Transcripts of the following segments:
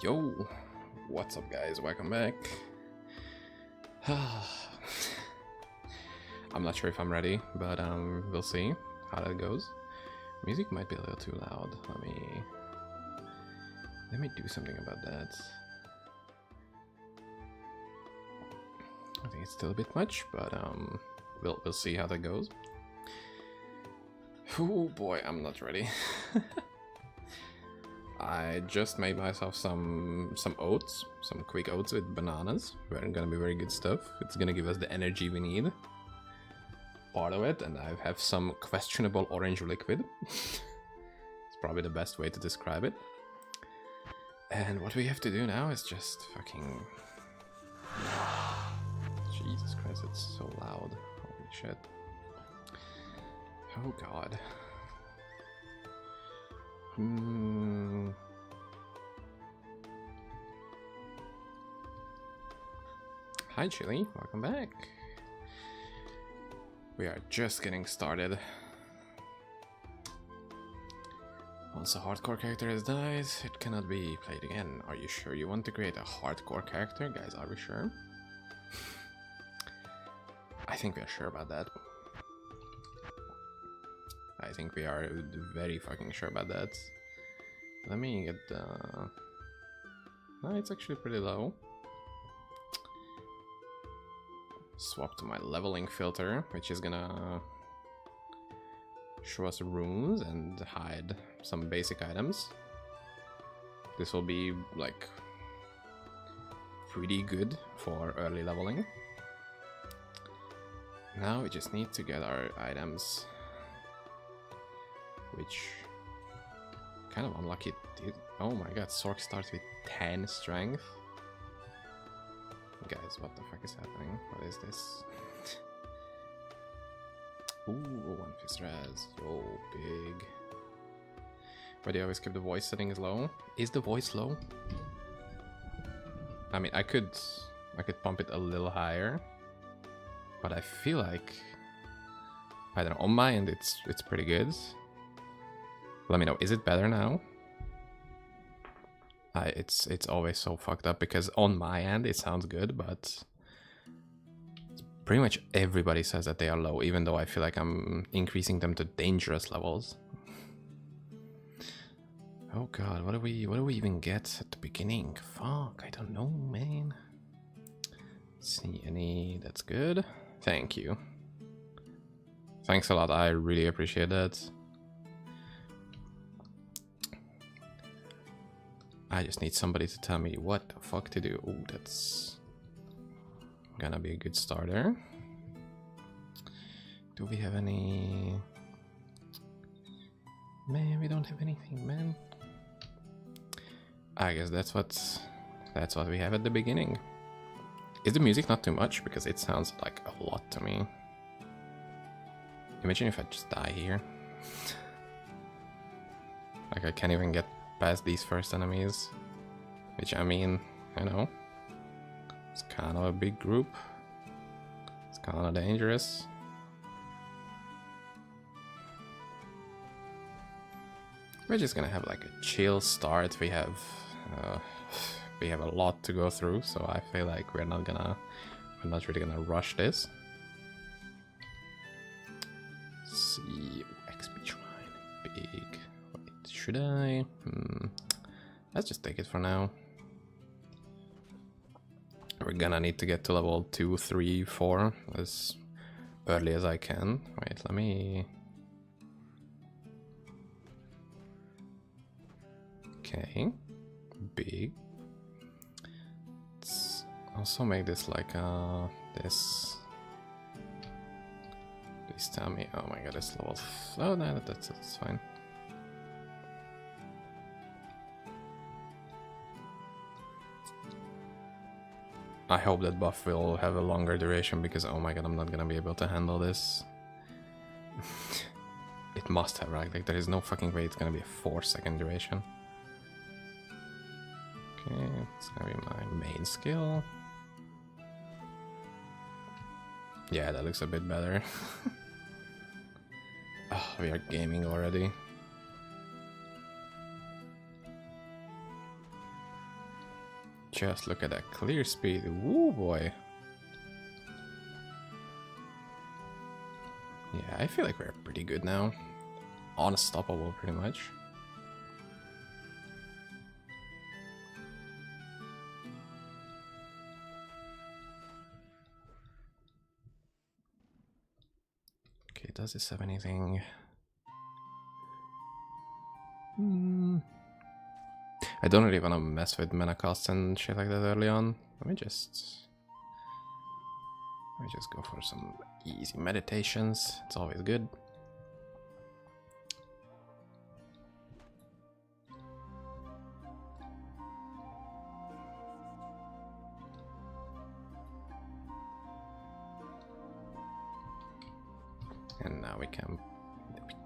Yo, what's up guys, welcome back. I'm not sure if I'm ready, but we'll see how that goes. Music might be a little too loud. Let me do something about that. I think it's still a bit much, but we'll see how that goes. Oh boy, I'm not ready. I just made myself some oats, some quick oats with bananas. They're gonna be very good stuff. It's gonna give us the energy we need. Part of it, and I have some questionable orange liquid. It's probably the best way to describe it. And what we have to do now is just fucking... Jesus Christ, it's so loud. Holy shit. Oh god. Hi Chili, welcome back. We are just getting started. Once a hardcore character has died, it cannot be played again. Are you sure you want to create a hardcore character? Guys, are we sure? I think we are sure about that. I think we are very fucking sure about that. Let me get the... No, it's actually pretty low. Swap to my leveling filter, which is gonna show us runes and hide some basic items. This will be like pretty good for early leveling. Now we just need to get our items, which kind of unlucky. Oh my god, Sork starts with 10 strength. Guys, what the fuck is happening? What is this? Ooh, 1 fist res. Yo, big. Why do you always keep the voice settings low? Is the voice low? I mean, I could pump it a little higher, but I feel like, I don't know, on my end it's pretty good. Let me know, is it better now? It's always so fucked up because on my end it sounds good, but pretty much everybody says that they are low, even though I feel like I'm increasing them to dangerous levels. Oh god, what do we even get at the beginning? Fuck, I don't know, man. See any? That's good. Thank you. Thanks a lot. I really appreciate that. I just need somebody to tell me what the fuck to do. Oh, that's gonna be a good starter. Do we have any? Man, we don't have anything, man. I guess that's what we have at the beginning. Is the music not too much? Because it sounds like a lot to me. Imagine if I just die here. Like I can't even get past these first enemies, which I mean, you know, it's kind of a big group. It's kind of dangerous. We're just gonna have like a chill start. We have a lot to go through, so I feel like we're not really gonna rush this. Let's see, XP shrine, big. Should I? Let's just take it for now. We're gonna need to get to level 2, 3, 4 as early as I can. Wait, let me... Okay, big. Let's also make this like this. Please tell me. Oh my god, it's level... Oh no, that's fine. I hope that buff will have a longer duration because oh my god, I'm not gonna be able to handle this. It must have, right? Like there is no fucking way it's gonna be a 4-second duration. Okay, it's gonna be my main skill. Yeah, that looks a bit better. Oh, we are gaming already. Just look at that clear speed. Woo boy. Yeah, I feel like we're pretty good now. Unstoppable, pretty much. Okay, does this have anything? I don't really want to mess with mana costs and shit like that early on. Let me just go for some easy meditations. It's always good. And now we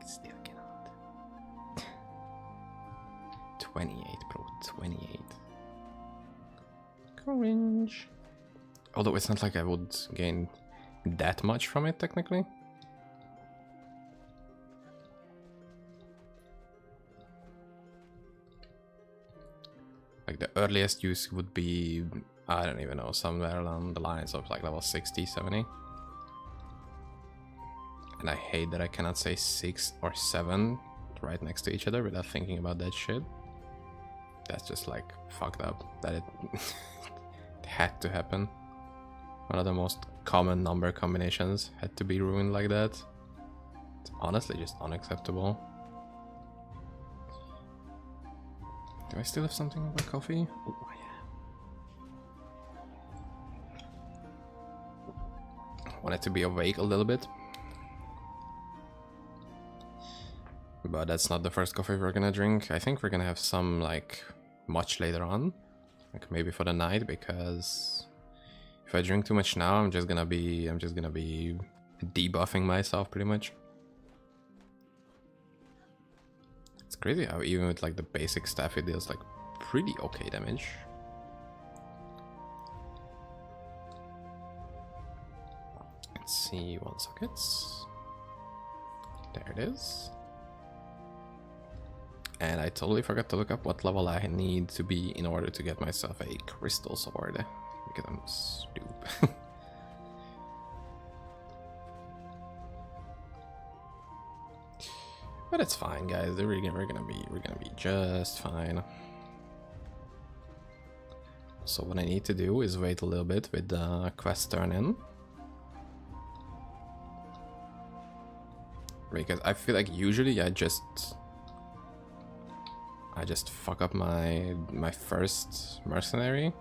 still cannot. 28, bro, 28. Cringe. Although it's not like I would gain that much from it, technically. Like the earliest use would be, I don't even know, somewhere along the lines of like level 60, 70. And I hate that I cannot say 6 or 7 right next to each other without thinking about that shit. That's just like fucked up that it, it had to happen. One of the most common number combinations had to be ruined like that. It's honestly just unacceptable. Do I still have something about coffee? Oh yeah. Wanted to be awake a little bit. But that's not the first coffee we're gonna drink. I think we're gonna have some like much later on. Like maybe for the night, because if I drink too much now, I'm just gonna be debuffing myself pretty much. It's crazy how even with like the basic stuff it deals like pretty okay damage. Let's see, 1 second. There it is. And I totally forgot to look up what level I need to be in order to get myself a crystal sword. Because I'm stupid. But it's fine, guys. We're gonna be just fine. So what I need to do is wait a little bit with the quest turn in. Because I feel like usually I just fuck up my first mercenary,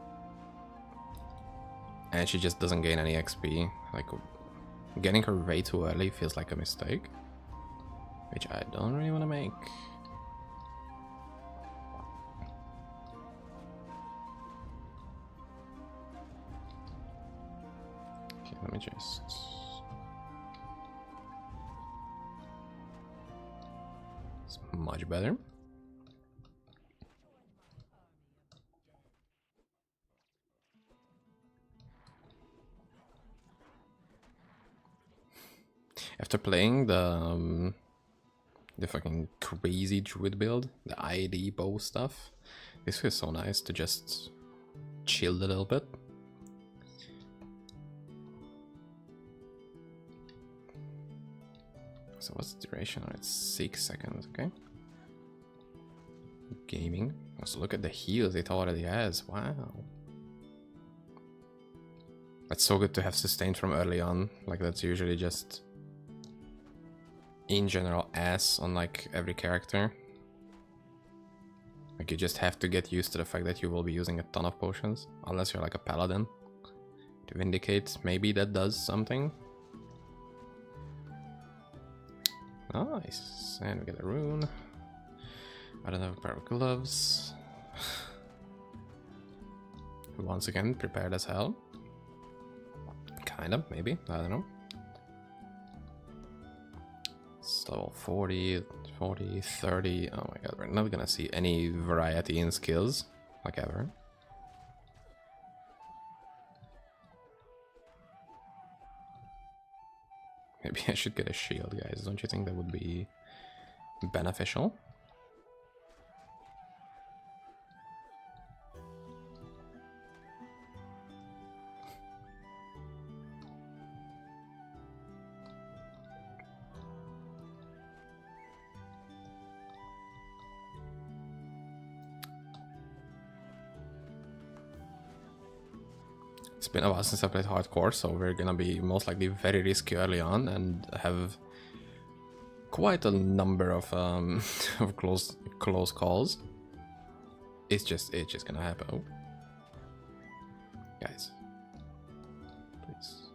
and she just doesn't gain any XP. Like getting her way too early feels like a mistake, which I don't really want to make. Okay, let me just. It's much better. After playing the fucking crazy druid build, the IAD bow stuff, this feels so nice to just chill a little bit. So what's the duration on it? 6 seconds, okay. Gaming. Also look at the heals it already has, wow. That's so good to have sustained from early on, like that's usually just in general ass on like every character. Like you just have to get used to the fact that you will be using a ton of potions, unless you're like a paladin. To Vindicate, maybe that does something. Nice, and we get a rune. I don't have a pair of gloves. Once again, prepared as hell. Kind of, maybe, I don't know. It's level 40, 40, 30. Oh my god, we're not gonna see any variety in skills, like ever. Maybe I should get a shield, guys. Don't you think that would be beneficial? It's been a while since I played hardcore, so we're gonna be most likely very risky early on and have quite a number of of close calls. It's just gonna happen. Oh. Guys, please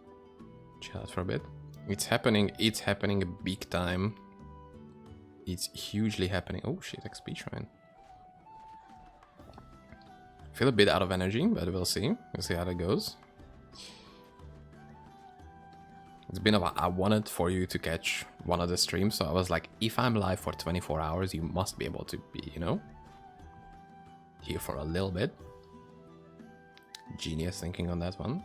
chill out for a bit. It's happening big time. It's hugely happening. Oh shit, XP shrine. Feel a bit out of energy, but we'll see. We'll see how that goes. It's been a while. I wanted for you to catch one of the streams, so I was like, if I'm live for 24 hours, you must be able to be, you know, here for a little bit. Genius thinking on that one.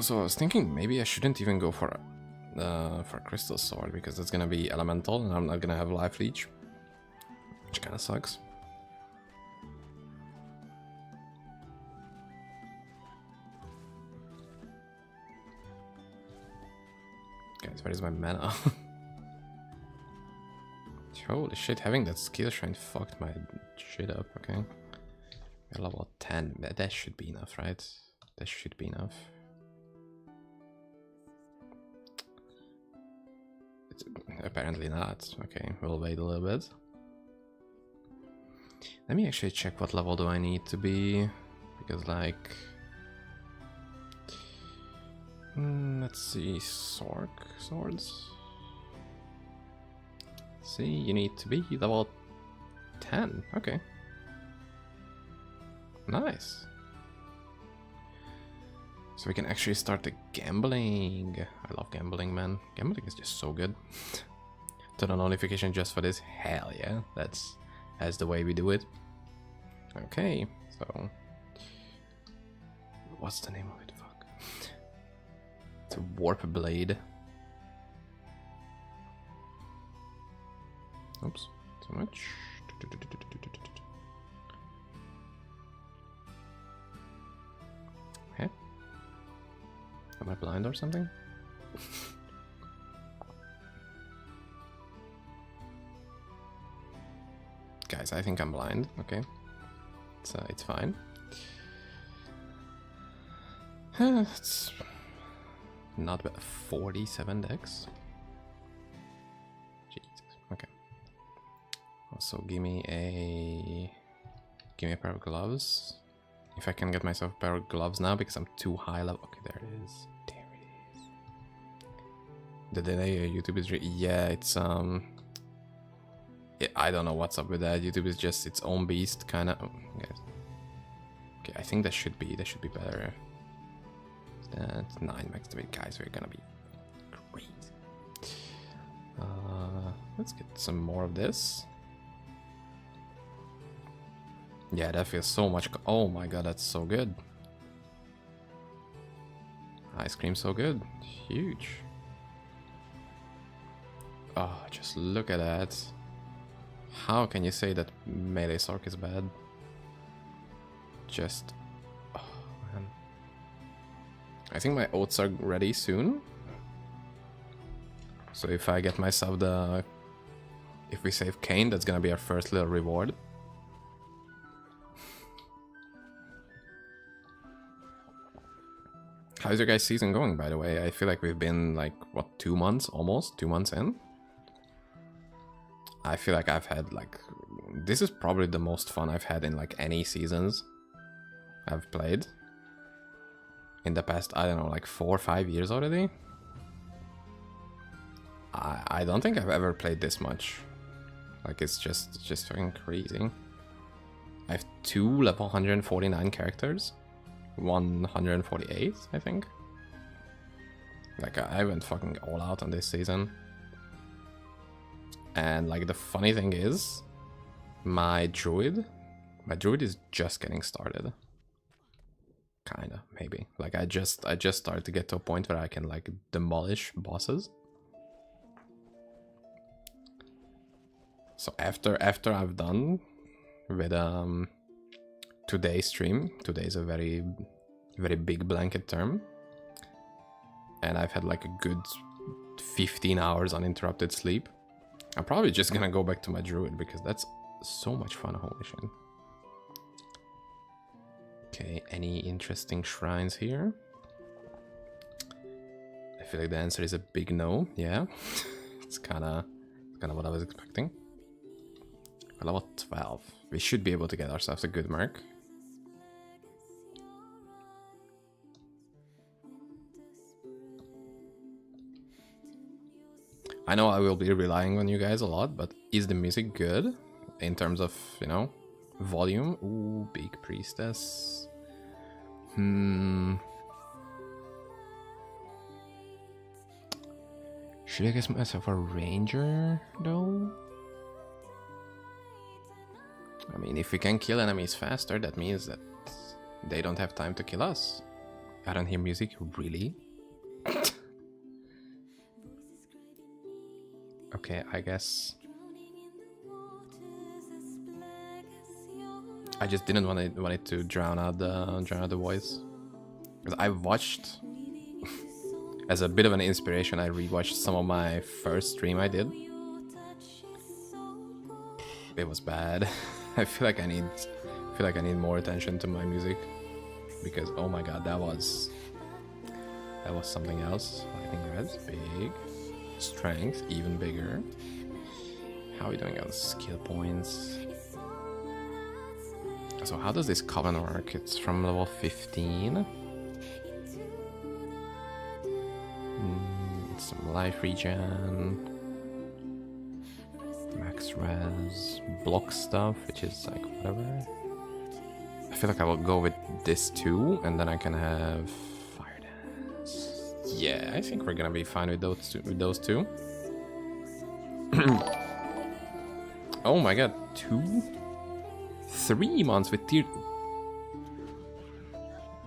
So I was thinking maybe I shouldn't even go for Crystal Sword, because that's gonna be elemental and I'm not gonna have life leech, which kind of sucks. Guys, where is my mana? Holy shit, having that skill shrine fucked my shit up. Okay, we're level 10. That should be enough, right? That should be enough. Apparently not. Okay, we'll wait a little bit. Let me actually check what level do I need to be, because like... let's see, swords. See, you need to be level 10. Okay. Nice. So we can actually start the gambling. I love gambling, man. Gambling is just so good. Turn on notification just for this. Hell yeah, that's the way we do it. Okay, so what's the name of it? Fuck. It's a warp blade. Oops, so much. Okay. Am I blind or something? Guys, I think I'm blind. Okay, it's fine. It's not bad. 47 decks. Jesus. Okay. Also, give me a pair of gloves. If I can get myself a pair of gloves now, because I'm too high level. Okay, there it is. There it is. The delay YouTube is yeah, it's yeah, I don't know what's up with that. YouTube is just its own beast, kind of. Okay, I think that should be better. That's 9 max to 8, guys. We're gonna be great. Let's get some more of this. Yeah, that feels so much. Oh my god, that's so good. Ice cream, so good. Huge. Oh, just look at that. How can you say that melee Sork is bad? Just... oh, man. I think my oats are ready soon. So if I get myself the... if we save Kane, that's gonna be our first little reward. How's your guys' season going, by the way? I feel like we've been like, what, 2 months? Almost 2 months in? I feel like I've had like... this is probably the most fun I've had in like any seasons I've played. In the past, I don't know, like 4 or 5 years already? I don't think I've ever played this much. Like, it's just fucking crazy. I have 2 level 149 characters. 148, I think. Like, I went fucking all out on this season. And like, the funny thing is, my druid is just getting started. Kinda, maybe. Like, I just started to get to a point where I can like demolish bosses. So after I've done with today's stream, today's a very big blanket term, and I've had like a good 15 hours uninterrupted sleep. I'm probably just gonna go back to my druid because that's so much fun. Holy shit. Okay, any interesting shrines here? I feel like the answer is a big no. Yeah, it's kind of what I was expecting. Level 12. We should be able to get ourselves a good mark. I know I will be relying on you guys a lot, but is the music good in terms of, you know, volume? Ooh, big priestess. Should I get myself a ranger though? I mean, if we can kill enemies faster, that means that they don't have time to kill us. I don't hear music, really? Okay, I guess I just didn't want it to drown out the voice. Because I watched, as a bit of an inspiration, I rewatched some of my first stream I did. It was bad. I feel like I need more attention to my music, because oh my god, that was something else. Lightning red's big. Strength even bigger. How are we doing on skill points? So how does this coven work? It's from level 15. Some life regen. Max res. Block stuff, which is like whatever. I feel like I will go with this too, and then I can have fire dance. Yeah, I think we're gonna be fine with those two. Oh my god, 3 months with tier.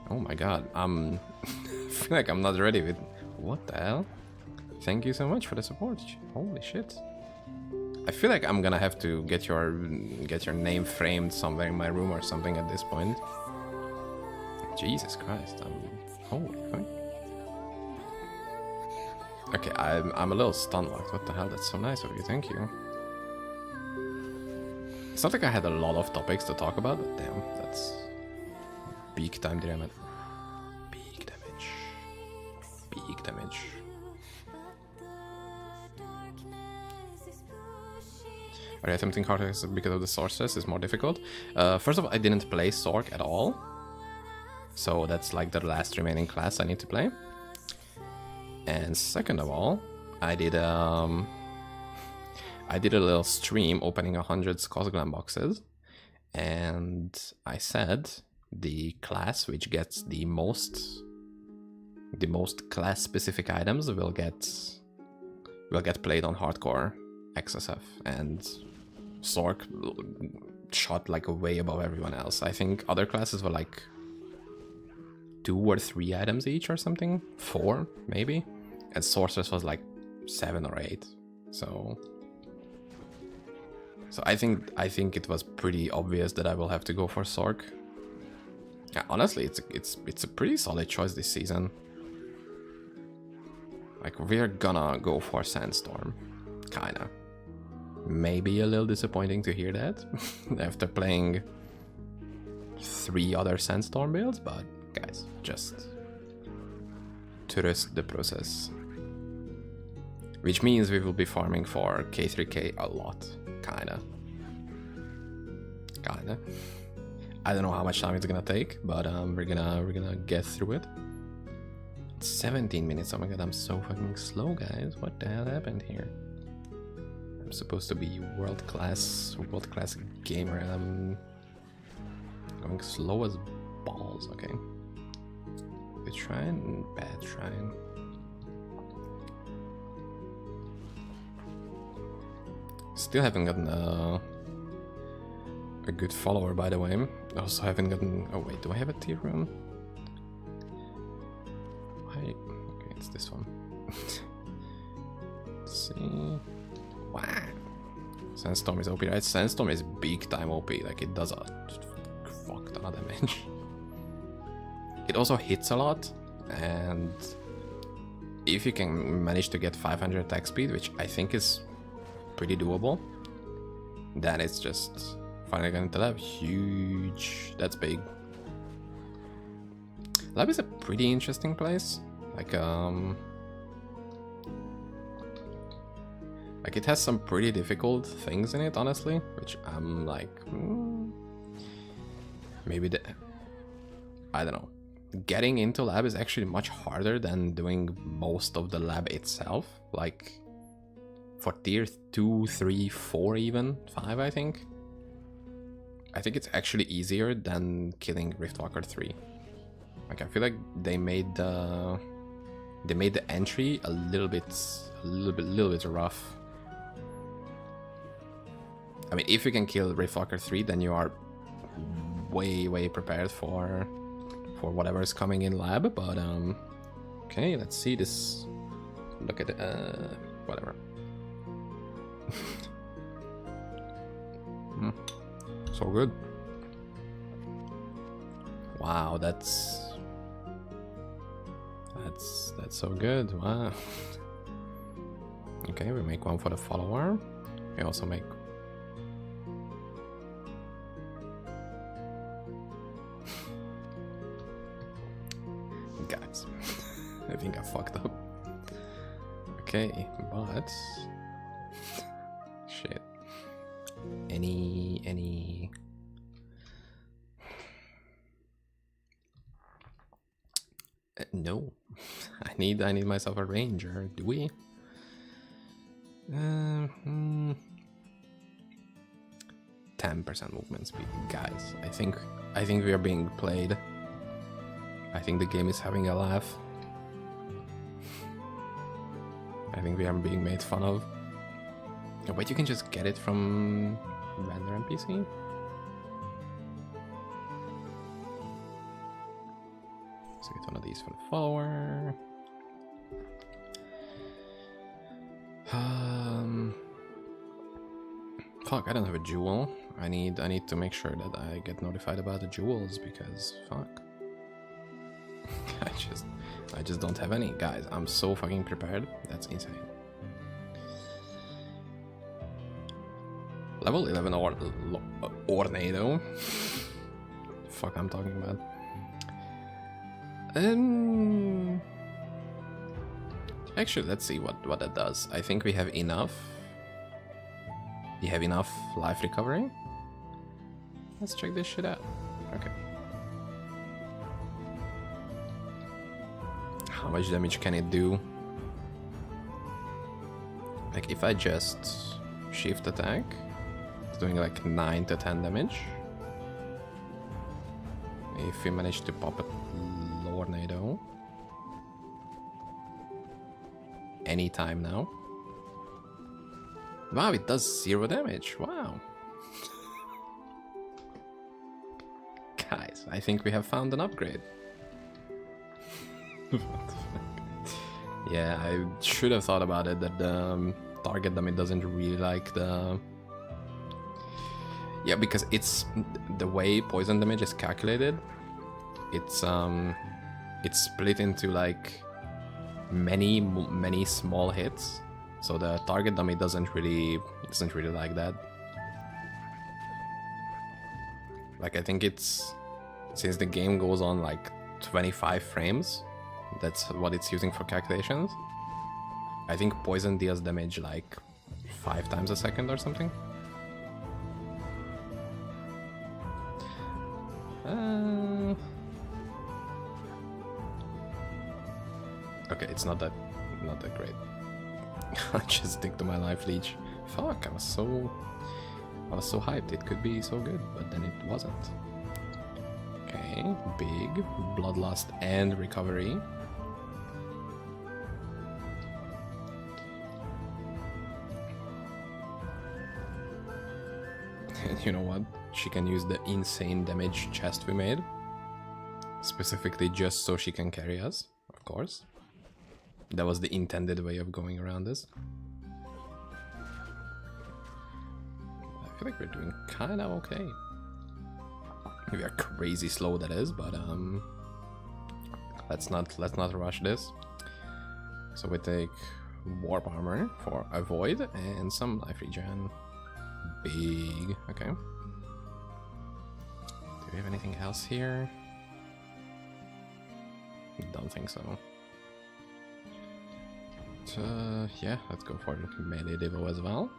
Oh my god, I feel like I'm not ready with. What the hell? Thank you so much for the support. Holy shit. I feel like I'm gonna have to get your name framed somewhere in my room or something at this point. Jesus Christ, holy fuck. Okay, I'm a little stun-locked. What the hell? That's so nice of you. Thank you. It's not like I had a lot of topics to talk about, but damn, that's big time damage. Big damage. Big damage. Alright, attempting hard because of the sorceress is more difficult. First of all, I didn't play Sork at all. So that's like the last remaining class I need to play. And second of all, I did a little stream opening 100 Skosglam boxes, and I said the class which gets the most class specific items will get played on hardcore XSF, and Sork shot like way above everyone else. I think other classes were like 2 or 3 items each or something, 4 maybe. And Sorceress was like 7 or 8, so I think it was pretty obvious that I will have to go for Sork. Yeah, honestly, it's a pretty solid choice this season. Like, we're gonna go for Sandstorm, kinda. Maybe a little disappointing to hear that after playing 3 other Sandstorm builds, but guys, just trust the process. Which means we will be farming for K3K a lot, kinda. I don't know how much time it's gonna take, but we're gonna get through it. 17 minutes. Oh my god, I'm so fucking slow, guys. What the hell happened here? I'm supposed to be world class gamer, and I'm going slow as balls. Okay. Good shrine, bad shrine. Still haven't gotten a good follower, by the way. Also haven't gotten. Oh wait, do I have a tier room? Why? Okay, it's this one. Let's see. Wow. Sandstorm is OP, right? Sandstorm is big time OP. Like, it does a fuck ton of damage. It also hits a lot, and if you can manage to get 500 attack speed, which I think is pretty doable. Then it's just finally going to lab. Huge. That's big. Lab is a pretty interesting place. Like it has some pretty difficult things in it, honestly, which I'm like, maybe I don't know. Getting into lab is actually much harder than doing most of the lab itself. Like for tier 2, 3, 4 even, 5 I think. I think it's actually easier than killing Riftwalker 3. Like I feel like they made the entry a little bit rough. I mean, if you can kill Riftwalker 3, then you are way prepared for whatever is coming in lab. But okay, let's see this. Look at whatever. So good. Wow, that's so good. Wow. Okay, we make one for the follower. We also make guys. I think I fucked up. Okay, but shit. Any no. I need myself a ranger. Do we? 10% movement speed, guys. I think we are being played. I think the game is having a laugh. I think we are being made fun of. Oh, but you can just get it from render NPC. So get one of these for the follower. Fuck, I don't have a jewel. I need to make sure that I get notified about the jewels because fuck. I just don't have any. Guys, I'm so fucking prepared. That's insane. Level 11 Ornado. Fuck, I'm talking about. Actually, let's see what that does. I think we have enough. We have enough life recovery. Let's check this shit out. Okay. How much damage can it do? Like if I just shift attack, it's doing like 9 to 10 damage. If we manage to pop a Lornado anytime now. Wow, it does 0 damage. Wow. Guys, I think we have found an upgrade. What the fuck? Yeah, I should have thought about it, that the target dummy doesn't really like the... Yeah, because it's the way poison damage is calculated. It's split into like many small hits. So the target dummy doesn't really like that. Like I think it's, since the game goes on like 25 frames, that's what it's using for calculations. I think poison deals damage like 5 times a second or something. Okay, it's not that great. I'll just stick to my life leech. Fuck, I was so hyped. It could be so good, but then it wasn't. Okay, big bloodlust and recovery. And you know what? She can use the insane damage chest we made. Specifically just so she can carry us, of course. That was the intended way of going around this. I feel like we're doing kinda okay. We are crazy slow, that is, but let's not rush this. So we take warp armor for avoid and some life regen. Big. Okay. Do we have anything else here? Don't think so. Yeah, let's go for melee Devo as well.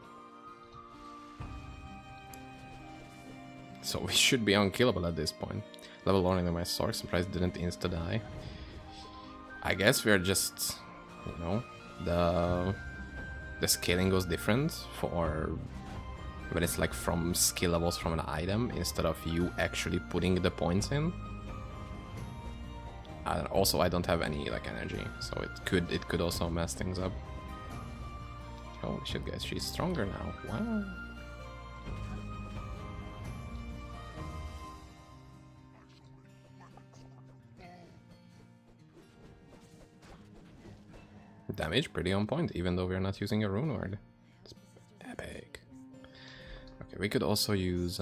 So we should be unkillable at this point. Level 1 in my sword, surprised didn't insta-die. I guess we're just, you know, the scaling goes different for when it's like from skill levels from an item instead of you actually putting the points in. And also I don't have any like energy, so it could also mess things up. Holy shit, guys, she's stronger now. Wow. Damage pretty on point, even though we're not using a rune word. It's epic. Okay, we could also use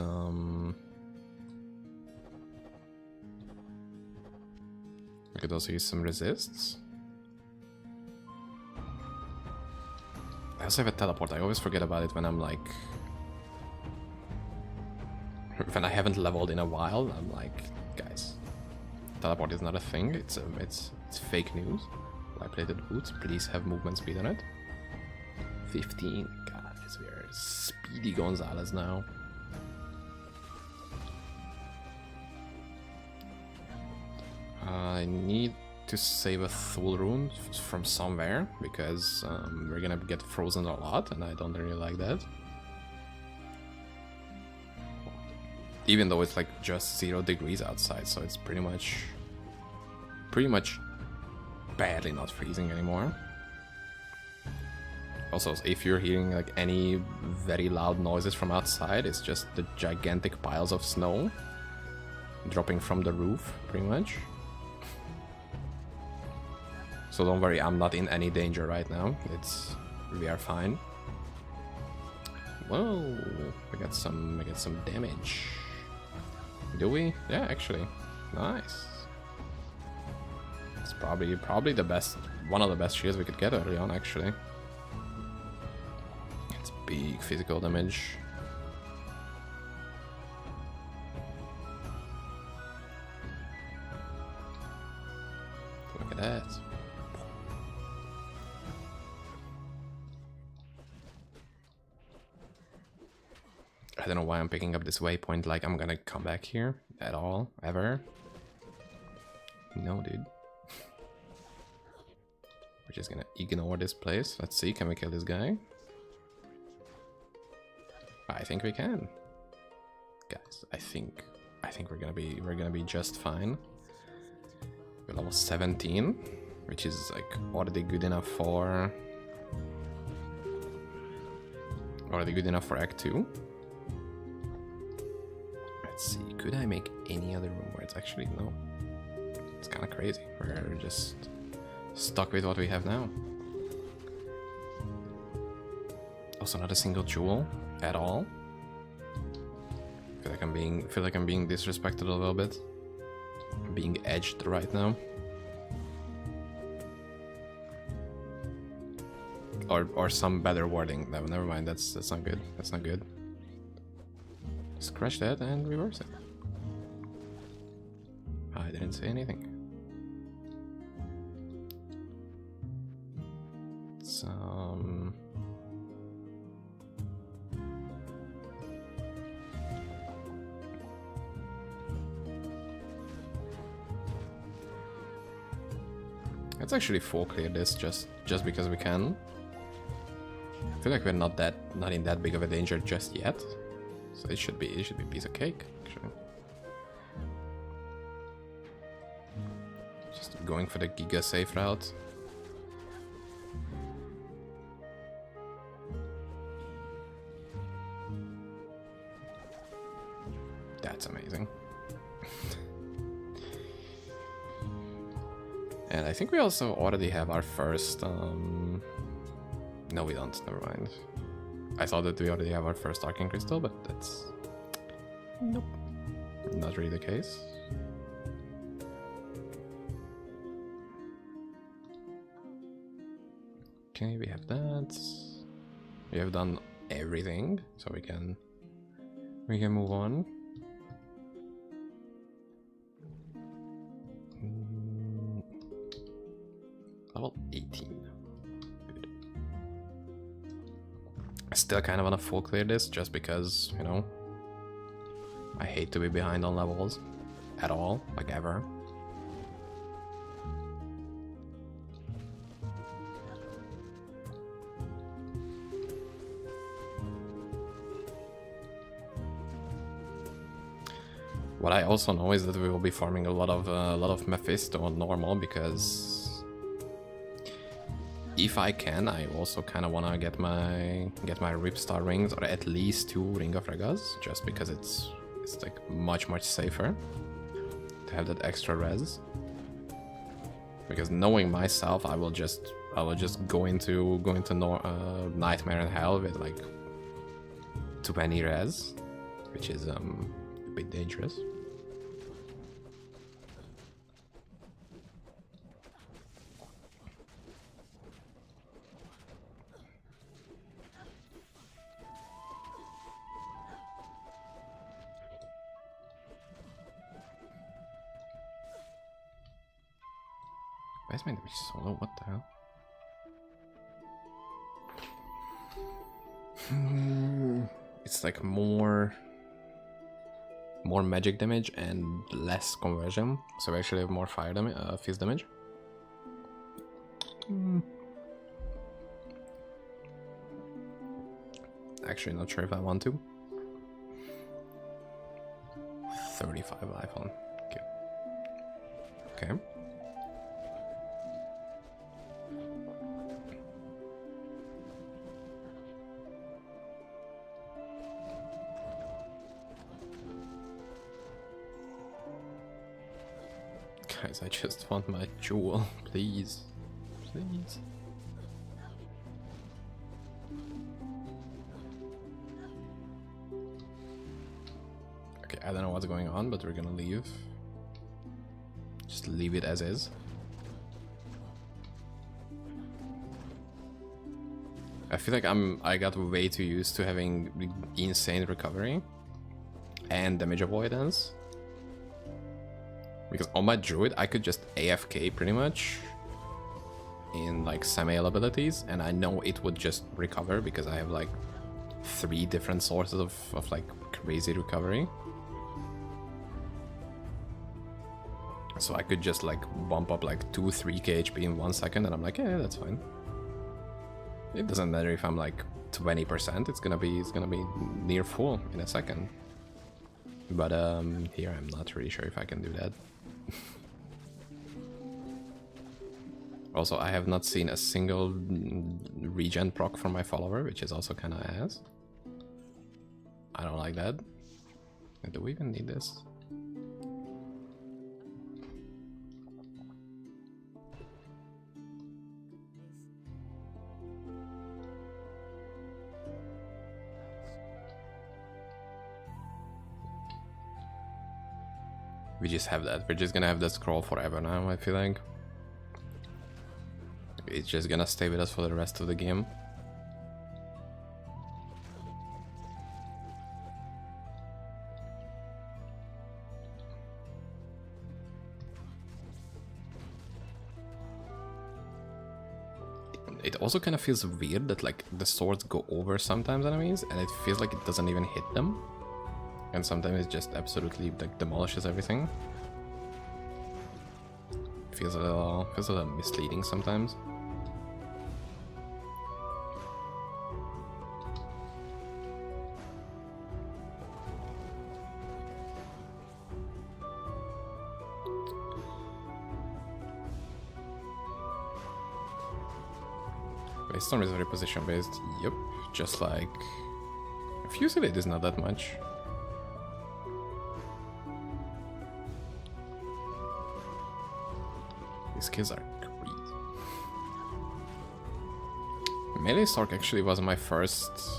we could also use some resists. I also have a teleport. I always forget about it when I'm like when I haven't leveled in a while. I'm like, guys, teleport is not a thing. It's fake news. Light-plated boots, please have movement speed on it. 15. God, we are speedy Gonzalez now. I need to save a Thule rune from somewhere because we're gonna get frozen a lot, and I don't really like that. Even though it's like just 0 degrees outside, so it's pretty much badly not freezing anymore. Also, if you're hearing like any very loud noises from outside, it's just the gigantic piles of snow dropping from the roof, pretty much. So don't worry, I'm not in any danger right now. We are fine. Whoa, we got some damage. Do we? Yeah, actually, nice. It's probably the best, one of the best shields we could get early on, actually. It's big physical damage. Look at that. I don't know why I'm picking up this waypoint like I'm gonna come back here at all, ever. No, dude. We're just gonna ignore this place. Let's see, can we kill this guy? I think we can. Guys, I think we're gonna be just fine. We're level 17, which is like already good enough for Act 2. Let's see, could I make any other room where it's actually no? It's kind of crazy. We're just stuck with what we have now. Also, not a single jewel at all. Feel like I'm being disrespected a little bit. I'm being edged right now. Or some better wording. No, never mind. That's not good. That's not good. Scratch that and reverse it. I didn't say anything. Let's actually full clear this just because we can. I feel like we're not in that big of a danger just yet, so it should be a piece of cake. Actually, just going for the Giga safe route. That's amazing. And I think we also already have our first... No, we don't. Never mind. I thought that we already have our first Arcane Crystal, but that's... Nope. Not really the case. Okay, we have that. We have done everything, so we can move on. Level 18. Good. I still kind of want to full clear this just because, you know, I hate to be behind on levels at all, like ever. What I also know is that we will be farming a lot of Mephisto on normal, because if I can, I also kind of want to get my Ripstar rings, or at least 2 Ring of Regas, just because it's like much safer to have that extra res. Because knowing myself, I will just go into Nightmare and Hell with like 20 res, which is a bit dangerous. Why is my damage so low? What the hell? It's like more magic damage and less conversion, so we actually have more fire damage, fizz damage. Actually, not sure if I want to. 35 life on. Okay. Okay. Guys, I just want my jewel, please. Please. Okay, I don't know what's going on, but we're gonna leave. Just leave it as is. I feel like I got way too used to having insane recovery and damage avoidance. Because on my druid, I could just AFK pretty much in like Samael abilities, and I know it would just recover because I have like 3 different sources of like crazy recovery. So I could just like bump up like 2-3 KHP in 1 second, and I'm like, yeah, that's fine. It doesn't matter if I'm like 20%, it's gonna be near full in a second. But here I'm not really sure if I can do that. Also, I have not seen a single regen proc from my follower, which is also kind of ass. I don't like that. Do we even need this? We just have that. We're just gonna have that scroll forever now, I feel like. It's just gonna stay with us for the rest of the game. It also kind of feels weird that like the swords go over sometimes enemies, and it feels like it doesn't even hit them. And sometimes it just absolutely like demolishes everything. Feels a little misleading sometimes. Storm is very position based. Yep, just like Fusilade is not that much. These kills are great. Melee Stork actually was my first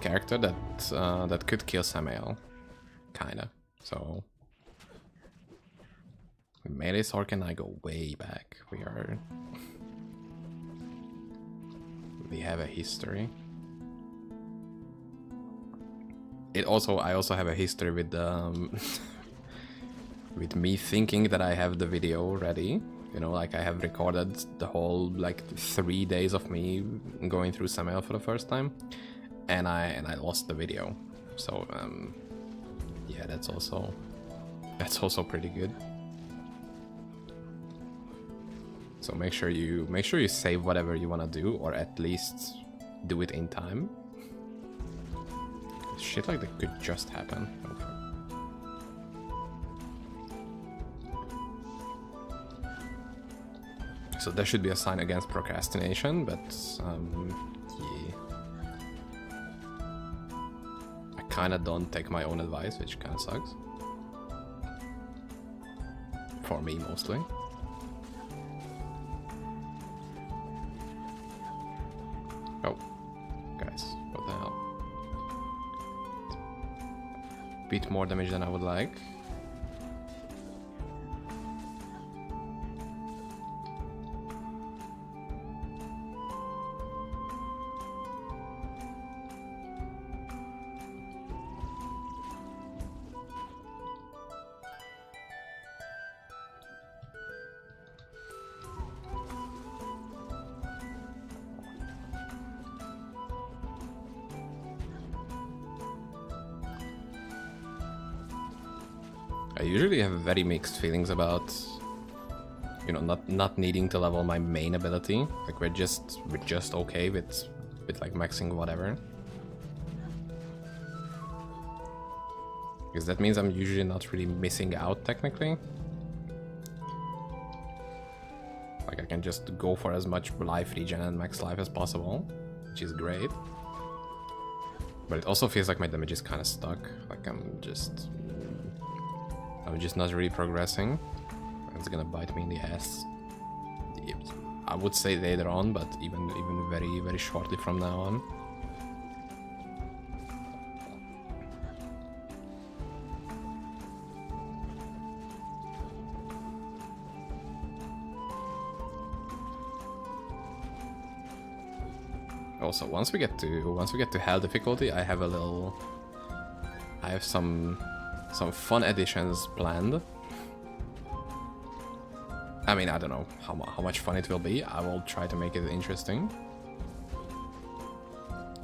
character that could kill Samael, kinda. So Melee Stork and I go way back. We are definitely have a history. I also have a history with with me thinking that I have the video ready. You know, like I have recorded the whole like 3 days of me going through Samael for the first time, and I lost the video. So yeah, that's also pretty good. So make sure you save whatever you want to do, or at least do it in time. Shit like that could just happen. Okay. So there should be a sign against procrastination, but yeah. I kinda don't take my own advice, which kinda sucks. For me, mostly. Oh, guys, what the hell? Bit more damage than I would like. I usually have very mixed feelings about, you know, not needing to level my main ability. Like we're just okay with like maxing whatever. Because that means I'm usually not really missing out technically. Like I can just go for as much life regen and max life as possible, which is great. But it also feels like my damage is kind of stuck. Like I'm just not really progressing. It's gonna bite me in the ass. I would say later on, but even very, very shortly from now on. Also, once we get to hell difficulty, I have some fun additions planned. I mean, I don't know how much fun it will be. I will try to make it interesting.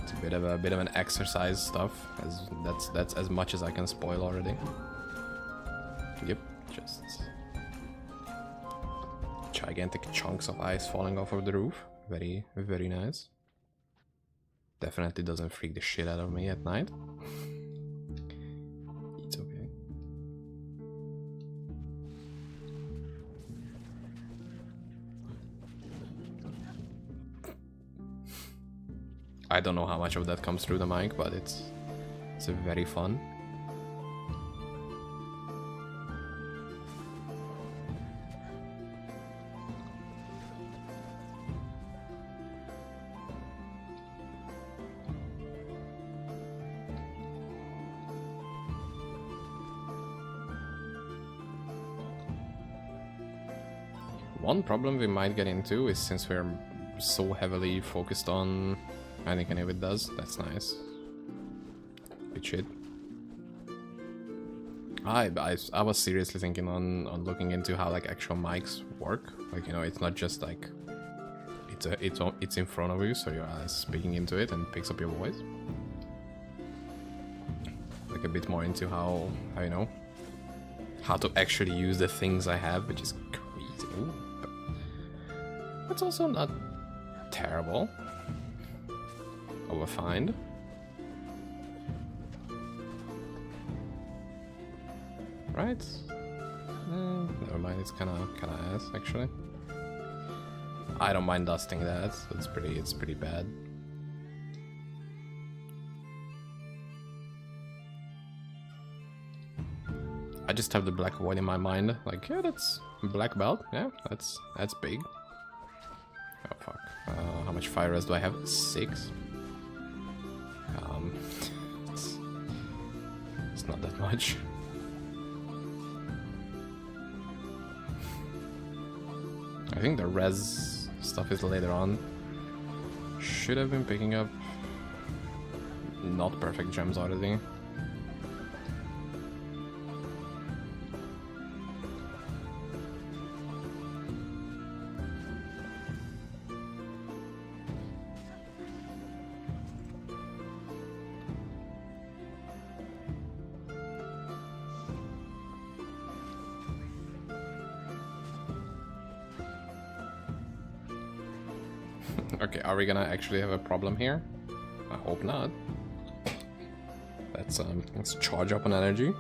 It's a bit of an exercise stuff. That's as much as I can spoil already. Yep, just gigantic chunks of ice falling off of the roof. Very, very nice. Definitely doesn't freak the shit out of me at night. It's okay. I don't know how much of that comes through the mic, but it's very fun. One problem we might get into is, since we're so heavily focused on, I think it does, that's nice. Good shit. I was seriously thinking on looking into how like actual mics work. Like, you know, it's not just like it's in front of you, so you're speaking into it and picks up your voice. Like a bit more into how you know how to actually use the things I have, which is crazy. Ooh. It's also not terrible. Overfind. Right? Never mind. It's kind of ass actually. I don't mind dusting that. It's pretty bad. I just have the black void in my mind. Like, yeah, that's black belt. Yeah, that's big. Oh fuck. How much fire res do I have? 6. It's not that much. I think the res stuff is later on. should have been picking up not perfect gems already. Okay, are we gonna actually have a problem here? I hope not. Let's charge up on energy.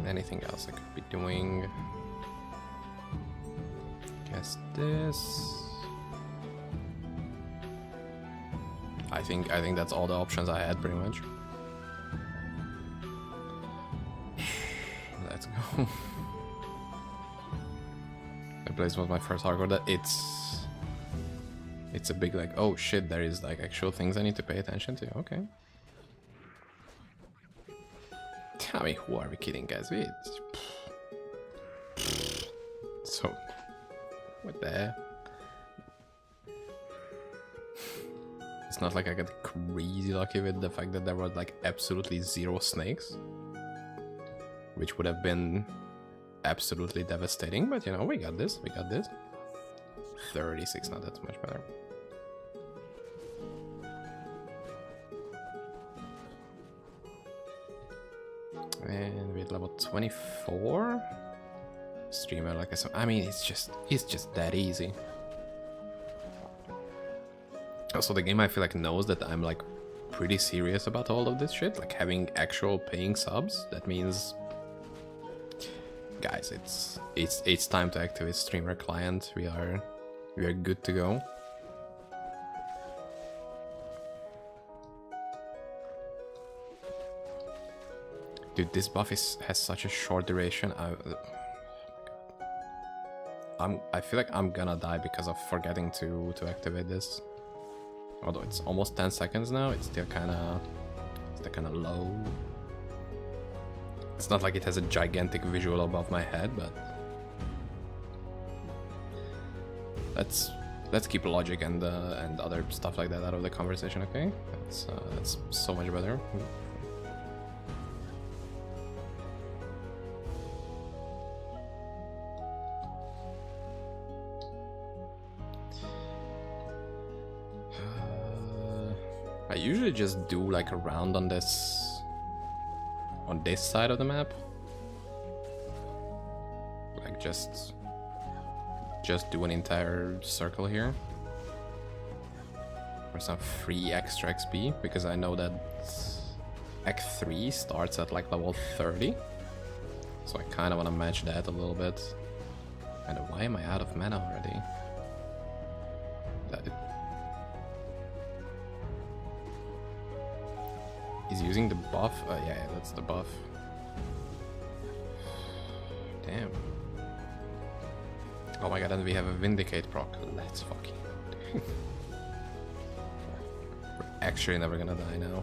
Anything else I could be doing? Guess this. I think that's all the options I had pretty much. Let's go. I played was my first hardcore that it's a big like, oh shit, there is like actual things I need to pay attention to. Okay. I mean, who are we kidding, guys? So what the hell? It's not like I got crazy lucky with the fact that there was like absolutely 0 snakes, which would have been absolutely devastating, but you know, we got this. 36, not that much better. And we're at level 24. Streamer, like I said, I mean, it's just that easy. Also, the game I feel like knows that I'm like pretty serious about all of this shit, like having actual paying subs. That means, guys, it's time to activate streamer client. We are good to go. Dude, this buff has such a short duration. I feel like I'm gonna die because of forgetting to activate this. Although it's almost 10 seconds now, it's still kind of low. It's not like it has a gigantic visual above my head, but let's keep logic and other stuff like that out of the conversation, okay? That's so much better. I usually just do like a round on this side of the map, like just do an entire circle here for some free extra XP, because I know that Act 3 starts at like level 30, so I kind of want to match that a little bit. And why am I out of mana already? He's using the buff? Yeah, that's the buff. Damn. Oh my god, and we have a Vindicate proc. Let's fucking... We're actually never gonna die now.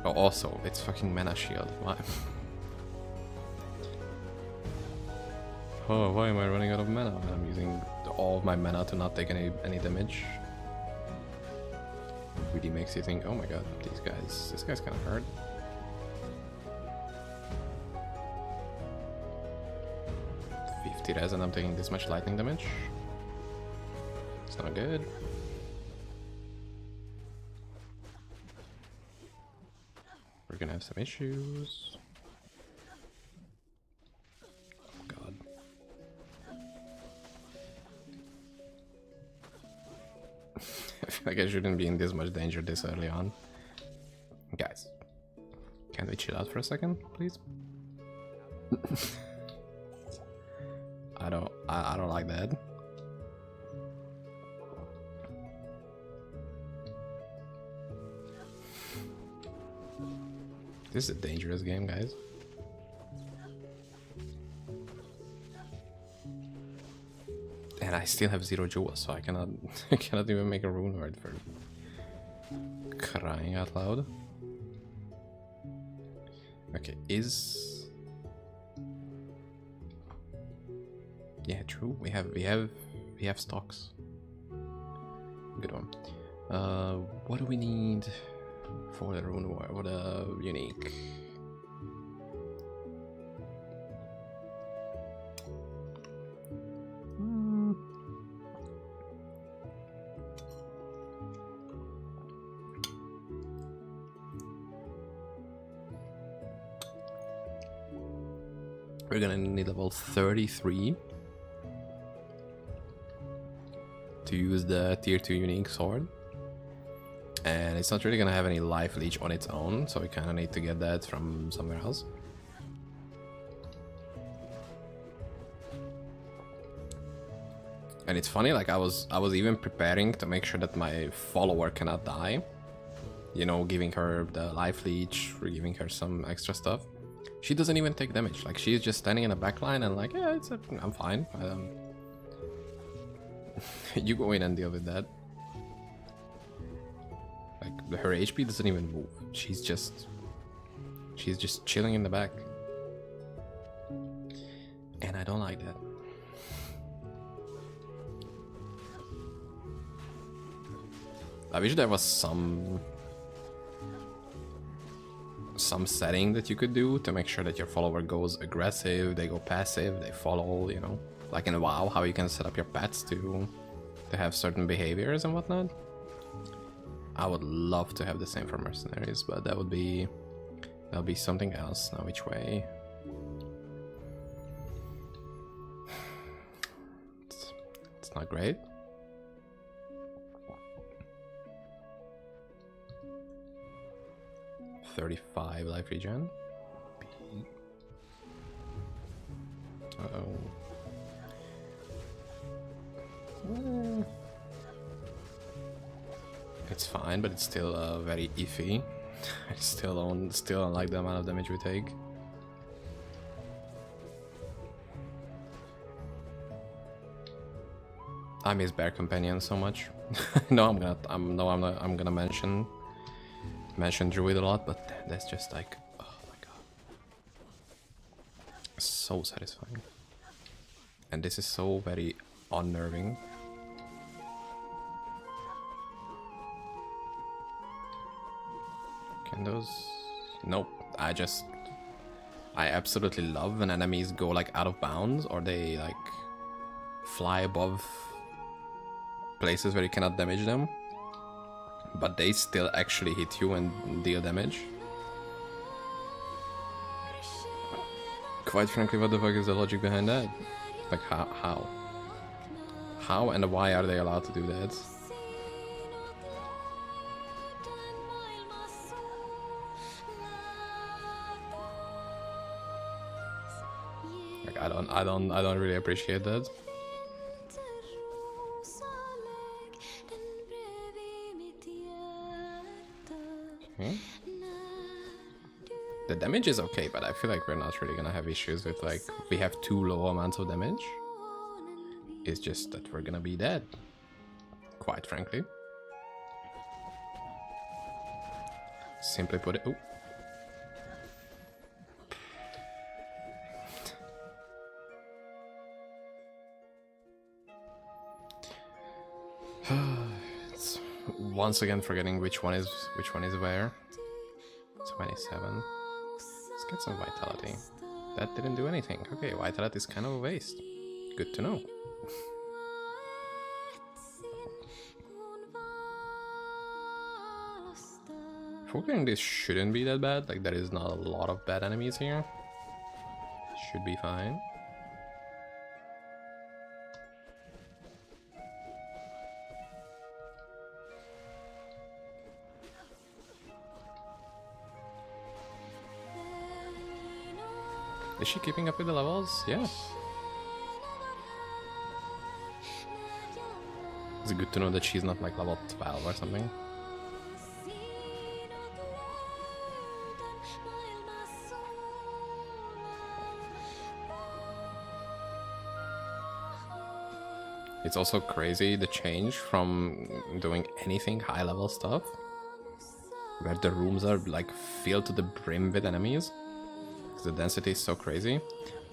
Oh, also, it's fucking mana shield. Why? Oh, why am I running out of mana? I'm using all of my mana to not take any damage. Really makes you think, oh my god, this guy's kind of hard. Res and I'm taking this much lightning damage. It's not good. We're gonna have some issues. Oh god. I feel like I shouldn't be in this much danger this early on. Guys, can we chill out for a second, please? I don't like that. This is a dangerous game, guys. And I still have 0 jewels, so I cannot even make a rune word for crying out loud. Okay, yeah, true. We have stocks. Good one. What do we need for the rune war? What a unique. We're gonna need level 33 to use the tier 2 unique sword. And it's not really gonna have any life leech on its own, so we kinda need to get that from somewhere else. And it's funny, like I was even preparing to make sure that my follower cannot die. You know, giving her the life leech, or giving her some extra stuff. She doesn't even take damage. Like she's just standing in the back line and like, yeah, I'm fine. You go in and deal with that. Like her HP doesn't even move. She's just chilling in the back. And I don't like that. I wish there was some setting that you could do to make sure that your follower goes aggressive, they go passive, they follow, you know, like in WoW, how you can set up your pets to have certain behaviors and whatnot. I would love to have the same for mercenaries, but that'll be something else. Now which way? It's not great. $35 life regen. Uh-oh. It's fine, but it's still very iffy. I still don't like the amount of damage we take. I miss Bear Companion so much. No, I'm gonna mention Druid a lot, but that's just like, oh my god, so satisfying. And this is so very unnerving. Can those? Nope. I absolutely love when enemies go like out of bounds, or they like fly above places where you cannot damage them, but they still actually hit you and deal damage. Quite frankly, what the fuck is the logic behind that? Like how? How and why are they allowed to do that? Like I don't really appreciate that. Okay. The damage is okay, but I feel like we're not really gonna have issues with, like, we have too low amounts of damage. It's just that we're gonna be dead, quite frankly. Simply put it. Ooh. It's once again forgetting which one is where. 27. Let's get some vitality. That didn't do anything. Okay, vitality is kind of a waste. Good to know. Forgetting this shouldn't be that bad. Like, there is not a lot of bad enemies here. Should be fine. Is she keeping up with the levels? Yeah. It's good to know that she's not like level 12 or something. It's also crazy the change from doing anything high level stuff where the rooms are like filled to the brim with enemies. Because the density is so crazy.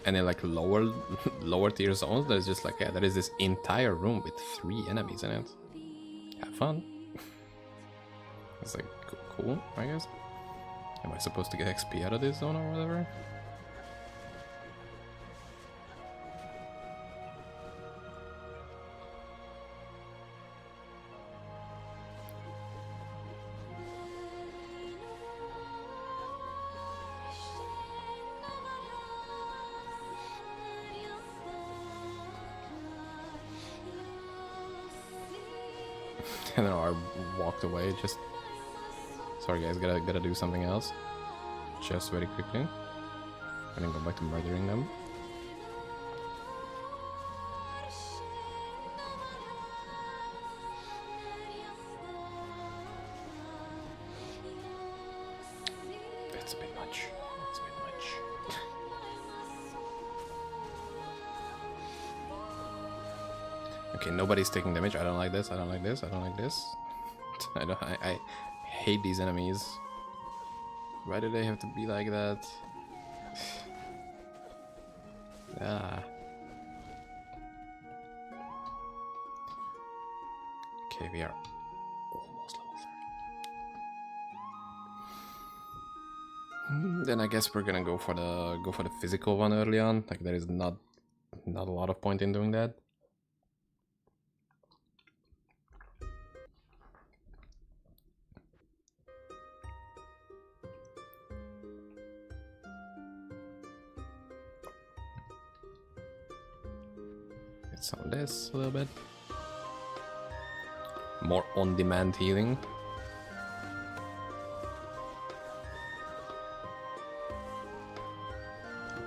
And in like lower tier zones, there's just like, yeah, there is this entire room with 3 enemies in it. Have fun. It's like cool, I guess. Am I supposed to get XP out of this zone or whatever? And then I walked away. Just sorry guys, gotta do something else. Just very quickly. And then go back to murdering them. That's a bit much. That's a bit much. Okay, nobody's taking damage. I don't like this. I don't like this. I don't like this. I hate these enemies. Why do they have to be like that? Ah. Okay, we are almost level 30. Then I guess we're gonna go for the physical one early on. Like there is not a lot of point in doing that. Some of this a little bit more on-demand healing.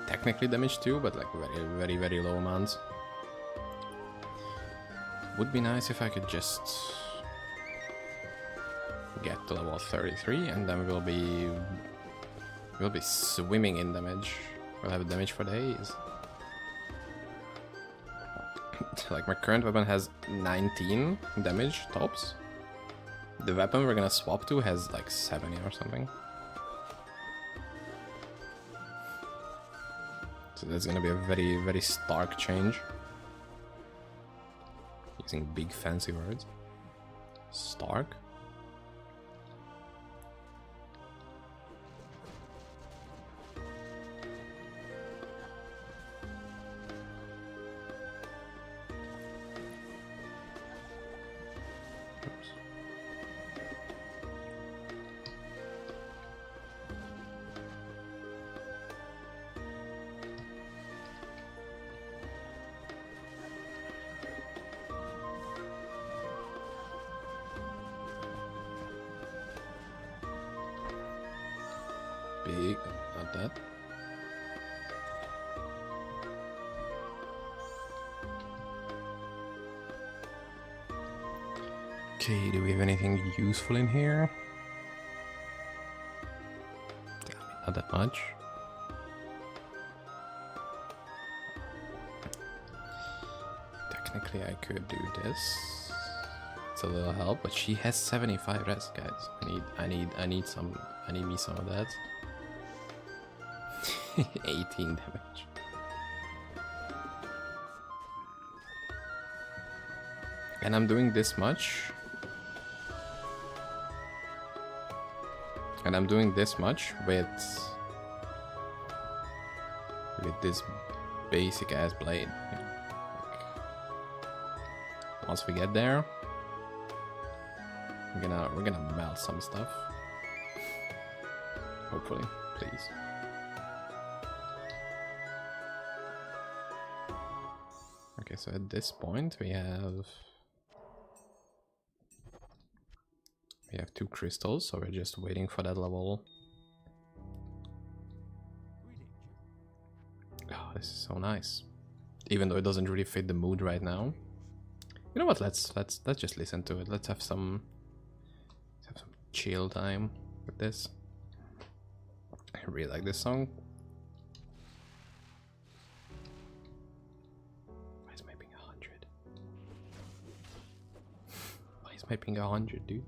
Technically damage too, but like very low amounts. Would be nice if I could just get to level 33 and then we'll be swimming in damage. We'll have damage for days. Like my current weapon has 19 damage tops. The weapon we're gonna swap to has like 70 or something. So that's gonna be a very stark change. Using big fancy words. Stark. Big, not that. Okay, do we have anything useful in here? Not that much. Technically I could do this. It's a little help, but she has 75 res, guys. I need me some of that. 18 damage. And I'm doing this much. And I'm doing this much with this basic ass blade. Like, once we get there, we're gonna melt some stuff. Hopefully, please. Okay, so at this point we have 2 crystals, so we're just waiting for that level. Oh, this is so nice. Even though it doesn't really fit the mood right now. You know what? Let's just listen to it. Let's have some chill time with this. I really like this song. Why is my ping 100? Why is my ping 100, dude?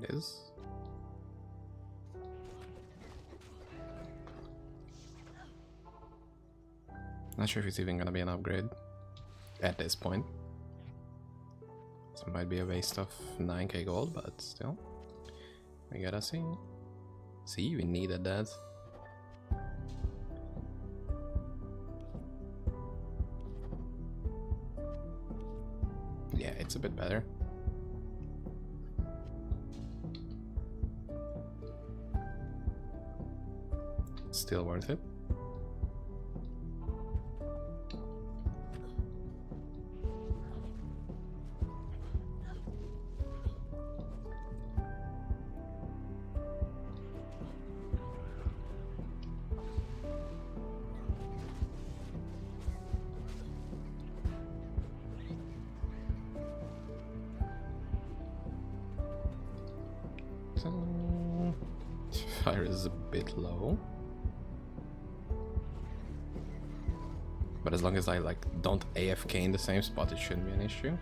is. Not sure if it's even gonna be an upgrade at this point. So it might be a waste of 9k gold, but still. We gotta see. See, we needed that. Yeah, it's a bit better. Still worth it. Fire is a bit low, but as long as I like don't AFK in the same spot, it shouldn't be an issue.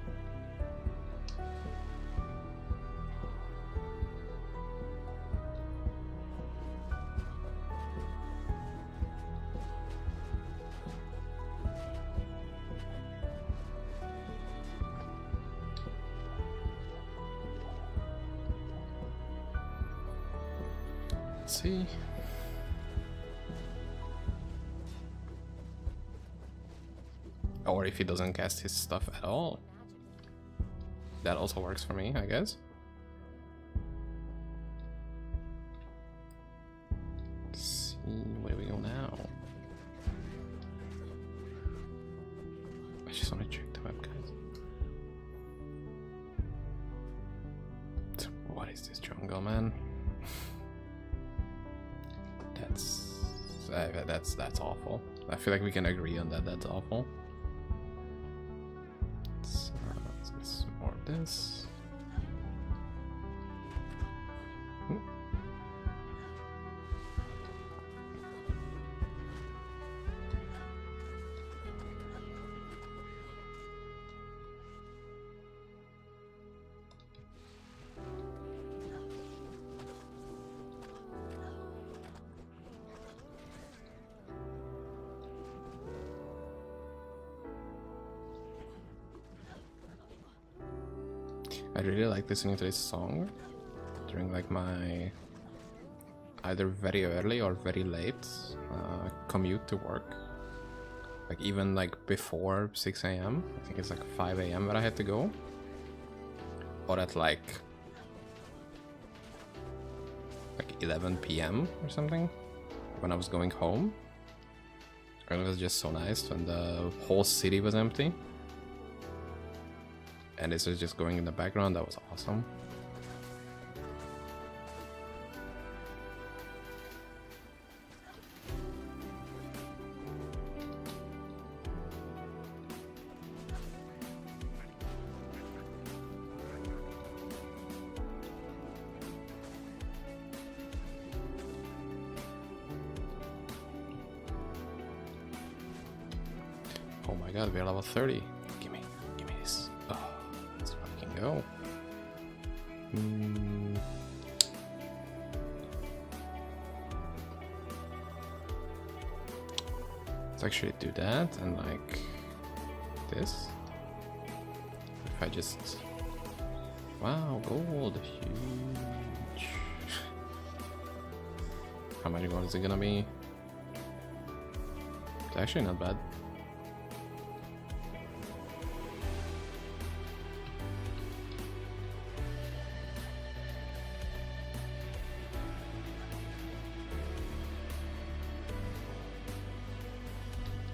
Let's see. Or if he doesn't cast his stuff at all. That also works for me, I guess. Let's see, where do we go now? I just want to check the web, guys. What is this jungle, man? That's awful. I feel like we can agree on that. That's awful. Let's get some more of this. Ooh. I really like listening to this song during like my either very early or very late commute to work. Like even like before 6 AM, I think it's like 5 AM where I had to go. Or at like 11 PM or something when I was going home. And it was just so nice when the whole city was empty. And this was just going in the background. That was awesome. Oh my god, we're level 30. Give me this. Oh, let's fucking go. Let's actually do that and like this. If I just... Wow, gold. Huge. How much gold is it gonna be? It's actually not bad.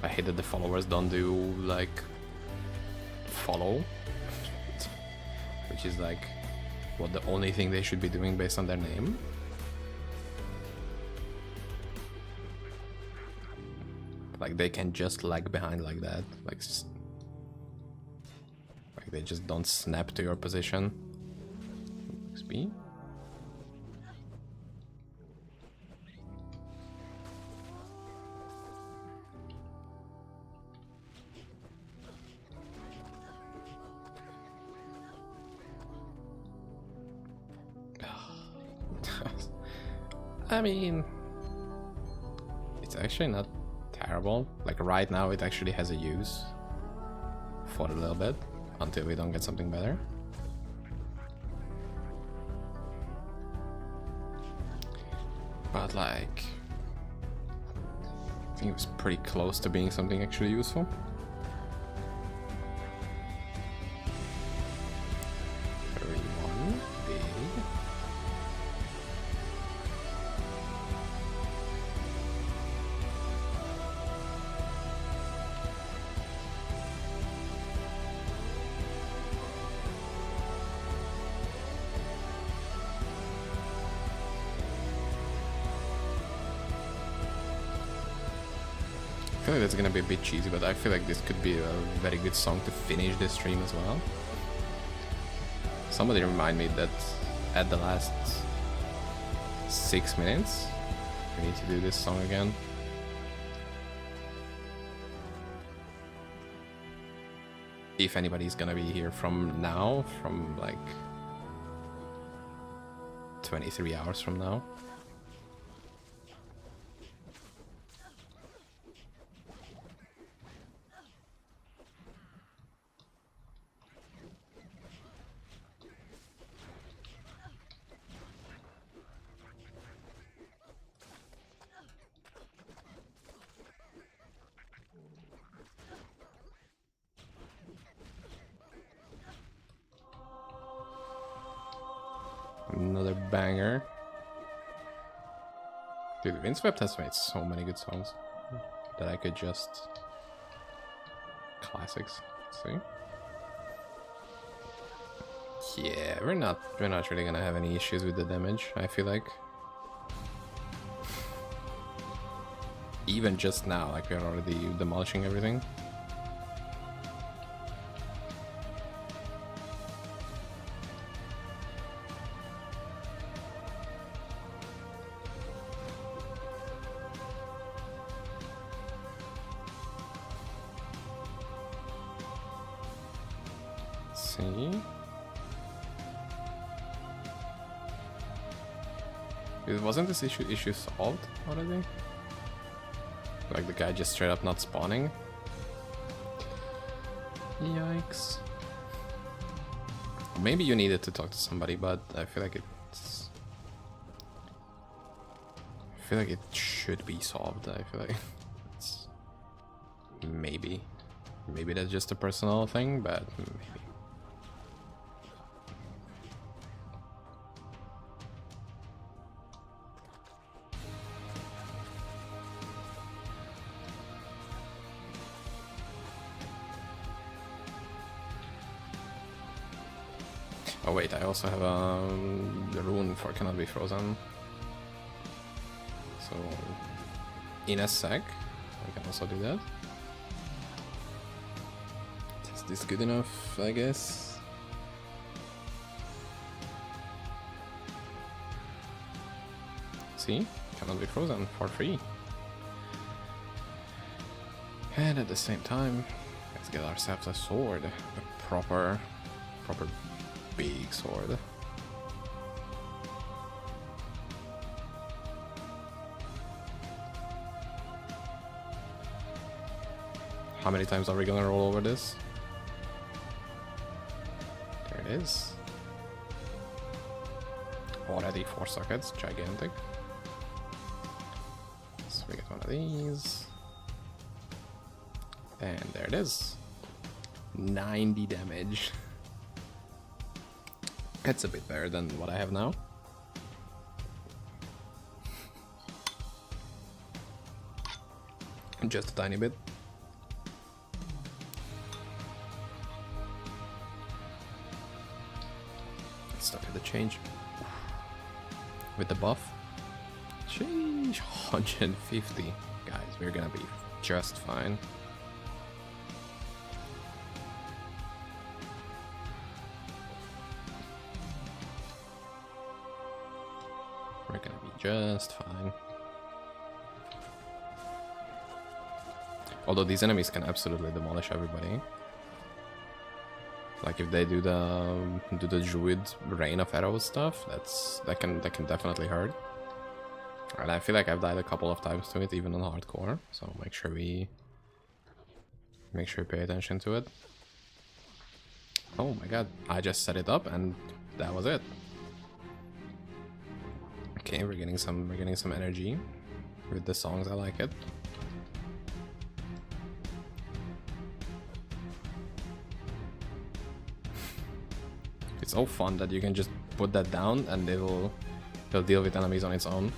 I hate that the followers don't do like follow, which is like what the only thing they should be doing based on their name. Like they can just lag behind like that, like they just don't snap to your position. XP. I mean, it's actually not terrible. Like right now it actually has a use for a little bit until we don't get something better. But like, I think it was pretty close to being something actually useful. I feel like that's gonna be a bit cheesy, but I feel like this could be a very good song to finish this stream as well. Somebody remind me that at the last 6 minutes, we need to do this song again. If anybody's gonna be here from now, from like 23 hours from now. Another banger. Dude, Windswept has made so many good songs that I could just... Classics. See? Yeah, we're not really gonna have any issues with the damage, I feel like. Even just now, like we're already demolishing everything. See? Wasn't this issue solved already? Like the guy just straight up not spawning? Yikes. Maybe you needed to talk to somebody, but I feel like it's... I feel like it should be solved. I feel like it's... Maybe. Maybe that's just a personal thing, but maybe. Oh wait, I also have the rune for cannot be frozen. So in a sec, I can also do that. Is this good enough, I guess? See? Cannot be frozen for free. And at the same time, let's get ourselves a sword. A proper big sword. How many times are we gonna roll over this? There it is. Already 4 sockets, gigantic. So we get one of these. And there it is. 90 damage. It's a bit better than what I have now. Just a tiny bit. Let's start with the change. With the buff. Change 150. Guys, we're gonna be just fine. We're gonna be just fine. Although these enemies can absolutely demolish everybody. Like if they do the druid rain of arrows stuff, that can definitely hurt. And I feel like I've died a couple of times to it, even on hardcore, so make sure we pay attention to it. Oh my god, I just set it up and that was it. Okay, we're getting some energy with the songs. I like it. It's so fun that you can just put that down and they'll deal with enemies on its own.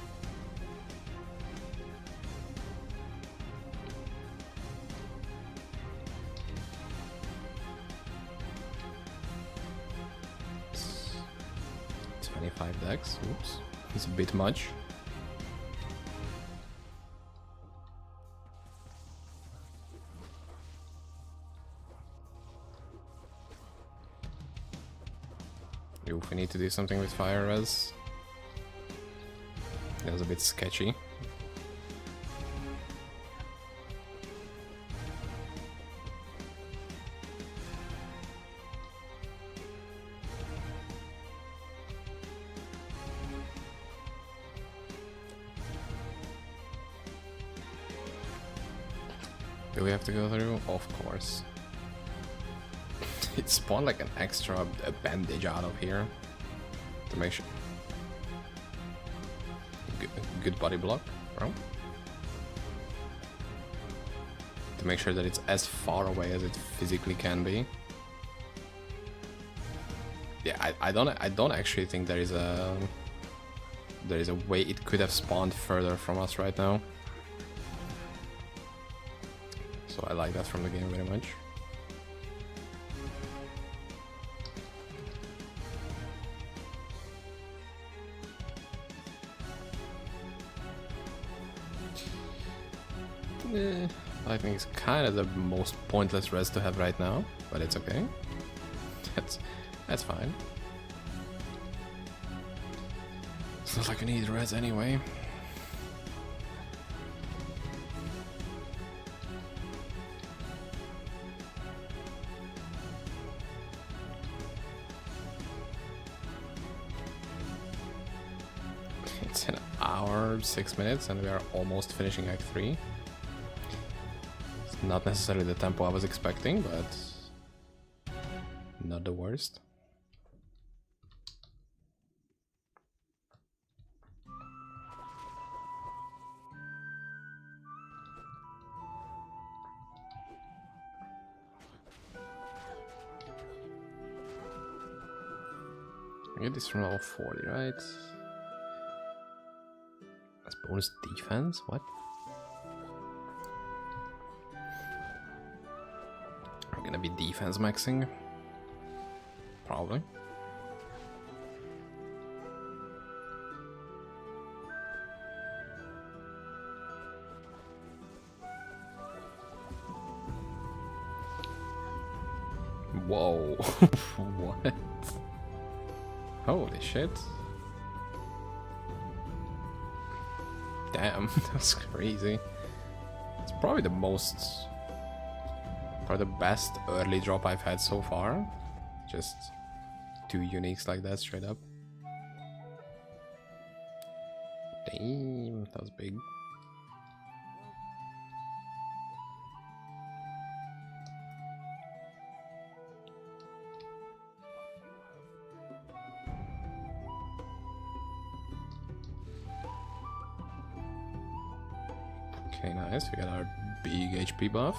It's 25 decks. Oops, it's a bit much. Oof, we need to do something with fire res. That was a bit sketchy. Do we have to go through? Of course. It spawned like an extra bandage out of here to make sure. Good body block, bro. To make sure that it's as far away as it physically can be. Yeah, I don't actually think there is a way it could have spawned further from us right now. So I like that from the game very much. I think it's kind of the most pointless res to have right now, but it's okay. That's fine. It's not like I need res anyway. It's an hour, 6 minutes, and we are almost finishing Act 3. It's not necessarily the tempo I was expecting, but not the worst. I get this from level 40, right? That's bonus defense? What? We're gonna be defense maxing. Probably. Whoa. What? Holy shit. Damn, that's crazy. It's probably the best early drop I've had so far. Just 2 uniques like that straight up. Damn, that was big. Okay, nice. We got our big HP buff.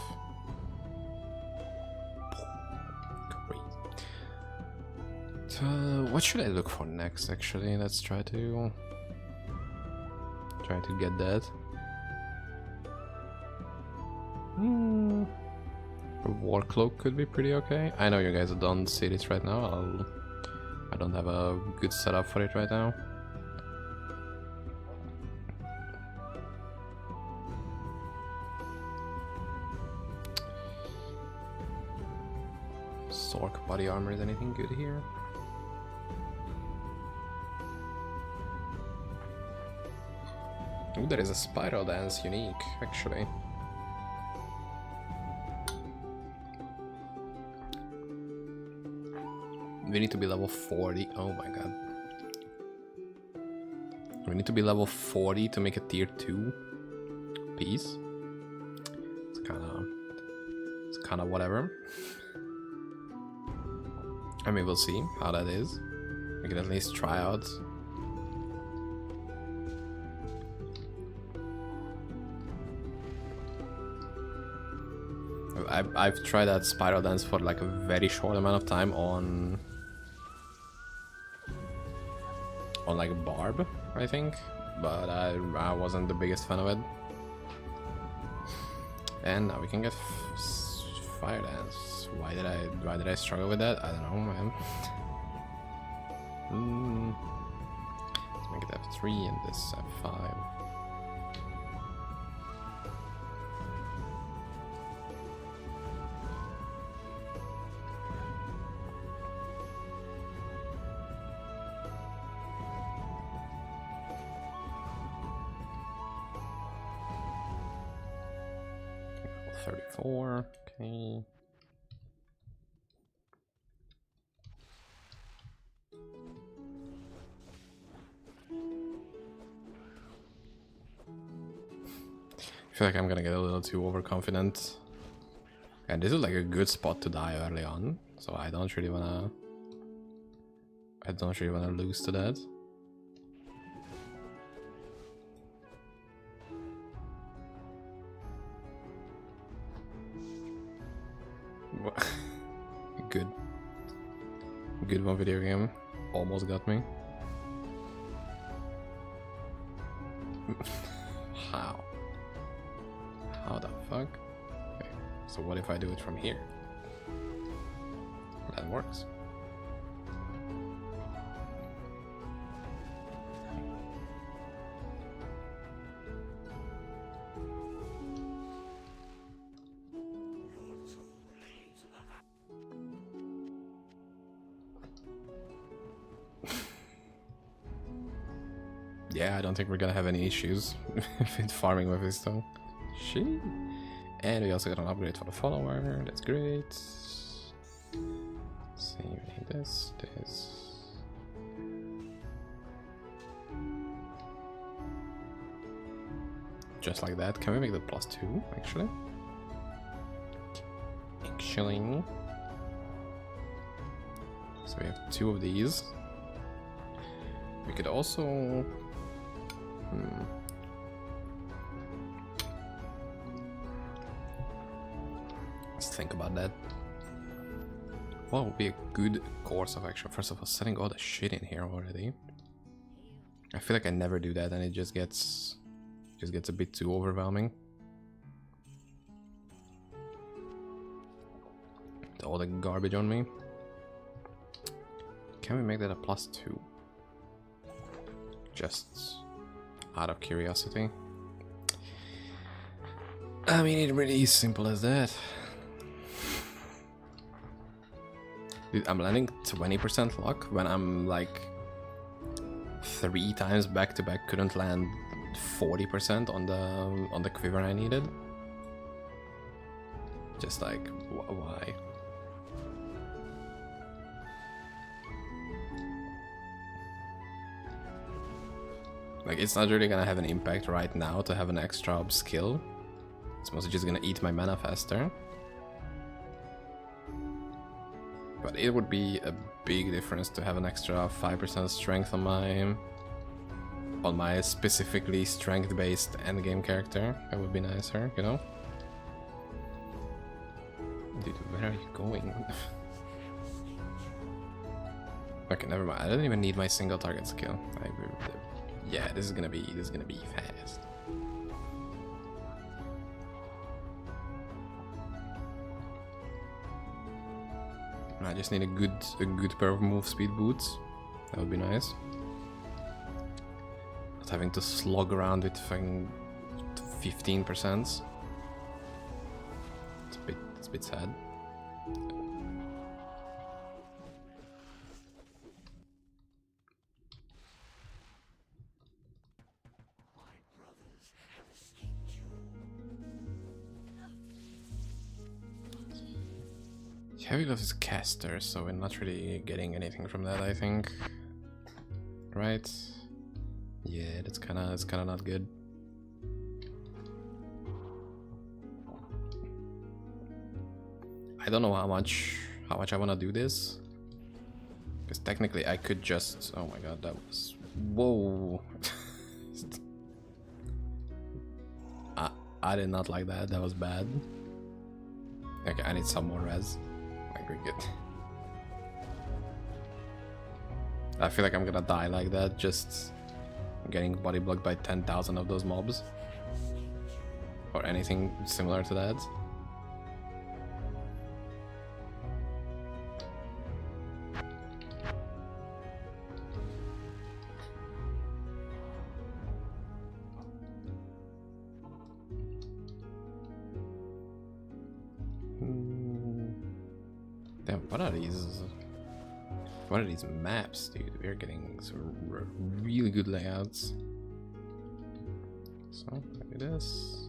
Great. So, what should I look for next? Actually, let's try to get that. A war cloak could be pretty okay. I know you guys don't see this right now. I don't have a good setup for it right now. Sork body armor is anything good here? Ooh, there is a spiral dance unique, actually. We need to be level 40. Oh my god. we need to be level 40 to make a tier 2 piece. It's kind of whatever. I mean, we'll see how that is. We can at least try out. I've tried that spiral dance for like a very short amount of time on like a barb, I think, but I wasn't the biggest fan of it. And now we can get fire dance. Why did I struggle with that? I don't know, man. Let's make it F3 and this F5. Okay. I feel like I'm gonna get a little too overconfident. And this is like a good spot to die early on, so I don't really wanna lose to that. Good one video game. Almost got me. How? How the fuck? Okay, so what if I do it from here? That works. Yeah, I don't think we're gonna have any issues with farming with this though. Shit. And we also got an upgrade for the follower, that's great. Let's see, we need this. Just like that. Can we make that +2 actually? So we have 2 of these. We could also let's think about that. What would be a good course of action? First of all, setting all the shit in here already. I feel like I never do that, and it just gets a bit too overwhelming. All the garbage on me. Can we make that a +2? Just out of curiosity. I mean, it really is simple as that. Dude, I'm landing 20% luck when I'm like 3 times back to back couldn't land 40% on the quiver I needed. Just like, why? Like, it's not really gonna have an impact right now to have an extra up skill. It's mostly just gonna eat my mana faster. But it would be a big difference to have an extra 5% strength on my specifically strength-based endgame character. That would be nicer, you know? Dude, where are you going? Okay, never mind. I don't even need my single target skill. Yeah, this is gonna be fast. I just need a good pair of move speed boots. That would be nice. Not having to slog around with 15%. It's a bit sad. Heavy Glove is caster, so we're not really getting anything from that, I think. Right? Yeah, it's kind of not good. I don't know how much I want to do this, because technically I could just, oh my god, that was, whoa. I did not like that. That was bad. Okay, I need some more res. Like, we're good. I feel like I'm gonna die like that, just getting body blocked by 10,000 of those mobs. Or anything similar to that. Damn, what are these? What are these maps, dude? We're getting some really good layouts. So, look at this.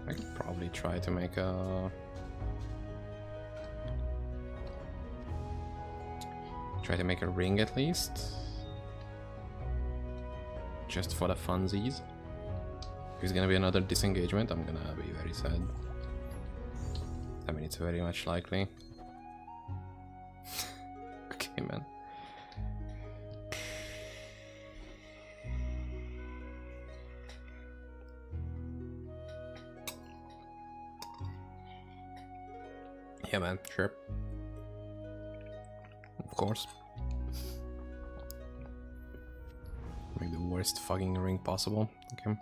I could probably try to make a... ring at least. Just for the funsies. If it's gonna be another disengagement, I'm gonna be very sad. I mean, it's very much likely. Okay, man. Yeah, man, sure. Of course. Make the worst fucking ring possible. Okay.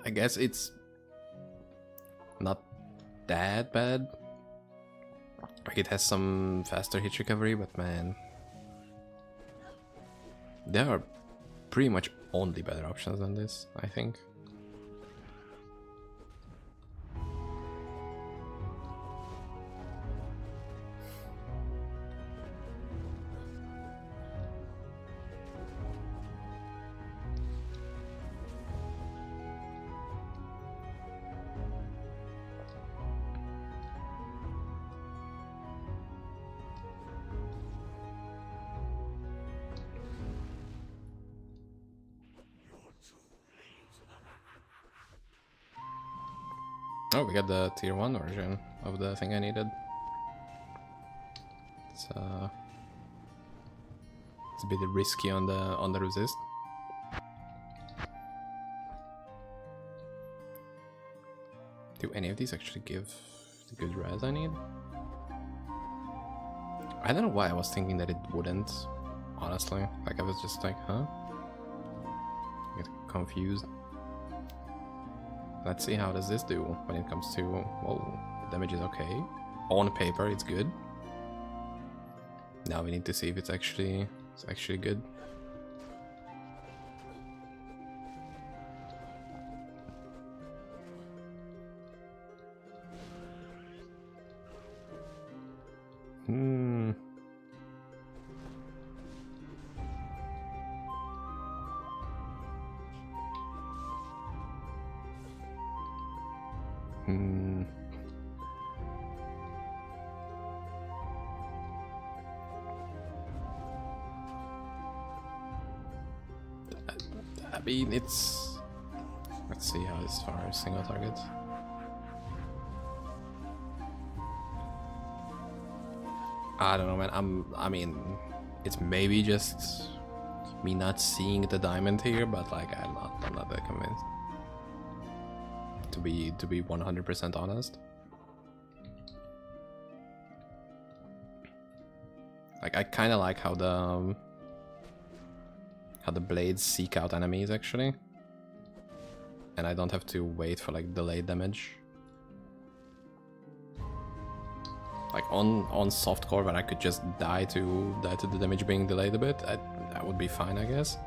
I guess it's not that bad. Like, it has some faster hit recovery, but man, there are pretty much only better options than this, I think. Oh, we got the tier 1 version of the thing I needed. It's a bit risky on the resist. Do any of these actually give the good res I need? I don't know why I was thinking that it wouldn't, honestly. Like, I was just like, huh? I get confused. Let's see how does this do when it comes to... Whoa, the damage is okay. On paper, it's good. Now we need to see if it's actually good. I mean, it's... Let's see how this far as single targets. I don't know, man. I mean, it's maybe just me not seeing the diamond here, but like I'm not that convinced. To be 100% honest. Like, I kind of like how the blades seek out enemies actually, and I don't have to wait for like delayed damage. Like on softcore, where I could just die to the damage being delayed a bit, that would be fine, I guess.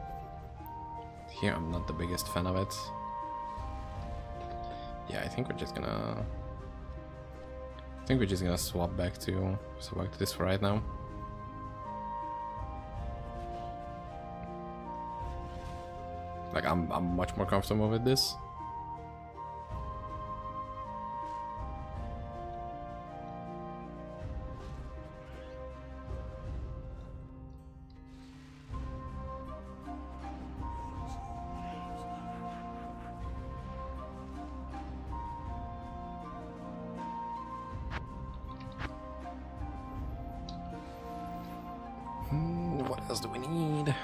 Here I'm not the biggest fan of it. Yeah, I think we're just gonna I think we're just gonna swap back to this for right now. Like I'm much more comfortable with this. What else do we need?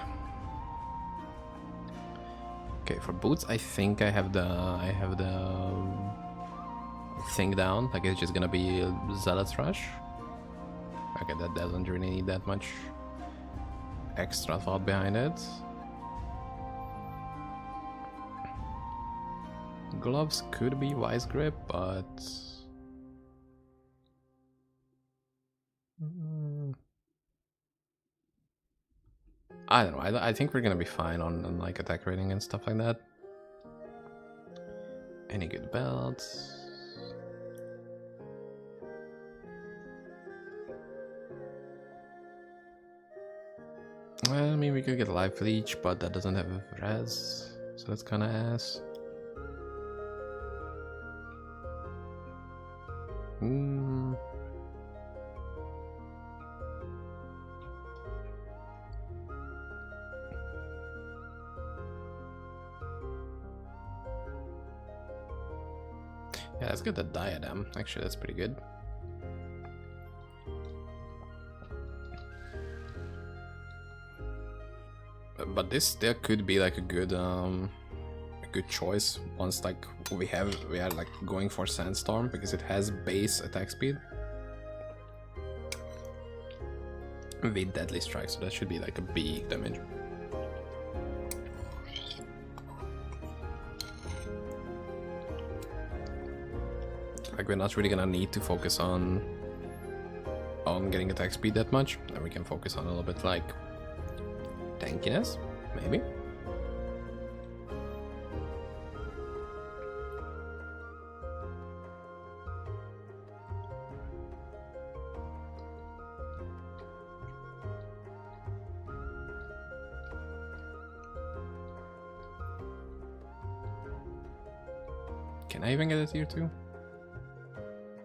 Okay, for boots, I think I have the thing down. Like it's just gonna be Zealot's Rush. Okay, that doesn't really need that much extra thought behind it. Gloves could be Wise Grip, but I don't know. I think we're gonna be fine on like attack rating and stuff like that. Any good belts? Well, I mean, we could get Life Leech, but that doesn't have res, so that's kind of ass. Yeah, let's get the diadem. Actually, that's pretty good. But this still could be like a good choice once like we are like going for Sandstorm because it has base attack speed with Deadly Strike, so that should be like a big damage. Like we're not really gonna need to focus on getting attack speed that much, and we can focus on a little bit like tankiness, maybe. Can I even get a tier 2?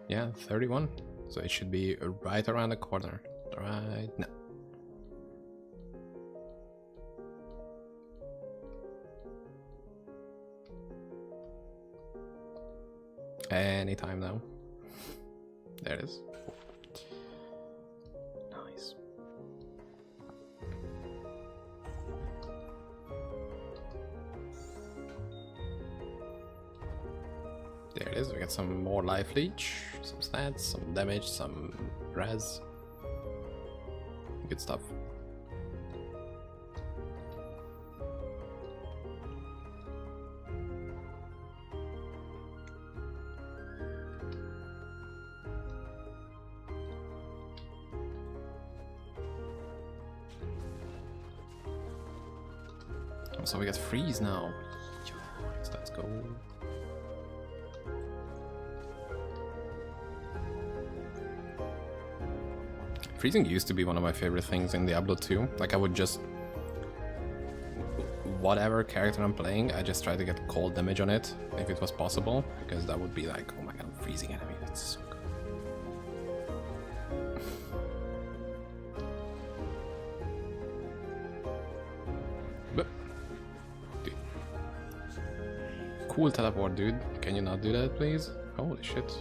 Yeah, 31. So it should be right around the corner. Right now. Anytime now. There it is. Nice. There it is. We got some more life leech, some stats, some damage, some res. Good stuff. So we got freeze now. Let's go. Freezing used to be one of my favorite things in Diablo 2. Like I would just, whatever character I'm playing, I just try to get cold damage on it if it was possible, because that would be like, oh my god, I'm freezing enemy. That's so good. But, dude. Cool teleport, dude. Can you not do that, please? Holy shit.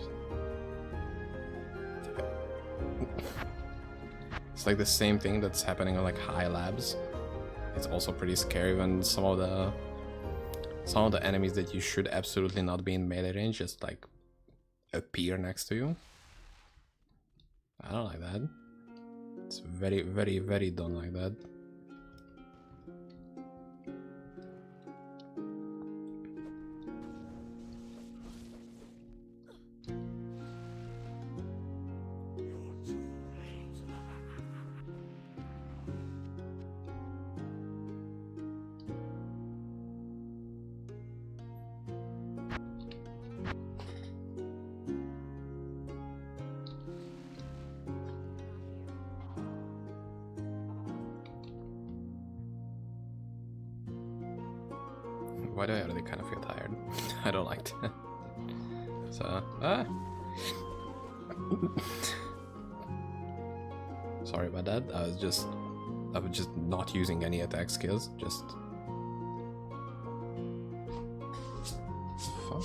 It's like the same thing that's happening on like high labs. It's also pretty scary when some of the enemies that you should absolutely not be in melee range just like appear next to you. I don't like that. It's very, very, very don't like that. why do I already kind of feel tired? I don't like that. So, sorry about that. I was just not using any attack skills. Just fuck.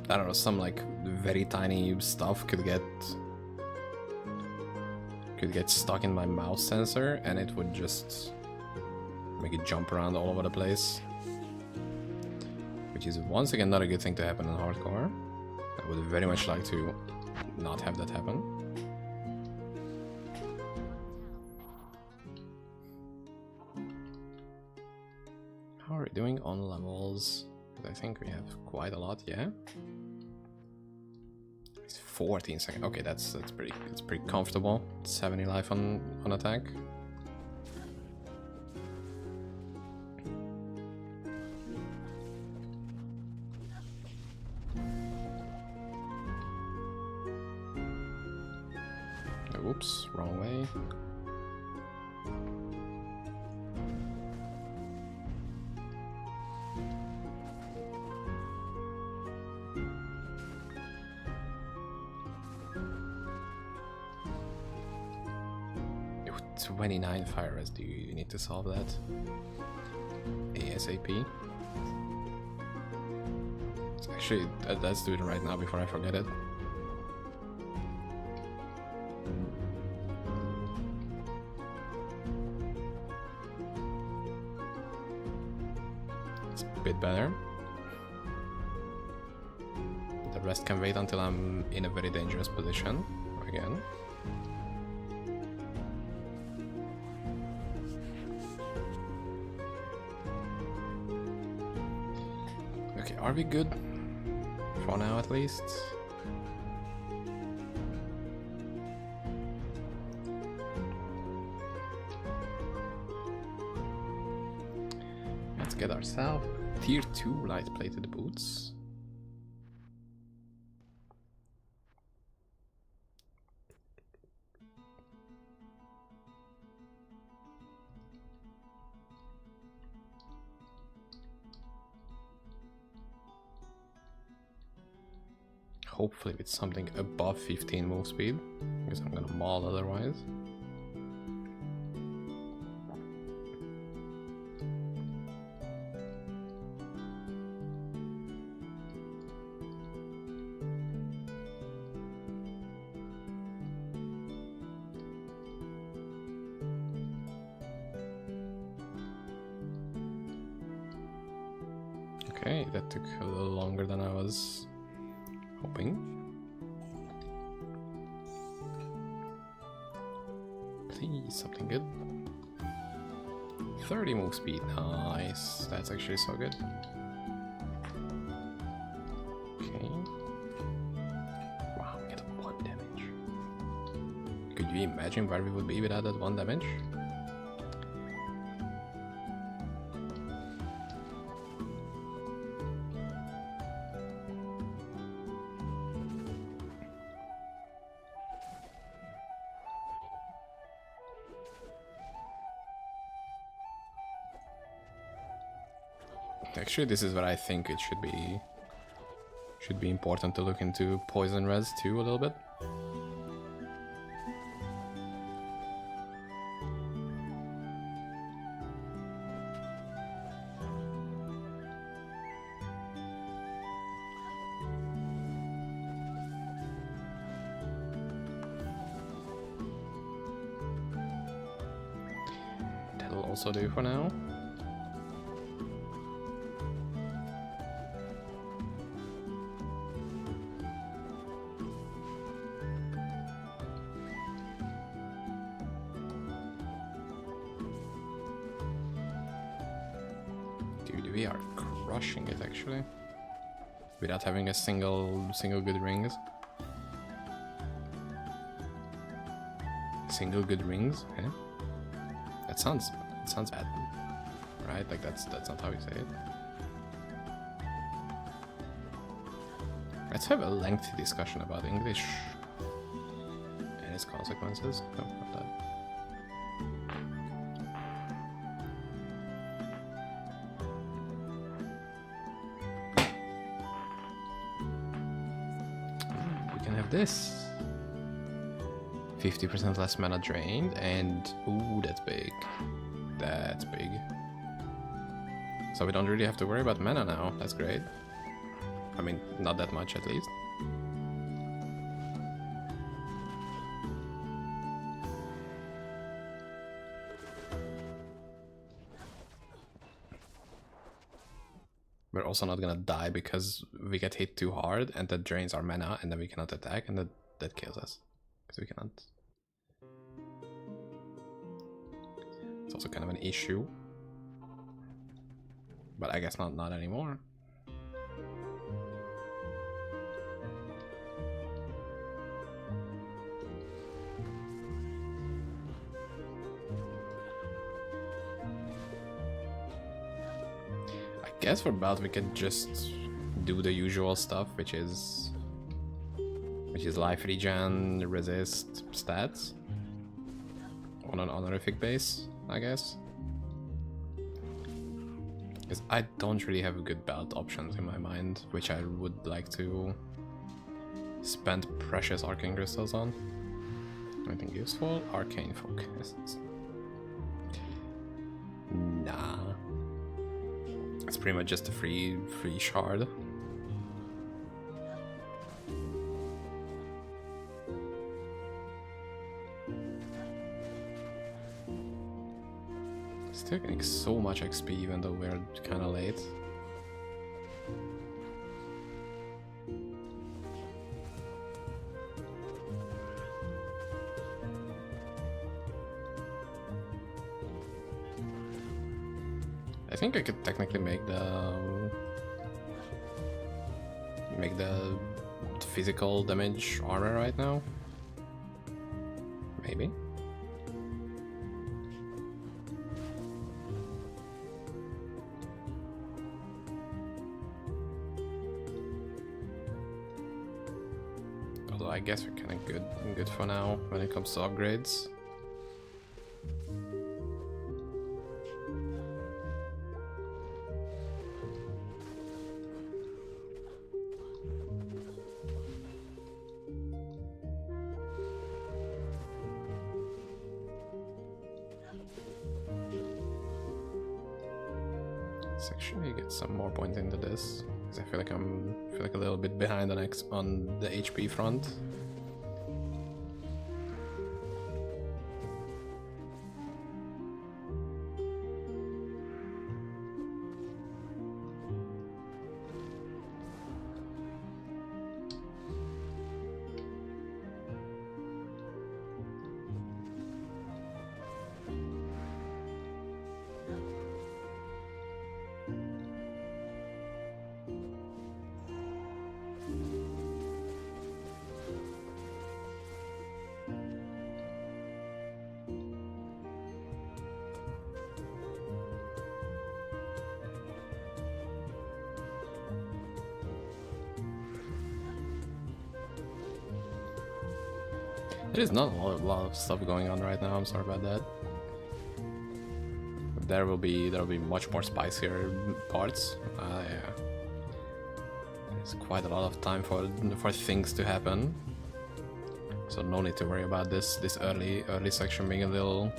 I don't know. Some like very tiny stuff could get stuck in my mouse sensor, and it would just make it jump around all over the place. Which is once again not a good thing to happen in hardcore. I would very much like to not have that happen. How are we doing on levels? I think we have quite a lot, yeah. It's 14 seconds. Okay, that's pretty comfortable. 70 life on attack. Oops, wrong way. Ew, 29 fire res. Do you need to solve that ASAP? Actually, let's do it right now before I forget it. Bit better. The rest can wait until I'm in a very dangerous position again. Okay, are we good? For now at least. Let's get ourselves Tier 2 light-plated boots. Hopefully with something above 15 move speed, because I'm gonna maul otherwise. Okay, that took a little longer than I was hoping. Please, something good. 30 move speed, nice. That's actually so good. Okay. Wow, we get 1 damage. Could you imagine where we would be without that 1 damage? Actually, this is where I think it should be important to look into poison res too a little bit. That'll also do for now. We are crushing it actually, without having a single good rings. Single good rings, eh? That sounds bad, right? Like that's not how you say it. Let's have a lengthy discussion about English and nice consequences come from that. We can have this. 50% less mana drained, and ooh, that's big. That's big. So we don't really have to worry about mana now. That's great. I mean, not that much at least. We're also not gonna die because we get hit too hard and that drains our mana and then we cannot attack and that kills us. Because we cannot. It's also kind of an issue. But I guess not anymore. I guess for belt we could just do the usual stuff, which is life regen, resist, stats on an honorific base, I guess. Because I don't really have good belt options in my mind, which I would like to spend precious arcane crystals on. Anything useful? Arcane focus. Nah. It's pretty much just a free shard. Still getting so much XP even though we're kinda late. I think I could technically make the physical damage armor right now. Maybe. Although I guess we're kind of good for now when it comes to upgrades. Let's actually get some more points into this, because I feel like I'm a little bit behind on the HP front. There is not a lot of stuff going on right now. I'm sorry about that. But there will be much more spicier parts. Yeah. There's quite a lot of time for things to happen. So no need to worry about this early section being a little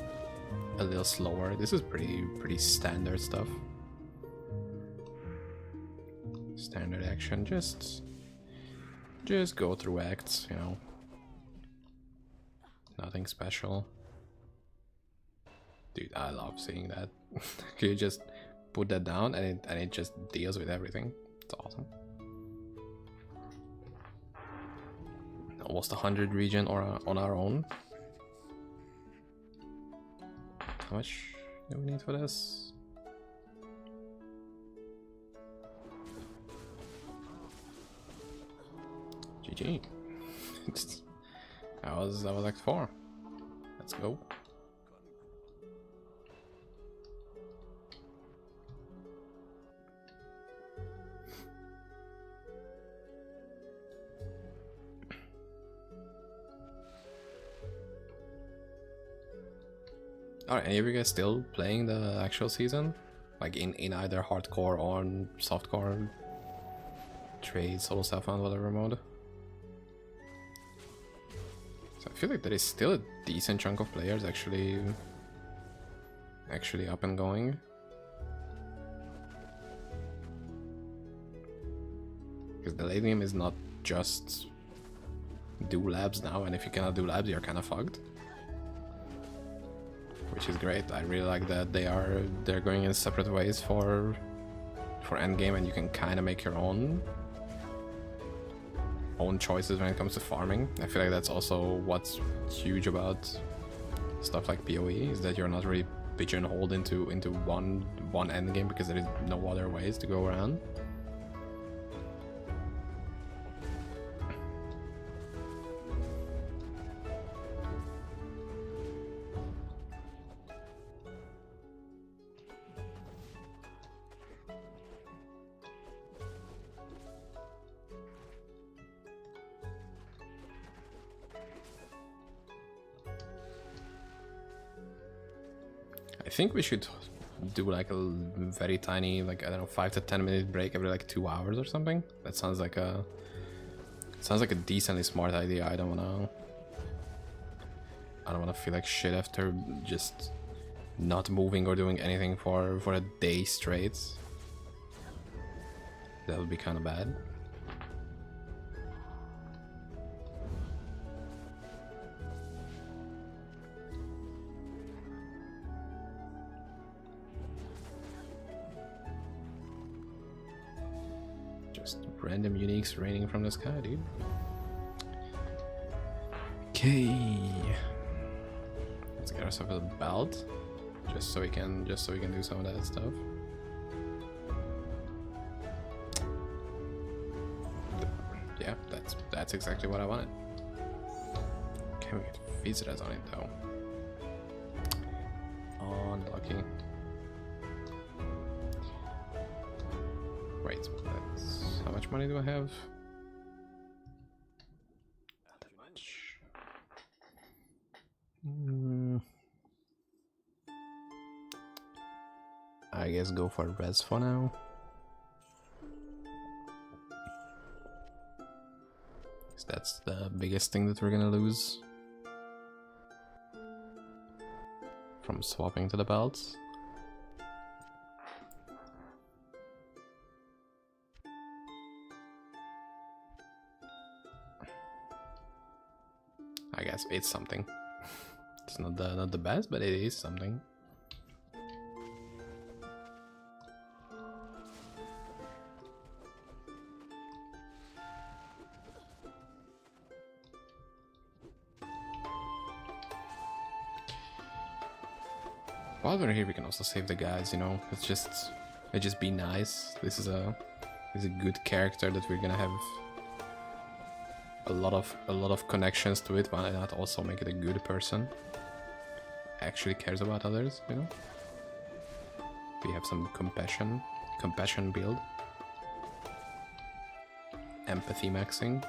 slower. This is pretty standard stuff. Standard action, just go through acts, you know. Nothing special. Dude, I love seeing that. You just put that down and it just deals with everything. It's awesome. Almost 100 regen on our own. How much do we need for this? GG. That was Act 4. Let's go. Are any of you guys still playing the actual season? Like in either hardcore or softcore, trade, solo self-found, whatever mode? So I feel like there is still a decent chunk of players actually up and going. Because the late game is not just do labs now, and if you cannot do labs, you're kind of fucked. Which is great. I really like that they're going in separate ways for endgame, and you can kind of make your own choices when it comes to farming. I feel like that's also what's huge about stuff like PoE, is that you're not really pigeonholed into one endgame because there is no other ways to go around. I think we should do like a very tiny, like, I don't know, 5 to 10 minute break every like 2 hours or something. That sounds like a decently smart idea. I don't wanna feel like shit after just not moving or doing anything for a day straight. That would be kind of bad. Just random uniques raining from the sky, dude. Okay, let's get ourselves a belt, just so we can do some of that stuff. Yeah, that's exactly what I wanted. Can we get visitors on it though? Unlucky. Wait, that's, how much money do I have? Not that much. I guess go for res for now. That's the biggest thing that we're gonna lose from swapping to the belts. I guess it's something. It's not the best, but it is something. While we're here, we can also save the guys. You know, it just be nice. This is a good character that we're gonna have a lot of connections to it. Why not also make it a good person? Actually cares about others, you know. We have some compassion build, empathy maxing.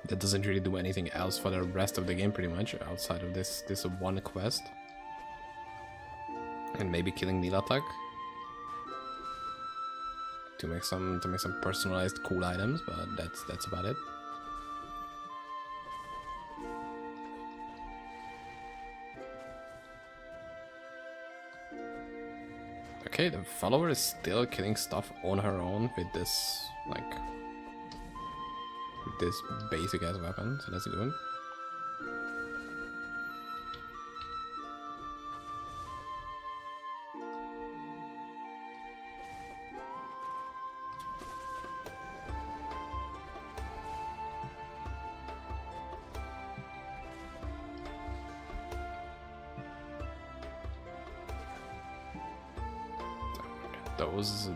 That doesn't really do anything else for the rest of the game, pretty much, outside of this one quest. And maybe killing Nilatak to make some personalized cool items, but that's about it. Okay, the follower is still killing stuff on her own with this, like, this basic ass weapon, so that's good. Those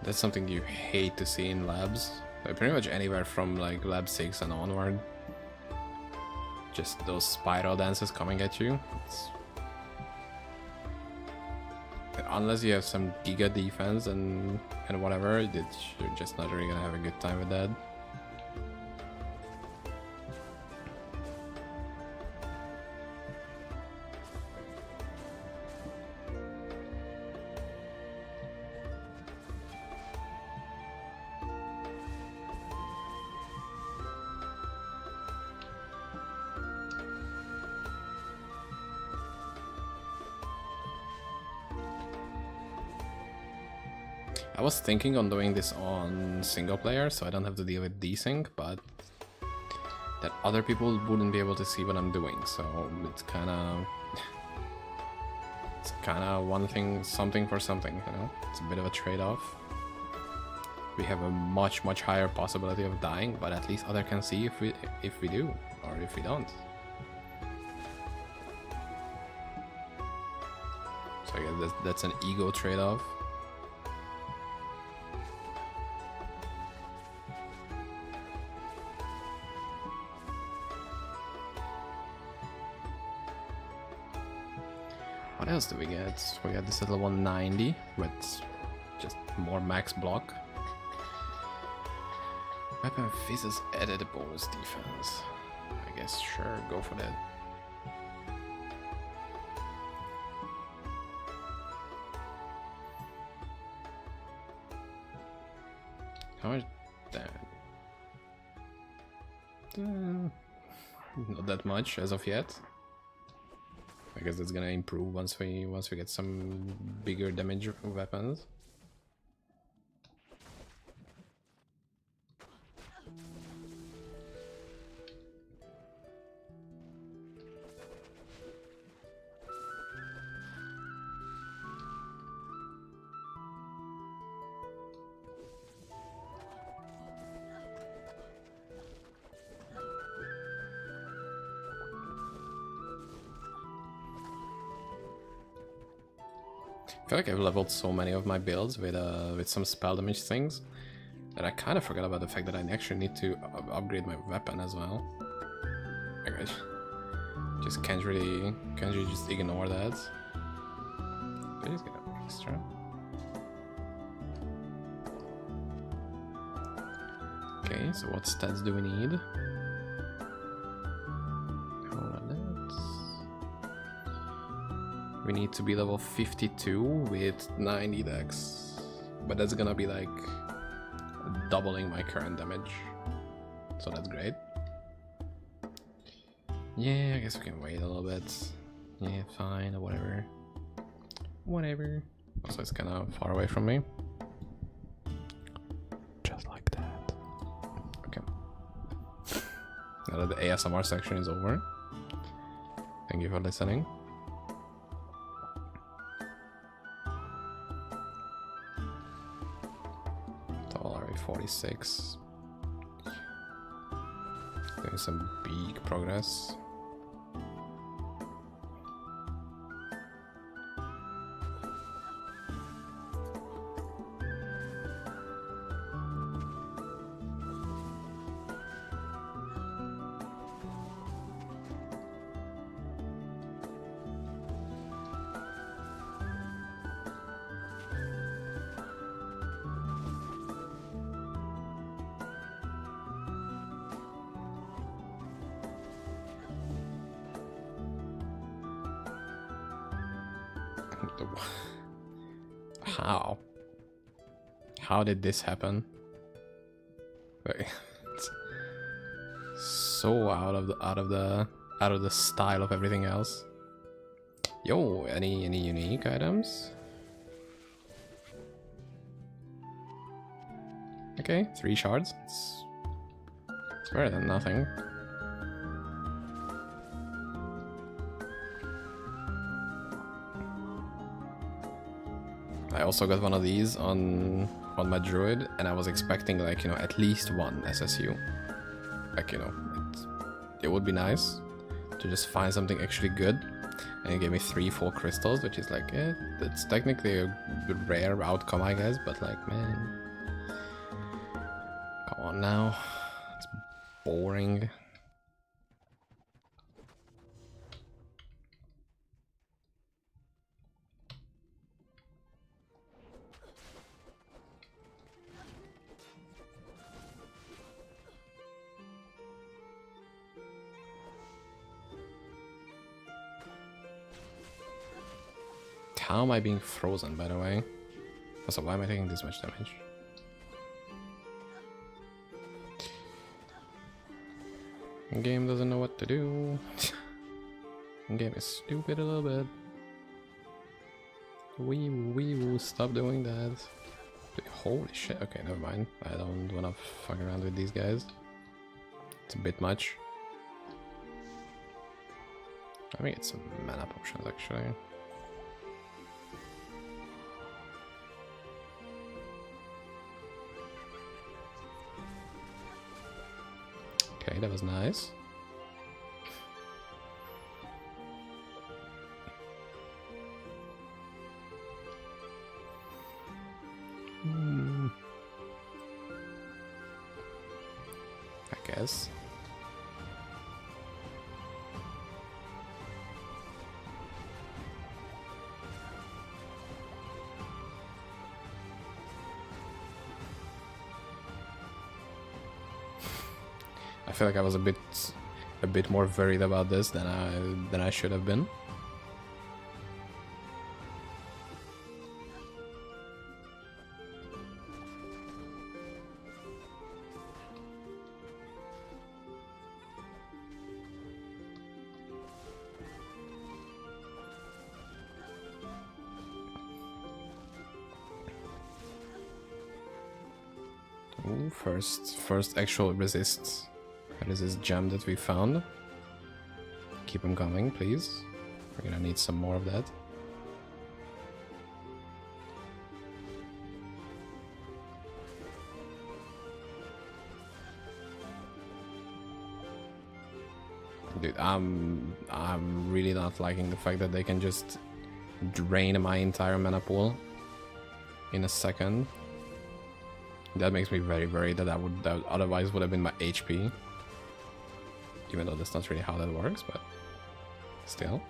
that's something you hate to see in labs. Like, pretty much anywhere from like lab 6 and onward. Just those spiral dances coming at you. unless you have some giga defense and whatever, you're just not really gonna have a good time with that. I was thinking on doing this on single player, so I don't have to deal with desync, but that other people wouldn't be able to see what I'm doing, so it's kind of one thing, something for something, you know. It's a bit of a trade-off. We have a much higher possibility of dying, but at least other can see if we do or if we don't. So I guess that's an ego trade-off. What else do we get? We got this little 190 with just more max block. Weapon physics added a bonus defense. I guess sure, go for that. How much? Not that much as of yet. I guess that's gonna improve once we get some bigger damage weapons. I feel like I've leveled so many of my builds with some spell damage things that I kind of forgot about the fact that I actually need to upgrade my weapon as well. I just can't really just ignore that. I just get extra. Okay, so what stats do we need? We need to be level 52 with 90 dex, but that's gonna be like doubling my current damage, so that's great. Yeah, I guess we can wait a little bit. Yeah, fine, whatever. Whatever. Also, it's kind of far away from me. Just like that. Okay. Now that the ASMR section is over, thank you for listening. Already 46. Doing some big progress. How did this happen? Like, it's so out of the style of everything else. Yo, any unique items? Okay, 3 shards. It's better than nothing. I also got one of these on my druid, and I was expecting, like, you know, at least one SSU. Like, you know, it would be nice to just find something actually good. And it gave me 3 full crystals, which is like, it's technically a rare outcome, I guess, but like, man, come on now, it's boring. How am I being frozen, by the way? Also, why am I taking this much damage? Game doesn't know what to do. Game is stupid a little bit. We will stop doing that. Holy shit, okay, never mind. I don't wanna fuck around with these guys. It's a bit much. I think it's some mana potions actually. Okay, that was nice. I guess. I feel like I was a bit more worried about this than I should have been. Ooh, first actual resist gem that we found. Keep them coming, please. We're gonna need some more of that. Dude, I'm really not liking the fact that they can just drain my entire mana pool in a second. That makes me very worried that that otherwise would have been my HP. Even though that's not really how that works, but still.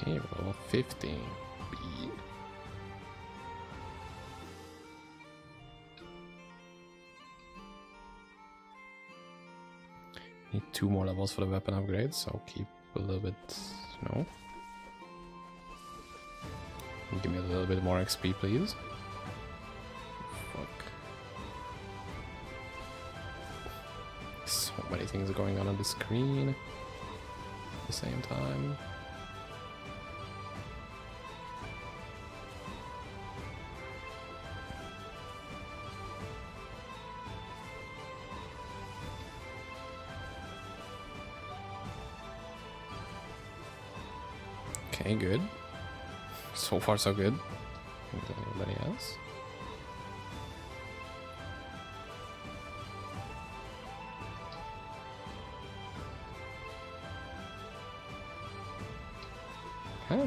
Okay, level 15. B. Need 2 more levels for the weapon upgrade, so keep a little bit. No. Give me a little bit more XP, please. Fuck. So many things are going on the screen at the same time. Okay, good. So far, so good. Anybody else? Huh?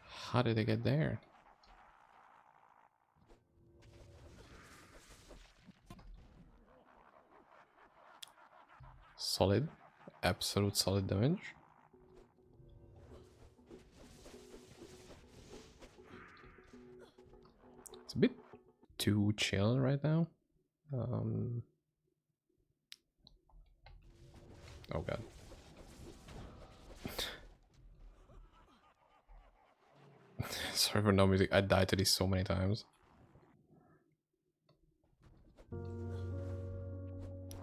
How did they get there? Solid. Absolute solid damage. It's a bit too chill right now. Oh god. Sorry for no music. I died to these so many times.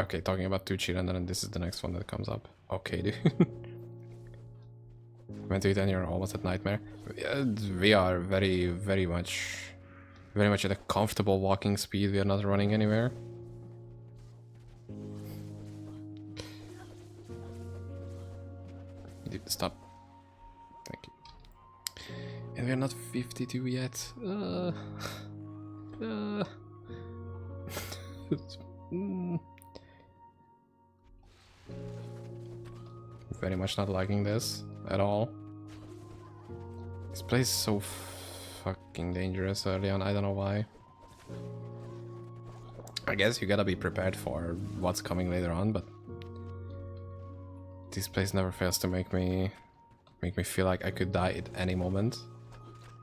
Okay, talking about too chill, and then this is the next one that comes up. Okay, dude. Went to it and you're almost at nightmare. We are very much at a comfortable walking speed. We are not running anywhere. Dude, stop. Thank you. And we are not 52 yet. Very much not liking this at all. This place is so fucking dangerous early on, I don't know why. I guess you gotta be prepared for what's coming later on, but this place never fails to make me feel like I could die at any moment.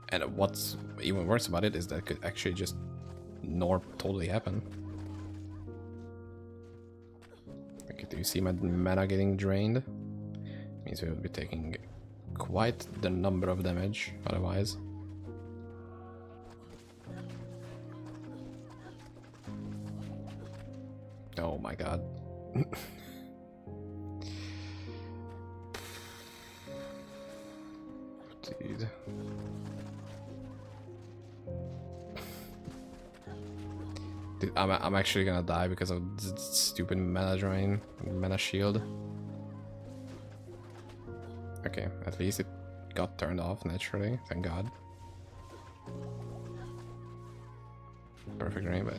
And what's even worse about it is that it could actually just totally happen. Okay, do you see my mana getting drained? Means we will be taking quite the number of damage otherwise. Oh my god. Dude. Dude, I'm actually gonna die because of this stupid mana drain, mana shield. Okay, at least it got turned off naturally, thank god. Perfect drain, but...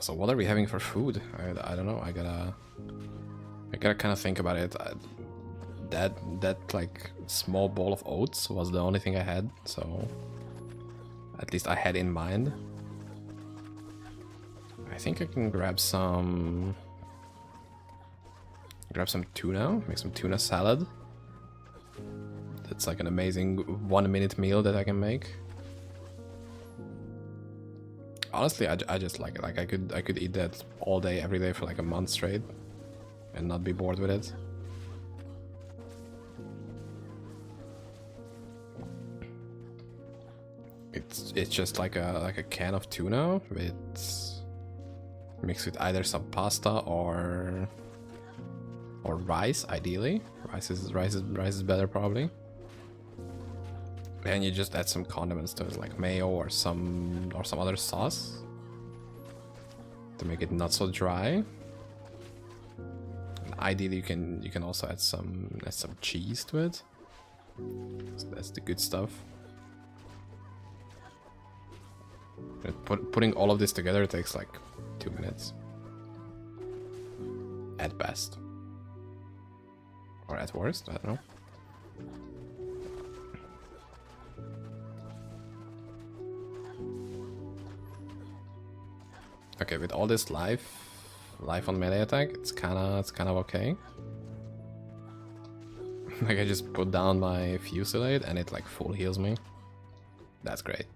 So what are we having for food? I don't know. I gotta kind of think about it. That like small bowl of oats was the only thing I had, so at least I had in mind. I think I can grab some tuna, make some tuna salad. That's like an amazing 1-minute meal that I can make. Honestly, I just like it. Like I could eat that all day, every day for like a month straight, and not be bored with it. It's just like a can of tuna with mixed with either some pasta or rice. Ideally, rice is better probably. And you just add some condiments to it, like mayo or some other sauce to make it not so dry. And ideally, you can also add some cheese to it. So that's the good stuff. Putting all of this together takes like 2 minutes at best, or at worst. I don't know. Okay, with all this life on melee attack, it's kind of okay. Like I just put down my Fusillade and it like full heals me. That's great.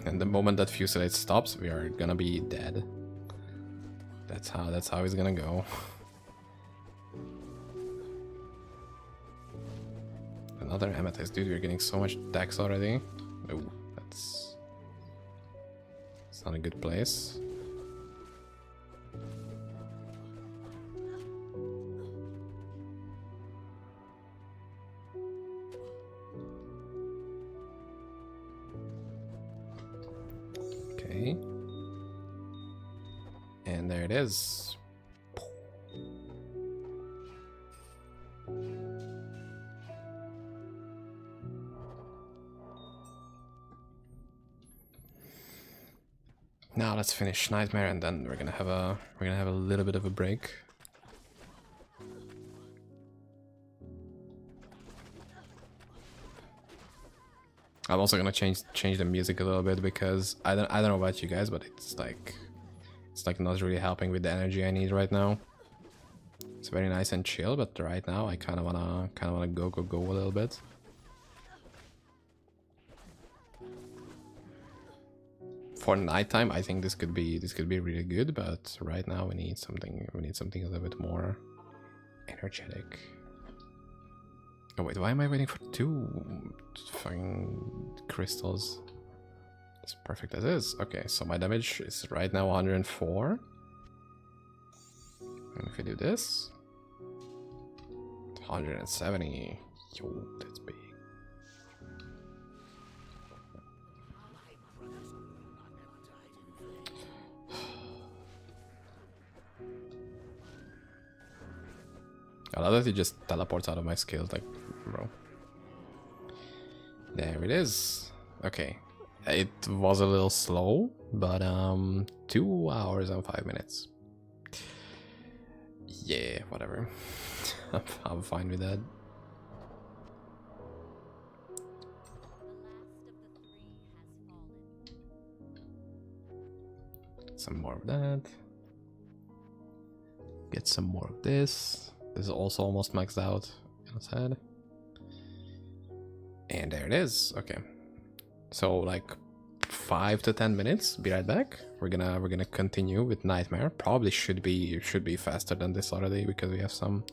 And the moment that Fusillade stops, we are gonna be dead. That's how it's gonna go. Another Amethyst, dude. We're getting so much dex already. Oh, that's not a good place. Okay. And there it is. Now let's finish Nightmare, and then we're gonna have a little bit of a break. I'm also gonna change the music a little bit because I don't know about you guys, but it's like not really helping with the energy I need right now. It's very nice and chill, but right now I kind of wanna go a little bit. For nighttime, I think this could be really good, but right now we need something a little bit more energetic. Oh wait, why am I waiting for 2 fucking crystals? It's perfect as is. Okay, so my damage is right now 104. And if we do this, 170. Yo, that's big. I love that he just teleports out of my skills, like, bro. There it is. Okay. It was a little slow, but 2 hours and 5 minutes. Yeah, whatever. I'm fine with that. Some more of that. Get some more of this. This is also almost maxed out. Let's head. And there it is. Okay. So like 5 to 10 minutes. Be right back. We're gonna continue with Nightmare. Probably should be faster than this already because we have some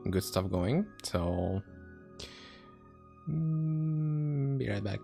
good stuff going. So be right back.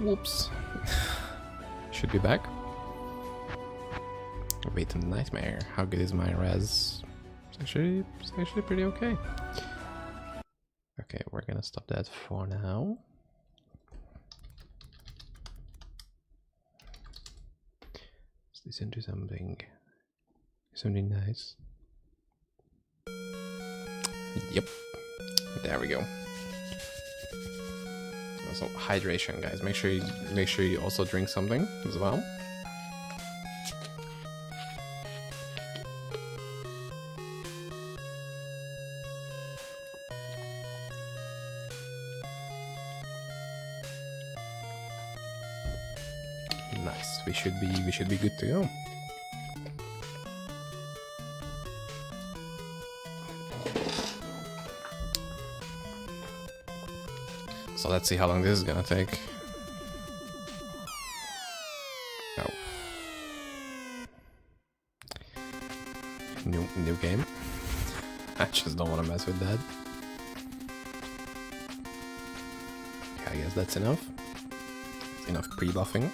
Whoops. Should be back. Wait, a nightmare. How good is my res? It's actually pretty okay. Okay, we're gonna stop that for now. Let's listen to something nice. Yep, there we go. Also, hydration, guys. Make sure you also drink something as well. Nice. We should be good to go. So let's see how long this is gonna take. Oh. New game. I just don't want to mess with that. Okay, I guess that's enough. It's enough pre-buffing.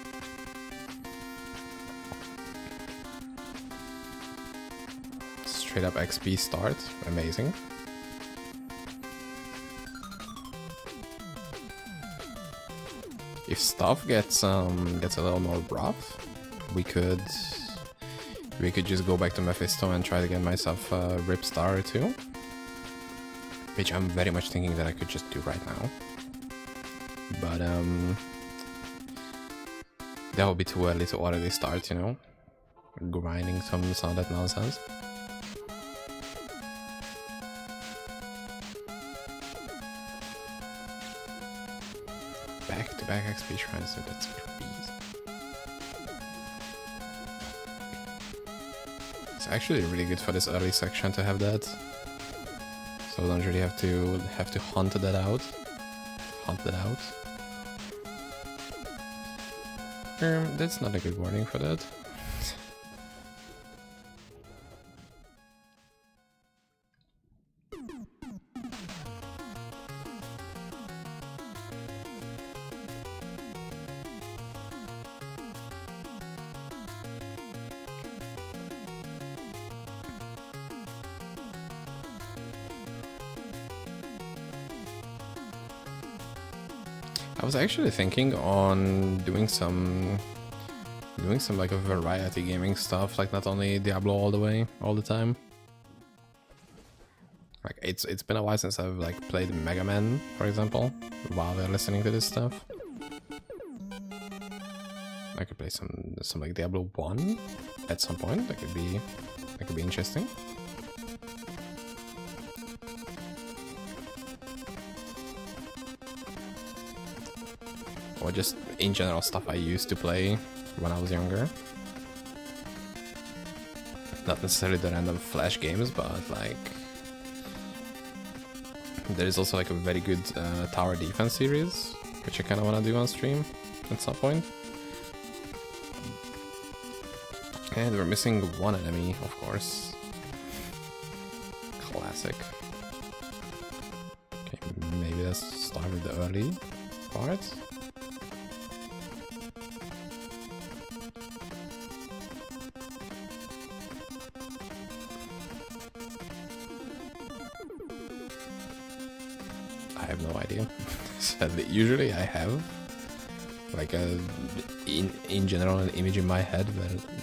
Straight up XP start. Amazing. If stuff gets a little more rough, we could just go back to Mephisto and try to get myself a Rip Star or two, which I'm very much thinking that I could just do right now. But that would be too early to already start, you know, grinding some of that nonsense. Back-to-back XP shrines, so that's crazy. It's actually really good for this early section to have that, so I don't really have to hunt that out. That's not a good wording for that. I was actually thinking on doing some like a variety gaming stuff, like not only Diablo all the time. Like it's been a while since I've like played Mega Man, for example, while we're listening to this stuff. I could play some like Diablo 1 at some point. That could be interesting. Or just in general stuff I used to play when I was younger. Not necessarily the random Flash games, but like there is also like a very good tower defense series, which I kind of want to do on stream at some point. And we're missing one enemy, of course. Classic. Okay, maybe let's start with the early part. I have no idea. Usually I have like in general an image in my head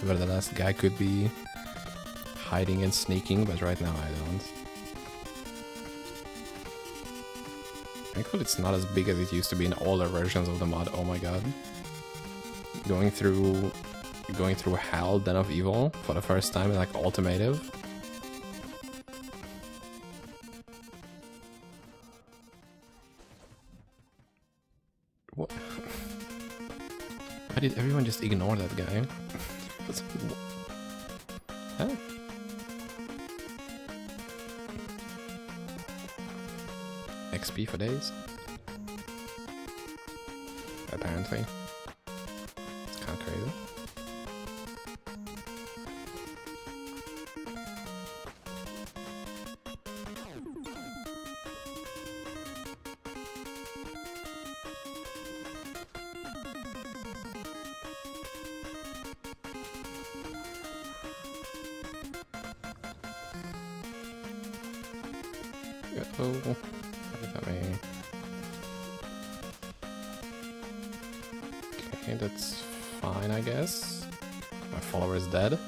where the last guy could be hiding and sneaking, but right now I don't. Thankfully it's not as big as it used to be in older versions of the mod. Oh my god. Going through Hell, Den of Evil for the first time in like Ultimative. What? Why did everyone just ignore that guy? Huh? XP for days? Apparently. It's kind of crazy. Uh-oh. Okay, that's fine, I guess. My follower is dead.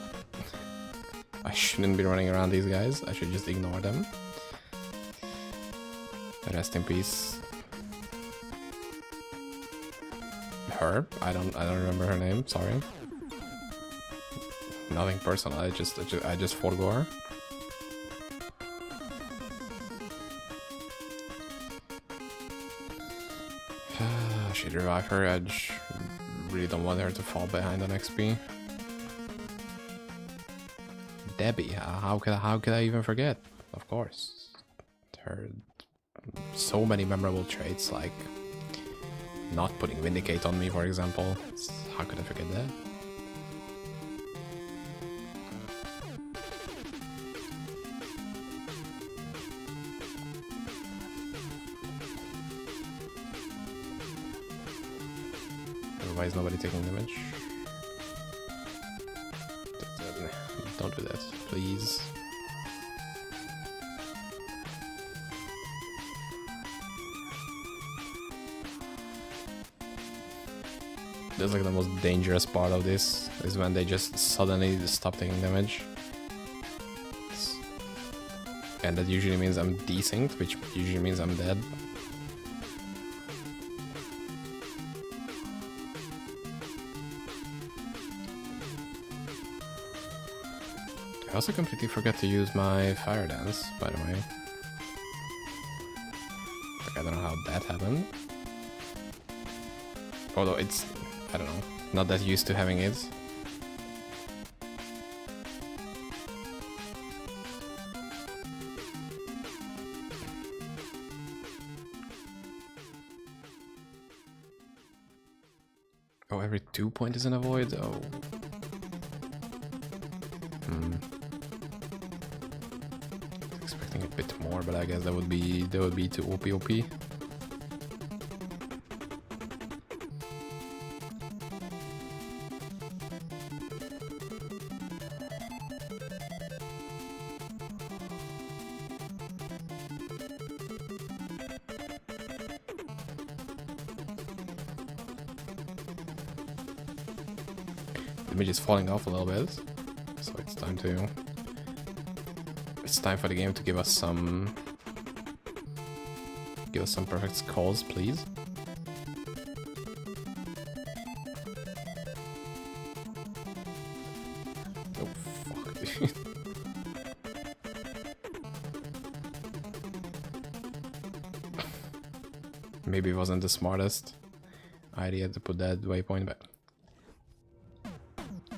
I shouldn't be running around these guys. I should just ignore them. Rest in peace. Her? I don't remember her name. Sorry. Nothing personal. I just forego her. She revived her. I really don't want her to fall behind on XP. Debbie, how could I even forget? Of course, her so many memorable traits, like not putting Vindicate on me, for example. How could I forget that? Why is nobody taking damage? Don't do that, please. That's like the most dangerous part of this, is when they just suddenly stop taking damage. And that usually means I'm desynced, which usually means I'm dead. I also completely forgot to use my fire dance, by the way. Like, I don't know how that happened. Although it's, I don't know, not that used to having it. Oh, every 2 point is in a void? Oh. Expecting a bit more, but I guess that would be too OP. The image is falling off a little bit, so it's time to. It's time for the game to give us some perfect skulls, please. Oh fuck, dude. Maybe it wasn't the smartest idea to put that waypoint back.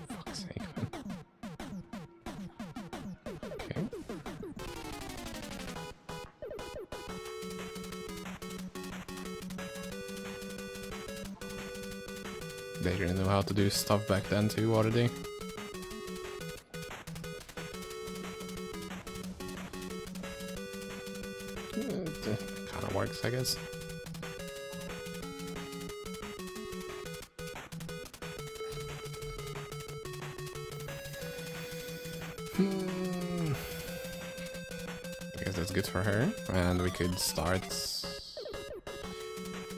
Fuck's sake, man. Okay. They didn't know how to do stuff back then too, or did they? It kind of works, I guess. I guess that's good for her, and we could start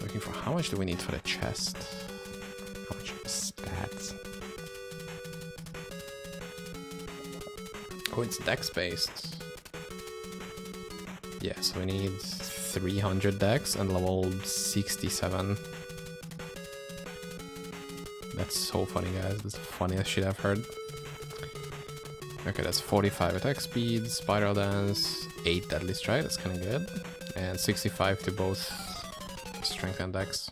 looking for how much do we need for the chest? How much stats? Oh, it's dex based. Yeah, so we need 300 dex and level 67. That's so funny, guys. That's the funniest shit I've heard. Okay, that's 45 attack speed, spiral dance, 8 deadly strike, that's kind of good, and 65 to both strength and dex,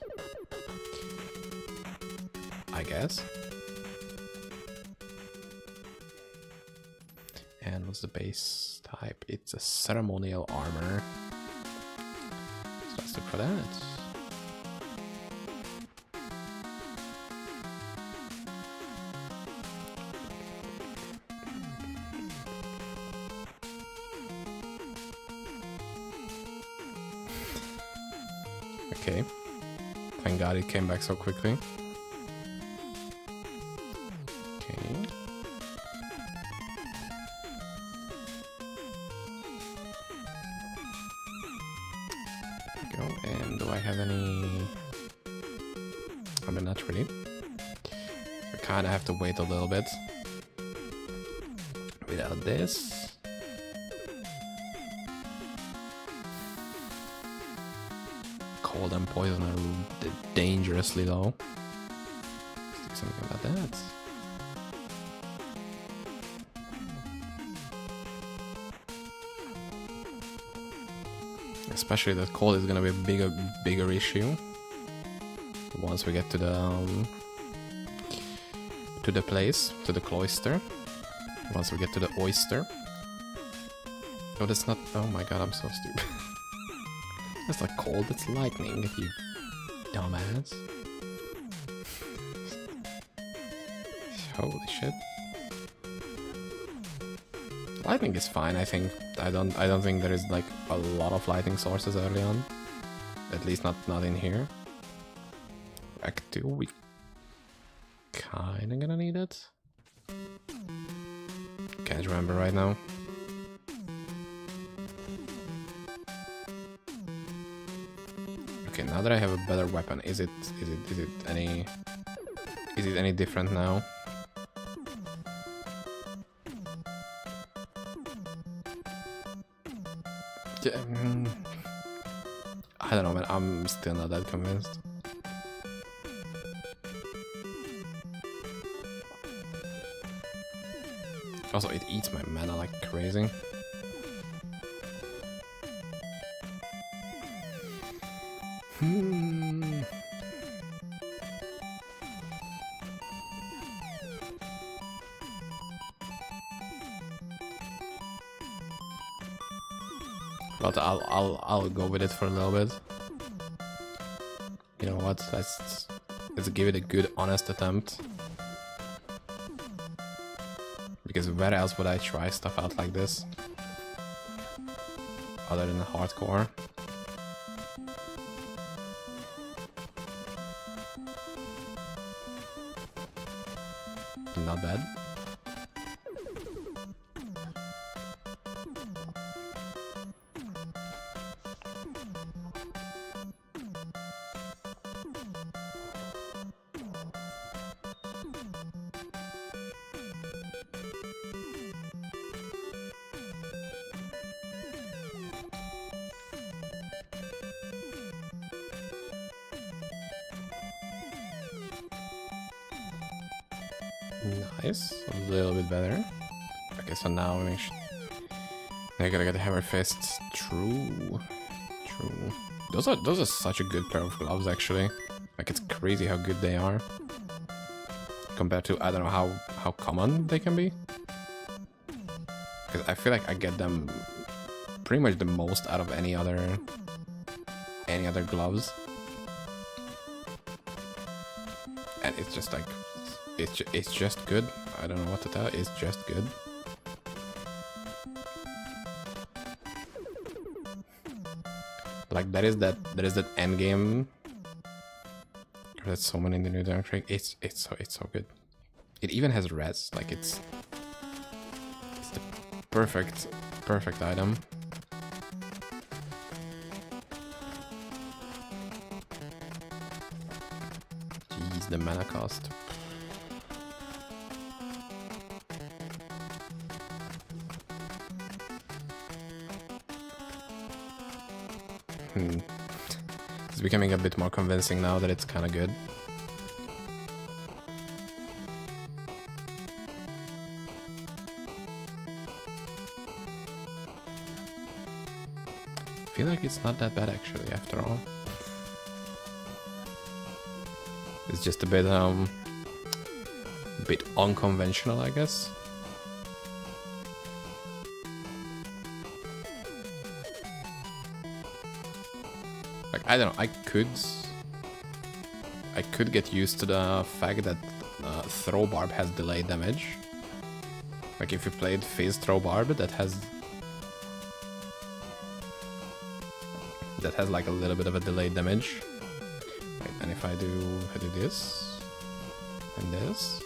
I guess. And what's the base type? It's a ceremonial armor, so let's look for that. Okay, thank God it came back so quickly. Okay. And do I have any... I mean, not really. I kind of have to wait a little bit. Without this. Cold and poison are dangerously low. Let's do something about that. Especially that cold is gonna be a bigger issue once we get to the place, to the cloister. Once we get to the oyster. Oh, that's not. Oh my god, I'm so stupid. That's not cold, it's lightning, you dumbass. Holy shit. Lightning is fine, I think. I don't think there is like a lot of lightning sources early on. At least not in here. Act 2, we kinda gonna need it. Can't remember right now. Okay, now that I have a better weapon, is it any different now? I don't know, man. I'm still not that convinced. Also, it eats my mana like crazy. But I'll go with it for a little bit. You know what? Let's give it a good, honest attempt. Because where else would I try stuff out like this? Other than hardcore. Not bad. Nice, a little bit better. Okay, so now I gotta get the hammer fists. True. Those are such a good pair of gloves, actually. Like, it's crazy how good they are compared to, I don't know how common they can be. Because I feel like I get them pretty much the most out of any other gloves, and it's just like. It's just good. I don't know what to tell. It's just good. Like there is that end game. There's so many in the new Dark Trick. It's so good. It even has res. Like it's the perfect item. Jeez, the mana cost. It's becoming a bit more convincing now that it's kind of good. I feel like it's not that bad actually after all. It's just a bit unconventional, I guess. I don't know, I could get used to the fact that throw barb has delayed damage. Like if you played phase throw barb, that has like a little bit of a delayed damage. Wait, and if I do this and this.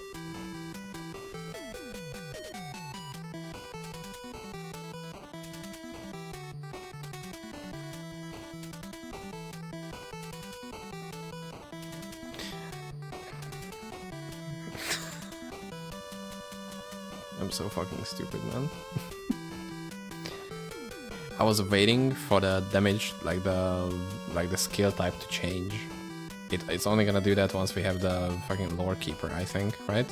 I'm so fucking stupid, man. I was waiting for the damage, like the skill type to change. It's only gonna do that once we have the fucking lore keeper, I think, right?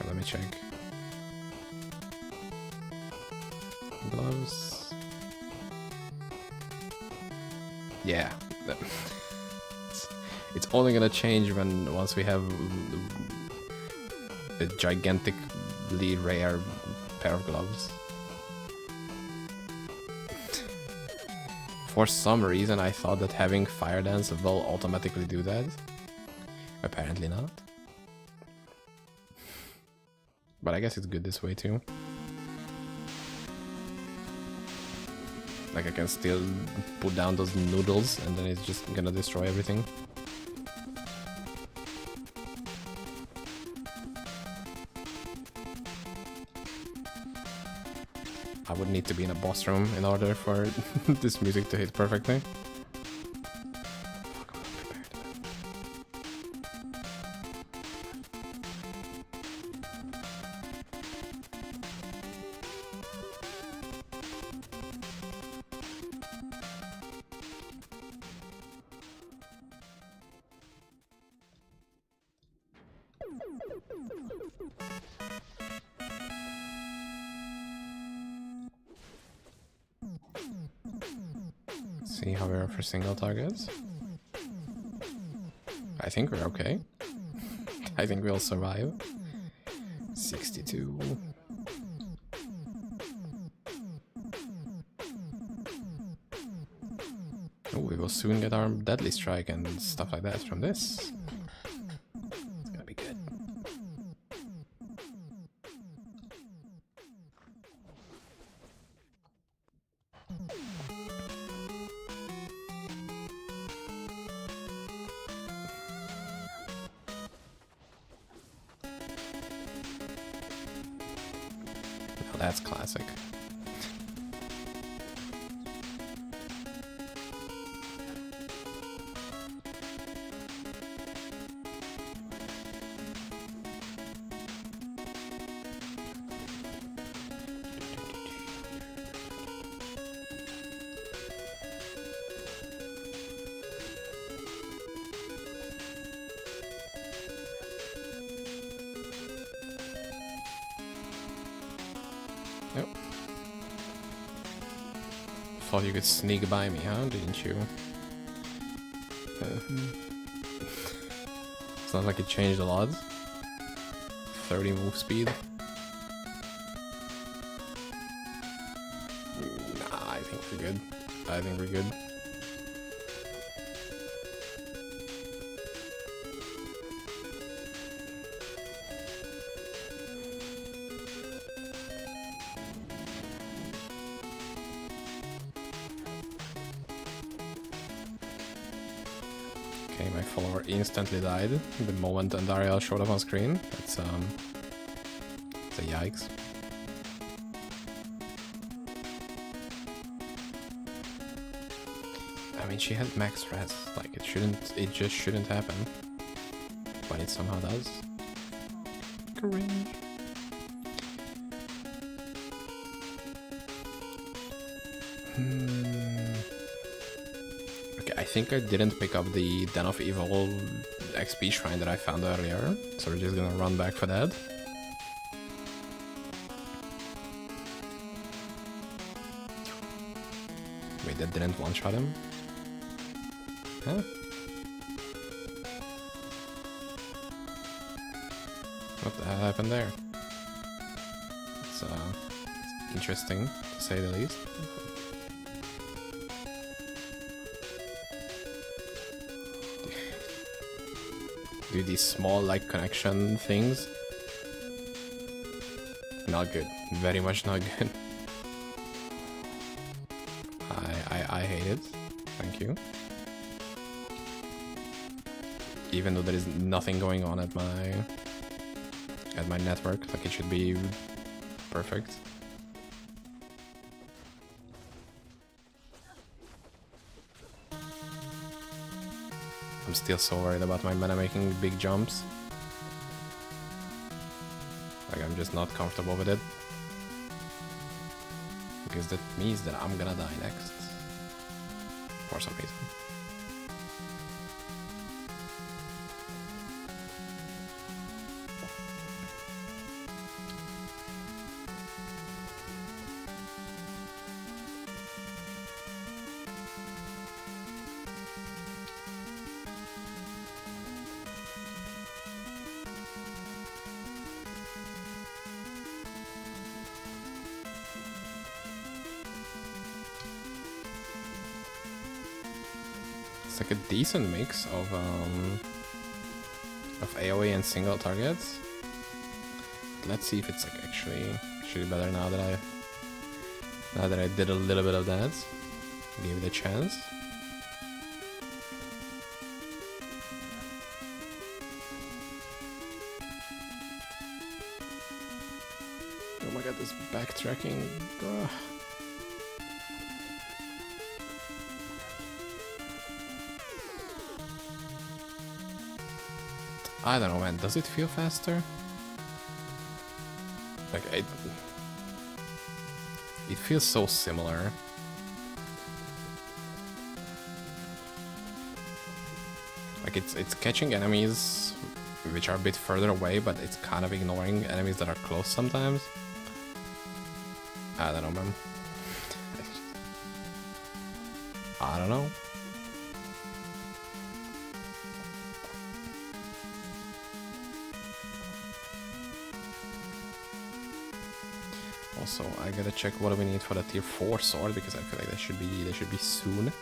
Let me check. Gloves. Yeah. It's only gonna change once we have a gigantically rare pair of gloves. For some reason I thought that having Fire Dance will automatically do that. Apparently not. But I guess it's good this way too. Like I can still put down those noodles and then it's just gonna destroy everything. I would need to be in a boss room in order for this music to hit perfectly. Fuck, I'm not prepared. See how we are for single targets. I think we're okay. I think we'll survive. 62. Oh, we will soon get our deadly strike and stuff like that from this. It's gonna be good. That's classic. Yep. Thought you could sneak by me, huh? Didn't you? It's not like it changed a lot. 30 move speed. Nah, I think we're good. I think we're good. Okay, my follower instantly died the moment Andariel showed up on screen. That's a yikes. I mean, she had max res, like it just shouldn't happen, but it somehow does. Cringe. Okay, I think I didn't pick up the Den of Evil XP shrine that I found earlier, so we're just gonna run back for that. Wait, that didn't one-shot him? Huh? What the hell happened there? It's interesting, to say the least. Do these small, like, connection things. Not good. Very much not good. I hate it. Thank you. Even though there is nothing going on at my network, like it should be perfect. I'm still so worried about my mana making big jumps. I'm just not comfortable with it. Because that means that I'm gonna die next. For some reason. It's like a decent mix of AoE and single targets. Let's see if it's like actually better now that I did a little bit of that. Gave it a chance. Oh my god, this backtracking. Ugh. I don't know, man. Does it feel faster? Like, it feels so similar. Like, it's catching enemies which are a bit further away, but it's kind of ignoring enemies that are close sometimes. I don't know, man. I don't know. Also, I gotta check what do we need for the tier 4 sword, because I feel like they should be soon.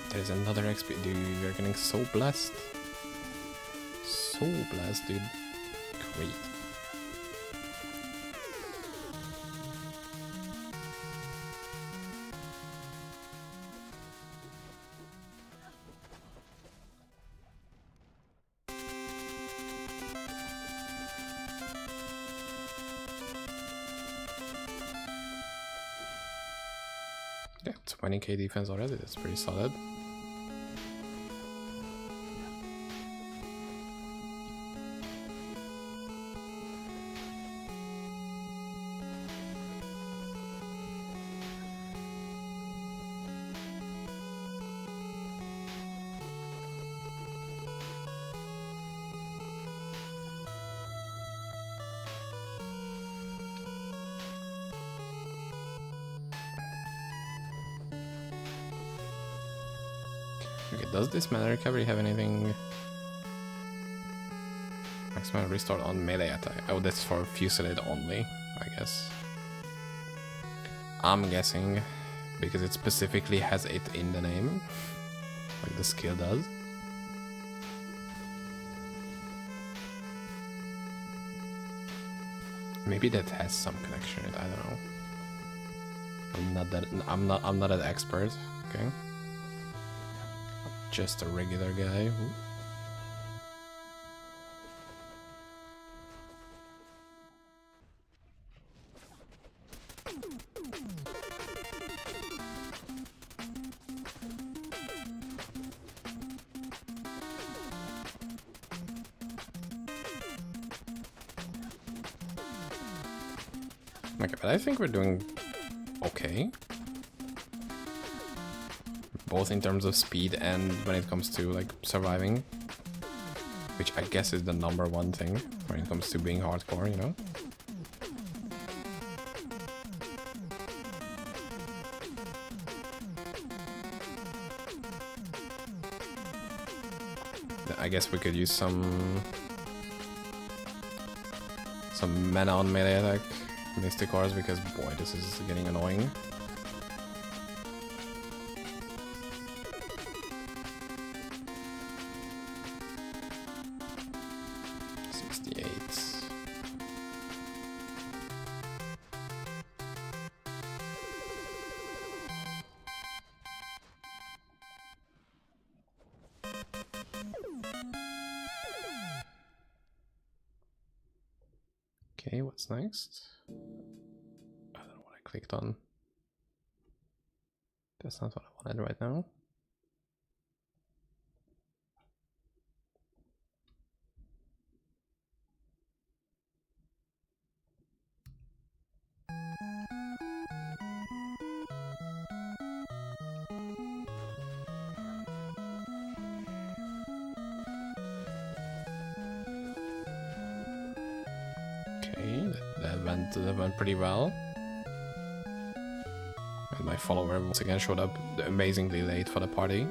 There's another XP, dude. We're getting so blessed. So blessed, dude. Great. Yeah, 20k defense already. That's pretty solid. Okay, does this mana recovery have anything? Maximum restore on melee attack. Oh, that's for Fusillade only, I guess. I'm guessing because it specifically has it in the name, like the skill does. Maybe that has some connection. I don't know. I'm not an expert. Okay. Just a regular guy. Ooh. Okay, but I think we're doing okay. Both in terms of speed and when it comes to like surviving, which I guess is the #1 thing when it comes to being hardcore, you know? I guess we could use some mana on melee attack Mystic Ores, because boy, this is getting annoying. Okay, what's next? I don't know what I clicked on. That's not what I wanted right now. Okay, that went pretty well. And my follower once again showed up amazingly late for the party.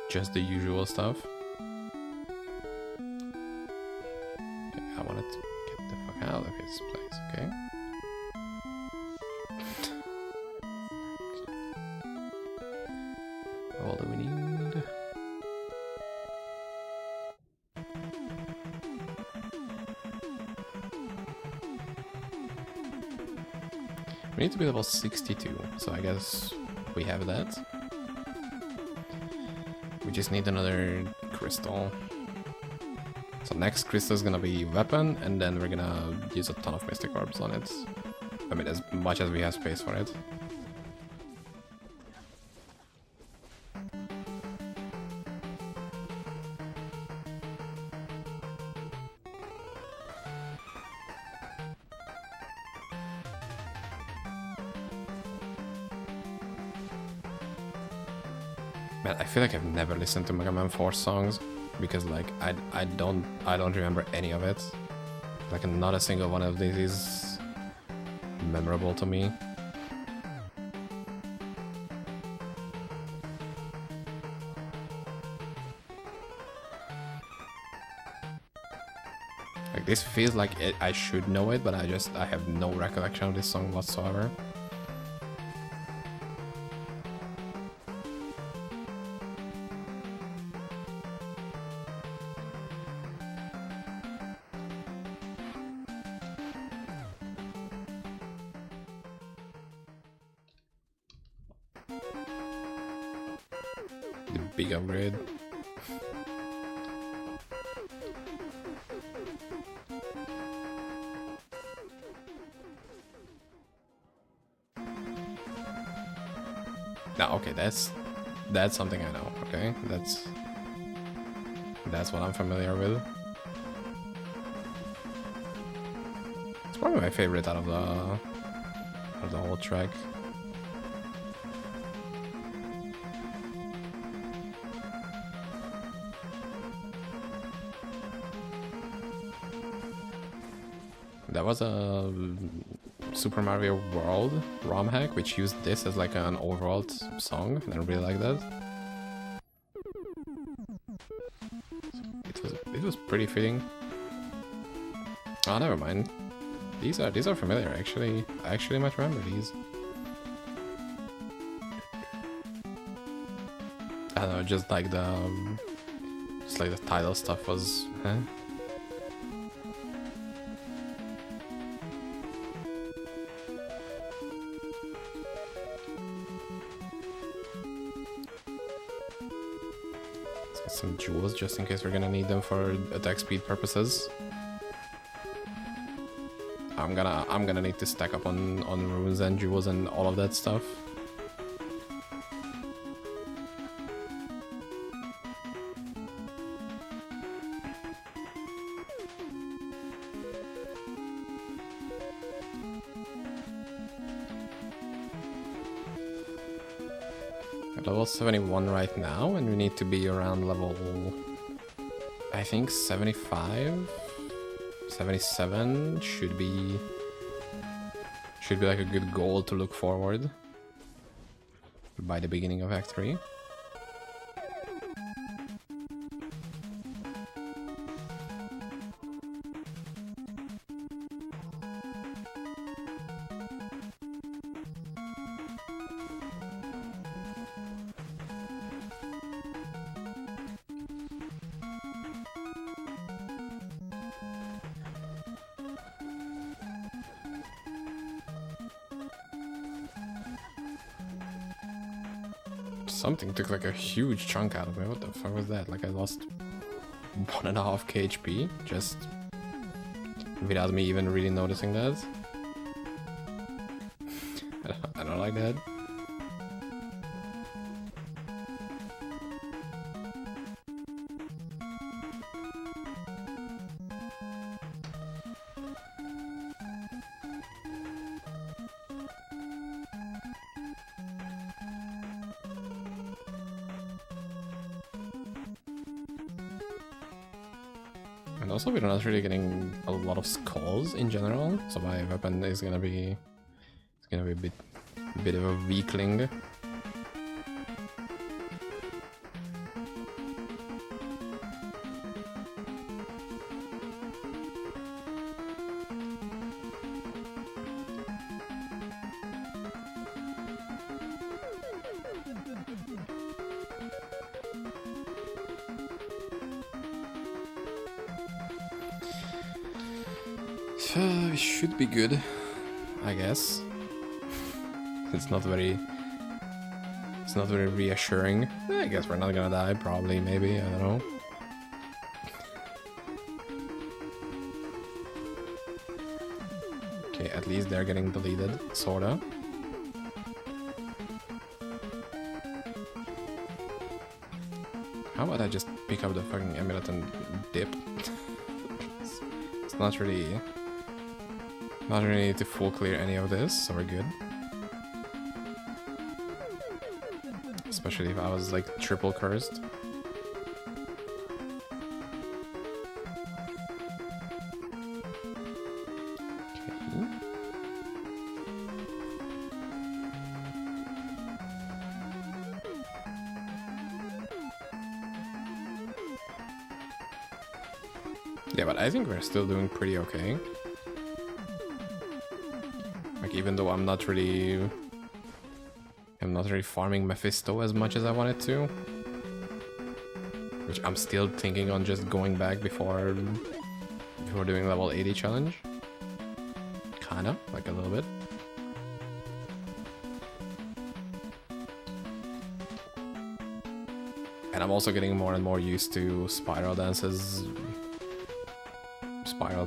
Just the usual stuff. Okay, I wanted to get the fuck out of his place, okay? All that we need. We need to be level 62, so I guess we have that. We just need another crystal. So next crystal is gonna be weapon, and then we're gonna use a ton of mystic orbs on it. I mean, as much as we have space for it. Man, I feel like I've never listened to Mega Man 4 songs because like I don't remember any of it. Like not a single one of these is memorable to me. Like this feels like I should know it, but I have no recollection of this song whatsoever. The big upgrade. No, okay, that's something I know. Okay, that's what I'm familiar with. It's probably my favorite out of the whole track. That was a Super Mario World ROM hack, which used this as like an overall song, and I really like that. It was pretty fitting. Oh, never mind. These are familiar actually. I actually might remember these. I don't know, just like the title stuff was. Huh? Some jewels just in case we're gonna need them for attack speed purposes. I'm gonna need to stack up on runes and jewels and all of that stuff. Level 71 right now, and we need to be around level, I think 75, 77 should be like a good goal to look forward by the beginning of Act 3. Something took like a huge chunk out of me. What the fuck was that? Like I lost 1.5 KHP just without me even really noticing that. I don't like that. And also we're not really getting a lot of skulls in general, so my weapon is gonna be a bit of a weakling. We should be good, I guess. It's not very reassuring. I guess we're not gonna die, probably, maybe, I don't know. Okay, at least they're getting deleted, sorta. How about I just pick up the fucking amulet and dip? It's not really need to full clear any of this, so we're good. Especially if I was like triple cursed. Okay. Yeah, but I think we're still doing pretty okay. Like, even though I'm not really farming Mephisto as much as I wanted to, which I'm still thinking on just going back before doing level 80 challenge. Kinda, like a little bit. And I'm also getting more and more used to spiral dancing, spiral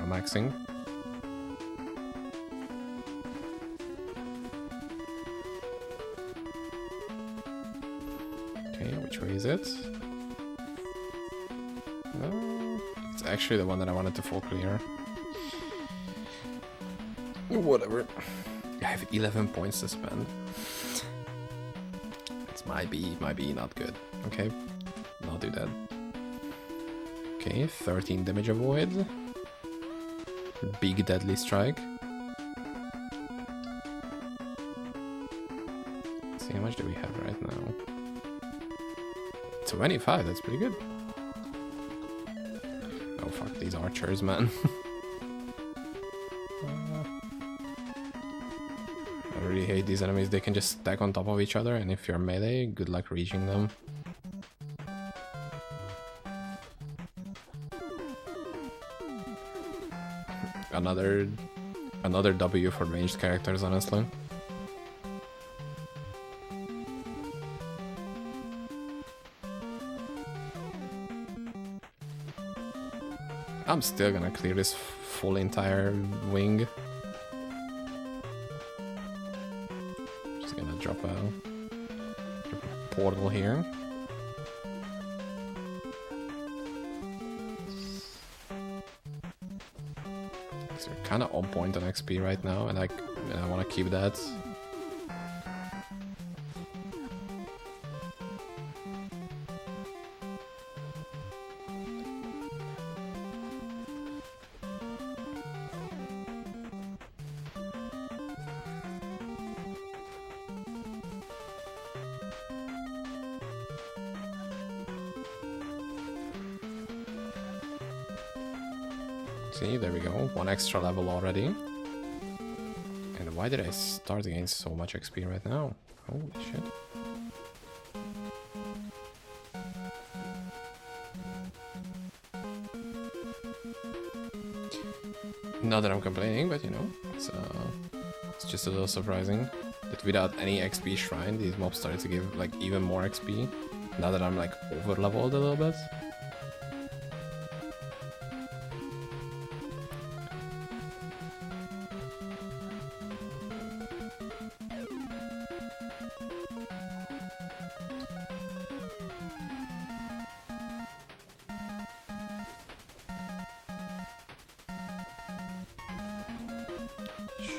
maxing. Which way is it? No, it's actually the one that I wanted to full clear. Whatever. I have 11 points to spend. This might be not good. Okay, not do that. Okay, 13 damage avoid. Big deadly strike. Let's see, how much do we have right now? 25, that's pretty good. Oh fuck, these archers, man. I really hate these enemies. They can just stack on top of each other, and if you're melee, good luck reaching them. Another W for ranged characters, honestly. I'm still gonna clear this full entire wing. Just gonna drop a portal here. So we're kind of on point on XP right now, and I want to keep that. See, there we go. One extra level already. And why did I start getting so much XP right now? Holy shit. Not that I'm complaining, but you know, it's just a little surprising that without any XP shrine, these mobs started to give like even more XP. Now that I'm like over leveled a little bit.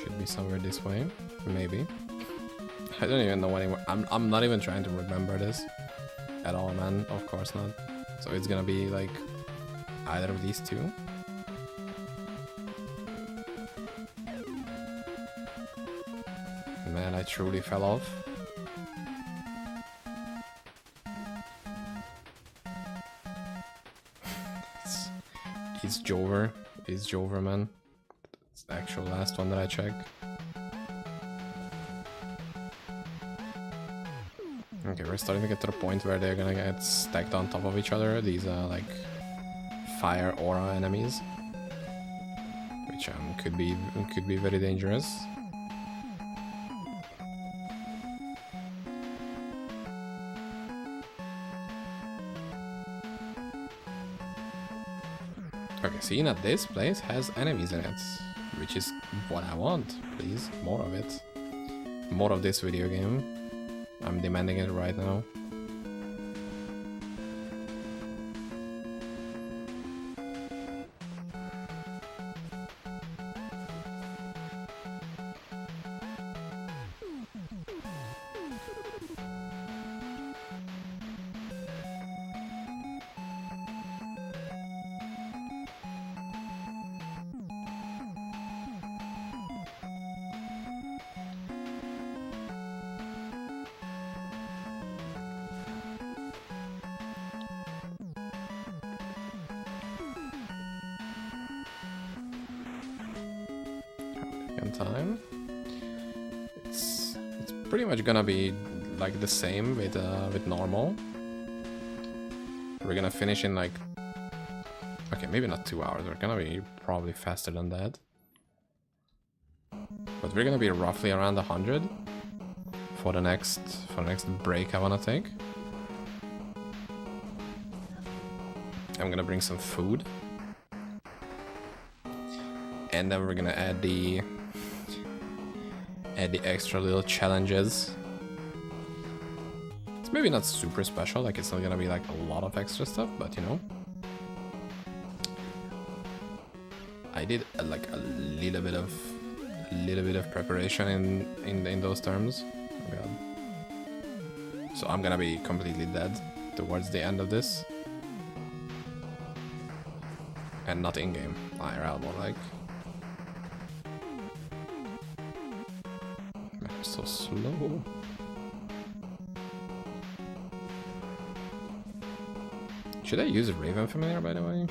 Should be somewhere this way, maybe. I don't even know anymore. I'm not even trying to remember this at all, man. Of course not. So it's gonna be like either of these two. Man, I truly fell off. It's Jover. It's Jover, man. It's the actual last one that I checked. Okay, we're starting to get to the point where they're gonna get stacked on top of each other. These are like fire aura enemies, which could be very dangerous. Okay, seeing that this place has enemies in it, which is what I want. Please, more of it. More of this video game. I'm demanding it right now. Time. It's pretty much gonna be like the same with normal. We're gonna finish in like, okay, maybe not 2 hours. We're gonna be probably faster than that, but we're gonna be roughly around 100 for the next break I wanna take. I'm gonna bring some food, and then we're gonna add the extra little challenges. It's maybe not super special, like it's not gonna be like a lot of extra stuff, but you know. I did like a little bit of preparation in those terms. Oh god. So I'm gonna be completely dead towards the end of this. And not in-game. IRL more like. So slow. Should I use a Raven Familiar, by the way?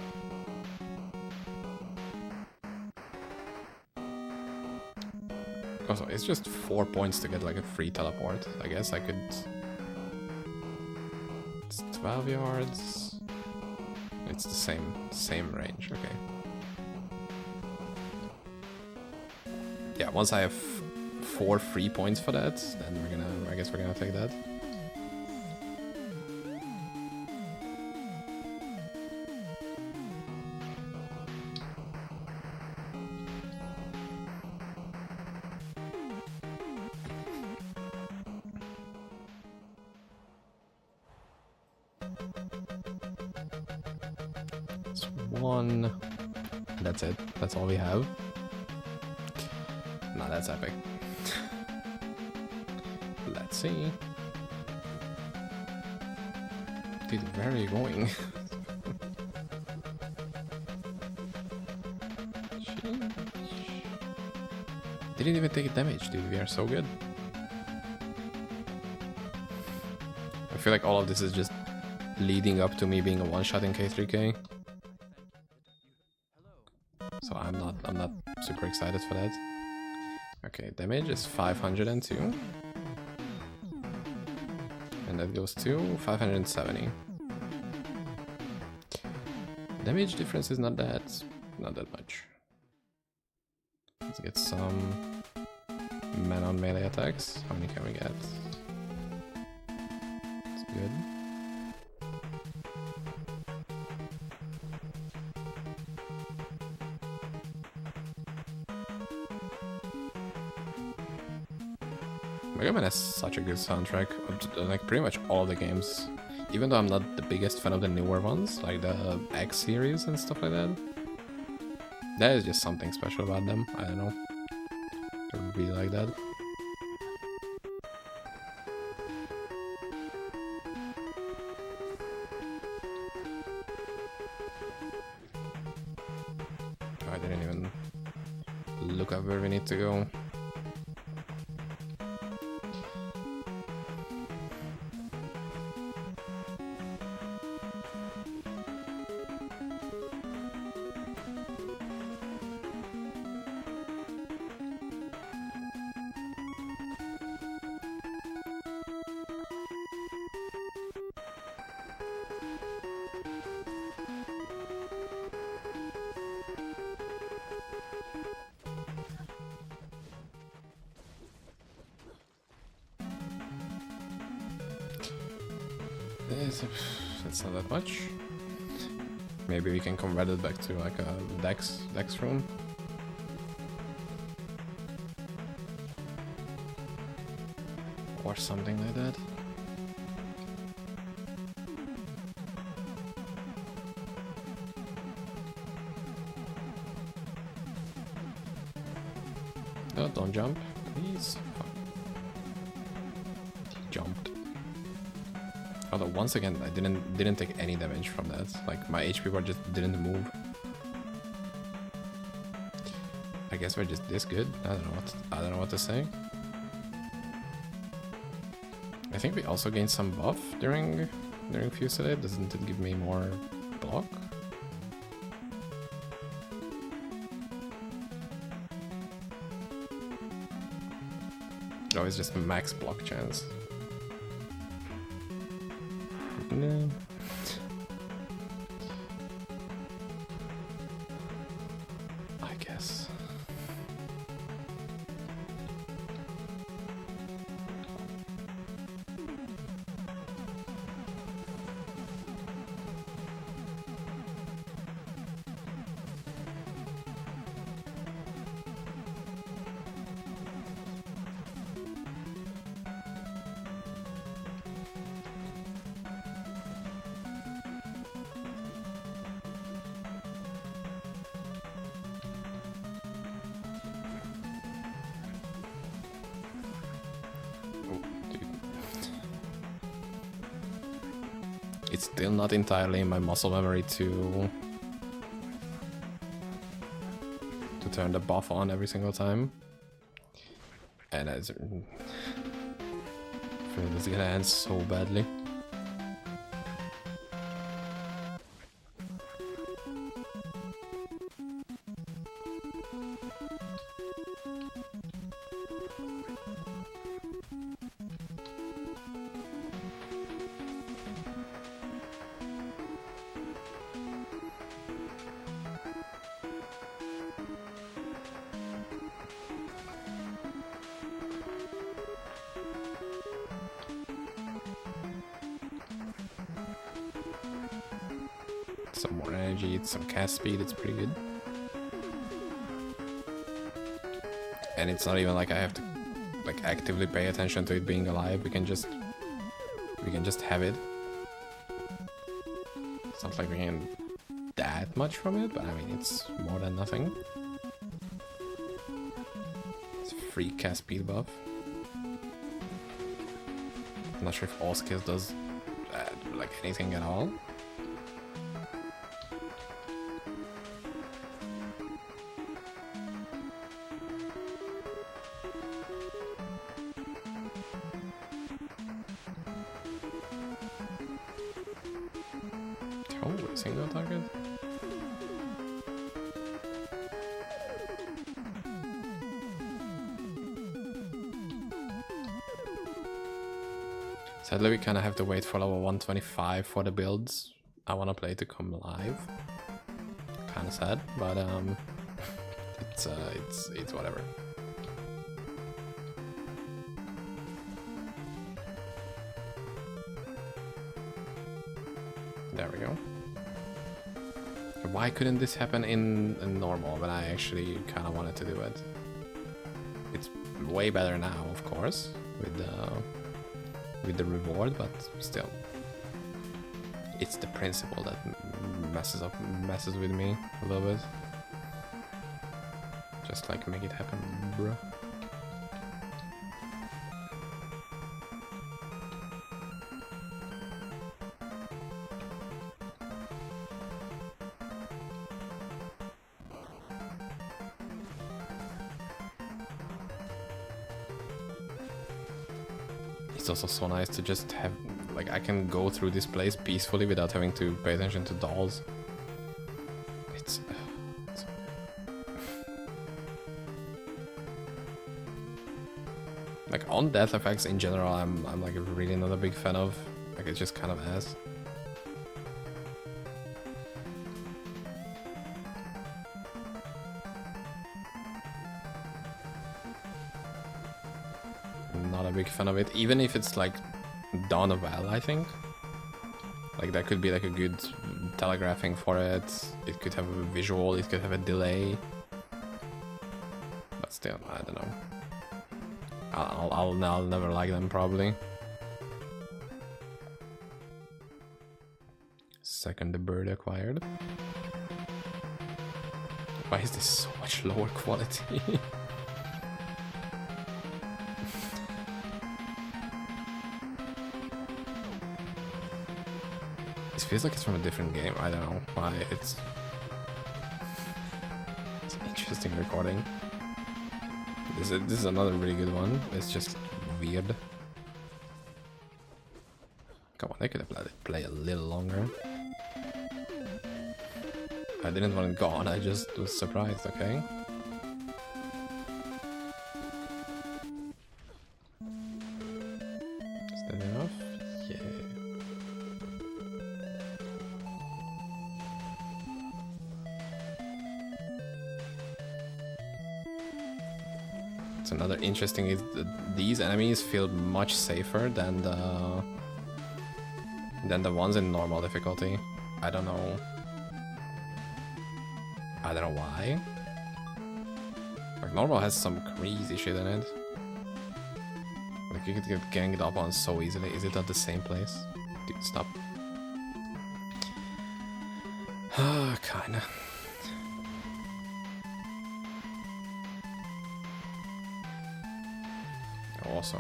Also, it's just 4 points to get like a free teleport. I guess I could... It's 12 yards. It's the same range, okay. Yeah, once I have 4 free points for that, then I guess we're gonna take that. It's 1. That's it. That's all we have. Nah, that's epic. Let's see. Dude, where are you going? Didn't even take damage, dude. We are so good. I feel like all of this is just leading up to me being a one-shot in K3K. So I'm not super excited for that. Okay, damage is 502. And that goes to 570. Damage difference is not that much. Let's get some men on melee attacks. How many can we get? That's good. Mega Man has such a good soundtrack, like pretty much all the games. Even though I'm not the biggest fan of the newer ones, like the X series and stuff like that. There is just something special about them, I don't know. I really like that. I didn't even look up where we need to go. That's not that much. Maybe we can convert it back to like a dex room. Or something like that. No, don't jump, please. Jumped. Although once again, I didn't take any damage from that. Like my HP bar just didn't move. I guess we're just this good. I don't know what to say. I think we also gained some buff during Fusillade. Doesn't it give me more block? Oh, it's just max block chance. No. I guess. It's still not entirely in my muscle memory to turn the buff on every single time. And I feel this is gonna end so badly. Some more energy, some cast speed, it's pretty good. And it's not even like I have to like actively pay attention to it being alive. We can just have it. It's not like we can that much from it, but I mean it's more than nothing. It's a free cast speed buff. I'm not sure if all skills does like anything at all. Oh, single target? Sadly, we kind of have to wait for level 125 for the builds I want to play to come live. Kind of sad, but it's whatever. There we go. Why couldn't this happen in normal when I actually kind of wanted to do it? It's way better now, of course, with the reward, but still, it's the principle that messes with me a little bit. Just like make it happen, bruh. it's also so nice to just have, like, I can go through this place peacefully without having to pay attention to dolls. It's like, on death effects in general, I'm like really not a big fan of. Like, it's just kind of ass. Not a big fan of it, even if it's like done well, I think. Like, that could be like a good telegraphing for it. It could have a visual, it could have a delay. But still, I don't know. I'll never like them, probably. Second bird acquired. Why is this so much lower quality? It feels like it's from a different game. I don't know why. It's an interesting recording. This is another really good one. It's just weird. Come on, I could have let it play a little longer. I didn't want it gone, I just was surprised, okay? Is that enough? Yeah. It's another interesting is that these enemies feel much safer than the ones in normal difficulty. I don't know why. Like, normal has some crazy shit in it. Like, you could get ganged up on so easily. Is it at the same place? Dude, stop. Kinda. Also.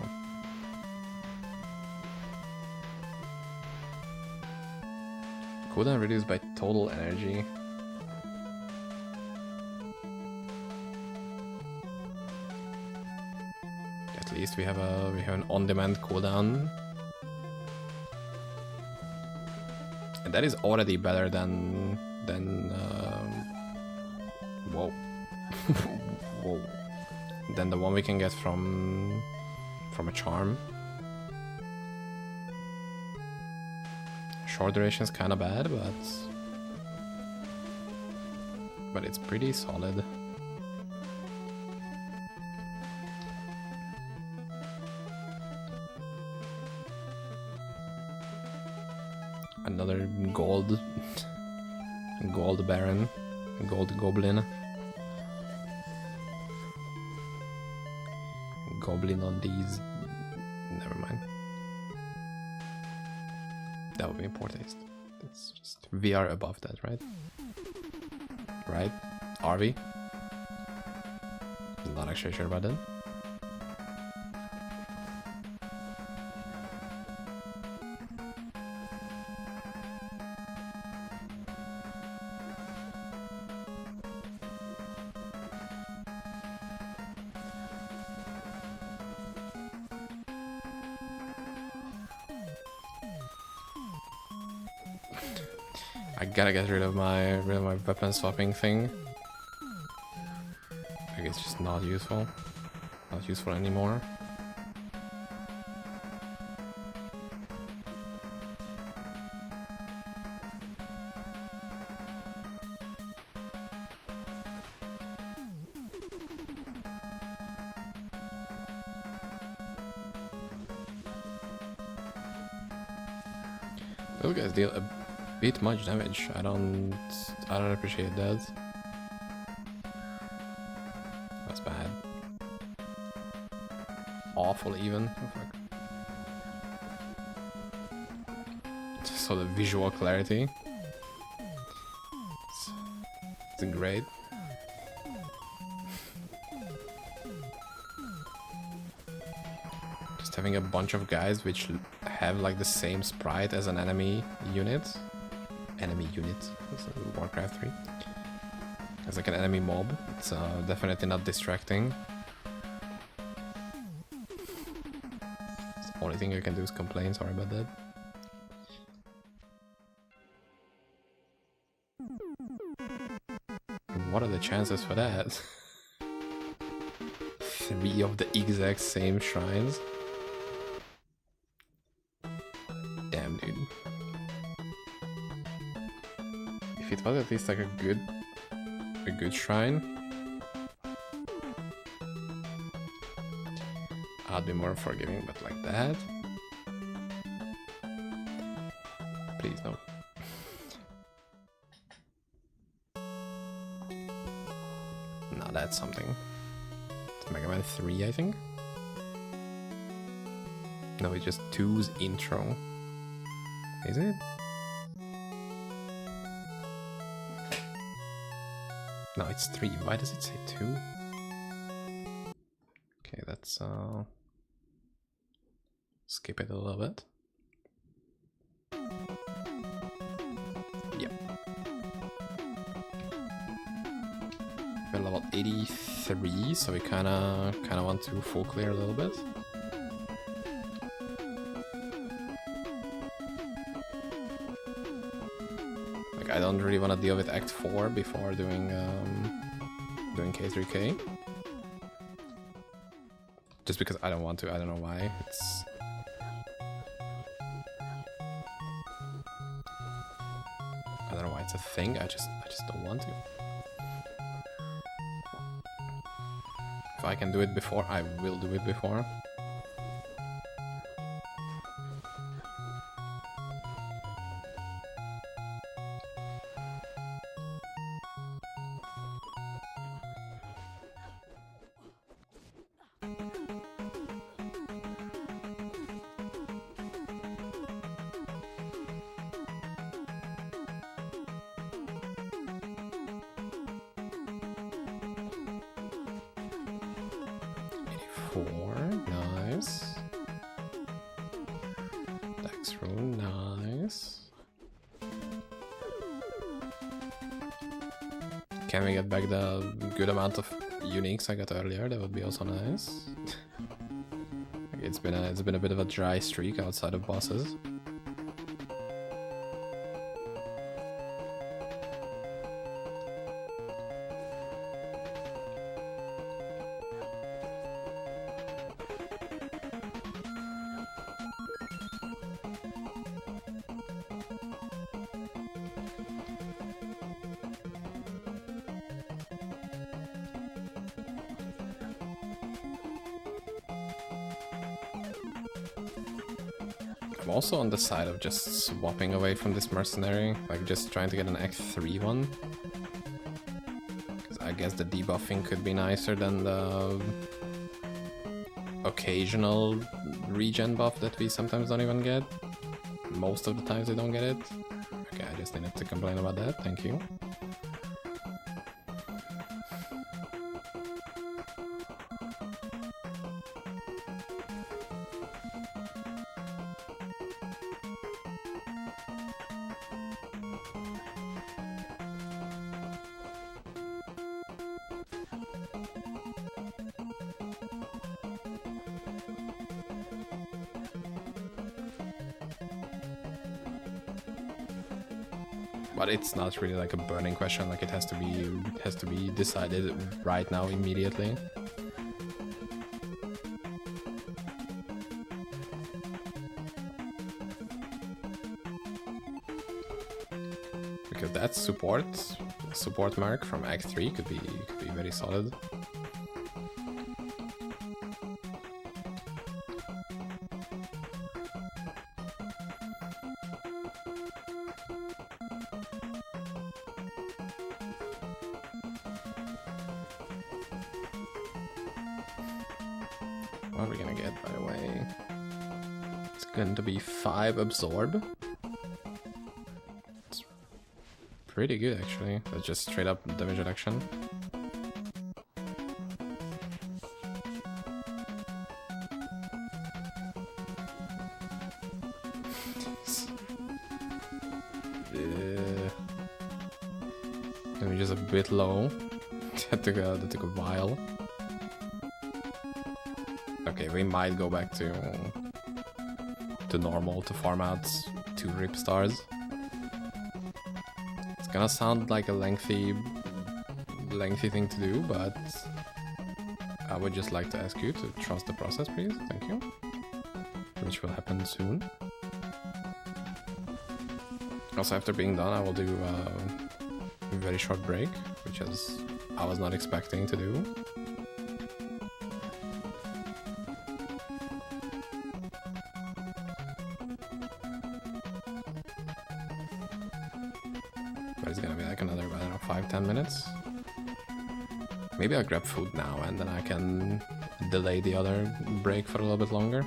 Cooldown reduced by total energy. At least we have an on-demand cooldown, and that is already better than whoa whoa, than the one we can get from a charm. Short duration is kind of bad, but it's pretty solid. Another gold baron, gold goblin. Goblin on these. Never mind. That would be in poor taste. It's just, we are above that, right? Right? Are we? Not actually sure about that. I gotta get rid of my weapon swapping thing. Like, it's just not useful. Not useful anymore. Those guys deal a bit much damage. I don't appreciate that. That's bad. Awful even. So the visual clarity. It's great. Just having a bunch of guys which have like the same sprite as an enemy unit. It's Warcraft 3. It's like an enemy mob. It's definitely not distracting. It's Only thing I can do is complain, sorry about that. What are the chances for that? 3 of the exact same shrines? Damn, dude. If it was at least like a good shrine, I'd be more forgiving, but like that? Please, no. No, that's something. It's Mega Man 3, I think? No, it's just 2's intro. Is it? No, it's 3. Why does it say 2? Okay, let's skip it a little bit. Yep. We're level 83, so we kinda want to full clear a little bit. Like, I don't really want to deal with Act 4 before doing K3K. Just because I don't want to, I don't know why. I don't know why it's a thing, I just don't want to. If I can do it before, I will do it before. Nice. Dex room, nice. Can we get back the good amount of uniques I got earlier? That would be also nice. It's been a bit of a dry streak outside of bosses. I'm also on the side of just swapping away from this mercenary, like just trying to get an Act 3 one. Because I guess the debuffing could be nicer than the occasional regen buff that we sometimes don't even get. Most of the times we don't get it. Okay, I just needed to complain about that, thank you. But it's not really like a burning question, like it has to be decided right now, immediately. Because that support mark from Act 3 could be very solid. What are we gonna get, by the way? It's going to be 5 absorb. It's pretty good, actually. That's just straight up damage reduction. Maybe just a bit low. That took a while. Okay, we might go back to to normal to farm out 2 rip stars. It's gonna sound like a lengthy thing to do, but I would just like to ask you to trust the process, please. Thank you. Which will happen soon. Also, after being done, I will do a very short break, which I was not expecting to do. But it's gonna be like another, I don't know, 5-10 minutes. Maybe I'll grab food now and then I can delay the other break for a little bit longer.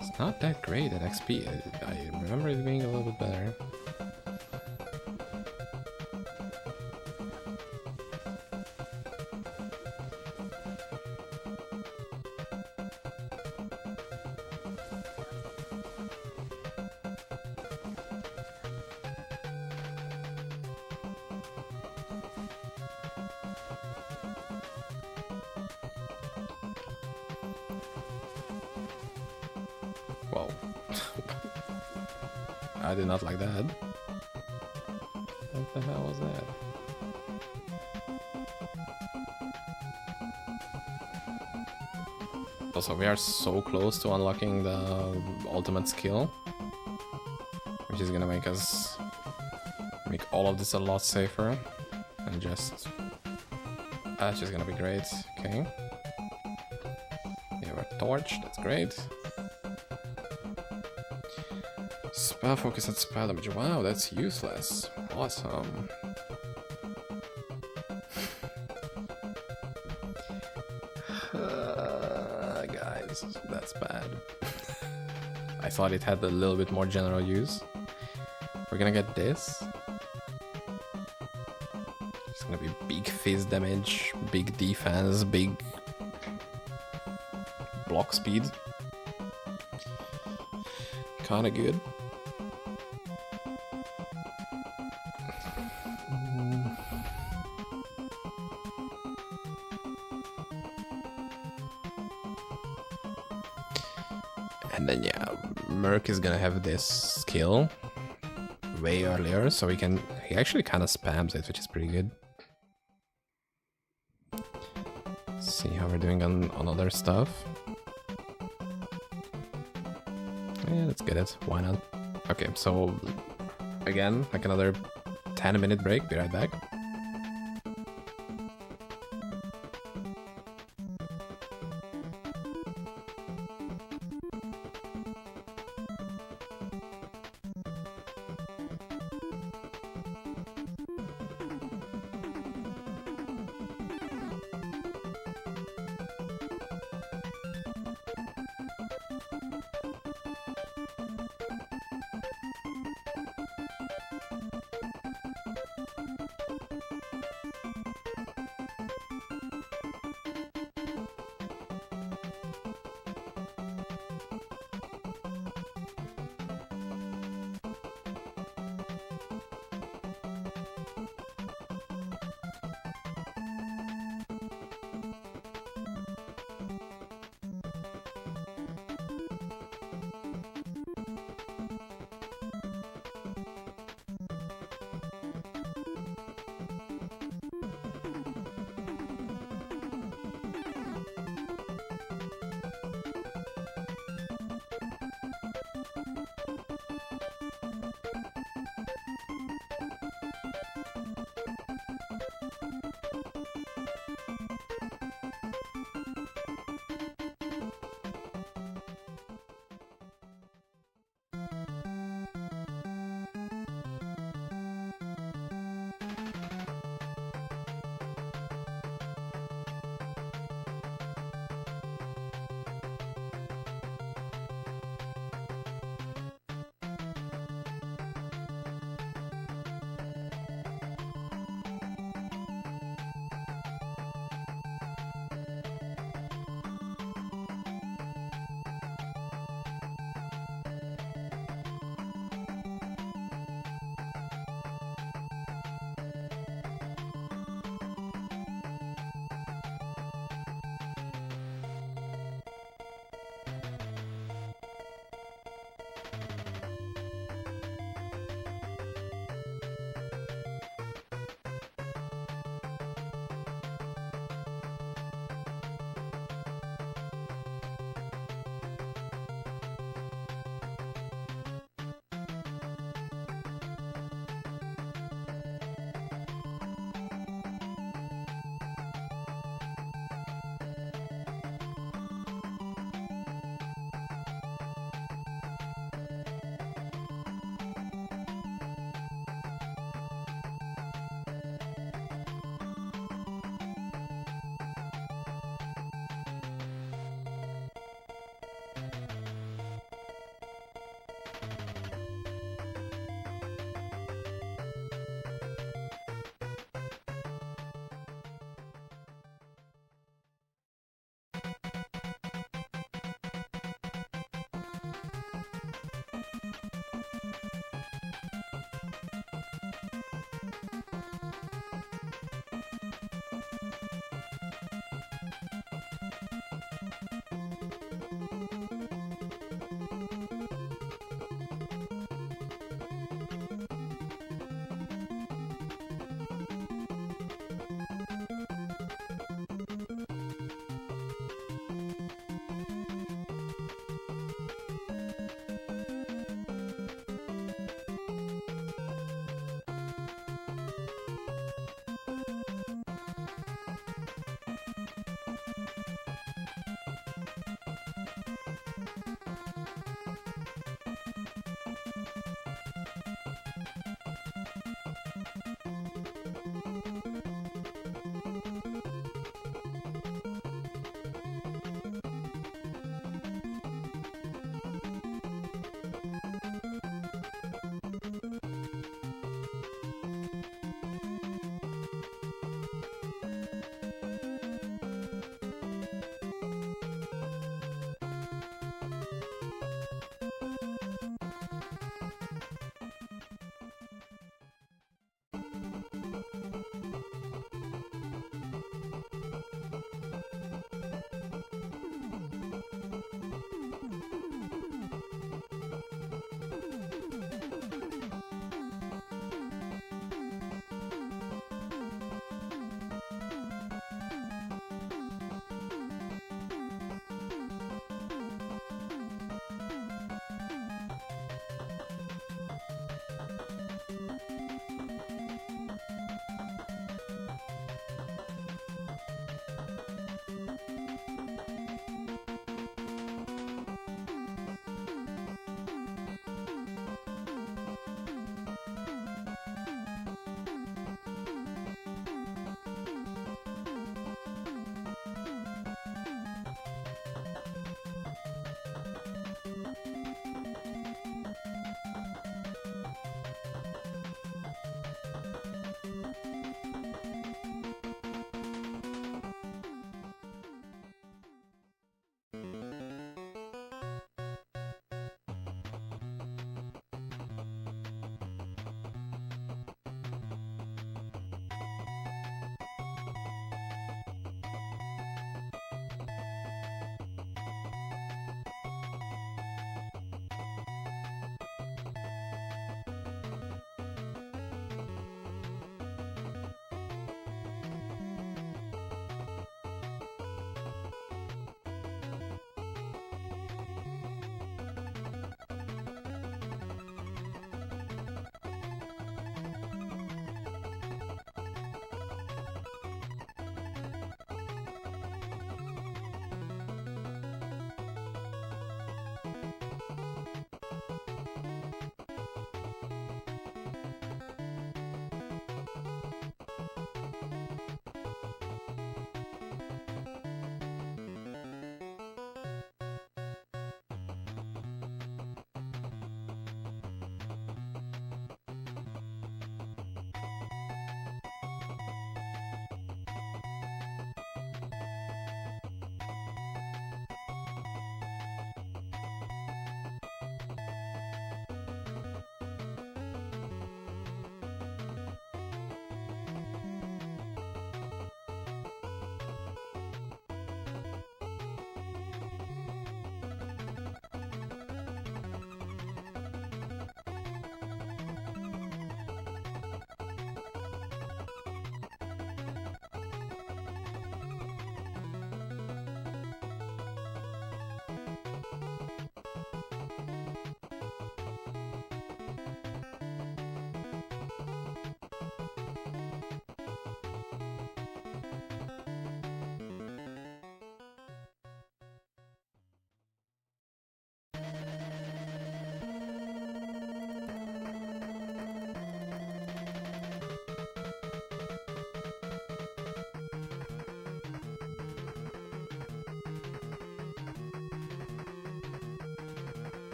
It's not that great at XP. I remember it being a little bit better. Whoa. I did not like that. What the hell was that? Also, we are so close to unlocking the ultimate skill, which is gonna make all of this a lot safer, and just that's just gonna be great. Okay, yeah, we're torched. That's great. Spell focus and spell damage. Wow, that's useless. Awesome. Guys, that's bad. I thought it had a little bit more general use. We're gonna get this. It's gonna be big fizz damage, big defense, big block speed. Kinda good. And then yeah, Merc is gonna have this skill way earlier, so he actually kind of spams it, which is pretty good. Let's see how we're doing on other stuff. Yeah, let's get it. Why not? Okay, so again, like another 10-minute break. Be right back.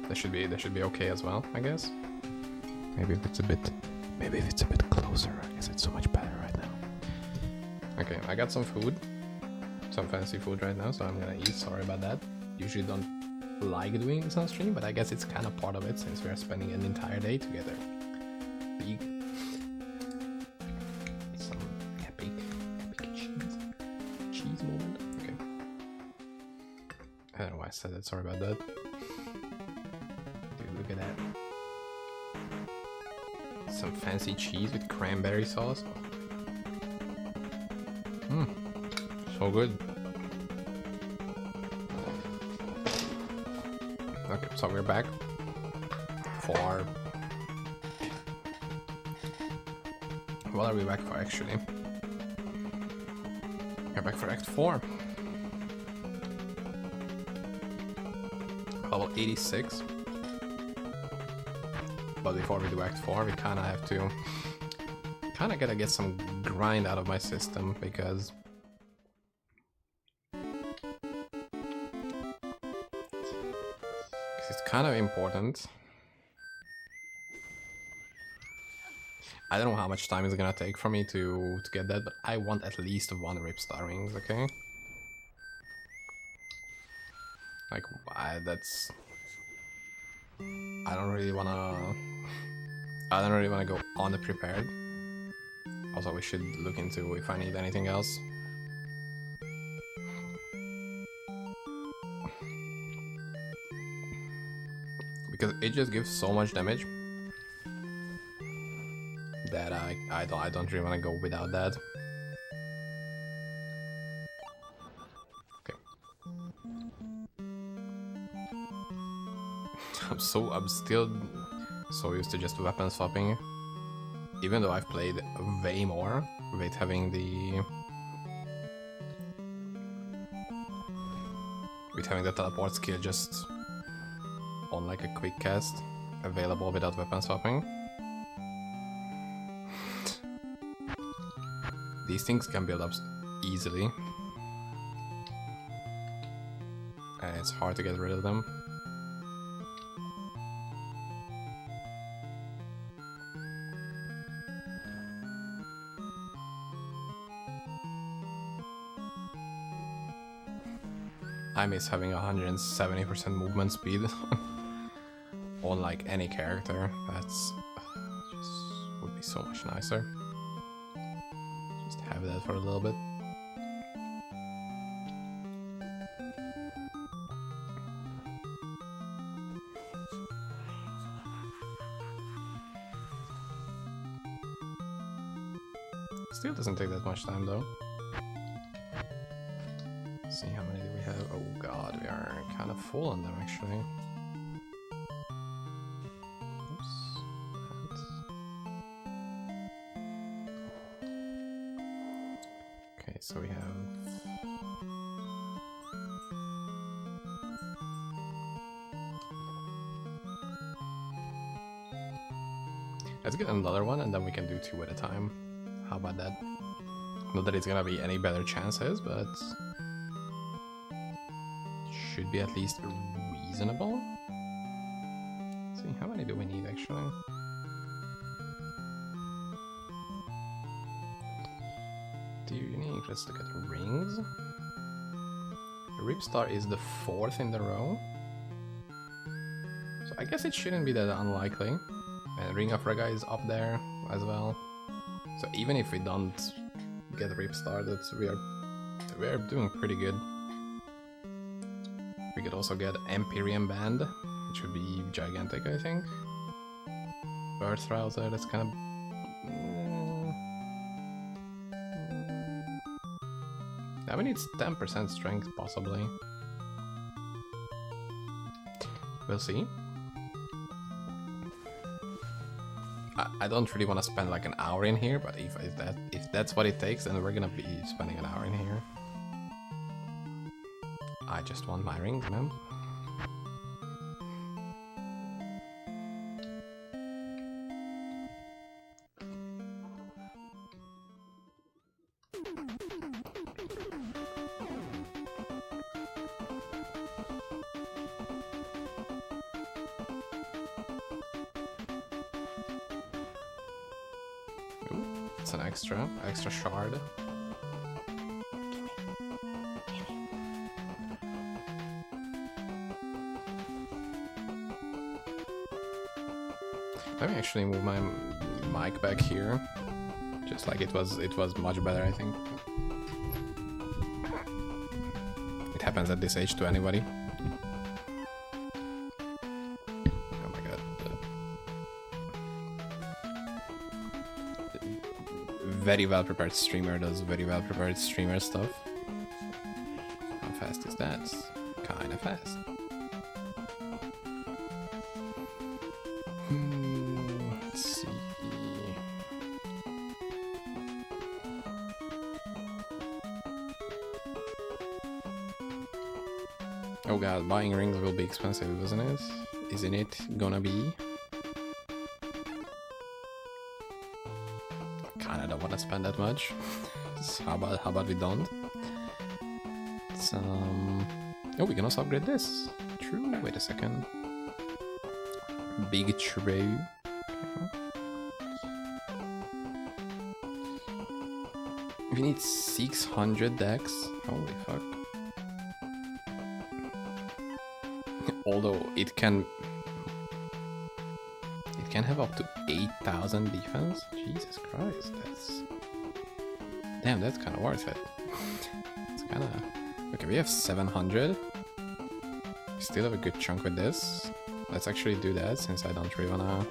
That should be okay as well, I guess. Maybe if it's a bit closer, I guess it's so much better right now. Okay, I got some food, some fancy food right now, so I'm gonna eat. Sorry about that. Usually don't like doing this on stream, but I guess it's kind of part of it since we are spending an entire day together. Big, some epic cheese moment. Okay. I don't know why I said that. Sorry about that. Dude, look at that. Some fancy cheese with cranberry sauce. So good. Okay, so we're back for... What are we back for actually? We're back for Act 4. Level 86. But before we do Act 4, we kinda have to... Kinda gotta get some grind out of my system, because... it's kind of important. I don't know how much time it's gonna take for me to get that, but I want at least 1 Ripstar rings, okay? Like, that's... I don't really wanna go unprepared. Also, we should look into if I need anything else. Because it just gives so much damage that I don't really want to go without that. Okay. I'm still so used to just weapon swapping, even though I've played way more with having the teleport skill just on like a quick cast available without weapon swapping. These things can build up easily, and it's hard to get rid of them. I miss having 170% movement speed on like any character. That's just would be so much nicer. Just have that for a little bit. Still doesn't take that much time though. Let's see how many do we have? Oh god, we are kind of full on them actually. Okay, so we have... Let's get another one and then we can do 2 at a time. How about that? Not that it's gonna be any better chances, but... should be at least reasonable. Let's see, how many do we need actually? Do you need? Let's look at rings. Ripstar is the 4th in the row, so I guess it shouldn't be that unlikely. And Ring of Rega is up there as well. So even if we don't get Ripstar, we are doing pretty good. We could also get Empyrean Band, which would be gigantic, I think. Earth Rouser, that's kind of... Now we need 10% strength, possibly. We'll see. I don't really want to spend like an hour in here, but if that's what it takes, then we're gonna be spending an hour in here. I just want my rings, man. It's an extra shard. Let me actually move my mic back here. Just like it was much better, I think. It happens at this age to anybody. Oh my god. Very well prepared streamer does very well prepared streamer stuff. How fast is that? Kinda fast. Let's see. Oh god, buying rings will be expensive, isn't it? Isn't it gonna be? Kinda don't wanna spend that much. So how about we don't? Oh, we can also upgrade this. True, wait a second. Big tray. We need 600 decks. Holy fuck. Although it can have up to 8,000 defense. Jesus Christ, that's kind of worth it. It's kind of okay. We have 700. We still have a good chunk with this. Let's actually do that since I don't really wanna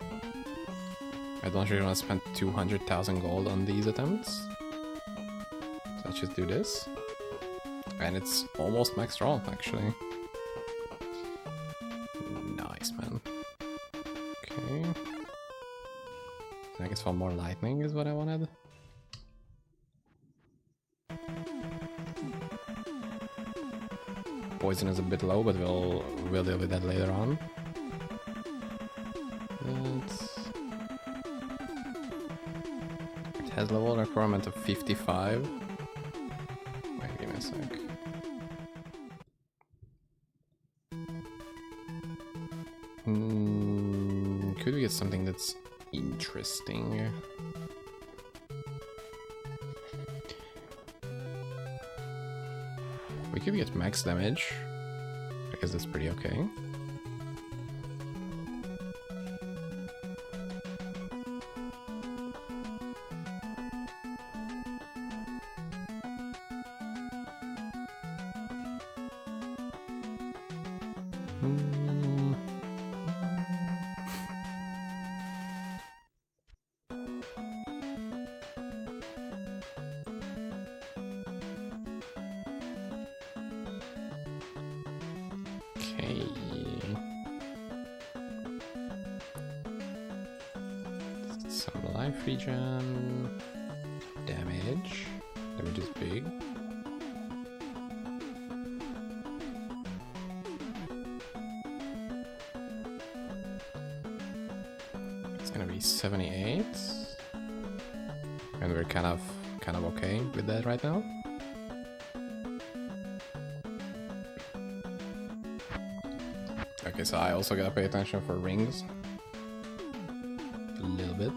spend 200,000 gold on these attempts. So let's just do this, and it's almost max roll actually. Nice, man. Okay. I guess one more lightning is what I wanted. Poison is a bit low, but we'll deal with that later on. It has level requirement of 55. Wait, give me a sec. Could we get something that's interesting? We could get max damage, because that's pretty okay. Some life regen, damage is big. It's gonna be 78, and we're kind of okay with that right now. Okay, so I also gotta pay attention for rings. A little bit.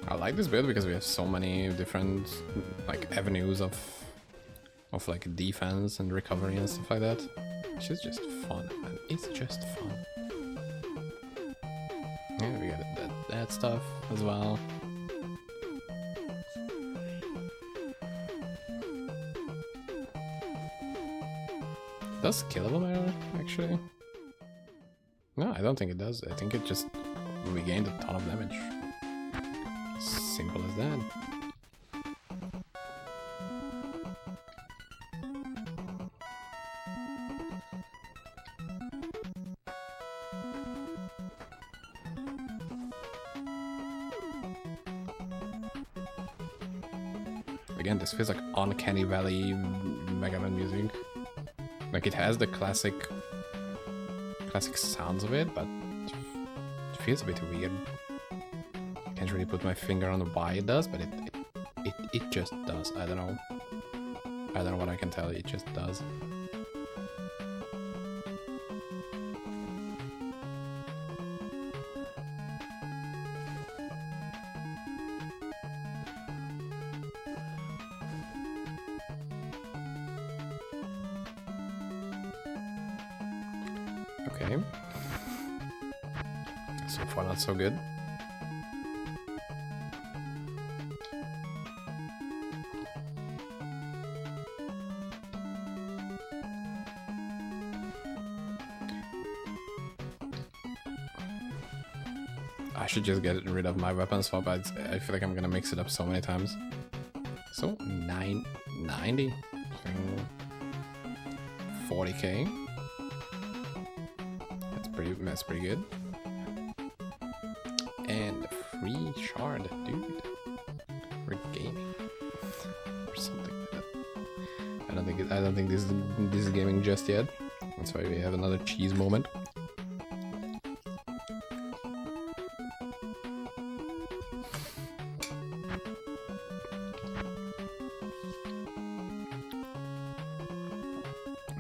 I like this build because we have so many different like avenues of like defense and recovery and stuff like that. Which is just fun, man. It's just fun. Yeah, we got that stuff as well. Does killable matter, actually? No, I don't think it does. I think it just regained a ton of damage. Simple as that. Again, this feels like Uncanny Valley Mega Man music. Like, it has the classic sounds of it, but it feels a bit weird. Can't really put my finger on why it does, but it just does. I don't know. I don't know what I can tell you. It just does. Okay. So far, not so good. I should just get rid of my weapon swap. I feel like I'm gonna mix it up so many times. So 990, 40k. That's pretty good. And free shard, dude. We're gaming or something like that. I don't think this is gaming just yet. That's why we have another cheese moment.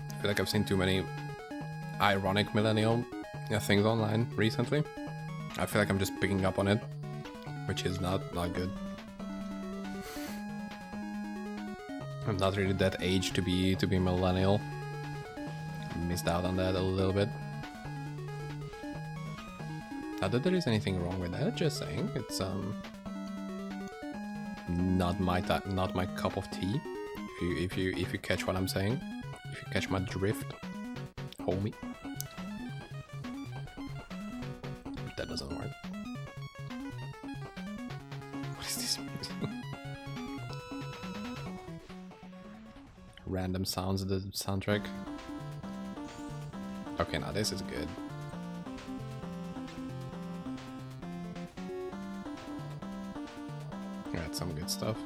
I feel like I've seen too many ironic millennial things online recently. I feel like I'm just picking up on it, which is not good. I'm not really that age to be millennial. Missed out on that a little bit. Not that there is anything wrong with that. Just saying, it's not my cup of tea. If you catch what I'm saying, if you catch my drift, homie. That doesn't work. What is this music? Random sounds of the soundtrack. Okay, now this is good. Got some good stuff.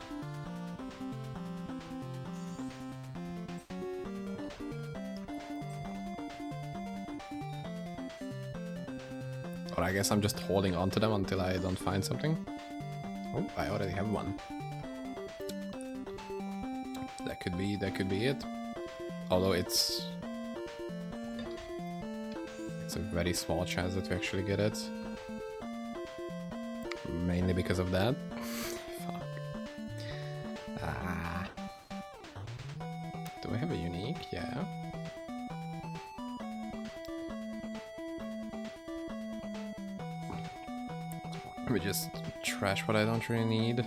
But I guess I'm just holding on to them until I don't find something. Oh, I already have one. That could be it. Although it's a very small chance that we actually get it. Mainly because of that. Fuck. Ah. Do I have a unique? Yeah. Let me just trash what I don't really need.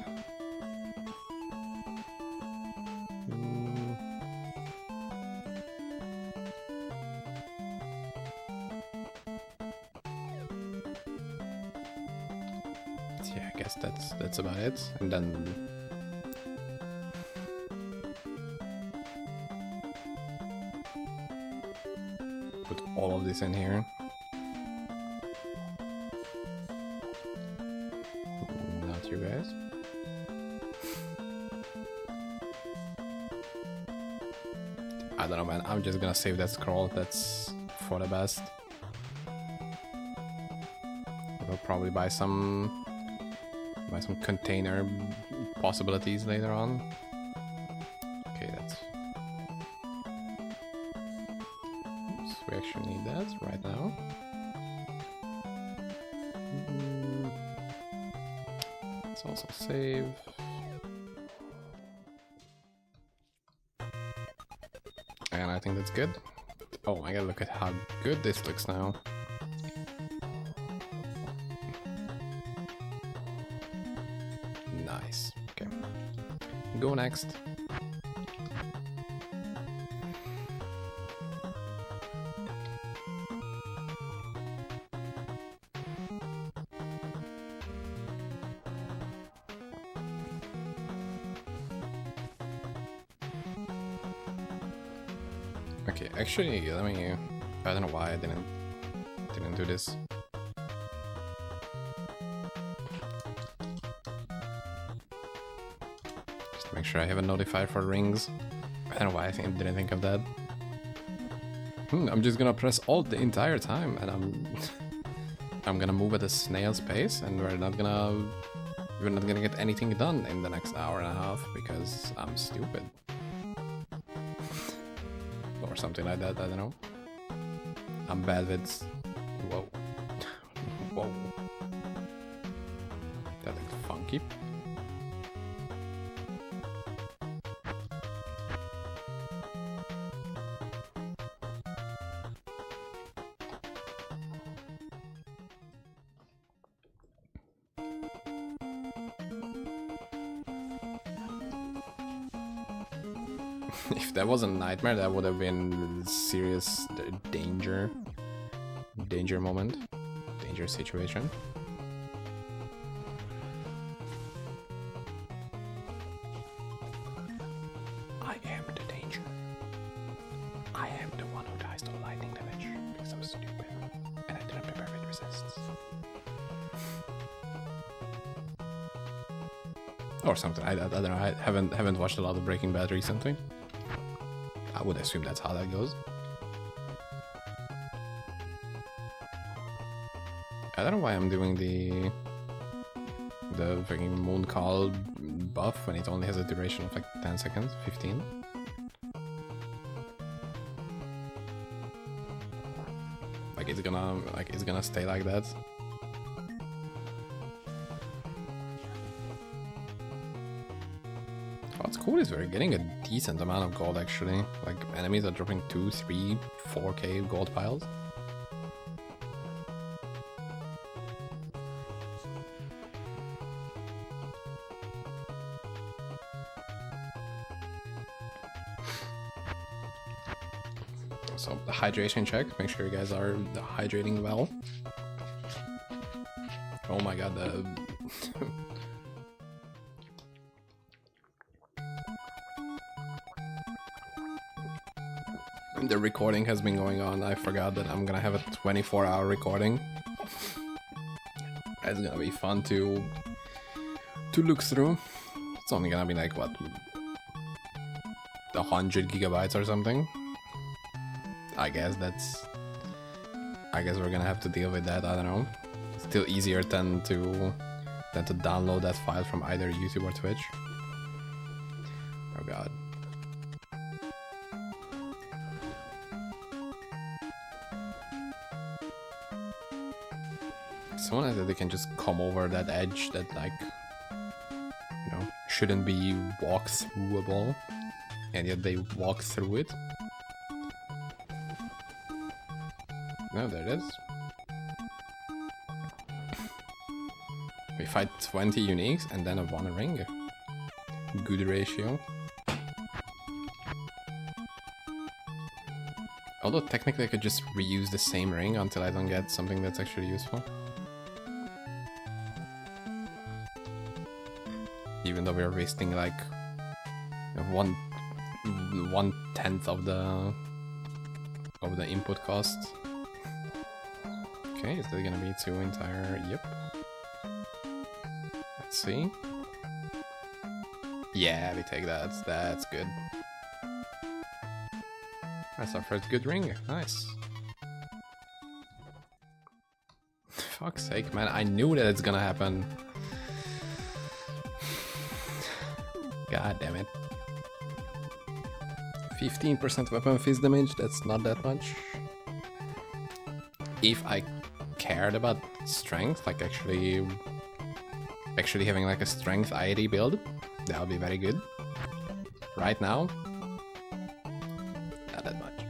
Yeah, I guess that's about it. And then put all of this in here. You guys. I don't know, man. I'm just gonna save that scroll. That's for the best. We'll probably buy some container possibilities later on. Okay, that's. Oops, we actually need that right now. Also save. And I think that's good. Oh my god, look at how good this looks now. Nice. Okay. Go next. Okay, actually, let me. I don't know why I didn't do this. Just to make sure I have a notify for rings. I don't know why I didn't think of that. I'm just gonna press Alt the entire time, and I'm gonna move at a snail's pace, and we're not gonna get anything done in the next hour and a half because I'm stupid. Or something like that, I don't know. I'm bad with... Whoa. Whoa. That looks funky. If that was a nightmare, that would have been serious danger moment, danger situation. I am the danger. I am the one who dies to lightning damage because I'm stupid and I didn't prepare with resists. Or something. I don't know. I haven't watched a lot of Breaking Bad recently. I would assume that's how that goes. I don't know why I'm doing the freaking moon call buff when it only has a duration of like 10 seconds, 15. Like it's gonna stay like that. What's cool is we're getting a decent amount of gold actually. Like enemies are dropping 2, 3, 4k gold piles. So the hydration check, make sure you guys are hydrating well. Oh my god, the recording has been going on. I forgot that I'm gonna have a 24-hour recording. It's gonna be fun to look through. It's only gonna be like what, 100 gigabytes or something. I guess we're gonna have to deal with that. I don't know. It's still easier than to download that file from either YouTube or Twitch. Oh god. Someone said they can just come over that edge that, like, you know, shouldn't be walk throughable, and yet they walk through it. No, there it is. We fight 20 uniques and then a 1 ring. Good ratio. Although technically I could just reuse the same ring until I don't get something that's actually useful. Even though we're wasting like 1/10 of the input costs. Okay, is that gonna be 2 entire? Yep. Let's see. Yeah, we take that. That's good. That's our first good ring. Nice. Fuck's sake, man. I knew that it's gonna happen. God damn it. 15% weapon fizz damage, that's not that much. If I cared about strength, like actually having like a strength ID build, that would be very good. Right now, not that much.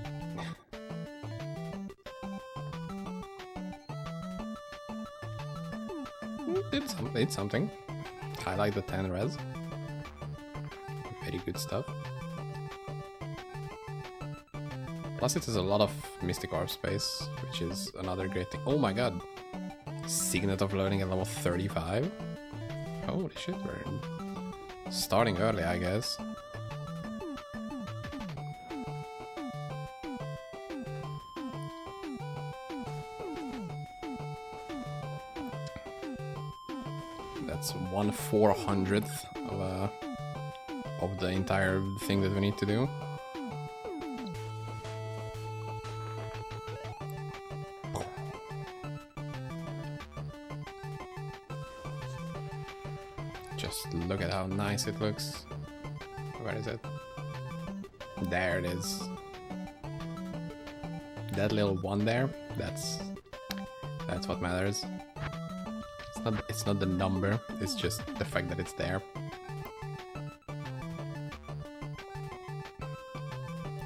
It's something. I like the 10 res. Very good stuff. Plus it has a lot of Mystic Orb space, which is another great thing. Oh my god! Signet of Learning at level 35? Holy shit, we're starting early, I guess. That's 1/400th of the entire thing that we need to do. Just look at how nice it looks. Where is it? There it is. That little one there, that's what matters. It's not the number, it's just the fact that it's there.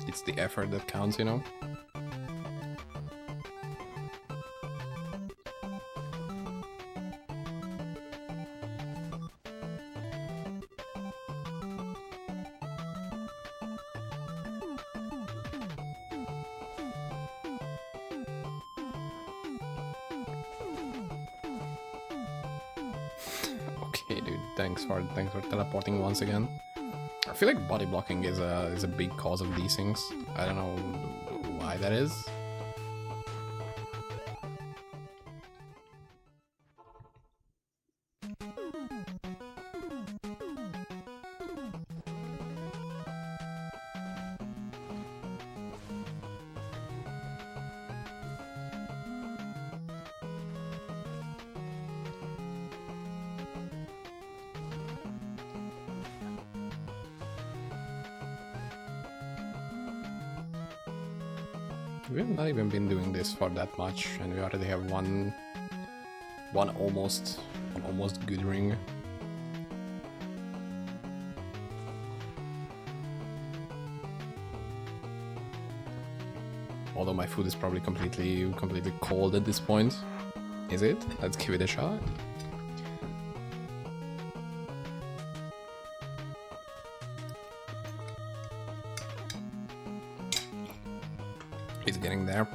It's the effort that counts, you know? Okay, dude, thanks for teleporting once again. I feel like body blocking is a big cause of these things. I don't know why that is. We've not even been doing this for that much, and we already have one almost good ring. Although my food is probably completely cold at this point. Is it? Let's give it a shot. It's getting there.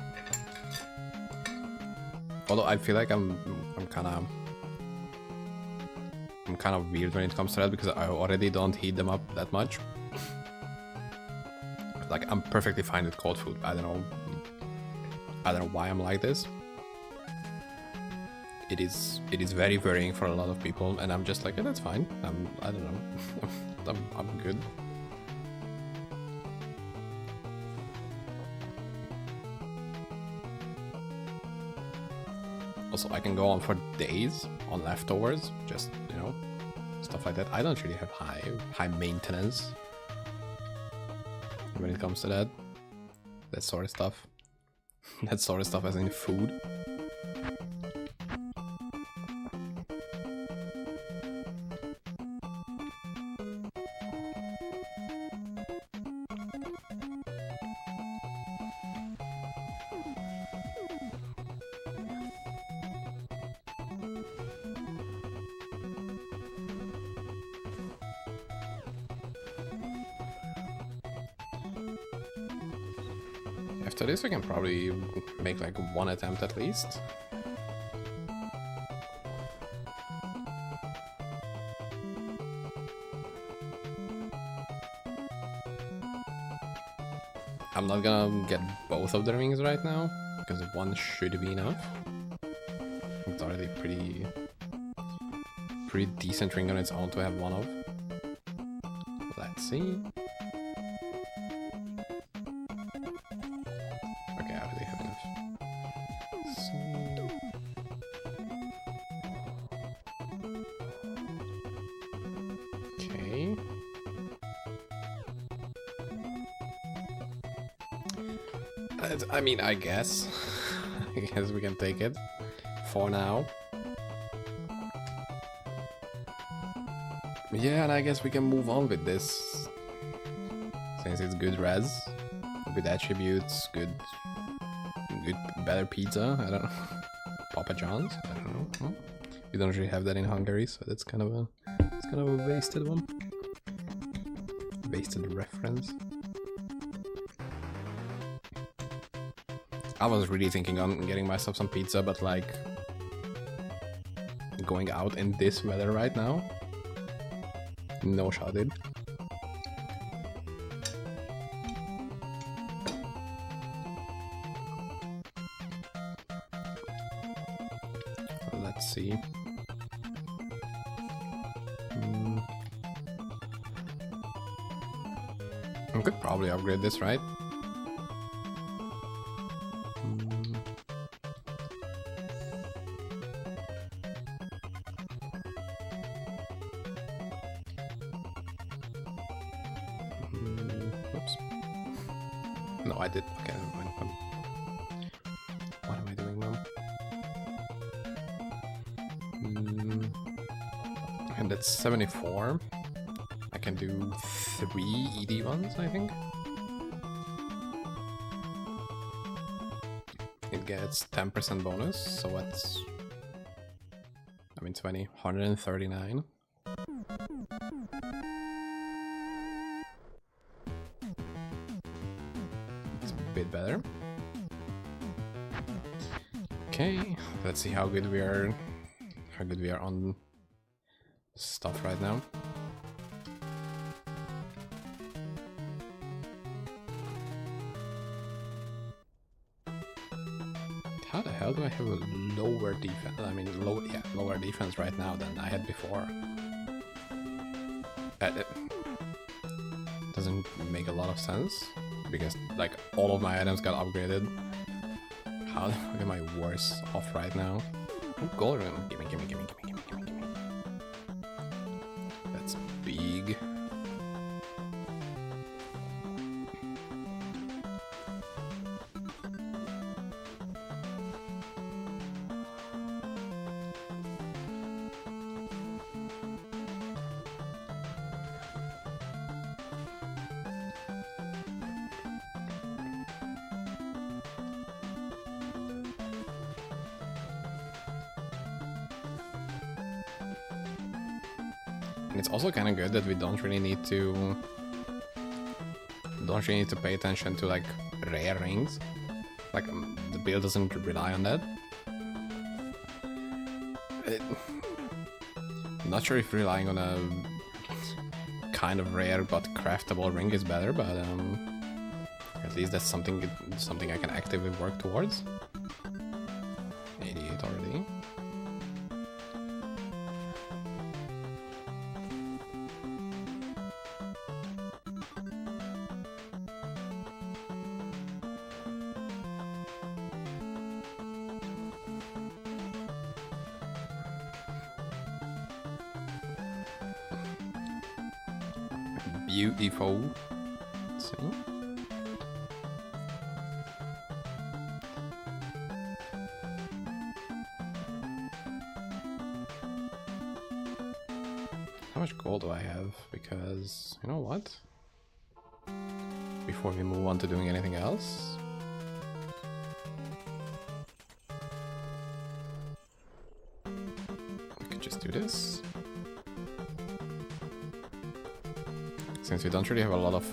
Although I feel like I'm kind of weird when it comes to that, because I already don't heat them up that much. Like, I'm perfectly fine with cold food. I don't know why I'm like this. It is very varying for a lot of people, and I'm just like, yeah, that's fine. I don't know. I'm good. Also, I can go on for days on leftovers, just, you know, stuff like that. I don't really have high maintenance when it comes to that sort of stuff. That sort of stuff as in food. After this, I can probably make like one attempt at least. I'm not gonna get both of the rings right now, because one should be enough. It's already pretty decent ring on its own to have one of. Let's see. Okay, I already have enough. Okay. I mean, I guess we can take it for now. Yeah, and I guess we can move on with this, since it's good res, good attributes, good better pizza. I don't know. Papa John's. I don't know. Huh? We don't really have that in Hungary, so that's kind of a wasted one. Wasted reference. I was really thinking on getting myself some pizza, but like going out in this weather right now, no shot, dude. Let's see. I could probably upgrade this, right? No, I did. Okay, never mind. What am I doing now? And that's 74. I can do 3 ED ones, I think. It gets 10% bonus, so that's... I mean 20, 139. It's a bit better. Okay, let's see how good we are on stuff right now. How the hell do I have a lower defense? I mean, lower defense right now than I had before. That doesn't make a lot of sense because like all of my items got upgraded. How the fuck am I worse off right now? Oh, gold room. Gimme. That's big. And it's also kind of good that we don't really need to pay attention to like rare rings. Like the build doesn't rely on that. I'm not sure if relying on a kind of rare but craftable ring is better, but at least that's something I can actively work towards. 88 already. Beautiful. Let's see. How much gold do I have? Because, you know what? Before we move on to doing anything else, we could just do this. Since we don't really have a lot of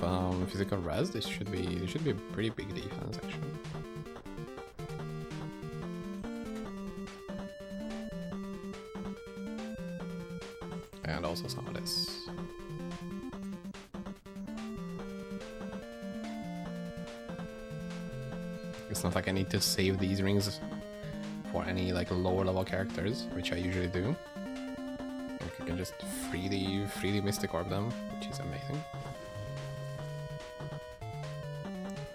physical res, this should be a pretty big defense actually. And also some of this. It's not like I need to save these rings for any like lower level characters, which I usually do. Like you can just freely Mystic Orb them, which is amazing.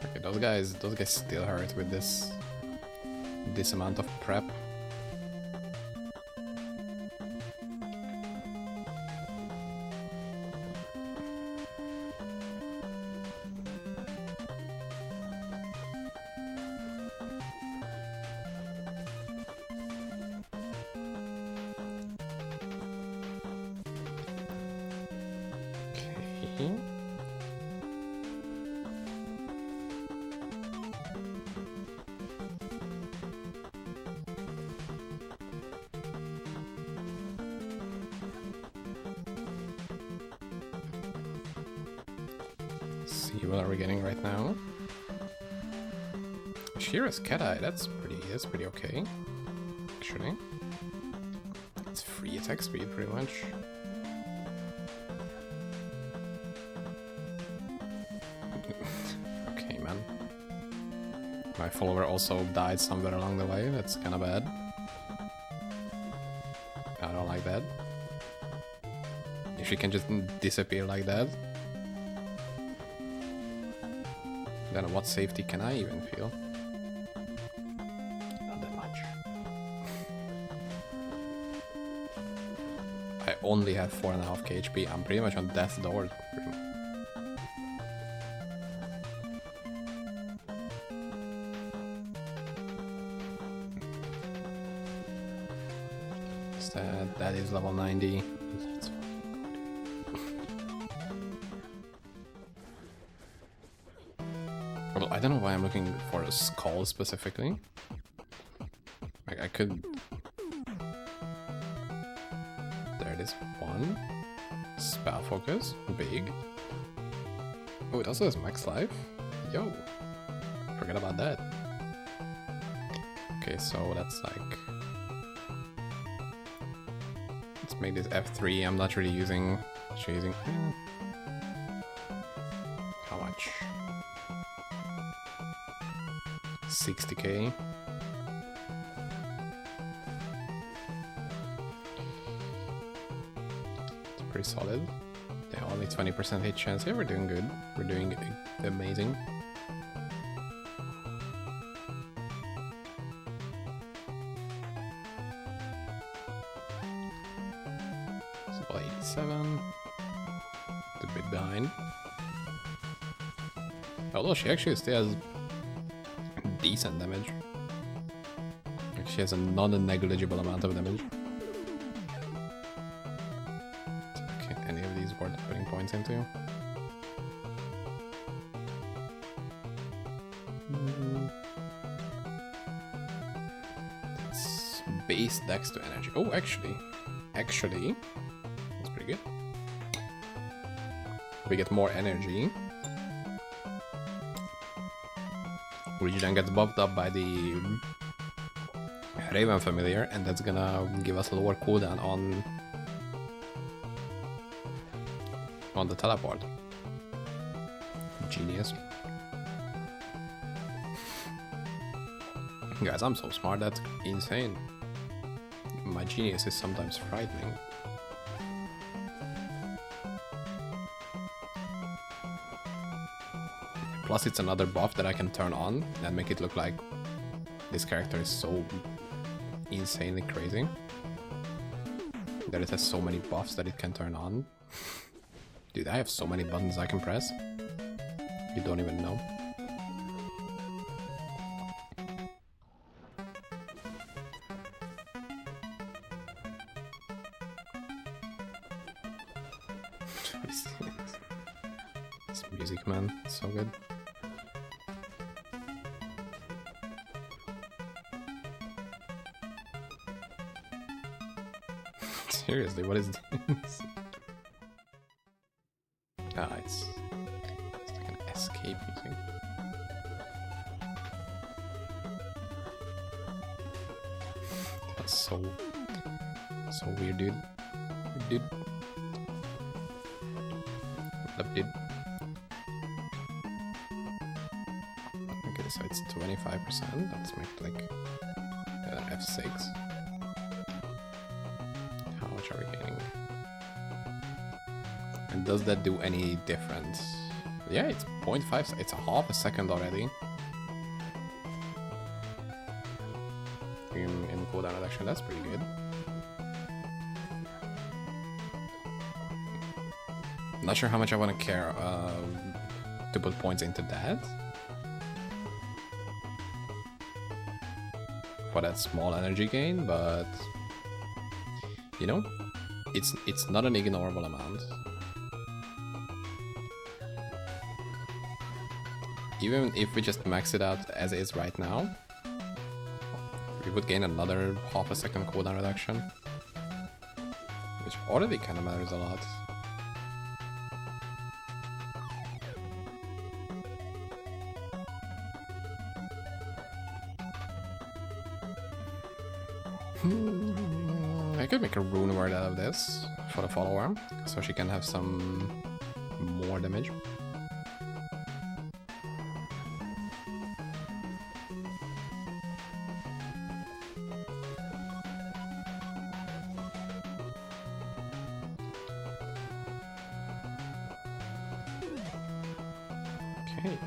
Okay, those guys still hurt with this amount of prep. See what are we getting right now? Shira's Cat Eye, that's pretty okay. Actually. It's free attack speed pretty much. Okay, man. My follower also died somewhere along the way, that's kinda bad. I don't like that. If she can just disappear like that, then what safety can I even feel? Not that much. I only have 4.5k HP. I'm pretty much on death's door. that is level 90. Let's well, I don't know why I'm looking for a skull specifically. Like, I could... There it is. One. Spell focus. Big. Oh, it also has max life. Yo. Forget about that. Okay, so that's like... Let's make this F3. I'm not really using... Chasing... How much? 60k. It's pretty solid. Yeah, only 20% hit chance. Yeah, we're doing good. We're doing amazing. So 87. It's a bit behind. Although she actually still has decent damage. Like, she has a non-negligible amount of damage. Okay, any of these worth putting points into? It's base dex to energy. Oh, actually, that's pretty good. We get more energy, which then gets buffed up by the Raven Familiar, and that's gonna give us a lower cooldown on the teleport. Genius. Guys, I'm so smart, that's insane. My genius is sometimes frightening. Plus it's another buff that I can turn on and make it look like this character is so insanely crazy. That it has so many buffs that it can turn on. Dude, I have so many buttons I can press. You don't even know. This music, man, it's so good. Seriously, what is this? Ah, it's like an escape music. That's so weird, dude. Dude. What up, dude? Okay, so it's 25%. Let's make it like F6. How much are we getting? And does that do any difference? Yeah, it's 0.5. It's a half a second already. In cooldown reduction, that's pretty good. Not sure how much I want to care to put points into that. For that small energy gain, but you know, it's not an ignorable amount. Even if we just max it out as is right now, we would gain another half a second cooldown reduction, which already kind of matters a lot. I could make a rune word out of this for the follower, so she can have some more damage. Okay.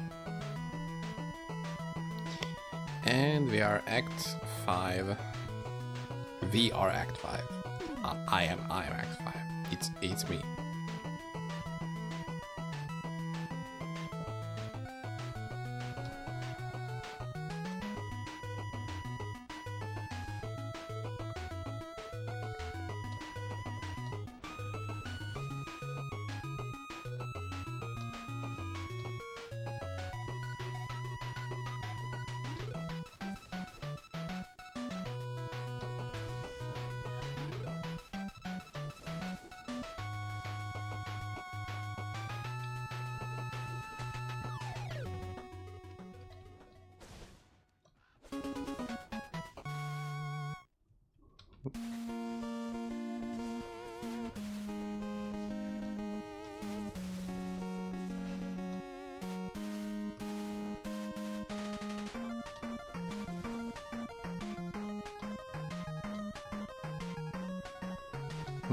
And we are Act 5. We are Act 5. I am Act 5. It's me.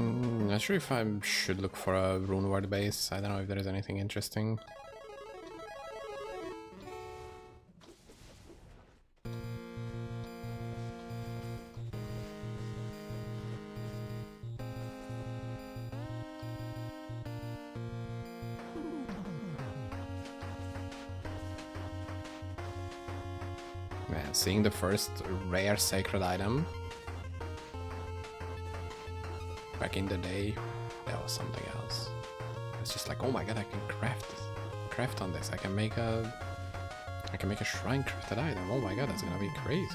Not sure if I should look for a rune ward base. I don't know if there is anything interesting. Man, seeing the first rare sacred item back in the day, that was something else. It's just like, oh my god, I can craft on this. I can make a shrine crafted item. Oh my god, that's gonna be crazy.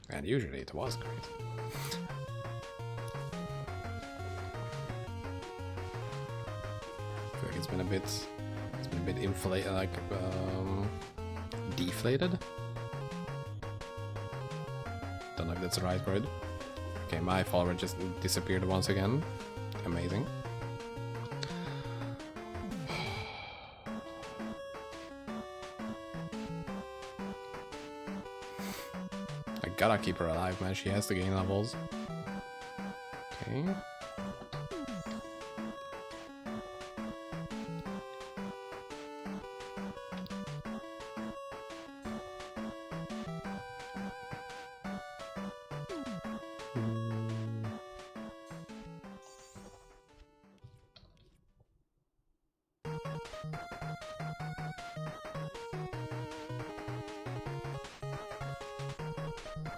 And usually it was crazy. I feel like it's been a bit inflated, like deflated. Don't know if that's the right word. Okay, my follower just disappeared once again. Amazing. I gotta keep her alive, man. She has to gain levels. Okay.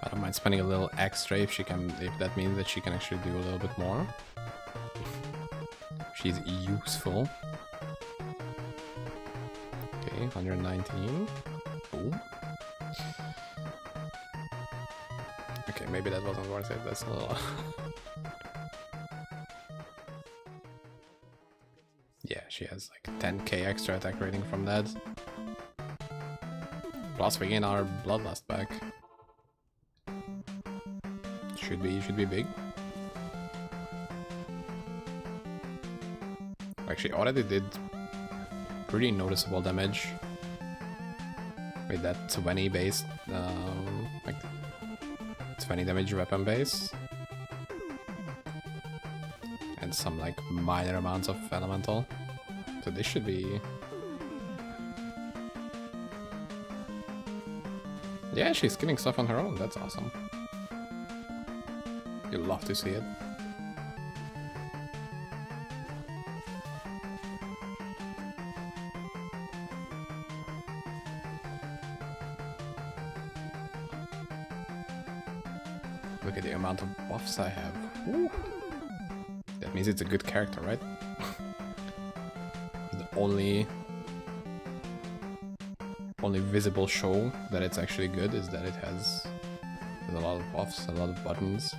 I don't mind spending a little extra if that means that she can actually do a little bit more. She's useful. Okay, 119. Boom. Okay, maybe that wasn't worth it. That's a little. Yeah, she has like 10k extra attack rating from that. Plus we gain our bloodlust back. Should be big. Actually, already did pretty noticeable damage with that 20 base, like 20 damage weapon base, and some like minor amounts of elemental. So this should be. Yeah, she's killing stuff on her own. That's awesome. You'll love to see it. Look at the amount of buffs I have. Woo. That means it's a good character, right? The only visible show that it's actually good is that it has a lot of buffs, a lot of buttons.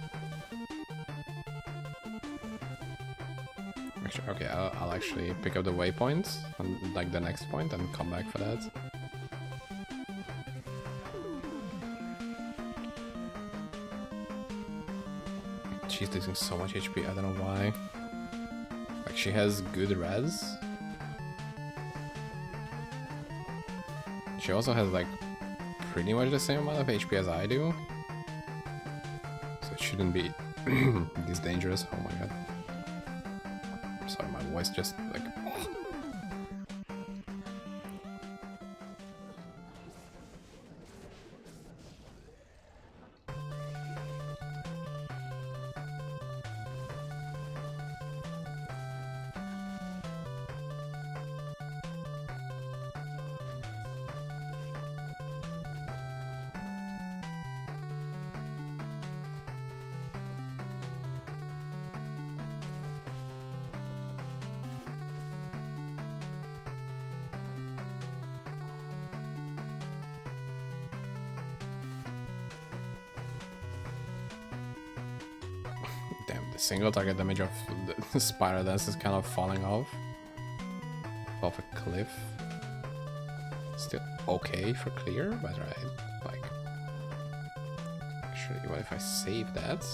Actually, okay, I'll actually pick up the waypoints on like the next point and come back for that. She's losing so much HP, I don't know why. Like, she has good res. She also has like pretty much the same amount of HP as I do. So it shouldn't be this dangerous. Oh my god. Sorry, my voice just like... Damn, the single target damage of the Spiral Dance is kind of falling off a cliff. Still okay for clear, but right, like... Actually, what if I save that?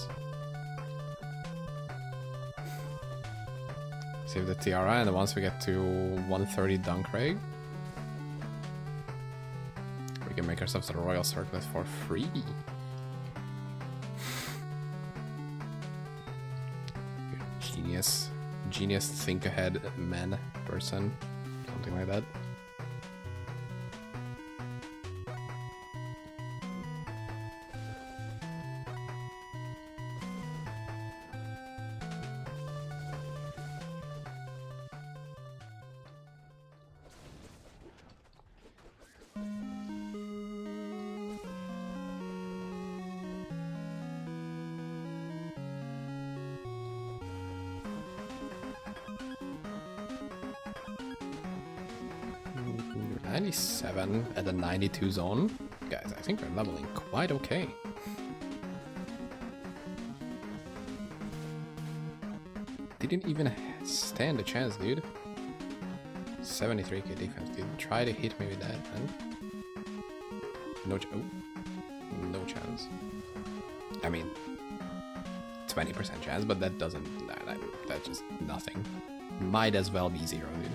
Save the Tiara, and once we get to 130 Dunkrag, we can make ourselves a Royal Circlet for free. genius think ahead man person, something like that. At the 92 zone. Guys, I think we're leveling quite okay. Didn't even stand a chance, dude. 73k defense, dude. Try to hit me with that, man. No chance. I mean, 20% chance, but that doesn't... That's just nothing. Might as well be 0, dude.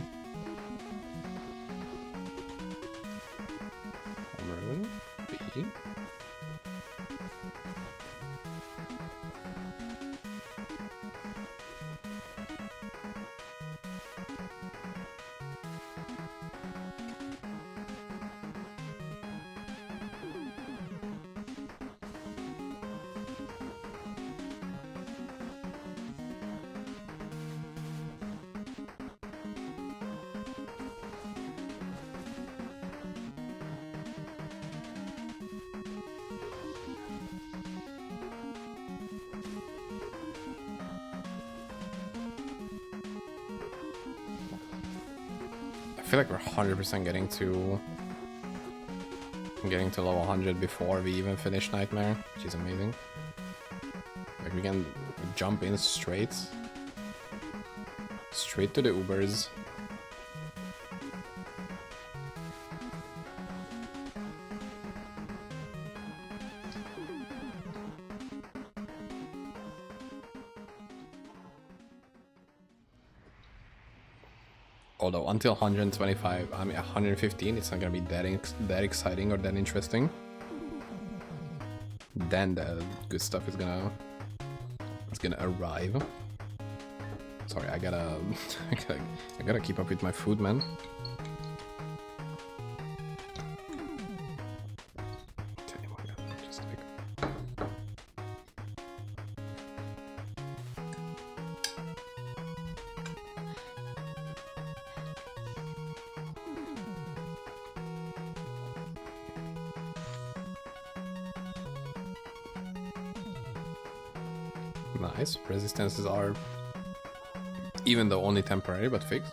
I feel like we're 100% getting to level 100 before we even finish Nightmare, which is amazing. Like we can jump in straight to the Ubers. Although until 125, I mean 115, it's not gonna be that exciting or that interesting. Then the good stuff is gonna arrive. Sorry, I gotta keep up with my food, man. Nice. Resistances are, even though only temporary, but fixed.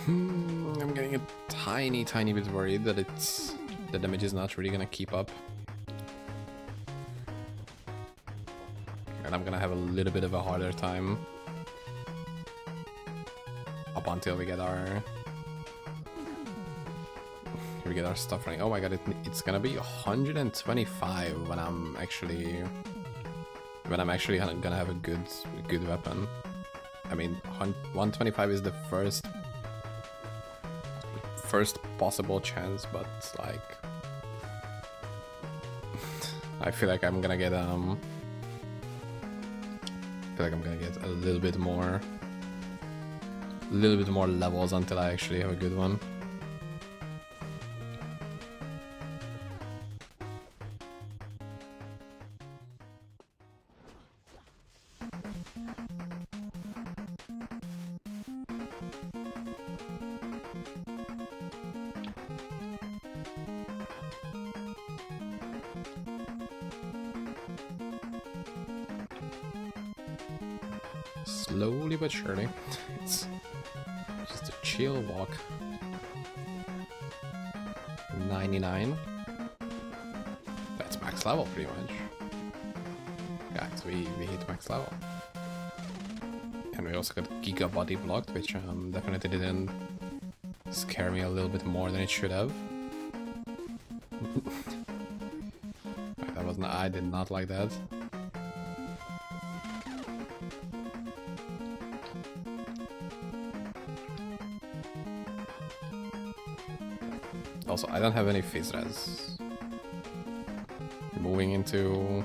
I'm getting a tiny bit worried that the damage is not really gonna keep up. And I'm gonna have a little bit of a harder time up until we get our stuff running. Oh my god, it's gonna be 125 when I'm actually gonna have a good weapon. I mean, 125 is the first possible chance, but like I feel like I'm gonna get a little bit more levels until I actually have a good one. Slowly but surely. It's just a chill walk. 99. That's max level pretty much. Guys, we hit max level. And we also got Giga Body blocked, which definitely didn't scare me a little bit more than it should have. That was not, I did not like that. Also, I don't have any phase res. Moving into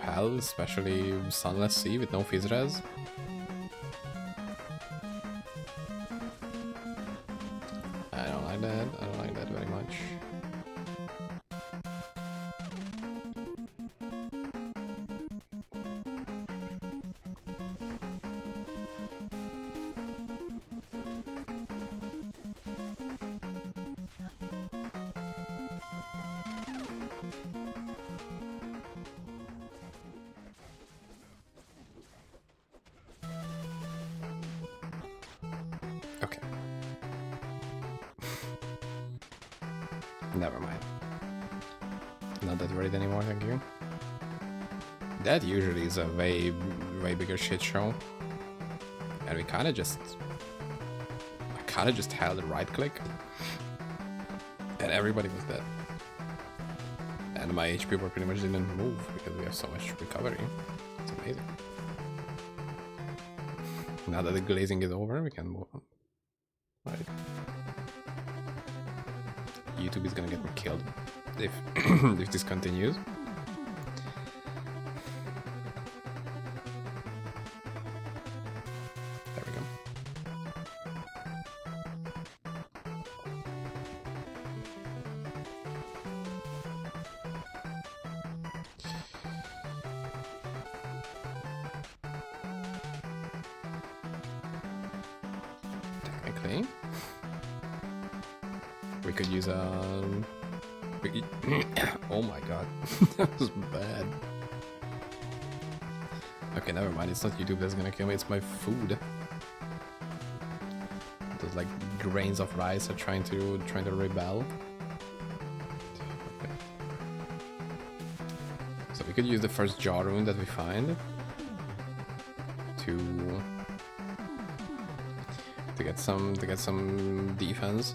hell, especially Sunless Sea with no phase res. I don't like that. I don't like that very much. Okay. Never mind. Not that worried anymore, thank you. That usually is a way bigger shit show. And we kinda just... I kinda just held the right click. And everybody was dead. And my HP bar pretty much didn't move because we have so much recovery. It's amazing. Now that the glazing is over, we can move on. Right. YouTube is gonna get me killed if if this continues. There we go. Technically, we could use oh my god, that was bad. Okay, never mind. It's not YouTube that's gonna kill me. It's my food. Those like grains of rice are trying to rebel. Okay. So we could use the first jaw rune that we find to get some defense.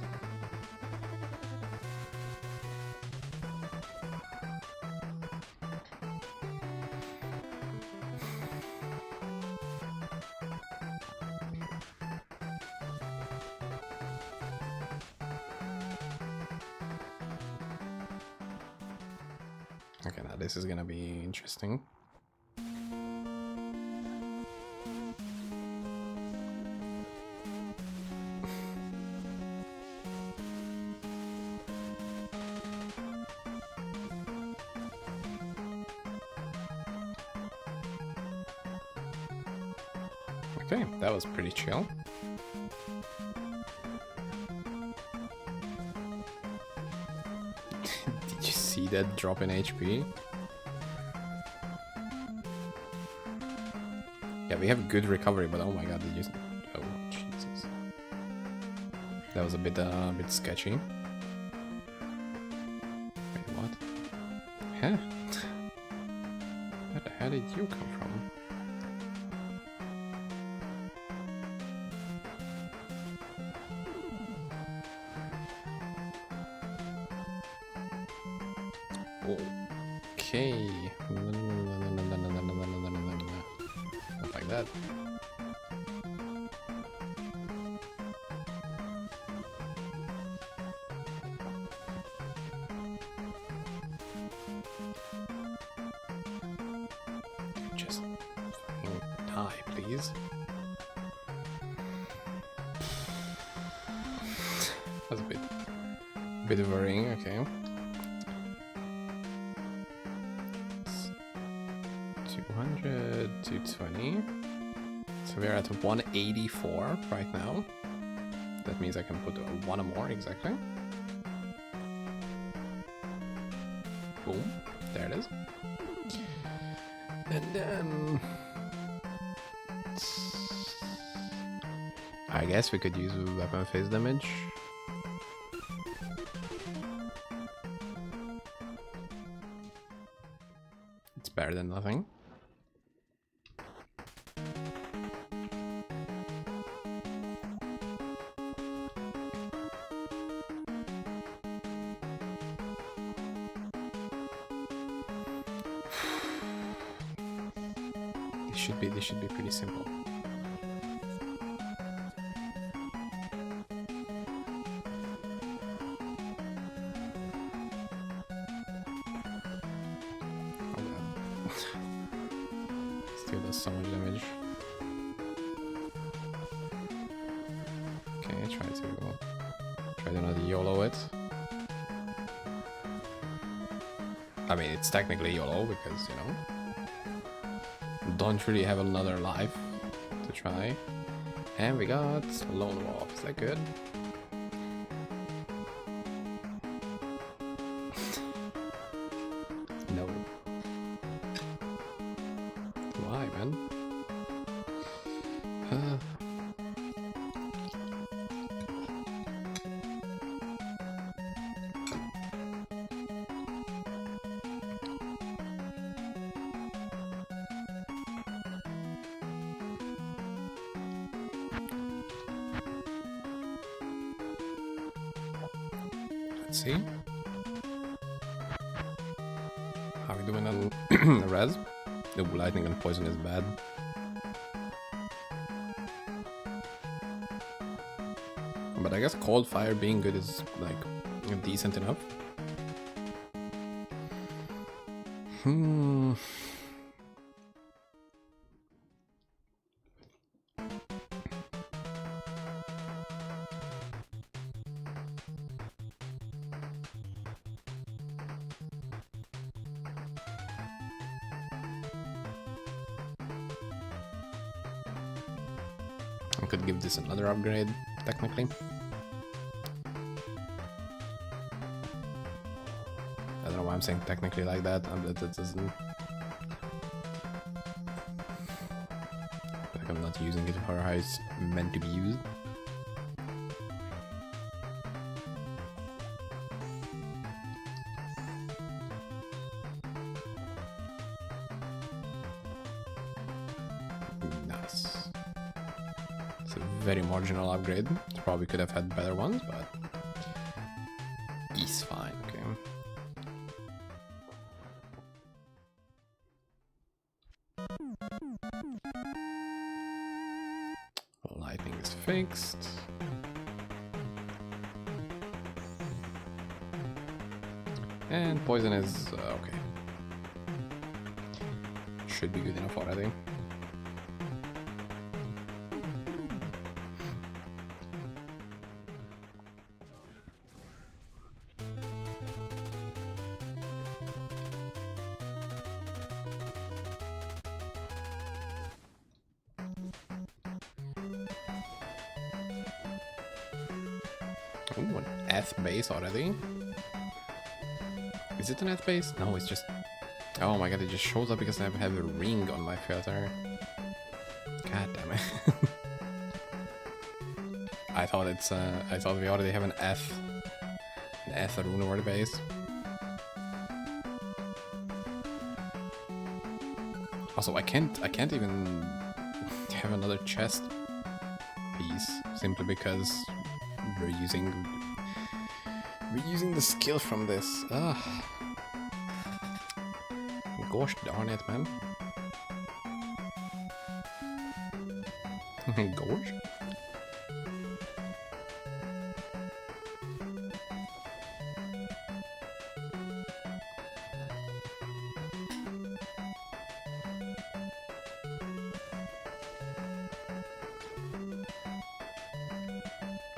Okay, now this is gonna be interesting. Okay, that was pretty chill. Did you see that drop in HP? Yeah, we have good recovery, but oh my god, did you... Oh, Jesus. That was a bit sketchy. Wait, what? Huh? Where the hell did you come from? Okay. Not like that. Just fucking die, please. That's a bit worrying, okay. 200, 220. So we're at 184 right now. That means I can put one more, exactly. Boom. There it is. And then... I guess we could use weapon phase damage. It's better than nothing. should be pretty simple. Still does so much damage. Okay, try to not YOLO it. I mean, it's technically YOLO because, you know, don't really have another life to try. And we got Lone Wolf. Is that good? No. Why, man? Let's see. How are we doing on res? The lightning and poison is bad. But I guess cold fire being good is like decent enough. I could give this another upgrade, technically. I don't know why I'm saying technically like that. That doesn't... like I'm not using it for how it's meant to be used. Nice. It's a very marginal upgrade. Probably could have had better ones, but he's fine. Okay. Lightning is fixed. And poison is okay. Should be good enough already. Ooh, an F base already? Is it an F base? No, it's just... oh my god, it just shows up because I have a ring on my filter. God damn it. I thought we already have an F rune word base. Also, I can't even have another chest piece simply because we're using the skill from this. Gosh darn it, man. Gorge?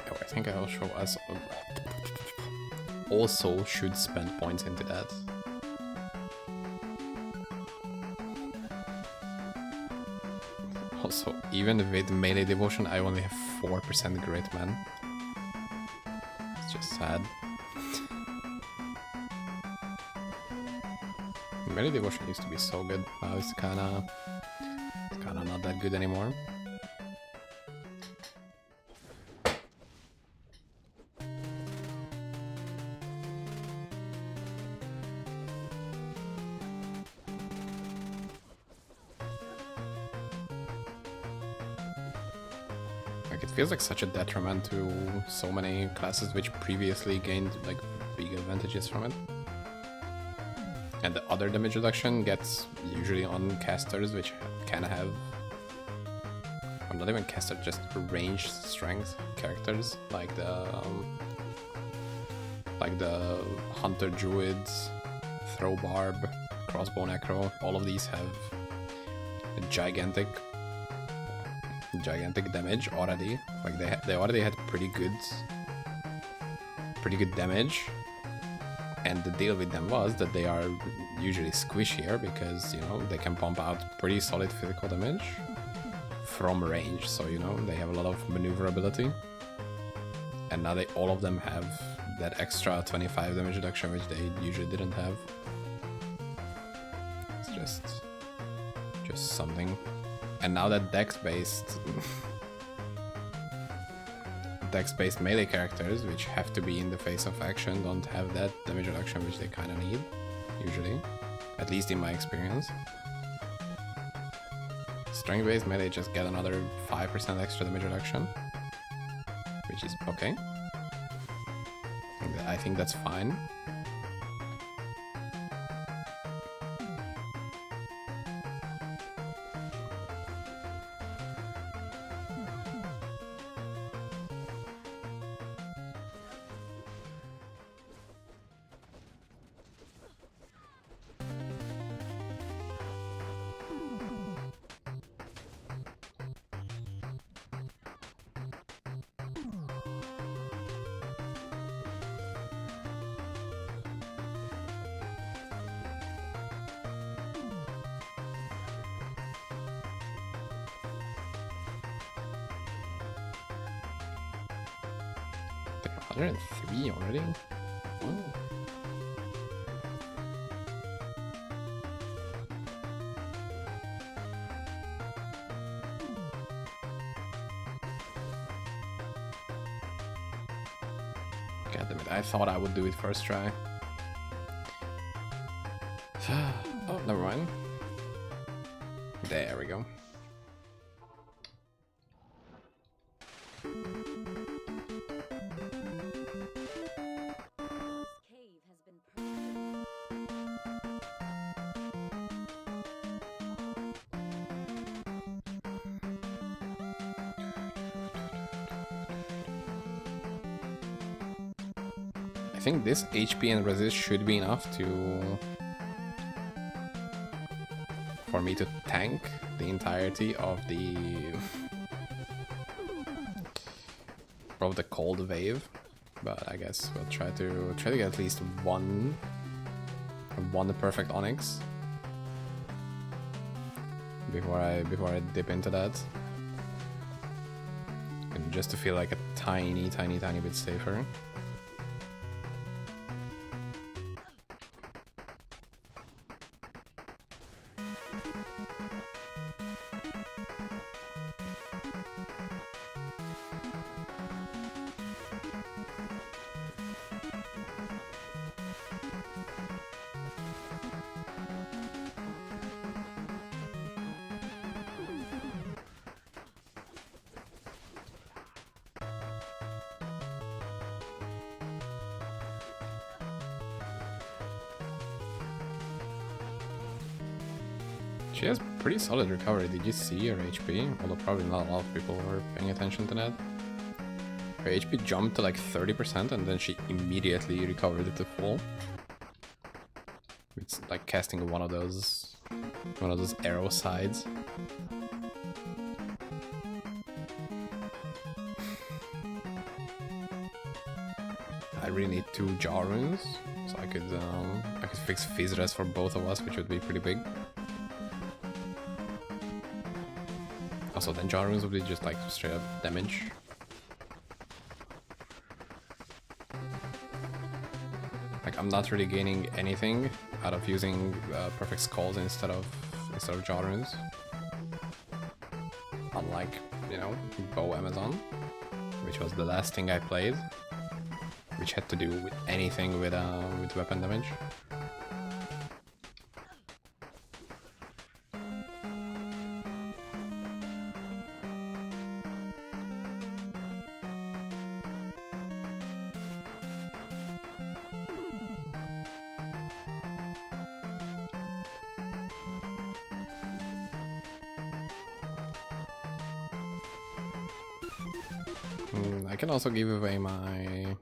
Oh, I think I also should spend points into that. Also, even with melee devotion, I only have 4% grit, man. It's just sad. Melee devotion used to be so good. Now it's kinda not that good anymore. Like, it feels like such a detriment to so many classes which previously gained like big advantages from it. And the other damage reduction gets usually on casters which can have, or not even caster, just ranged strength characters like the hunter druids, throw barb, crossbow necro. All of these have a gigantic damage already. Like they already had pretty good damage. And the deal with them was that they are usually squishier because, you know, they can pump out pretty solid physical damage from range. So, you know, they have a lot of maneuverability. And now all of them have that extra 25 damage reduction, which they usually didn't have. It's just something. And now that dex-based melee characters, which have to be in the face of action, don't have that damage reduction which they kind of need, usually. At least in my experience. Strength-based melee just get another 5% extra damage reduction, which is okay. I think that's fine. They're 103 already? Oh. God damn it, I thought I would do it first try. Oh, never mind. There we go. I think this HP and resist should be enough for me to tank the entirety of the cold wave, but I guess we'll try to get at least one perfect Onyx before I dip into that, and just to feel like a tiny bit safer. She has pretty solid recovery. Did you see her HP? Although probably not a lot of people were paying attention to that. Her HP jumped to like 30% and then she immediately recovered it to full. It's like casting one of those arrow sides. I really need 2 jaw runes, so I could fix Fizz Res for both of us, which would be pretty big. Also, then jaw runes would be just like straight up damage. Like, I'm not really gaining anything out of using perfect skulls instead of jaw runes. Unlike, you know, Bow Amazon, which was the last thing I played, which had to do with anything with weapon damage. I can also give away my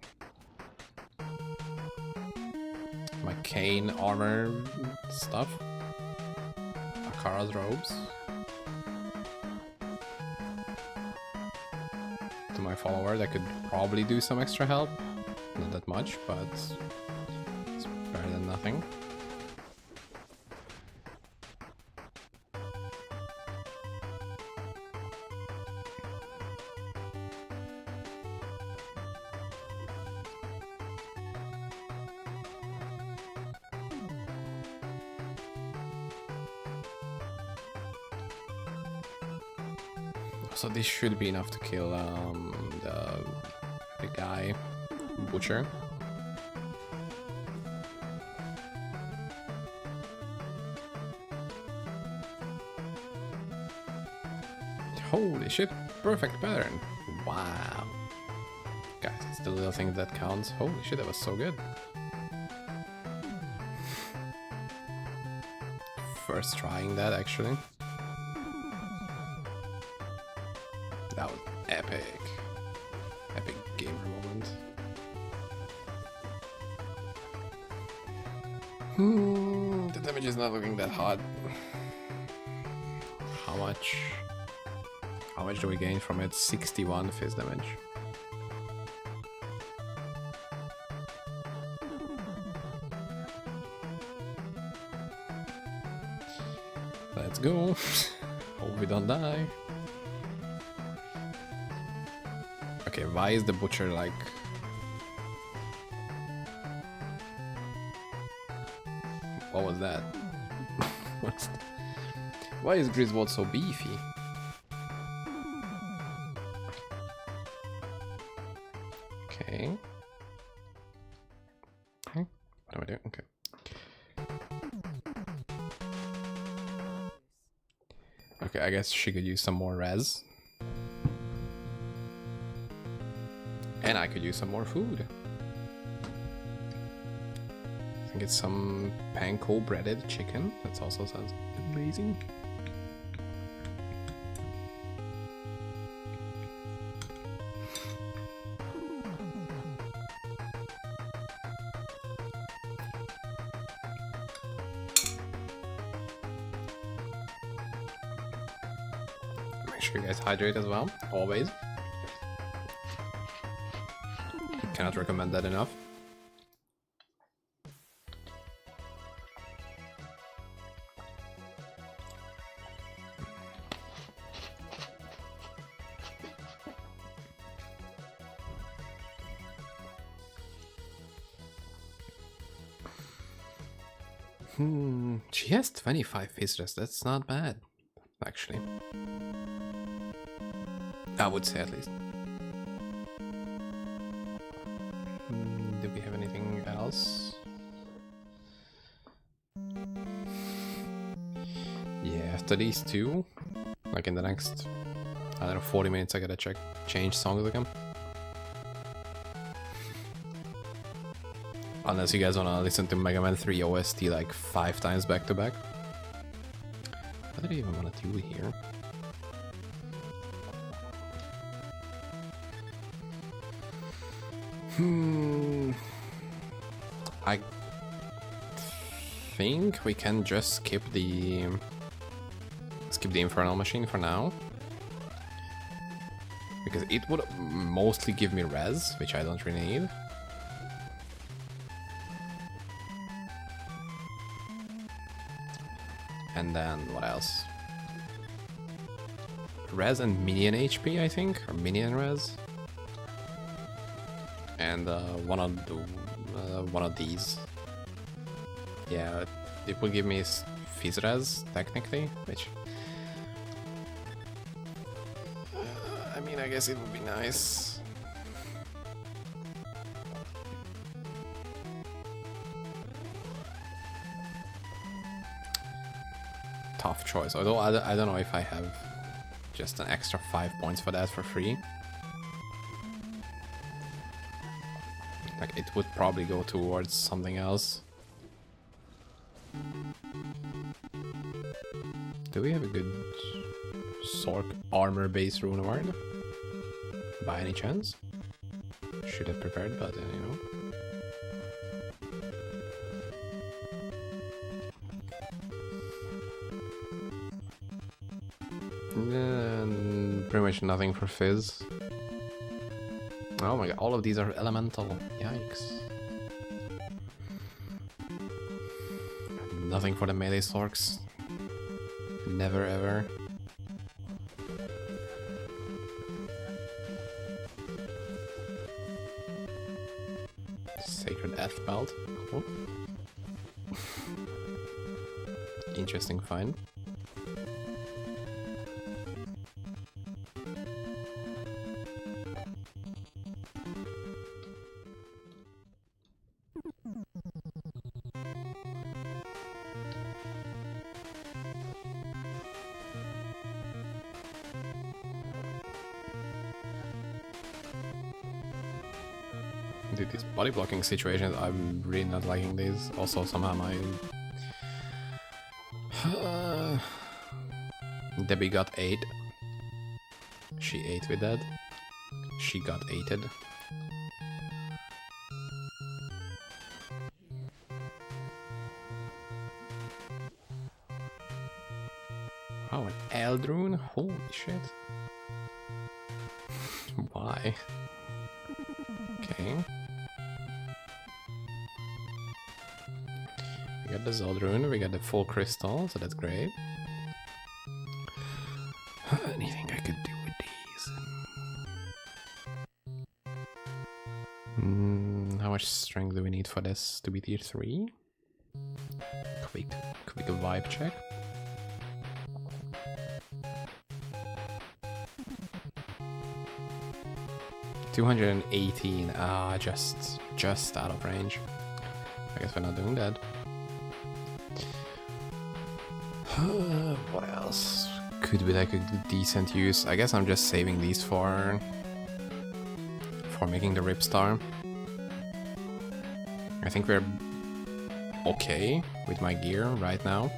cane armor stuff. Akara's robes. To my follower, that could probably do some extra help. Not that much, but it's better than nothing. So this should be enough to kill the guy, Butcher. Holy shit, perfect pattern. Wow. Guys, it's the little thing that counts. Holy shit, that was so good. First trying that, actually. That was epic. Epic gamer moment. The damage is not looking that hot. How much do we gain from it? 61 fizz damage. Let's go. Hope we don't die. Okay, why is the Butcher like... What was that? Why is Griswold so beefy? Okay. What am I doing? Okay. Okay, I guess she could use some more res. And I could use some more food. I think it's some panko breaded chicken. That also sounds amazing. Make sure you guys hydrate as well, always. Cannot recommend that enough. She has 25 visitors. That's not bad, actually. I would say, at least. Do we have anything else? Yeah, after these two, like in the next, I don't know, 40 minutes, I gotta change songs again. Unless you guys wanna listen to Mega Man 3 OST like 5 times back to back. What do I even wanna do here? I think we can just skip the Infernal Machine for now. Because it would mostly give me res, which I don't really need. And then what else? Res and minion HP, I think, or minion res. And one of these. Yeah, it will give me fizz res technically, which I mean, I guess it would be nice. Tough choice, although I don't know if I have just an extra 5 points for that for free. Like, it would probably go towards something else. Do we have a good Sork armor base rune award? by any chance. Should have prepared, but you know. Pretty much nothing for Fizz. Oh my god, all of these are elemental. Yikes. Nothing for the melee Sorks. Never ever. Sacred Death Belt. Cool. Interesting find. Dude, these body blocking situations, I'm really not liking these. Also, somehow my... Debbie got 8. She ate with that. She got 8'd. Oh, an Eldrune? Holy shit. Why? Okay. We got the Zoldrune, we got the full crystal, so that's great. Anything I could do with these? How much strength do we need for this to be tier 3? Quick vibe check. $218. Ah, just out of range. I guess we're not doing that. What else could be like a decent use? I guess I'm just saving these for making the Ripstar. I think we're okay with my gear right now.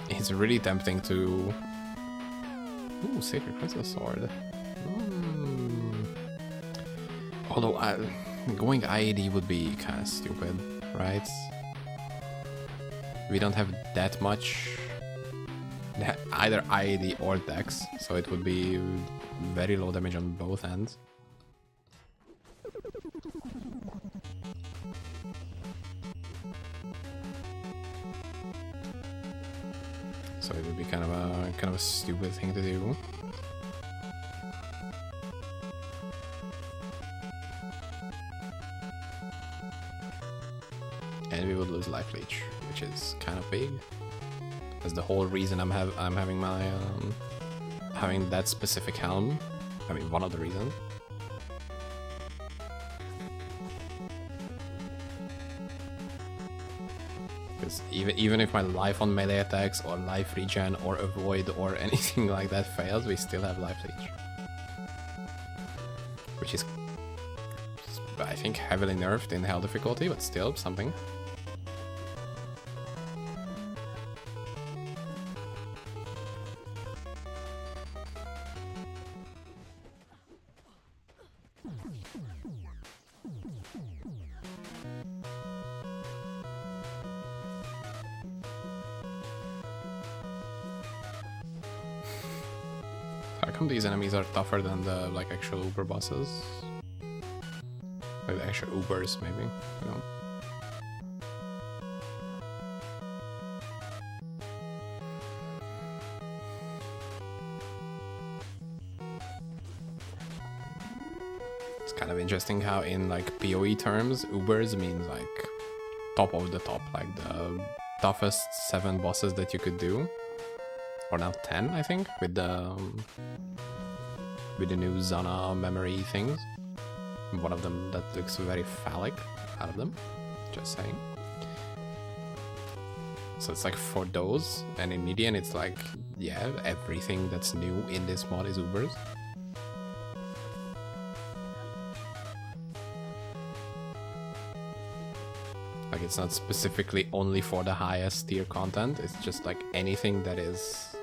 It's really tempting to... Ooh, Sacred Crystal Sword. Although going IED would be kind of stupid, right? We don't have that much... either IED or Dex, so it would be very low damage on both ends. So it would be kind of a stupid thing to do. And we would lose life leech, which is kind of big. That's the whole reason I'm having my having that specific helm. I mean, one of the reasons. Because even if my life on melee attacks or life regen or avoid or anything like that fails, we still have life leech. Which is, I think, heavily nerfed in hell difficulty, but still something. How come these enemies are tougher than the like actual Uber bosses? Like the actual Ubers, maybe, you know? It's kind of interesting how in like PoE terms, Ubers means like top of the top, like the toughest 7 bosses that you could do. Or now 10, I think, with the new Zana memory things. One of them that looks very phallic out of them, just saying. So it's like for those, and in Median it's like, yeah, everything that's new in this mod is Ubers. Like, it's not specifically only for the highest tier content, it's just like anything that is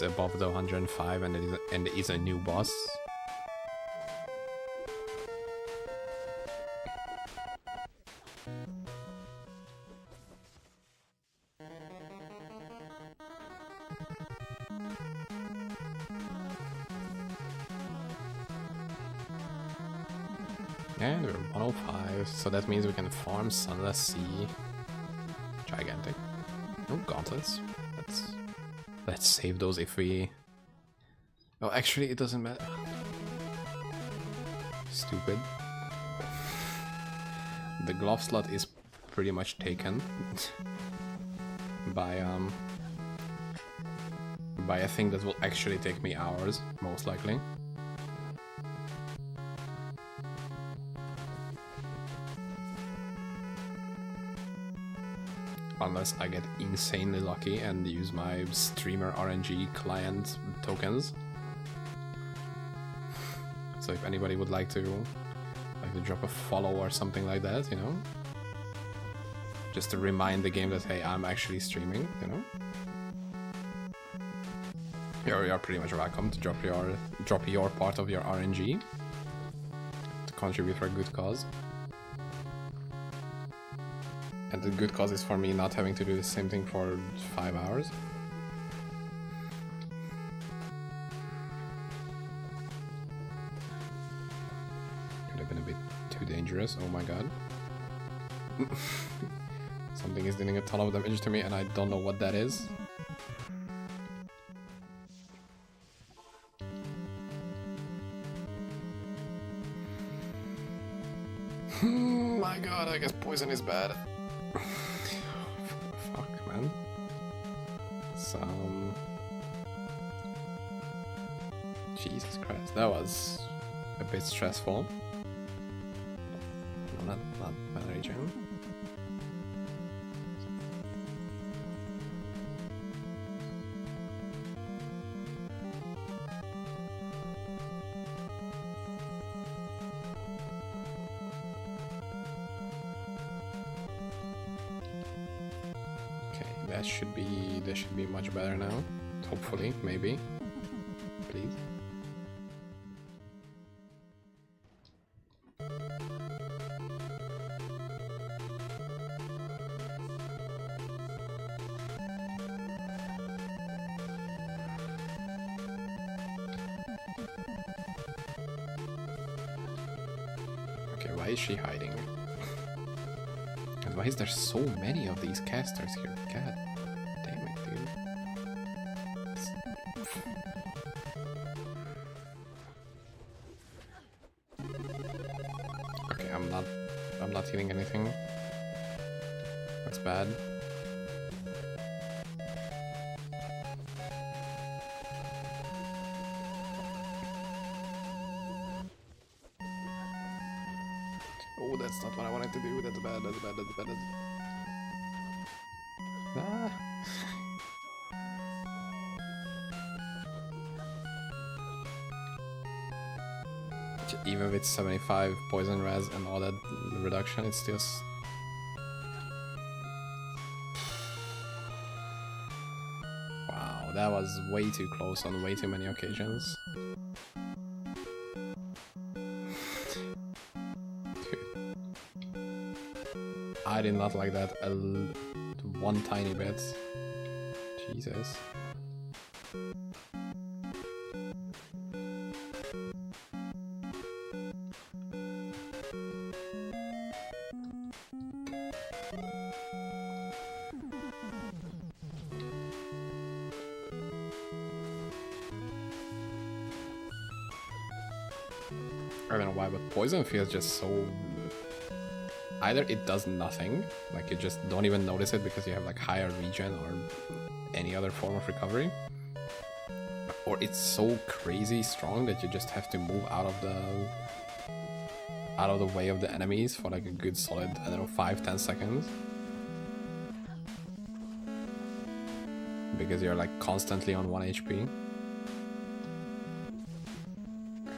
above the 105 and is a new boss. And we're 105, so that means we can farm Sunless Sea. Gigantic. No gauntlets. Let's save those if we... Oh, actually, it doesn't matter. Stupid. The glove slot is pretty much taken by a thing that will actually take me hours, most likely. Unless I get insanely lucky and use my streamer RNG client tokens. So if anybody would like to drop a follow or something like that, you know, just to remind the game that hey, I'm actually streaming, you know. You're pretty much welcome to drop your part of your RNG to contribute for a good cause. And the good cause is for me not having to do the same thing for 5 hours. Could have been a bit too dangerous, oh my god. Something is dealing a ton of damage to me and I don't know what that is. My god, I guess poison is bad. Fuck, man. Jesus Christ, that was a bit stressful. No, not bad region. That should be much better now. Hopefully, maybe. Please. Okay, why is she hiding? And why is there so many of these casters here? God damn it, dude. Okay, I'm not hitting anything. That's bad. Oh, that's not what I wanted to do. That's bad, that's bad, that's bad, that's bad. Ah. Even with 75 poison res and all that reduction, it's still... Wow, that was way too close on way too many occasions. I did not like that one tiny bit. Jesus. I don't know why, but poison feels just so... Either it does nothing, like you just don't even notice it because you have like higher regen or any other form of recovery, or it's so crazy strong that you just have to move out of the way of the enemies for like a good solid, I don't know, 5-10 seconds. Because you're like constantly on 1 HP.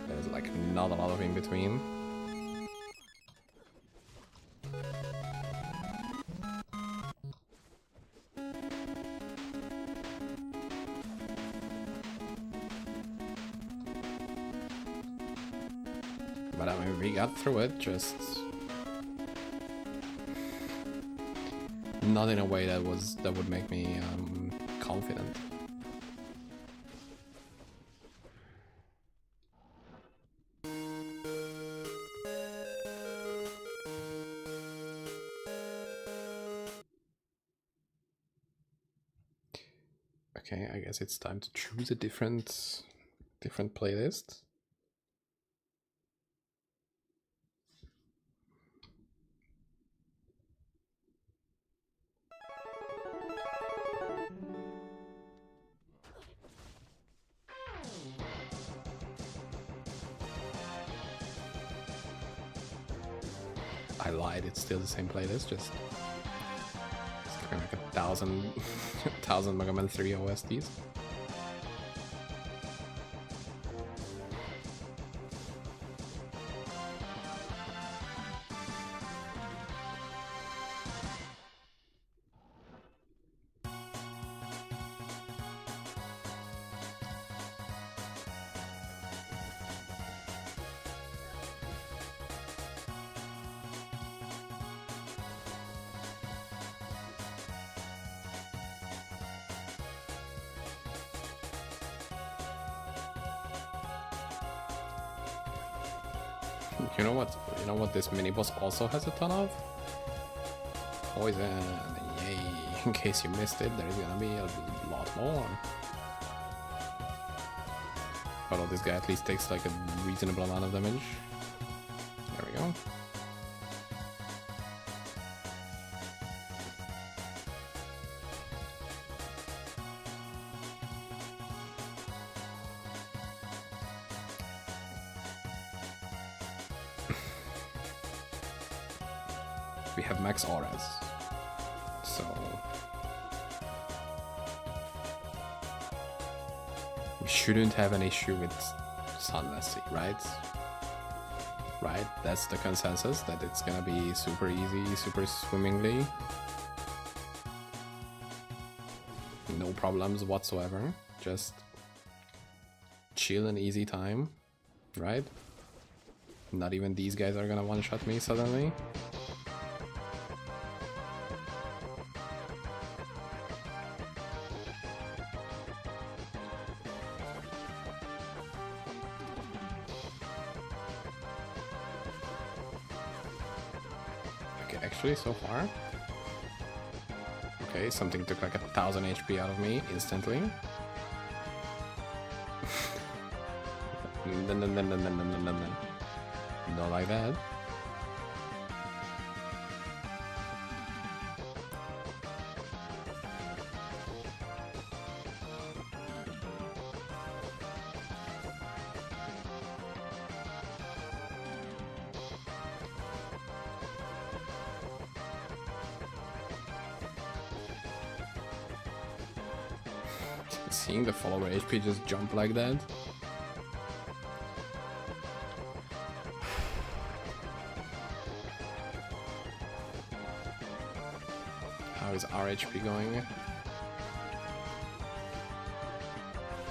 There's like not a lot of in between. But I mean, we got through it, just not in a way that would make me confident. Okay, I guess it's time to choose a different playlist. I lied, it's still the same playlist, just like 1,000 Mega Man 3 OSTs. You know what this mini boss also has a ton of? Poison. Yay. In case you missed it, there's gonna be a lot more. Although this guy at least takes like a reasonable amount of damage. There we go. We have max auras, so we shouldn't have an issue with Sunless, right? Right, that's the consensus, that it's gonna be super easy, super swimmingly. No problems whatsoever, just chill and easy time, right? Not even these guys are gonna one-shot me suddenly. Actually, so far. Okay, something took like 1,000 HP out of me instantly. Not like that. Seeing the follower HP just jump like that. How is our HP going?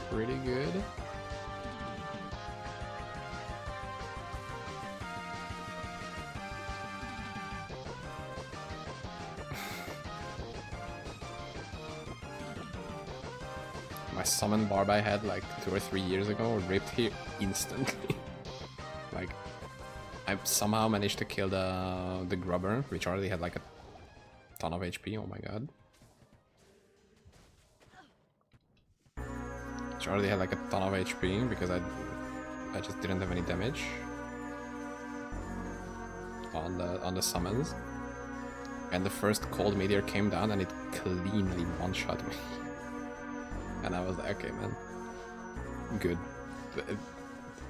Pretty good. My summon barb I had like 2 or 3 years ago ripped here instantly. Like, I somehow managed to kill the grubber, which already had like a ton of HP. Oh my god. Which already had like a ton of HP because I just didn't have any damage on the summons. And the first cold meteor came down and it cleanly one-shot me. And I was like, okay, man. Good.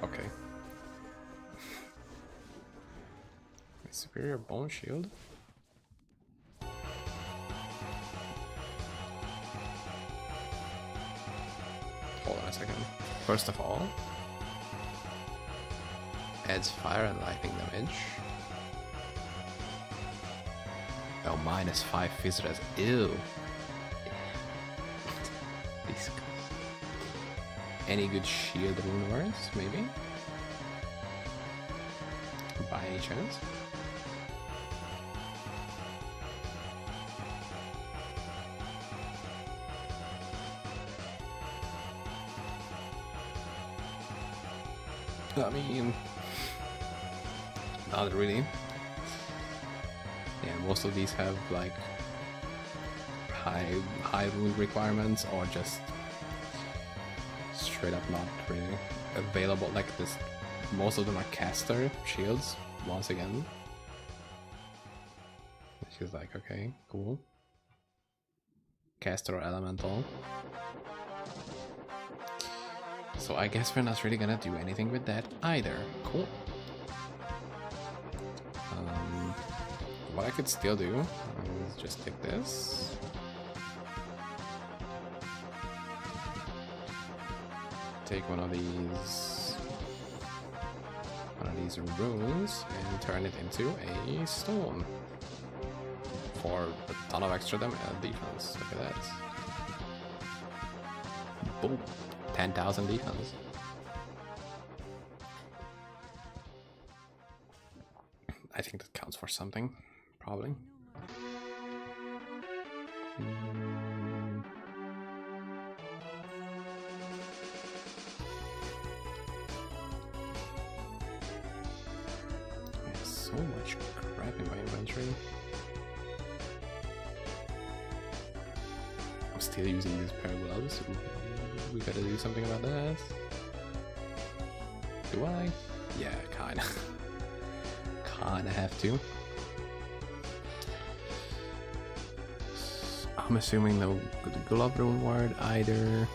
Okay. Superior bone shield? Hold on a second. First of all, adds fire and lightning damage. Oh, -5 fizz res. Ew. Any good shield rune words, maybe? by any chance? I mean, not really. Yeah, most of these have like high rune requirements, or just straight up not really available. Like this, most of them are caster shields once again. Which is like, okay, cool. Caster or elemental. So I guess we're not really gonna do anything with that either. Cool. What I could still do is just take this. Take one of these runes and turn it into a stone for a ton of extra defense. Look at that. Boom. 10,000 defense. I think that counts for something, probably. I have so much crap in my inventory. I'm still using these pair of gloves. We gotta do something about that. Do I? Yeah, kinda. Kinda have to. I'm assuming no glove rune ward either.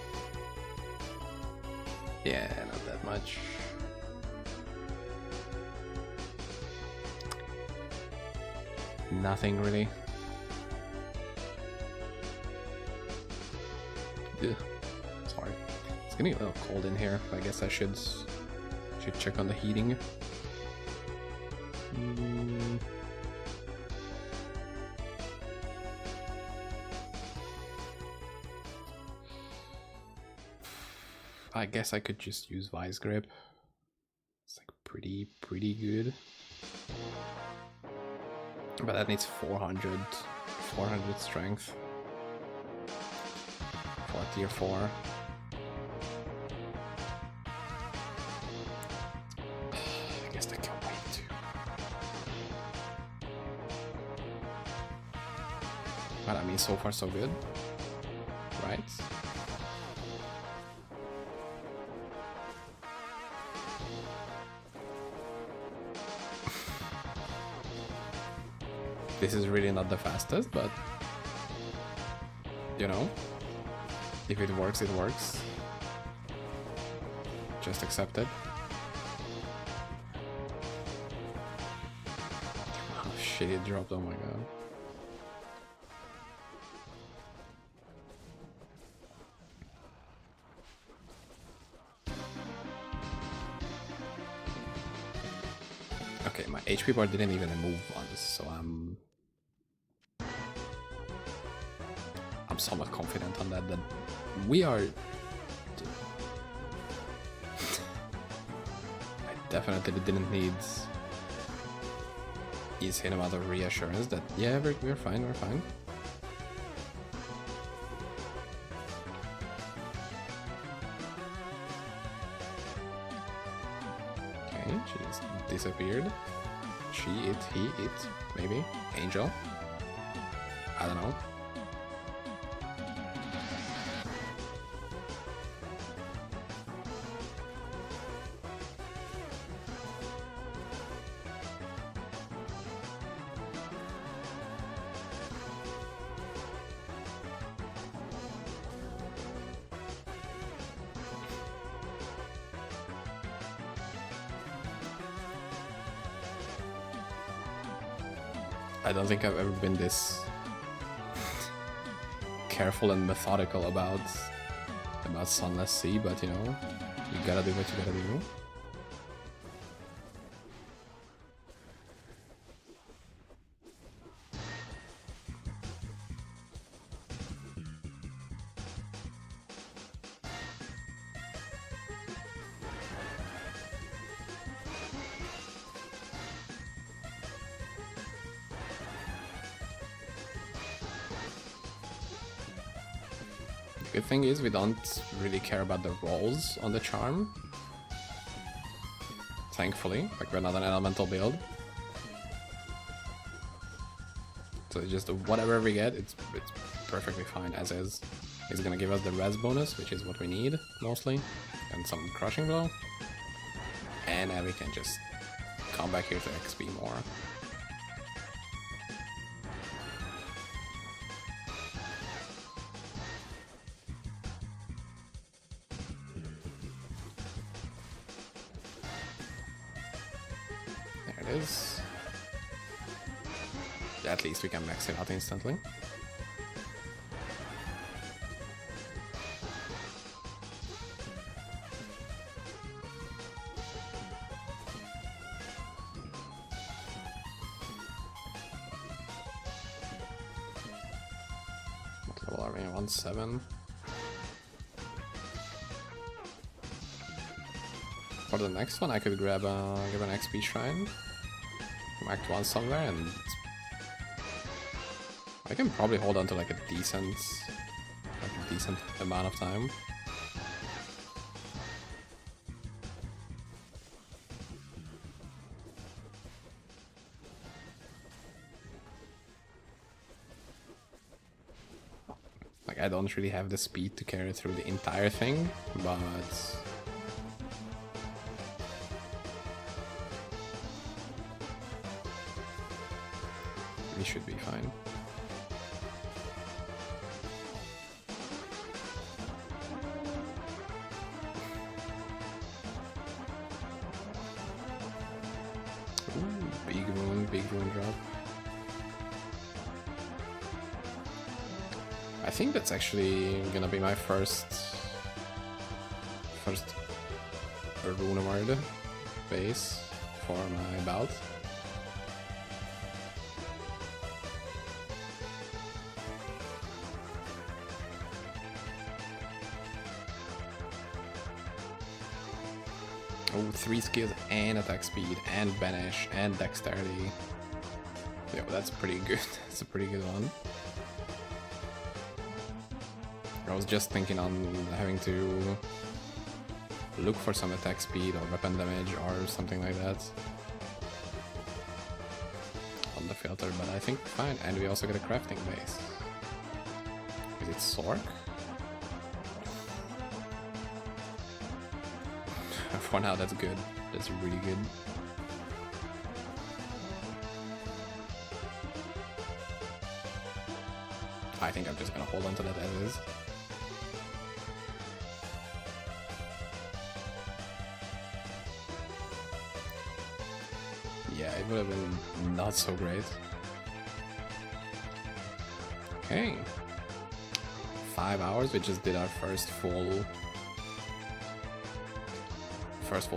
Yeah, not that much. Nothing really. Ugh. Sorry. It's getting a little cold in here. I guess I should check on the heating. I guess I could just use Vice Grip. It's like pretty good. But that needs 400 strength for tier 4. I guess that can wait too. But I mean, so far so good, right? This is really not the fastest, but you know, if it works, it works. Just accept it. Oh shit, it dropped, oh my god. Okay, my HP bar didn't even move once, so I'm somewhat confident on that we are... I definitely didn't need insane amount of reassurance that yeah, we're fine, we're fine. Okay, she just disappeared. She, it, he, it, maybe. Angel. I don't know. I don't think I've ever been this careful and methodical about Sunless Sea, but you know, you gotta do what you gotta do. Good thing is we don't really care about the rolls on the charm. Thankfully, like we're not an elemental build. So it's just whatever we get, it's perfectly fine as is. It's gonna give us the res bonus, which is what we need mostly, and some crushing blow. And then we can just come back here to XP more. There it is. At least we can max it out instantly. What level are we? 1-7. For the next one, I could grab give an XP shrine from Act 1 somewhere, and I can probably hold on to like a decent amount of time. Like I don't really have the speed to carry through the entire thing, but we should be fine. Ooh, big rune drop. I think that's actually gonna be my first rune award base for my bout. Oh, 3 skills and attack speed and banish and dexterity. Yo, that's pretty good. That's a pretty good one. I was just thinking on having to look for some attack speed or weapon damage or something like that on the filter, but I think fine. And we also get a crafting base. Is it Sork? For now, that's good. That's really good. I think I'm just gonna hold on to that as is. Yeah, it would have been not so great. Okay. 5 hours, we just did our first full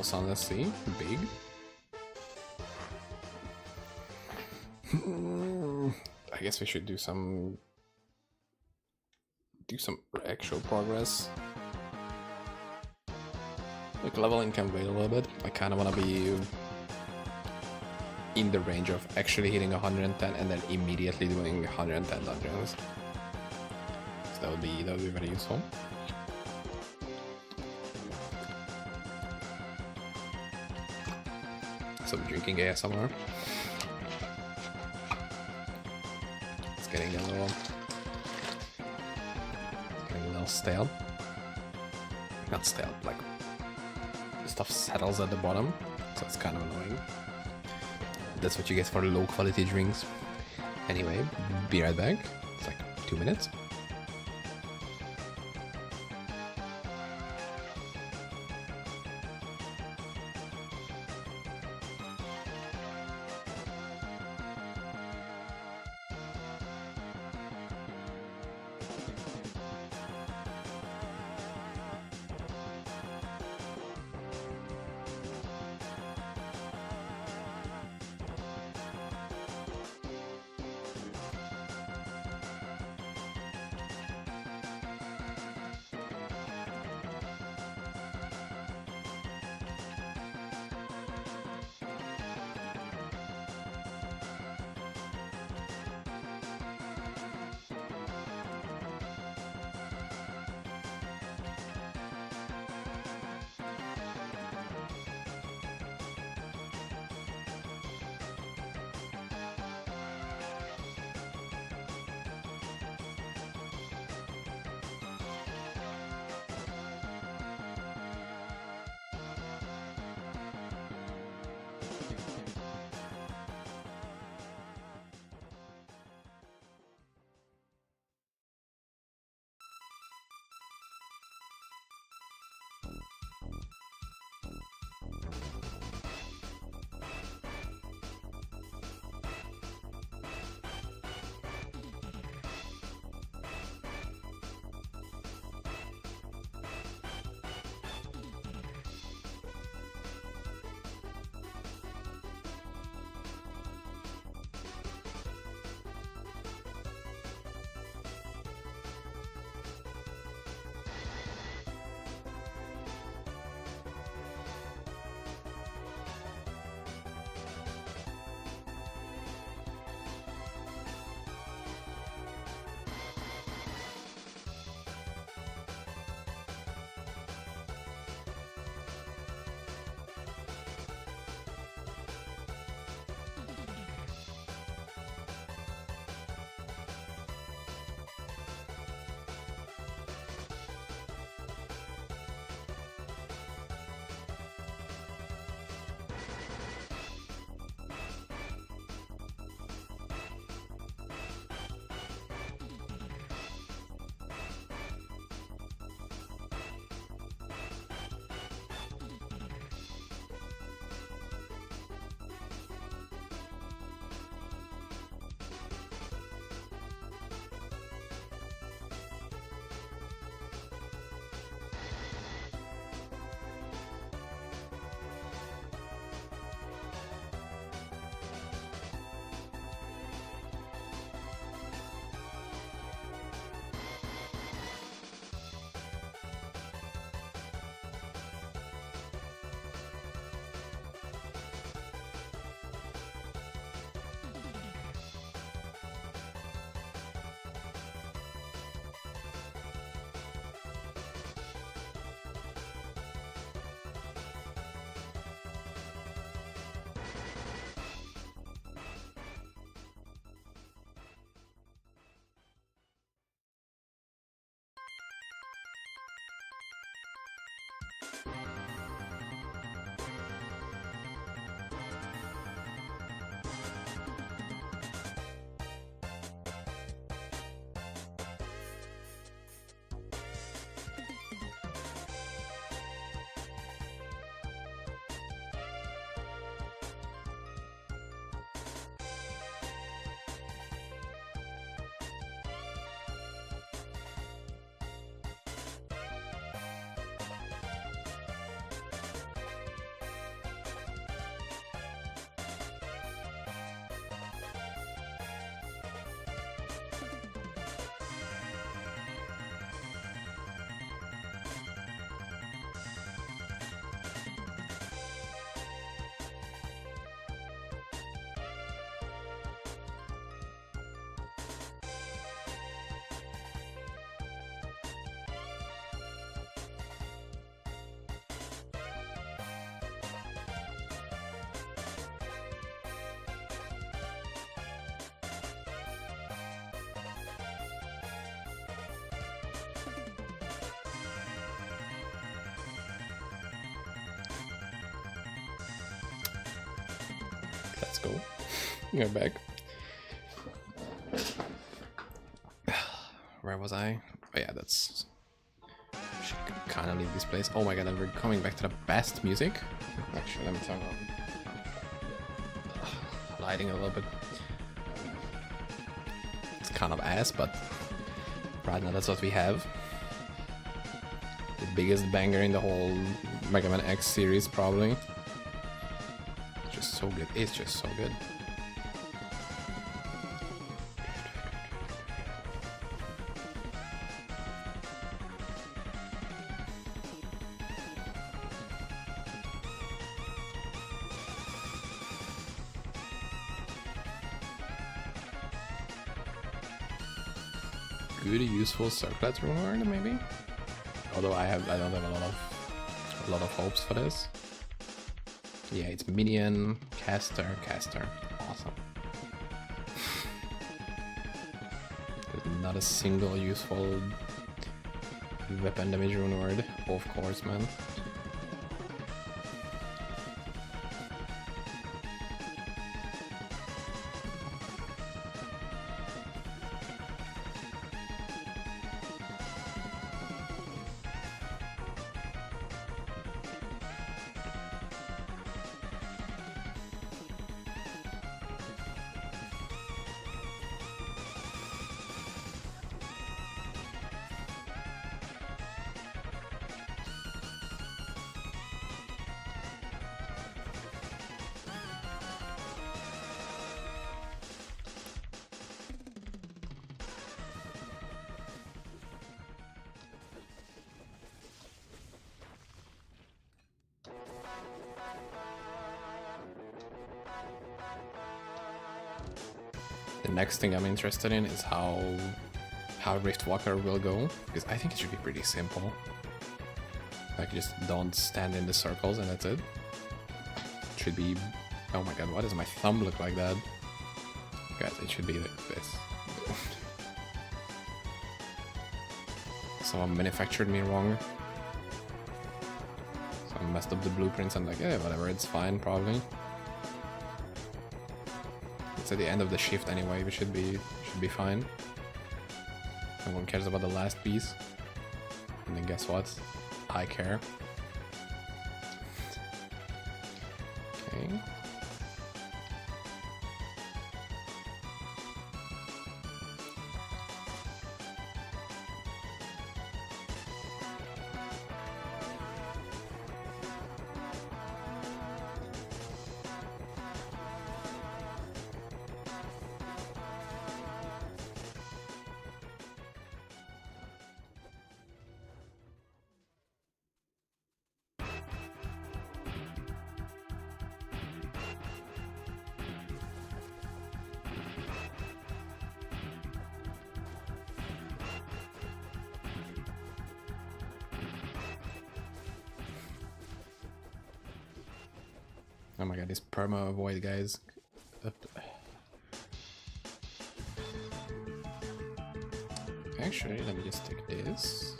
Sunless Sea. Big. I guess we should do some actual progress. Like leveling can wait a little bit. I kind of want to be in the range of actually hitting 110 and then immediately doing 110 dungeons. So that would be very useful. Some drinking ASMR. It's getting a little stale. Not stale, like the stuff settles at the bottom, so it's kind of annoying. That's what you get for low quality drinks. Anyway, be right back. It's like 2 minutes. Let's go. Go back. Where was I? Oh yeah, that's... Should kind of leave this place. Oh my god, and we're coming back to the best music. Actually, let me turn on lighting a little bit. It's kind of ass, but right now that's what we have. The biggest banger in the whole Mega Man X series, probably. It's just so good. It's just so good. Good, useful circlet reward, maybe. Although I don't have a lot of hopes for this. Yeah, it's minion, caster. Awesome. There's not a single useful weapon damage reward, of course, man. The next thing I'm interested in is how Riftwalker will go, because I think it should be pretty simple. Like, just don't stand in the circles and that's it. It should be... Oh my god, why does my thumb look like that? Guys, it should be like this. Someone manufactured me wrong. Someone messed up the blueprints and like, yeah, whatever, it's fine, probably. It's at the end of the shift anyway, we should be fine. No one cares about the last piece. And then guess what? I care. Okay. Oh my god, this perma avoid, guys. Actually, let me just take this.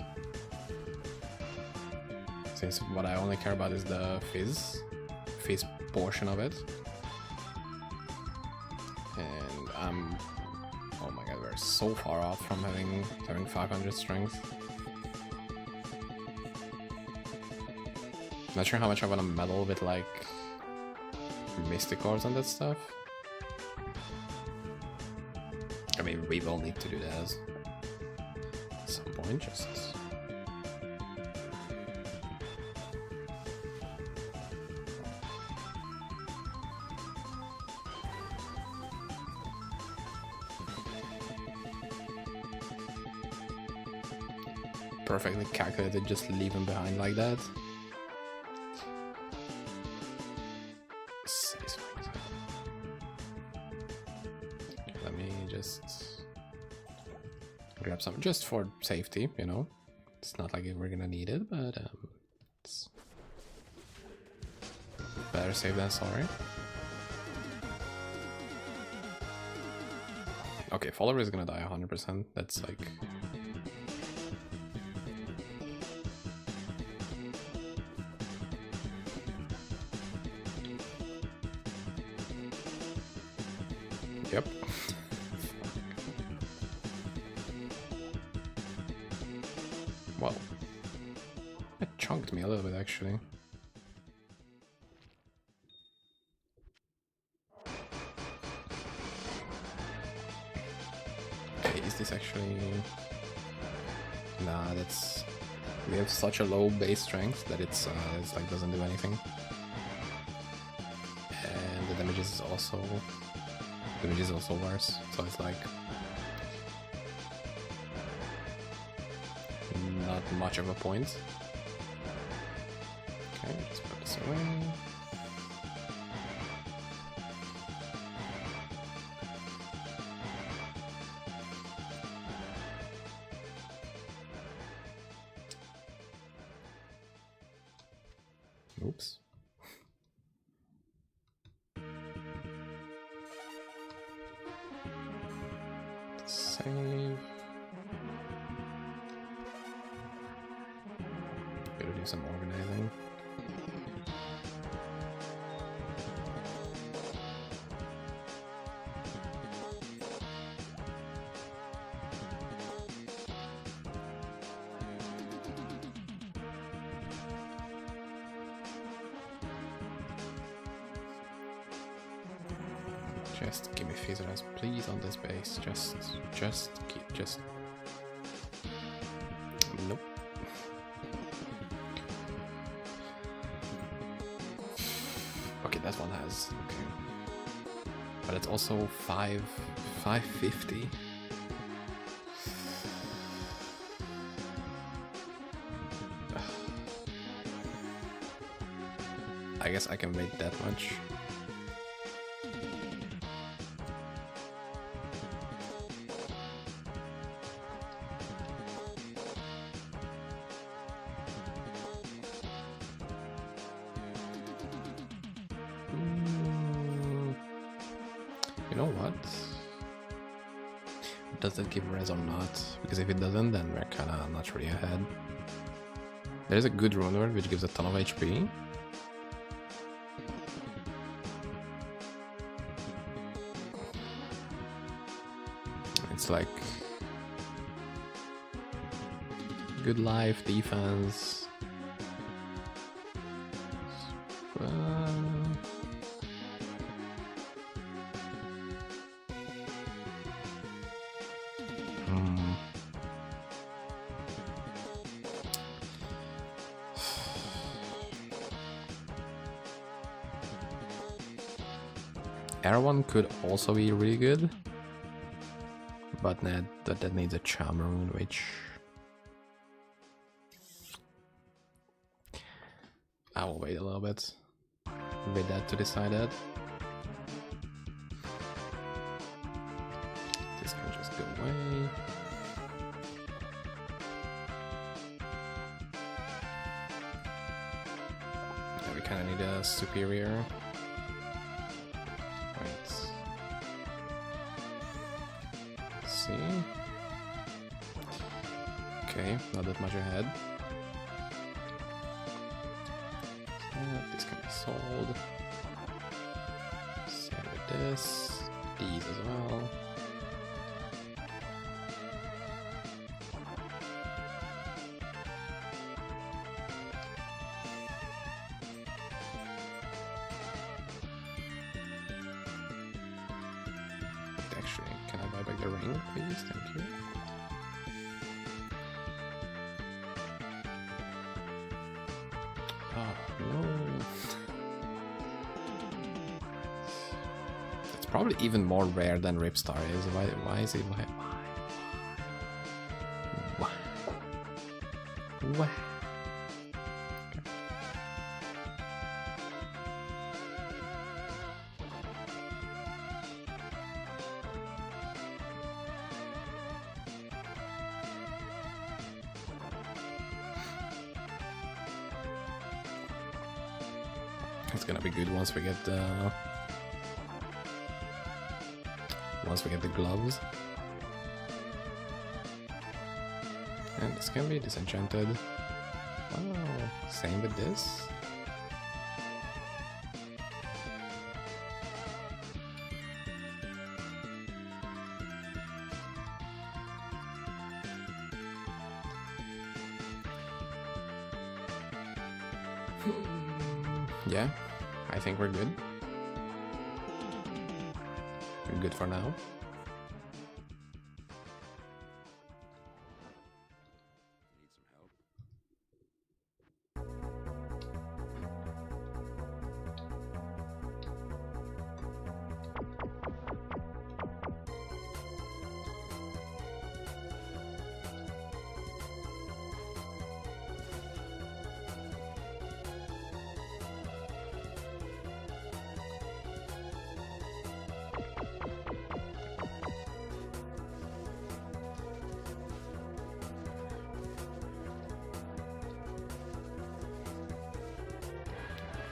Since what I only care about is the fizz portion of it. And oh my god, we're so far off from having 500 strength. Not sure how much I want to meddle with like Mystic Ores and that stuff. I mean, we will need to do that at some point, just... Perfectly calculated, just leave him behind like that. Let me just grab some, just for safety, you know. It's not like we're gonna need it, but it's better safe than sorry. Okay, follower is gonna die 100%. That's like Yep. Well, it chunked me a little bit actually. Okay, is this actually... Nah, that's... We have such a low base strength that it's like doesn't do anything. And the damage is also worse, so it's like not much of a point. Okay, let's put this away. Oops. Save. Gotta do some organizing. Just give me physers, please, on this base. Just. Nope. Okay, that one has. Okay. But it's also 550. I guess I can wait that much. You know what? Does it give res or not? Because if it doesn't, then we're kinda not really ahead. There's a good rune word which gives a ton of HP. It's like good life, defense. Air one could also be really good, but that needs a charm rune, which I will wait a little bit with that to decide that. This can just go away. Yeah, we kind of need a superior. Okay, not that much ahead. This can be sold. Same with this. These as well. Actually, can I buy back the ring, please? Thank you. Probably even more rare than Ripstar is. Why is it? Why? Okay. It's gonna be good once we get the gloves. And this can be disenchanted. Oh, same with this. Yeah, I think we're good. We're good for now.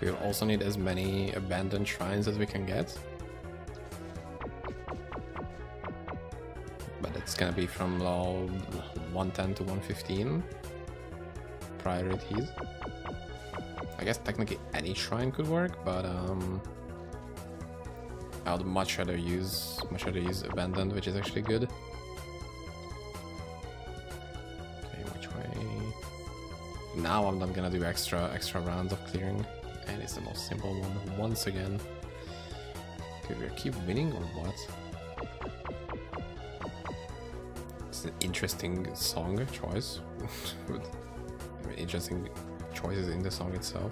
We will also need as many abandoned shrines as we can get. But it's gonna be from level 110 to 115 priorities. I guess technically any shrine could work, but I would much rather use abandoned, which is actually good. Okay, which way? Now I'm not gonna do extra rounds of clearing. And it's the most simple one once again. Okay, we keep winning or what? It's an interesting song choice. Interesting choices in the song itself.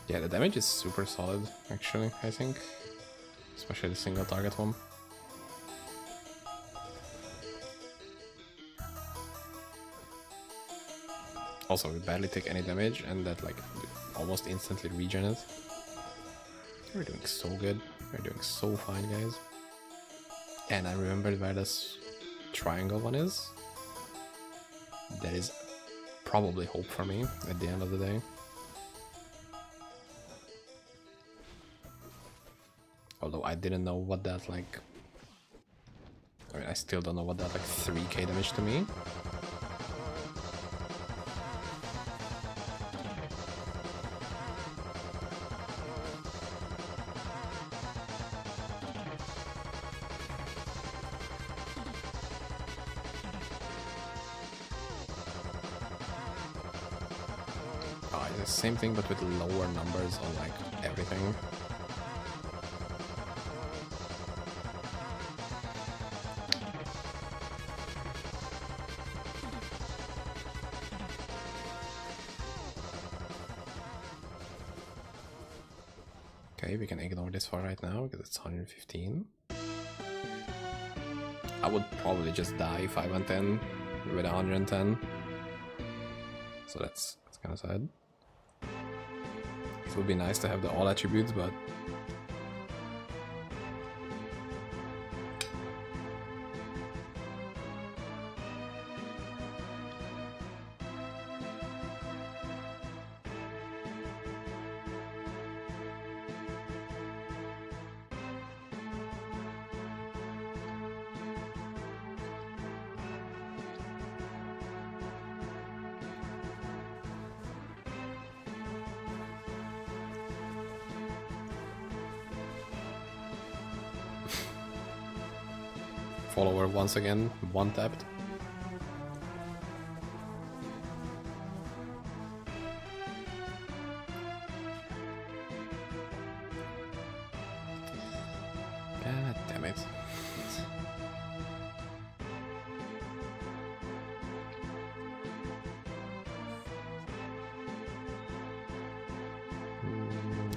Yeah, the damage is super solid, actually, I think. Especially the single target one. Also, we barely take any damage, and that, like, almost instantly regen it. We're doing so good. We're doing so fine, guys. And I remembered where this triangle one is. There is probably hope for me at the end of the day. Although I didn't know what that, like... I mean, I still don't know what that, like, 3k damage to me. Oh, it's the same thing but with lower numbers on, like, everything. Okay, we can ignore this for right now because it's 115. I would probably just die if I went in with 110. So that's kind of sad. It would be nice to have the all attributes, but follower once again, one tapped. God damn it.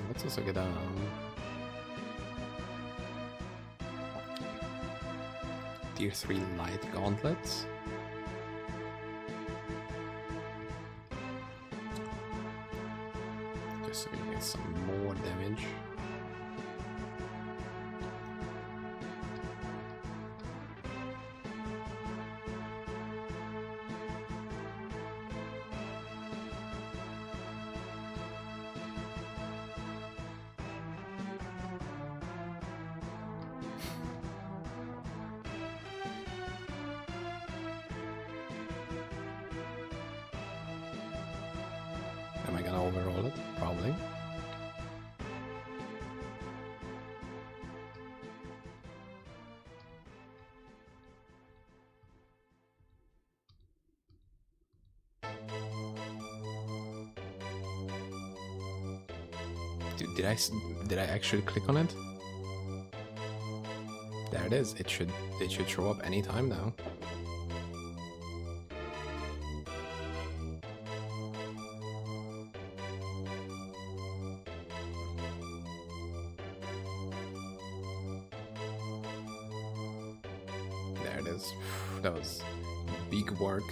Let's also get Tier 3 light gauntlets. Just so we get some more damage. Am I gonna overroll it? Probably. Dude, did I actually click on it? There it is. It should show up anytime now. There it is. That was big work.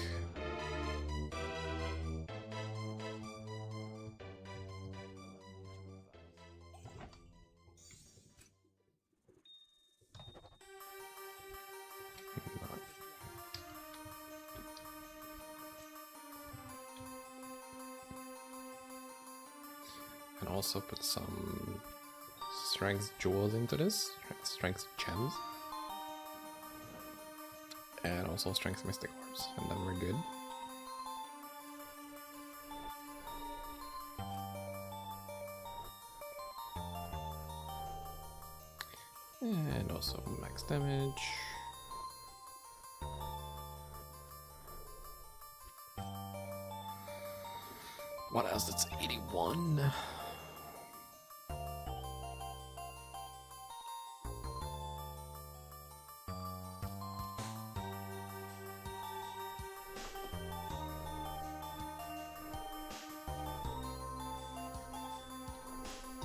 And also put some strength jewels into this, strength gems, and also strength mystic orbs, and then we're good. And also max damage. What else? That's 81.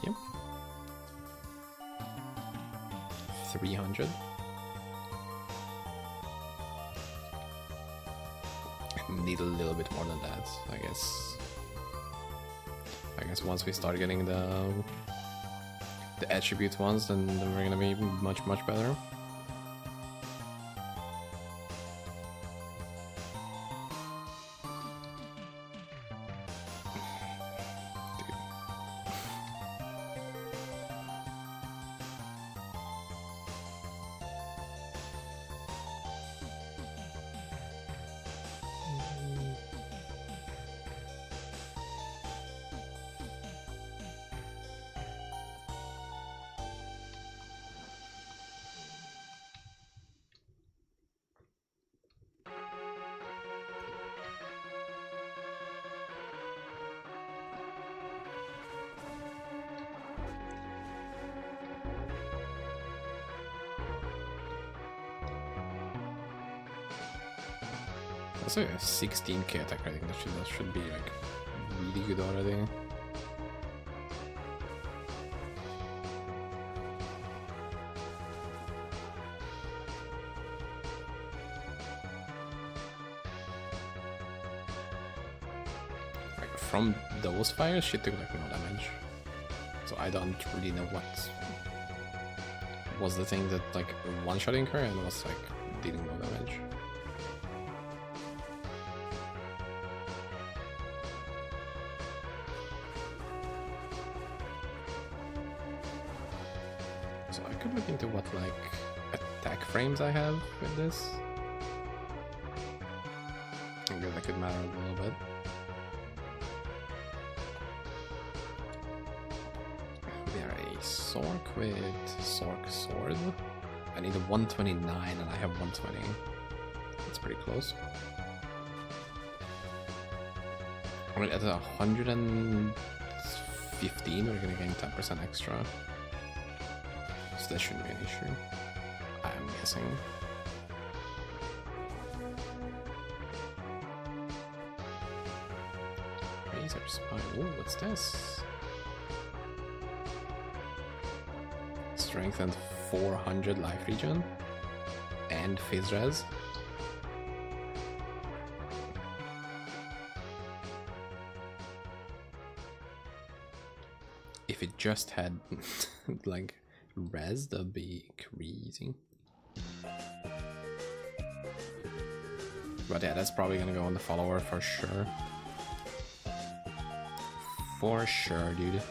Yep. 300. Need a little bit more than that, I guess. I guess once we start getting the attribute ones, then we're gonna be much better. Also, a 16k attack rating. That should be like really good already. Like from those fires, she took like no damage. So I don't really know what was the thing that like one-shotting her and was like dealing no damage. So I could look into what like attack frames I have with this. I guess that could matter a little bit. We are a Sork with Sork Sword. I need a 129 and I have 120. That's pretty close. I mean, at 115 we're gonna gain 10% extra. So that shouldn't be an issue, I'm guessing. Razor Spine. Ooh, what's this? Strength and 400 life regen and phase res. If it just had like res, that'd be crazy. But yeah, that's probably gonna go on the follower for sure. For sure, dude.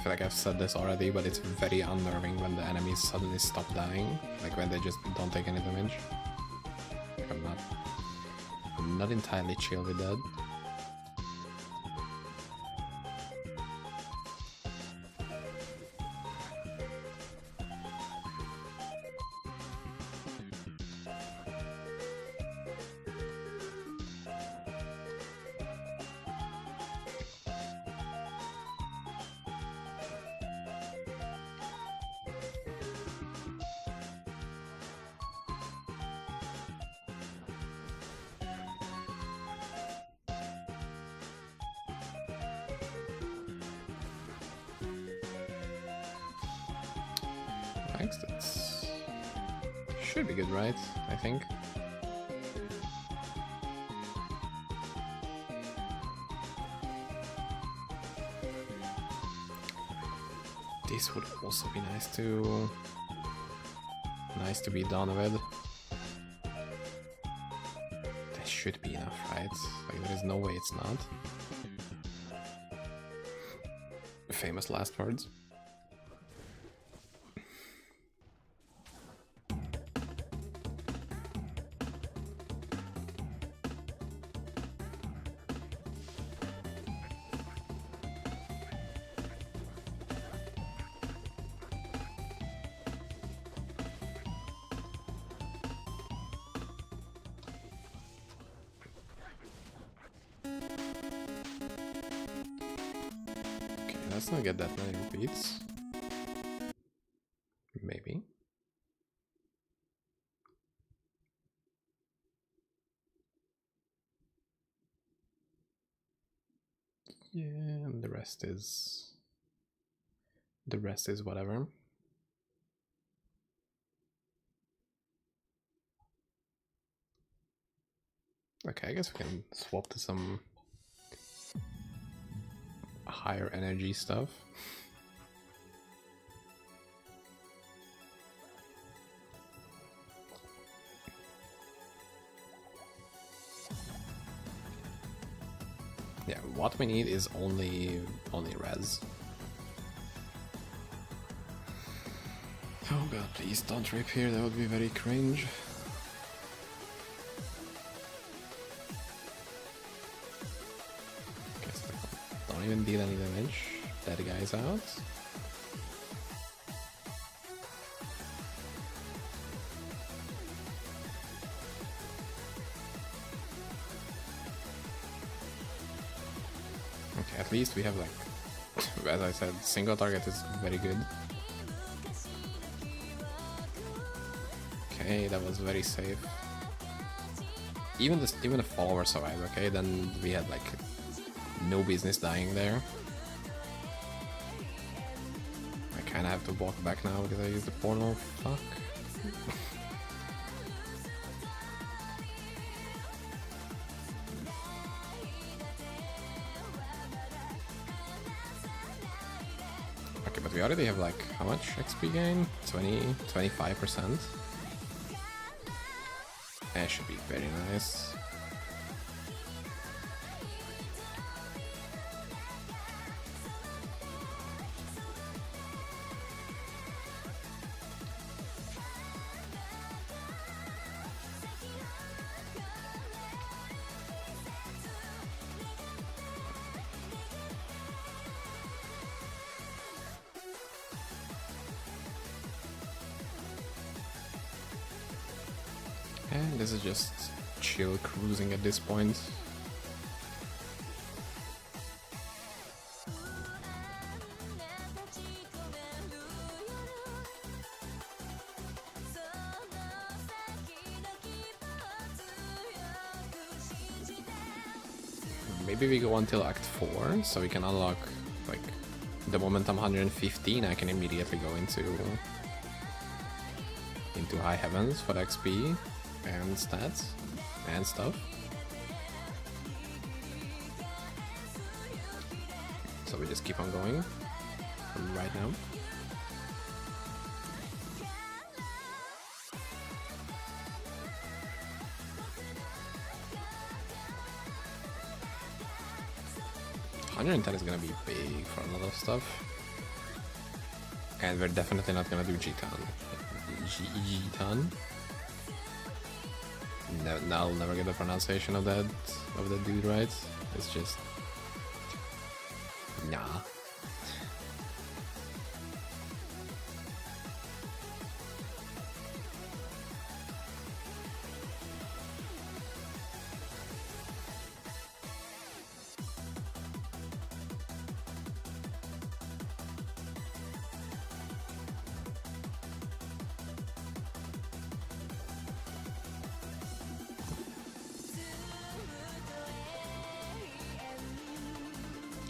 feel like I've said this already, but it's very unnerving when the enemies suddenly stop dying, like when they just don't take any damage. I'm not entirely chill with that. That's should be good, right? I think. This would also be nice to be done with. That should be enough, right? Like there is no way it's not. Famous last words. Let's not get that many repeats. Maybe. Yeah, and the rest is whatever. Okay, I guess we can swap to some higher energy stuff. Yeah, what we need is only res. Oh god, please don't rip here, that would be very cringe. Okay, so don't even deal any damage. That guy's out. Okay, at least we have, like, as I said, single target is very good. Okay, that was very safe. Even the follower survived, okay, then we had like no business dying there. I kinda have to walk back now because I used the portal. Fuck. Okay, but we already have like how much XP gain? 25%. That should be very nice. And this is just chill cruising at this point. Maybe we go until Act 4, so we can unlock, like, the moment I'm 115, I can immediately go into High Heavens for XP and stats and stuff. So we just keep on going from right now. $110 is gonna be big for a lot of stuff. And we're definitely not gonna do G-Ton. G-Ton? No, I'll never get the pronunciation of that dude right. It's just... nah.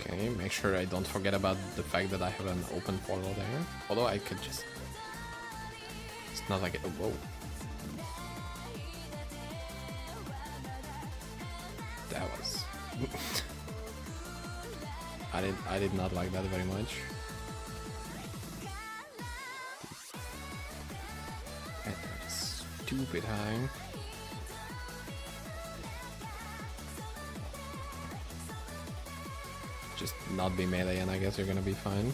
Okay, make sure I don't forget about the fact that I have an open portal there. Although I could just... it's not like it... oh, whoa. That was... I did not like that very much. And that's stupid high. Just not be melee and I guess you're gonna be fine.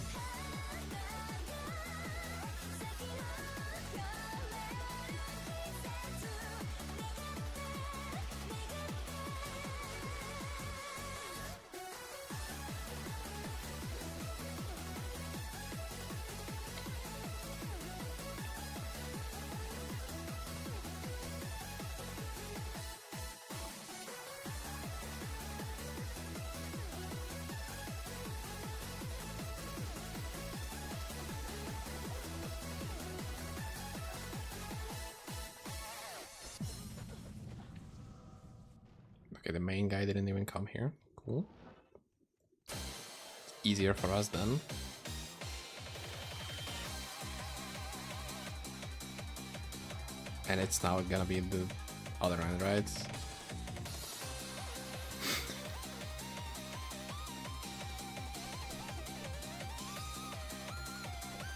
Okay, the main guy didn't even come here. Cool. It's easier for us then. And it's now gonna be the other end, right?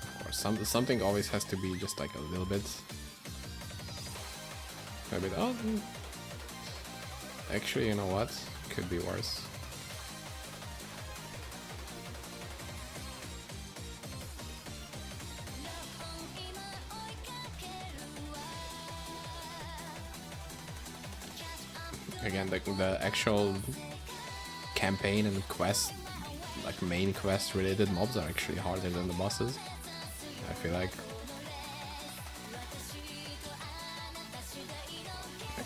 Of course, something always has to be just like a little bit. A bit. Oh. Actually, you know what? Could be worse. Again, the actual campaign and quest, like main quest related mobs are actually harder than the bosses, I feel like.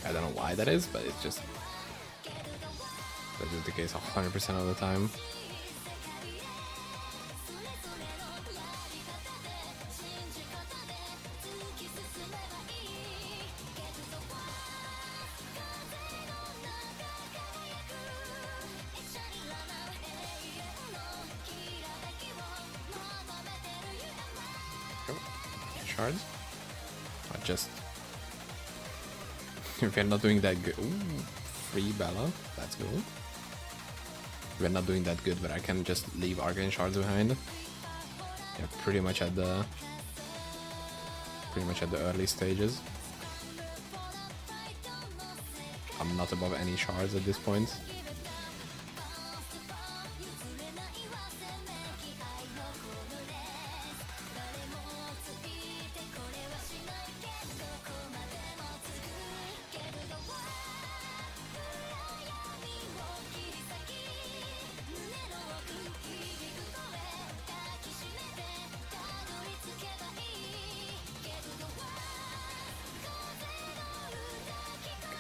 I don't know why that is, but it's just... that's just the case 100% of the time. Shards? Or just... if you're not doing that good... ooh, free Bella, that's cool. We're not doing that good, but I can just leave Arcane Shards behind. Yeah, pretty much at the early stages. I'm not above any shards at this point.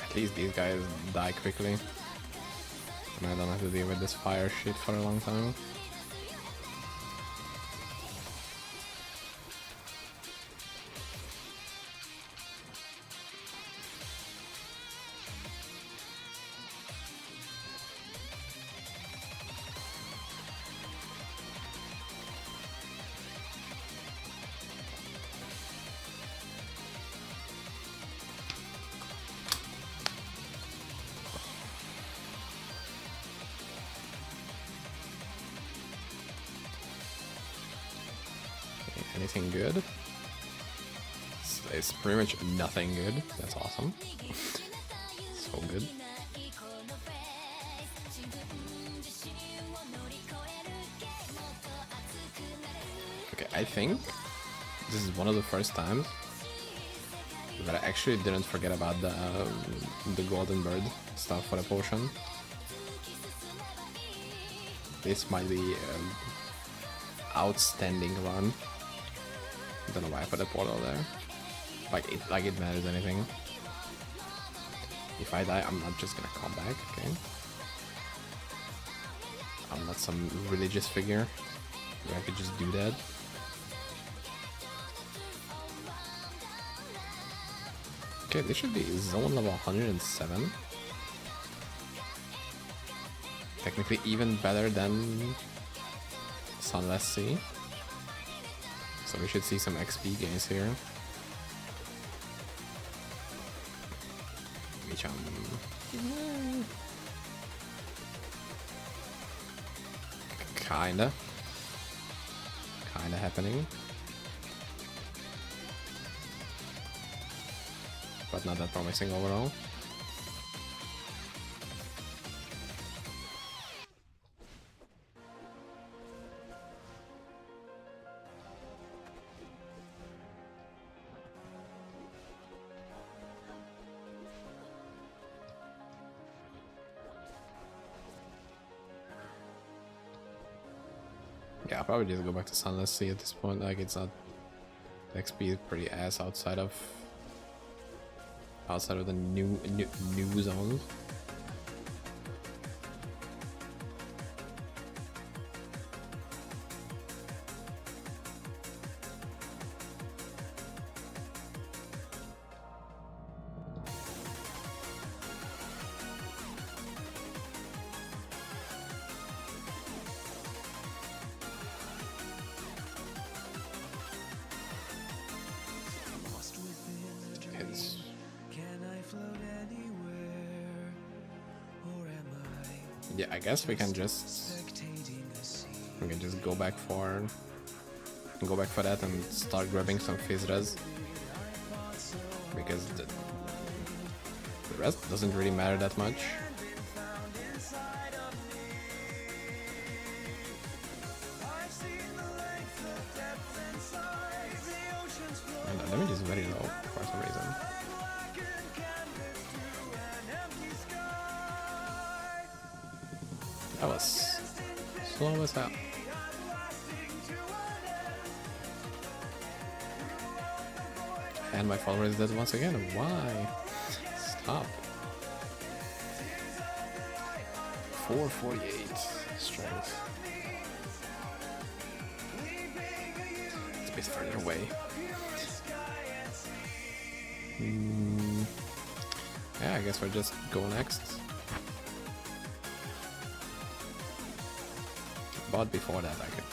At least these guys die quickly, and I don't have to deal with this fire shit for a long time. Anything good? It's pretty much nothing good. That's awesome. So good. Okay, I think this is one of the first times that I actually didn't forget about the golden bird stuff for the potion. This might be an outstanding run. Don't know why I put a portal there. Like it matters anything. If I die, I'm not just gonna come back, okay? I'm not some religious figure where I could just do that. Okay, this should be zone level 107. Technically even better than Sunless Sea. So we should see some XP gains here. Which kinda happening. But not that promising overall. Yeah, I'll probably just go back to Sunless Sea at this point. Like, it's not... The XP is pretty ass outside of the new zones. Yeah, I guess we can just go back for that and start grabbing some Fizzres, because the rest doesn't really matter that much. And the damage is very low for some reason. That was slow as hell. And my follower is dead once again. Why? Stop. 448 strength. It's a bit further away. Yeah, I guess we'll just go next. But before that, I could...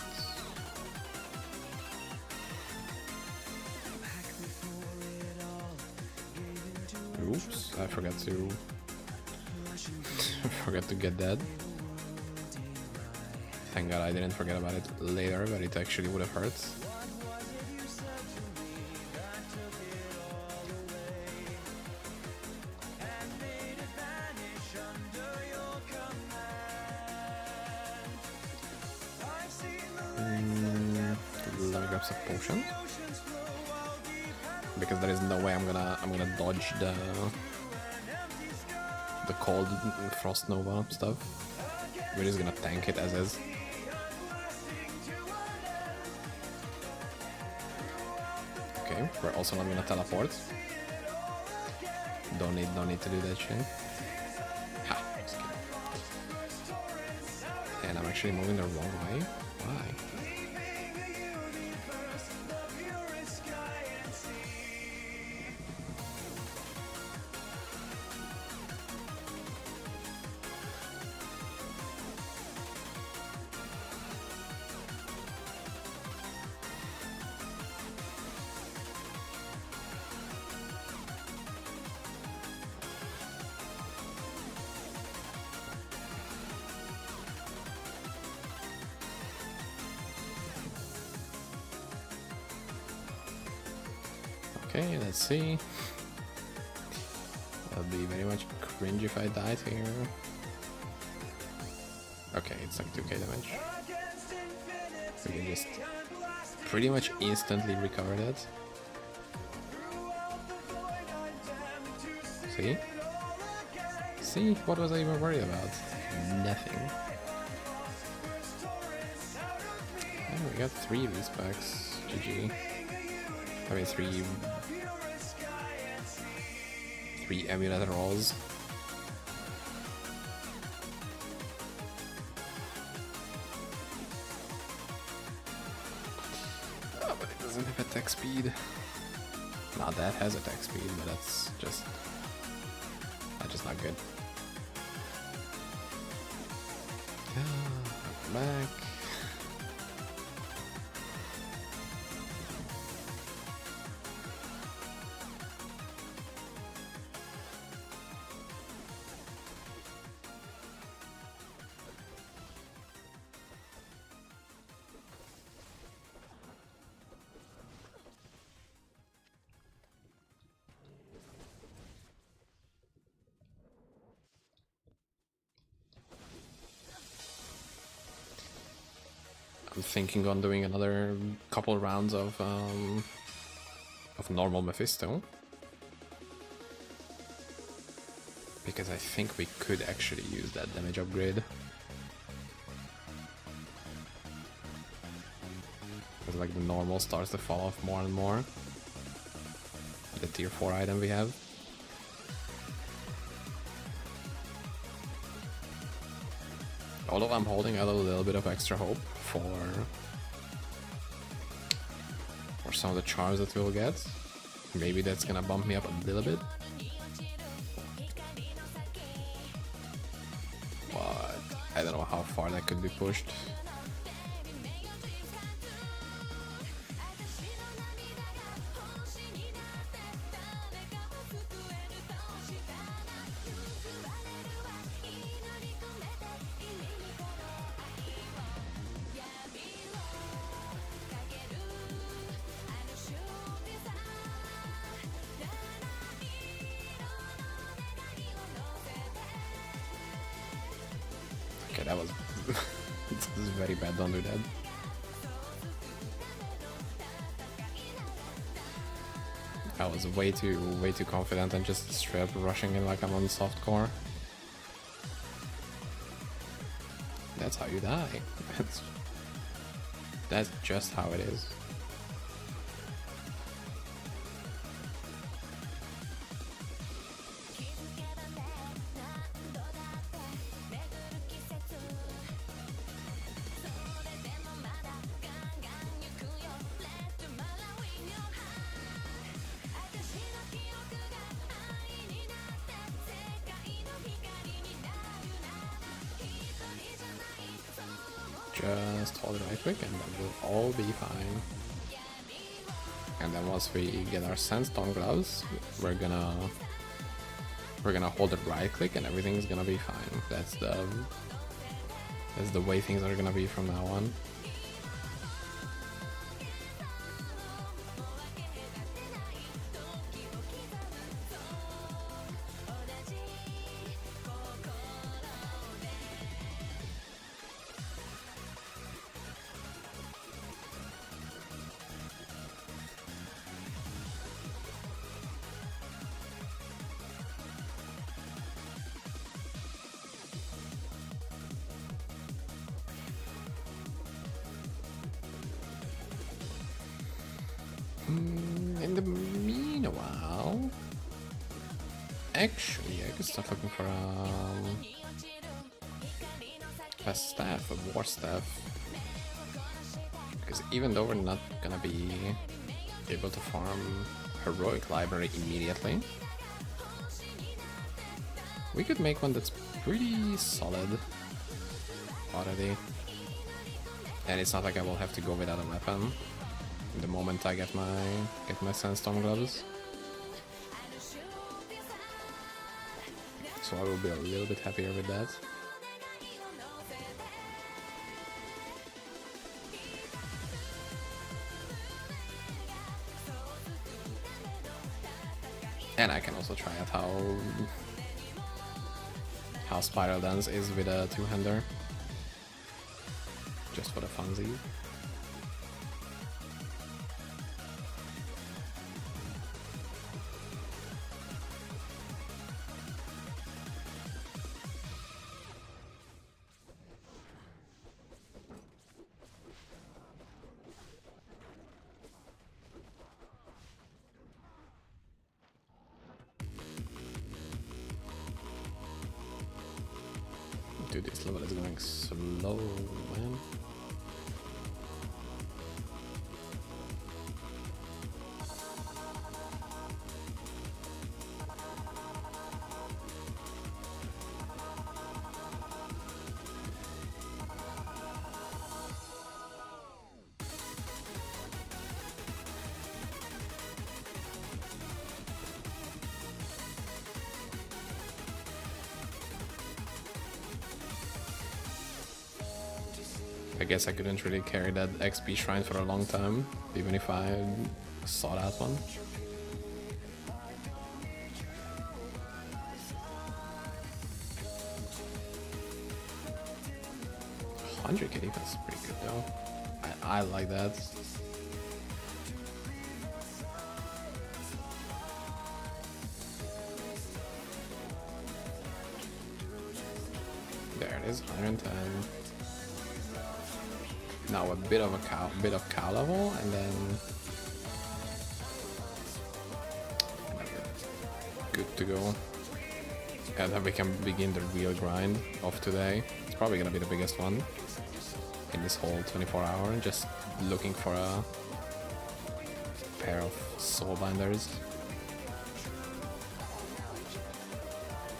Oops, I forgot to... forgot to get that. Thank God I didn't forget about it later, but it actually would have hurt. Let me grab some potions, because there is no way I'm gonna dodge the cold frost nova stuff. We're just gonna tank it as is. Okay, we're also not gonna teleport. Don't need to do that shit. Ha! Just kidding. And I'm actually moving the wrong way. Why? Okay, let's see. That'll be very much cringe if I died here. Okay, it's like 2k damage. We can just pretty much instantly recovered it. See? See? What was I even worried about? Nothing. And we got 3 respects. GG. I mean 3 amulet rolls. Oh, but it doesn't have attack speed. Now that has attack speed, but that's just not good. Back. I'm thinking on doing another couple rounds of normal Mephisto, because I think we could actually use that damage upgrade. Because like the normal starts to fall off more and more. The tier 4 item we have. Although I'm holding out a little bit of extra hope for some of the charms that we'll get. Maybe that's gonna bump me up a little bit. But I don't know how far that could be pushed. Okay, that was this is very bad, don't do that. I was way too confident and just straight up rushing in like I'm on softcore. That's how you die. That's just how it is. Just hold it right click and then we'll all be fine. And then once we get our Sandstorm gloves, we're gonna hold it right click and everything's gonna be fine. That's the way things are gonna be from now on. In the meanwhile, actually, I could start looking for a staff, a war staff, because even though we're not gonna be able to farm heroic library immediately, we could make one that's pretty solid already, and it's not like I will have to go without a weapon the moment I get my Sandstorm gloves. So I will be a little bit happier with that. And I can also try out how Spiral Dance is with a two-hander. Just for the funsies. Dude, this level is going slow, man. I guess I couldn't really carry that XP shrine for a long time, even if I saw that one. 100k defense is pretty good though. I like that. There it is, 110. Now a bit of cow level, and then good to go. And then we can begin the real grind of today. It's probably gonna be the biggest one in this whole 24 hour. Just looking for a pair of soul binders.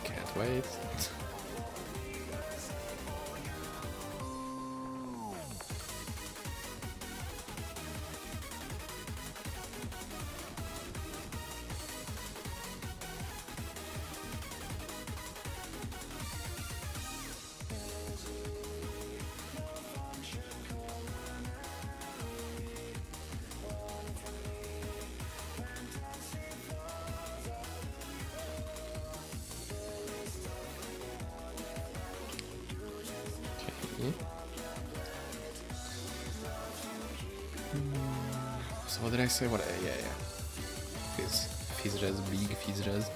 Can't wait. So what did I say? What? Yeah. Fizz-res, big Fizz-res.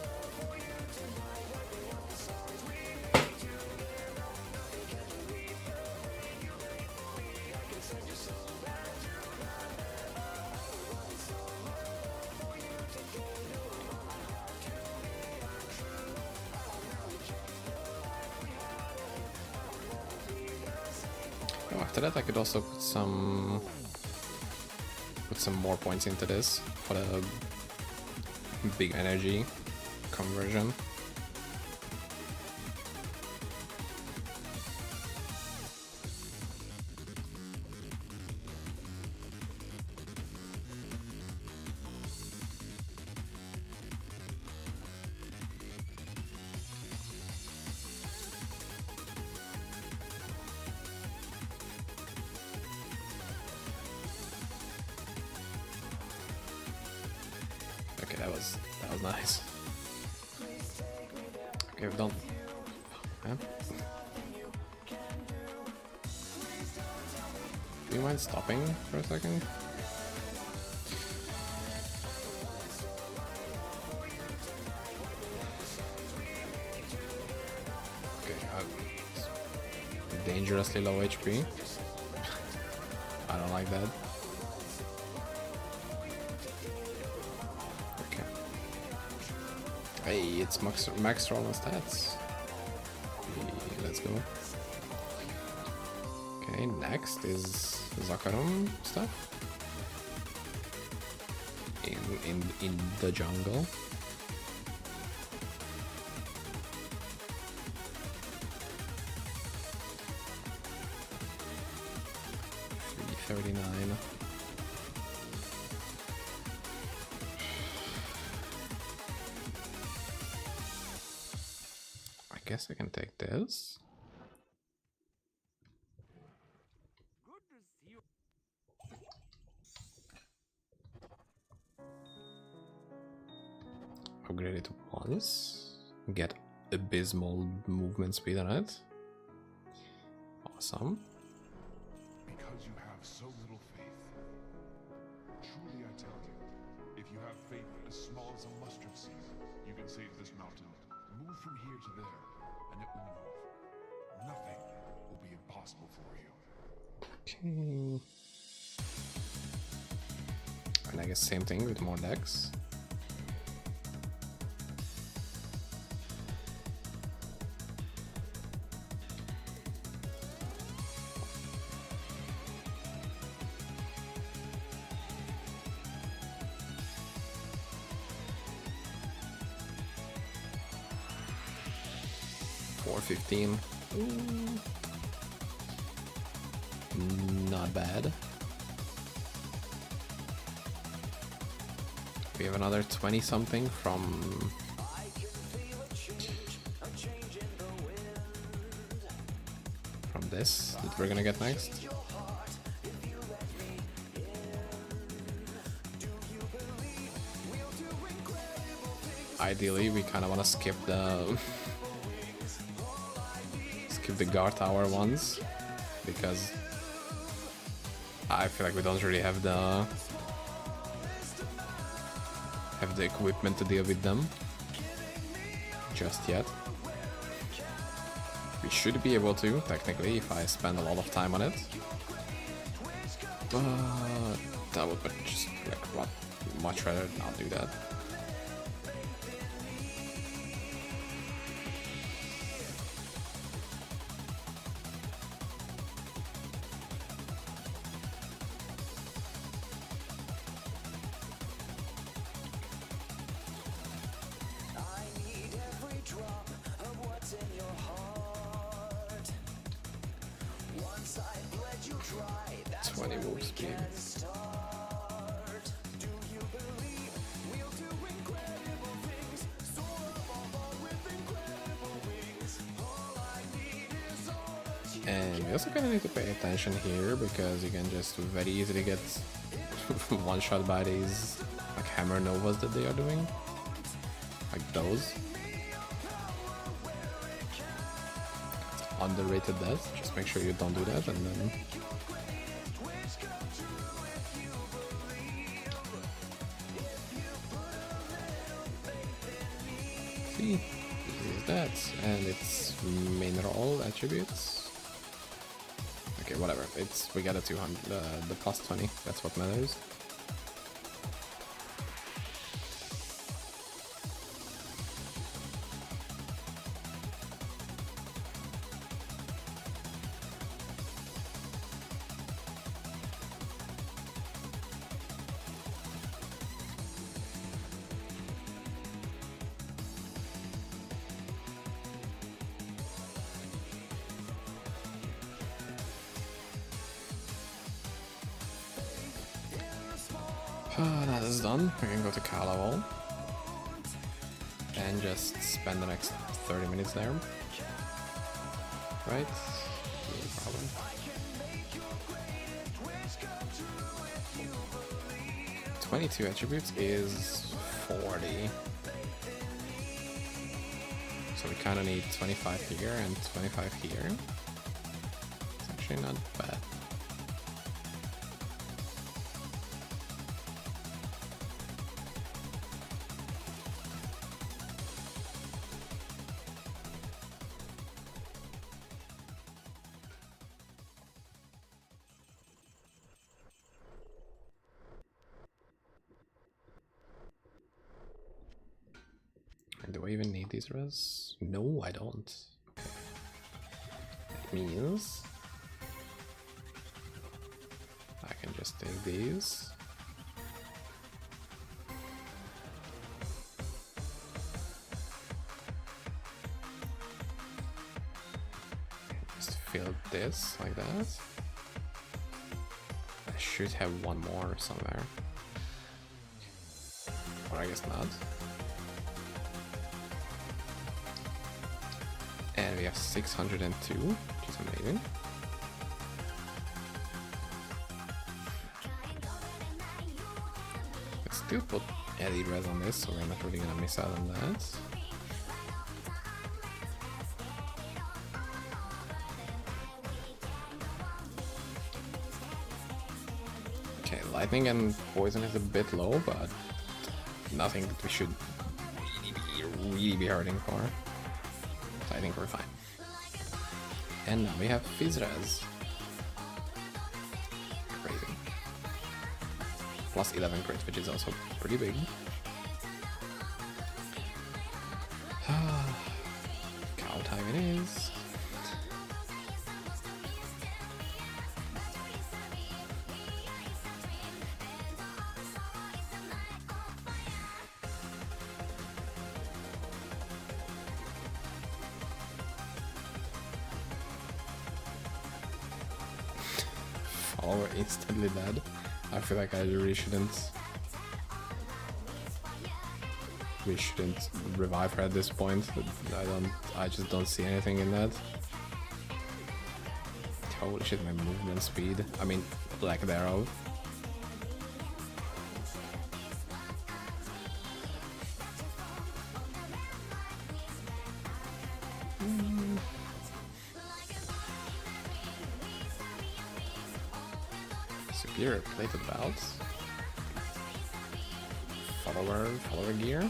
Oh, after that I could also put some more points into this for the big energy conversion. Okay, that was nice. Okay, we're done. Yeah. Do you mind stopping for a second? Okay, dangerously low HP. I don't like that. Hey, it's max roll on stats. Let's go. Okay, next is Zakarum stuff. In the jungle. $339. I guess I can take this. Upgrade it once. Get abysmal movement speed on it. Awesome. Because you have so little faith. Truly I tell you, if you have faith as small as a mustard seed, you can save this mountain. Move from here to there, and it will move. Nothing will be impossible for you. Okay. And I guess same thing with more decks. 415. Not bad. We have another 20 something from this that we're gonna get next. Ideally, we kind of want to skip the guard tower ones, because I feel like we don't really have the equipment to deal with them just yet. We should be able to, technically, if I spend a lot of time on it. But that would just much rather not do that. And we also kind of need to pay attention here, because you can just very easily get one shot by these like hammer novas that they are doing, like those. Underrated death. Just make sure you don't do that, and then see, this is that, and it's main roll attributes. Okay, whatever. We got a 200, the plus 20. That's what matters. That is done. We can go to Kalawol and just spend the next 30 minutes there. Right? No problem. $22 attributes is 40. So we kind of need 25 here and 25 here. It's actually not bad. Do I even need these res? No, I don't. Okay. That means I can just take these. Just fill this like that. I should have one more somewhere. Or I guess not. And we have 602, which is amazing. Let's still put LED res on this, so we're not really gonna miss out on that. Okay, lightning and poison is a bit low, but nothing that we should really be hurting for. I think we're fine. And now we have Fizz-Res. Crazy. Plus 11 crit, which is also pretty big. Cow time it is. all instantly dead. I feel like I really shouldn't. We shouldn't revive her at this point. I just don't see anything in that. Holy shit, my movement speed. I mean, lack thereof. Superior plated belts. Follower gear.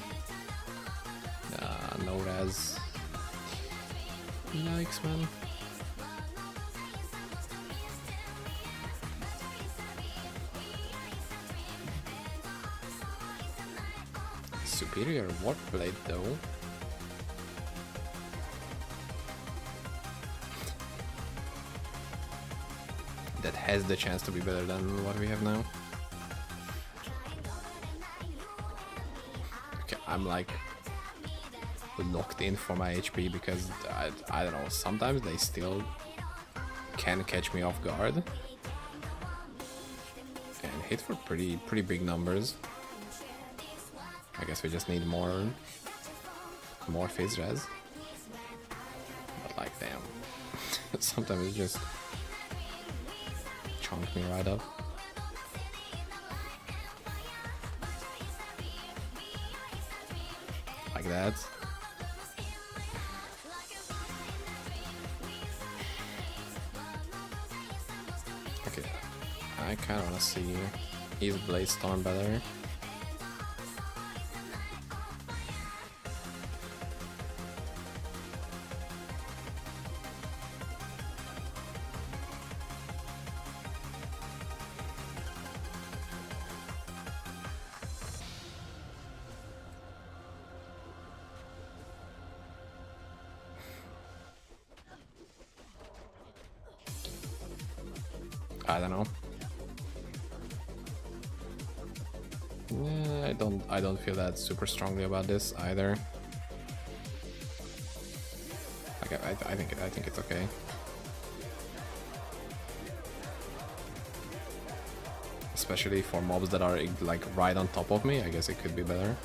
No res. Yikes, man. Superior warp blade though. That has the chance to be better than what we have now. Okay, I'm like locked in for my HP because I don't know, sometimes they still can catch me off guard and hit for pretty big numbers. I guess we just need more phase res. But like, damn, sometimes it just chunk me right up. Like that. Okay, I kind of want to see his Blade Storm better. I don't know. I don't feel that super strongly about this either. Like I think it's okay. Especially for mobs that are like right on top of me, I guess it could be better.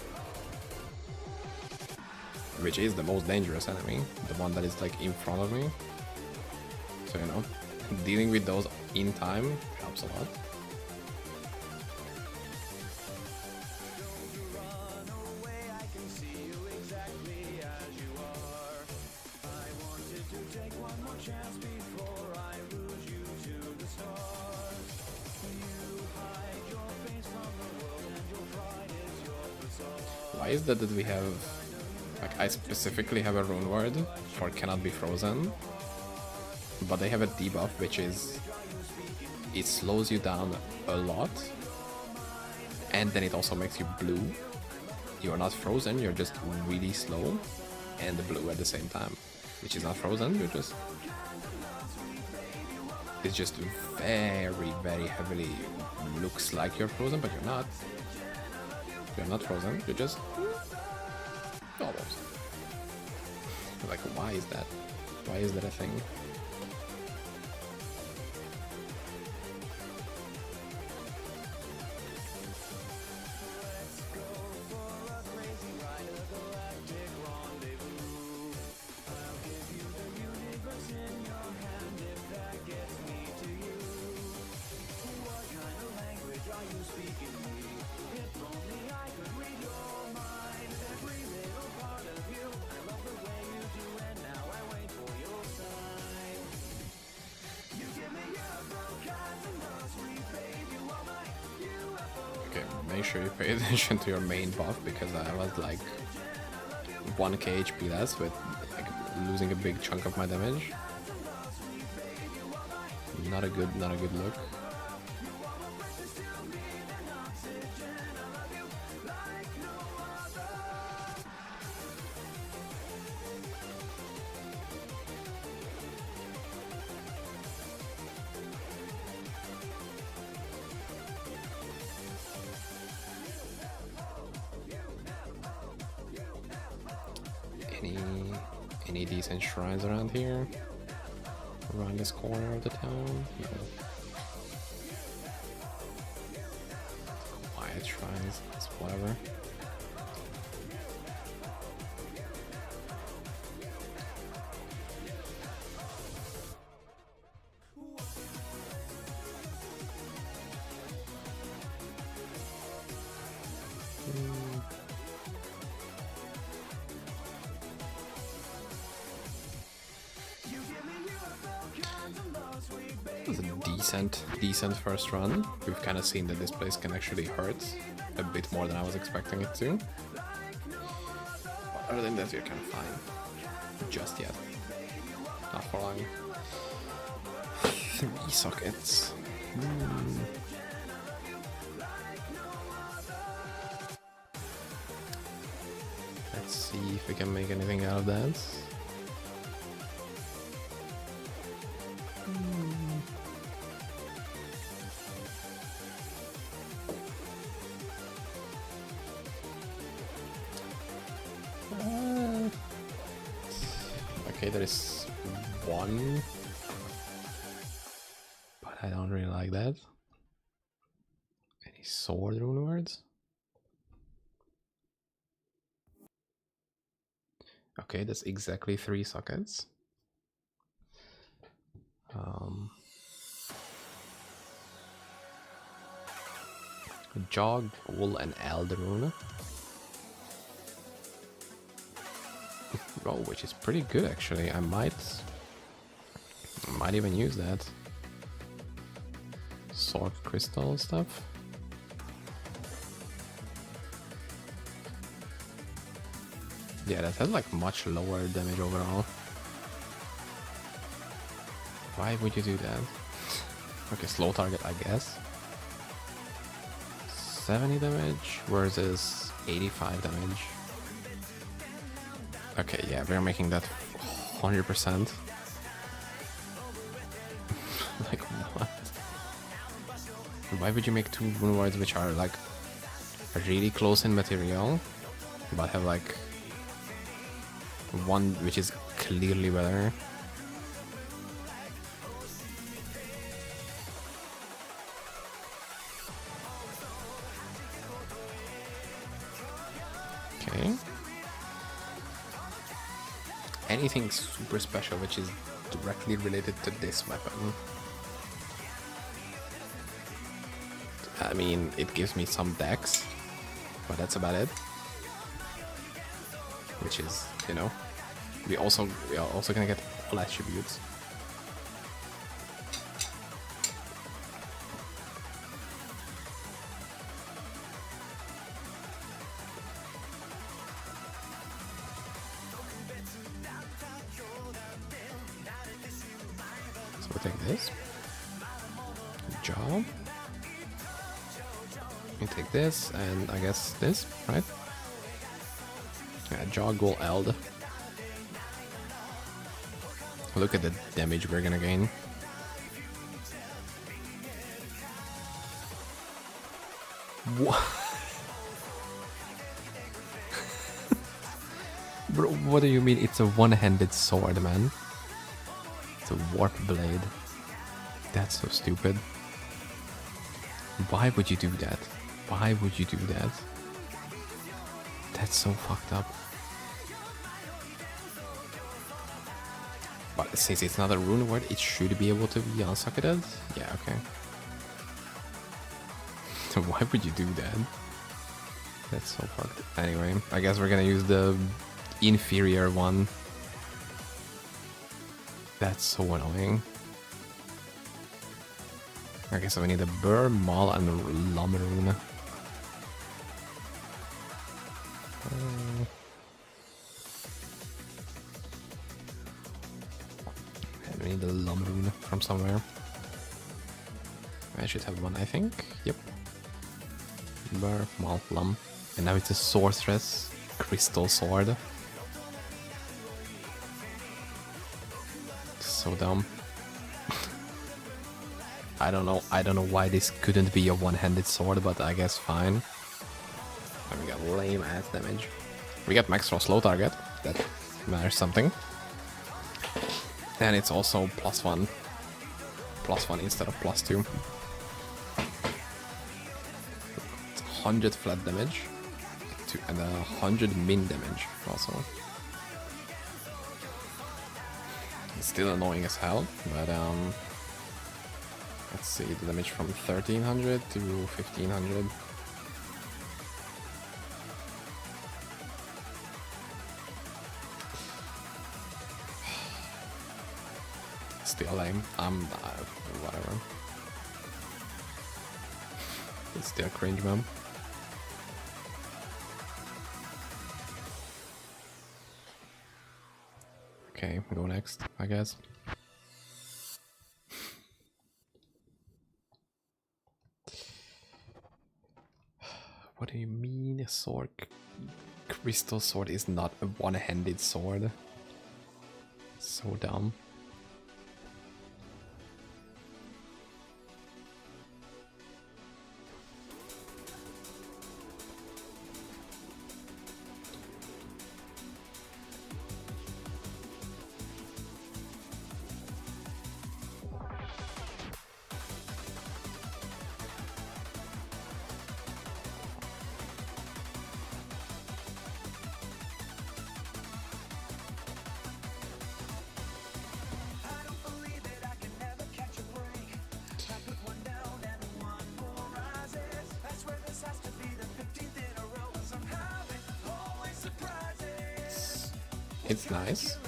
Which is the most dangerous enemy, the one that is like in front of me. So you know, dealing with those in time helps a lot. Why is that we have, like, I specifically have a rune word for cannot be frozen, but they have a debuff which is, it slows you down a lot, and then it also makes you blue. You're not frozen, you're just really slow and blue at the same time, which is not frozen, you're just, it's just very heavily looks like you're frozen, but you're not. You're not frozen, you're just almost. Like, why is that? Why is that a thing? Make sure you pay attention to your main buff, because I was like 1k HP less with like losing a big chunk of my damage. Not a good look. Any decent shrines around here? Around this corner of the town? No. Night Shrines, it's whatever. It was a decent first run. We've kind of seen that this place can actually hurt a bit more than I was expecting it to. But other than that, we're kind of fine. Just yet. Not for long. 3 sockets. Let's see if we can make anything out of that. Okay, there is one, but I don't really like that. Any sword rune words? Okay, that's exactly 3 sockets. Jog, wool, and eld rune. Oh, which is pretty good actually. I might even use that. Sword crystal stuff. Yeah, that has like much lower damage overall. Why would you do that? Okay, slow target, I guess. 70 damage versus 85 damage. Okay, yeah, we're making that 100%. Like, what? Why would you make 2 rune words which are like really close in material, but have like one which is clearly better? Okay. Anything super special which is directly related to this weapon. I mean, it gives me some dex, but that's about it. Which is, you know, we are also gonna get all attributes. So we'll take this. Job. We take this, and I guess this, right? Yeah, jog will eld. Look at the damage we're gonna gain. What? Bro, what do you mean it's a one-handed sword, man? It's a warp blade. That's so stupid. Why would you do that? Why would you do that? That's so fucked up. But since it's not a rune word, it should be able to be unsocketed? Yeah, okay. Why would you do that? That's so fucked. Anyway, I guess we're gonna use the inferior one. That's so annoying. Okay, so we need a Burr, Maul, and Lumrune. And we need the Lumrune from somewhere. I should have one, I think. Yep. Burr, Maul, Lum. And now it's a Sorceress Crystal Sword. So dumb. I don't know why this couldn't be a one-handed sword, but I guess fine. And we got lame ass damage. We got max for slow target, that matters something. And it's also +1. +1 instead of +2. It's 100 flat damage and 100 min damage also. It's still annoying as hell, but let's see the damage from 1300 to 1500. Still lame. Whatever. It's still cringe, man. Okay, go next, I guess. What do you mean a sword? Crystal sword is not a one-handed sword. So dumb. It's nice.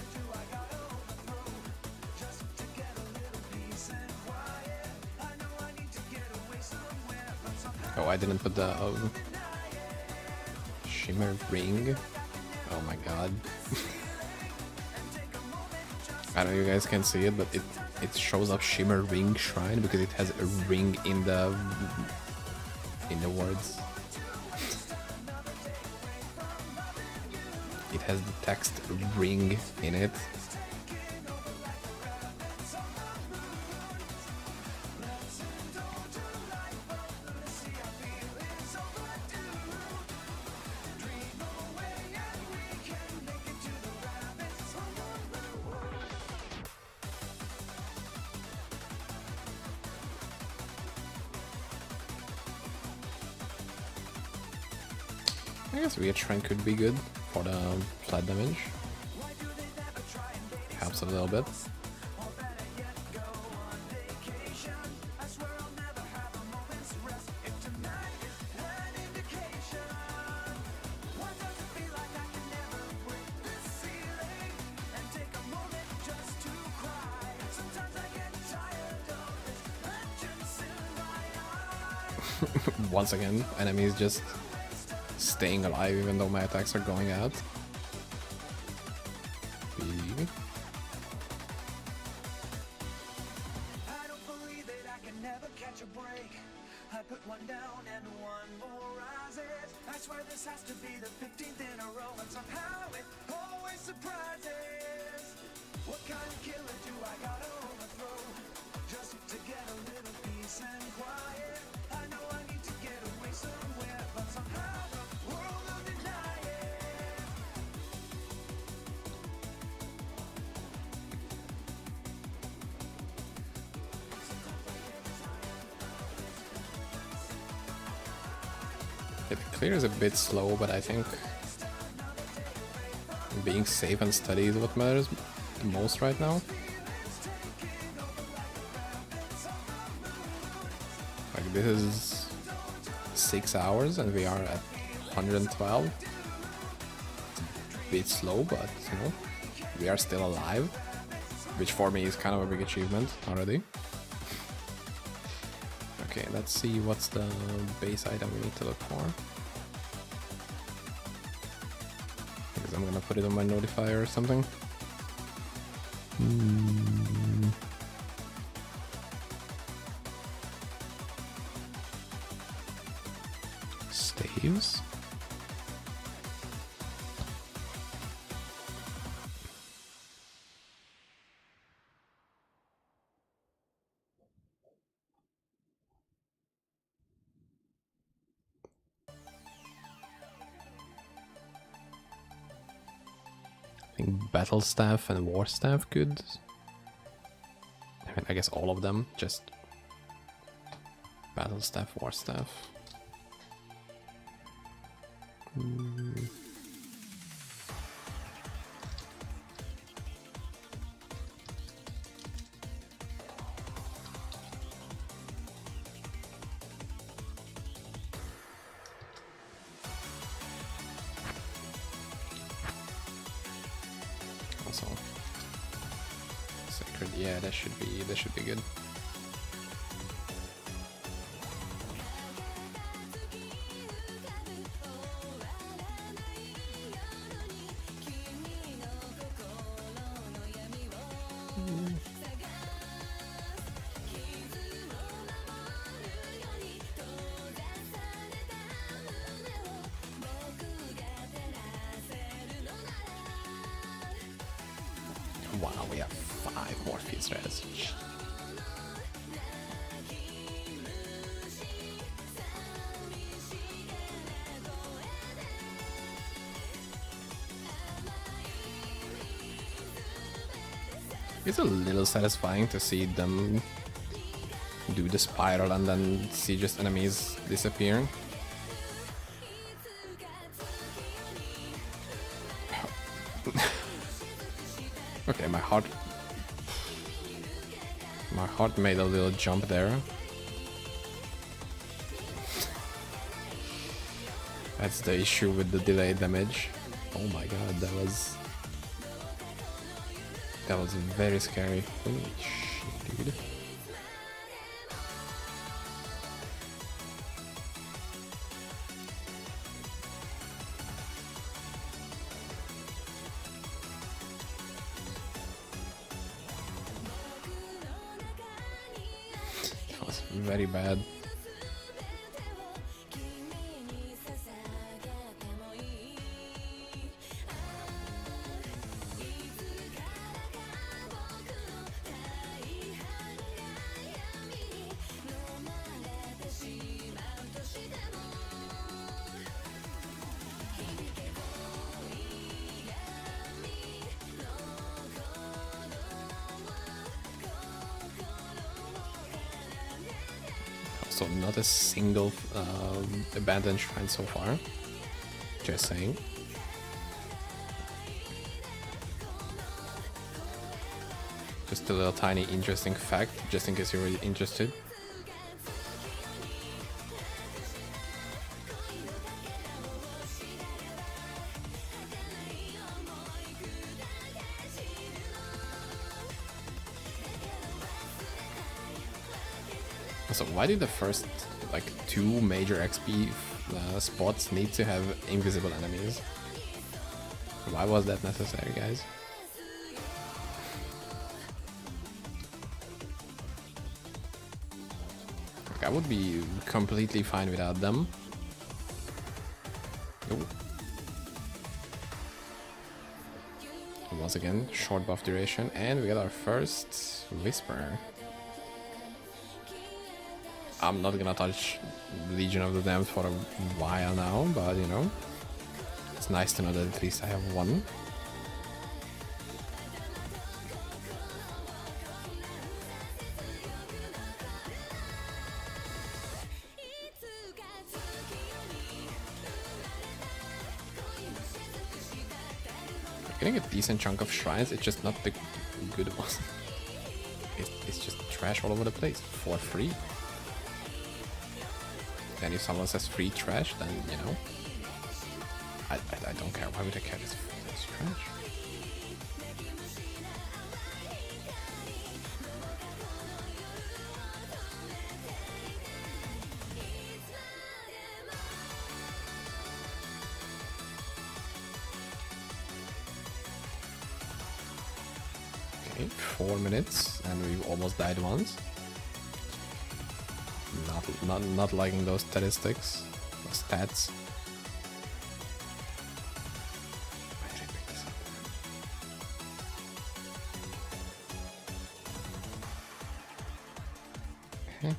Oh, I didn't put the shimmer ring. Oh my god. I don't know if you guys can see it, but it shows up shimmer ring shrine because it has a ring in the words. It has the text ring in it. I guess Weird Shrine could be good for the flat damage. Helps a little bit. Once again, enemies just staying alive even though my attacks are going out. B. I don't believe it, I can never catch a break. I put one down and one more rises. I swear this has to be the 15th in a row, and somehow it always surprises. What kind of killer do I gotta overthrow just to get a little peace and quiet? I know I need to get away somewhere, but somehow the world will deny it. It clears a bit slow, but I think being safe and steady is what matters the most right now. Like, this is 6 hours and we are at 112. It's a bit slow, but you know, we are still alive, which for me is kind of a big achievement already. Okay, let's see what's the base item we need to look for. Because I'm gonna put it on my notifier or something. Staves? I think Battle Staff and War Staff could. I mean, I guess all of them, just Battle Staff, War Staff. Also, sacred. Yeah, that should be good. Wow, we have 5 more feed threads. It's a little satisfying to see them do the spiral and then see just enemies disappearing. Okay, my heart made a little jump there. That's the issue with the delayed damage. Oh my god, that was very scary. Holy shit, dude. That was very bad. So not a single abandoned shrine so far. Just saying. Just a little tiny interesting fact, just in case you're really interested. So why did the first like 2 major XP spots need to have invisible enemies? Why was that necessary, guys? Like, I would be completely fine without them. Ooh. Once again, short buff duration, and we got our first Whisper. I'm not gonna touch Legion of the Damned for a while now, but you know, it's nice to know that at least I have one. I'm getting a decent chunk of shrines, it's just not the good ones. It's just trash all over the place for free. And if someone says free trash, then, you know, I don't care. Why would I care? It's trash. Okay, 4 minutes, and we've almost died once. Not liking those statistics, or stats. Why did I pick this up? Okay.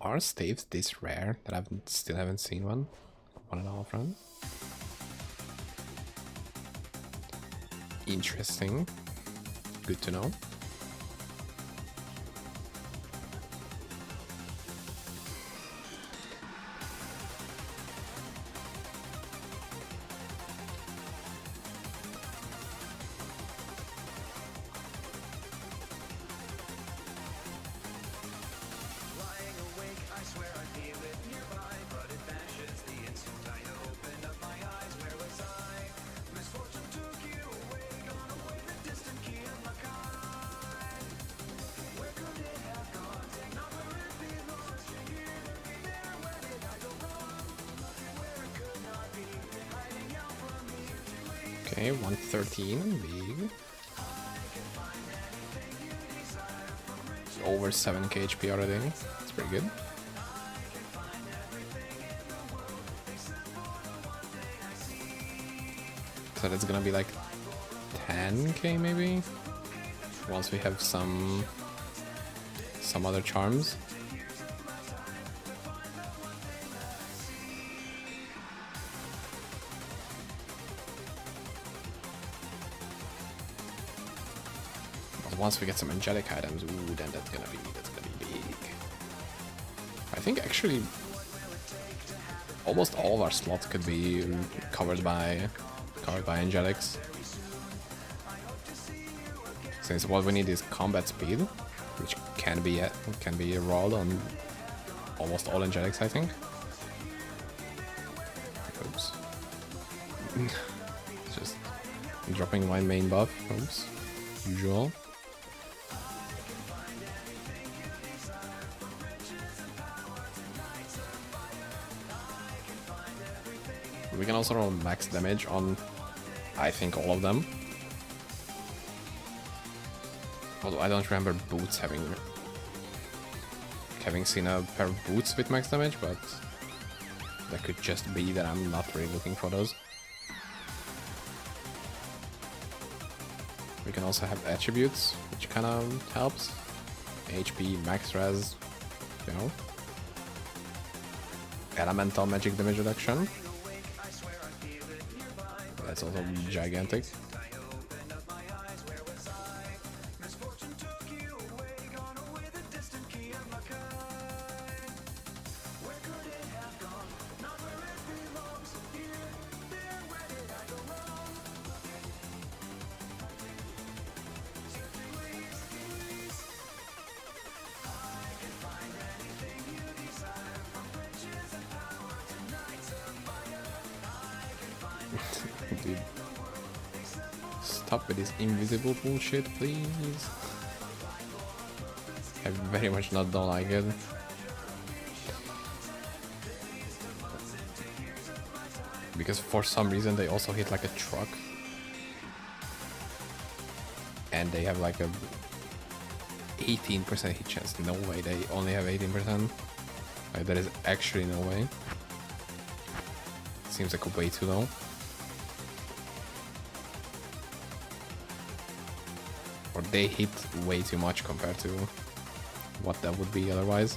Are staves this rare that I still haven't seen one? 1.5 run? Interesting. Good to know. Okay, 113, big. Over 7k HP already. That's pretty good. So that's gonna be like 10k maybe? Once we have some other charms. Once we get some angelic items, ooh, then that's gonna be big. I think actually almost all of our slots could be covered by angelics. Since what we need is combat speed, which can be rolled on almost all angelics, I think. Oops. Just dropping my main buff. Oops. Usual. We can also roll max damage on, I think, all of them. Although I don't remember boots having seen a pair of boots with max damage, but that could just be that I'm not really looking for those. We can also have attributes, which kind of helps. HP, max res, you know. Elemental magic damage reduction. That's also gigantic. Dude. Stop with this invisible bullshit, please. I very much don't like it. Because for some reason they also hit like a truck. And they have like a 18% hit chance. No way, they only have 18%. Like, there is actually no way. Seems like way too low. Or they hit way too much compared to what that would be otherwise.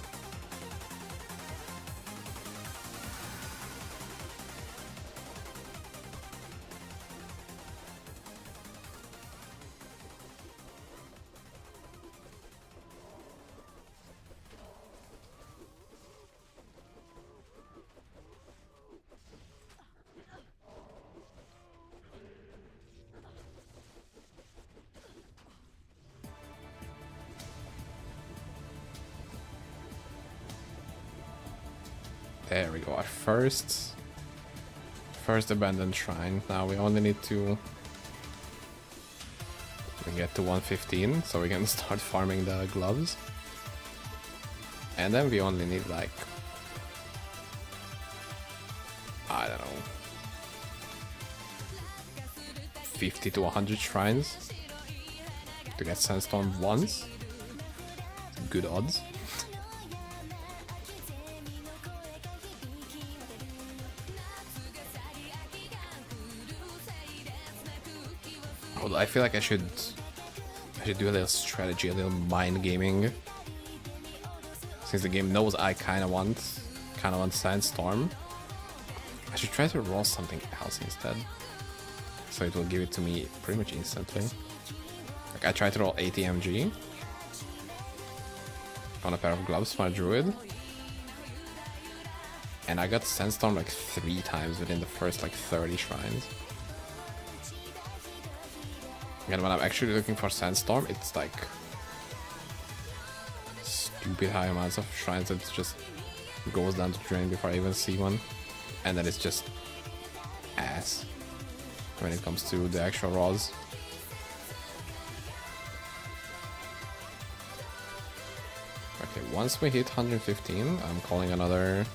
There we go, our first abandoned shrine. Now we only need to get to 115 so we can start farming the gloves. And then we only need like, I don't know, 50 to 100 shrines to get Sandstorm once. Good odds. I feel like I should do a little strategy, a little mind gaming. Since the game knows I kind of want Sandstorm, I should try to roll something else instead. So it will give it to me pretty much instantly. Like I tried to roll ATMG on a pair of gloves for a druid, and I got Sandstorm like 3 times within the first like 30 shrines. And when I'm actually looking for Sandstorm, it's like stupid high amounts of shrines that just goes down to drain before I even see one, and then it's just ass when it comes to the actual rolls. Okay, once we hit 115, I'm calling another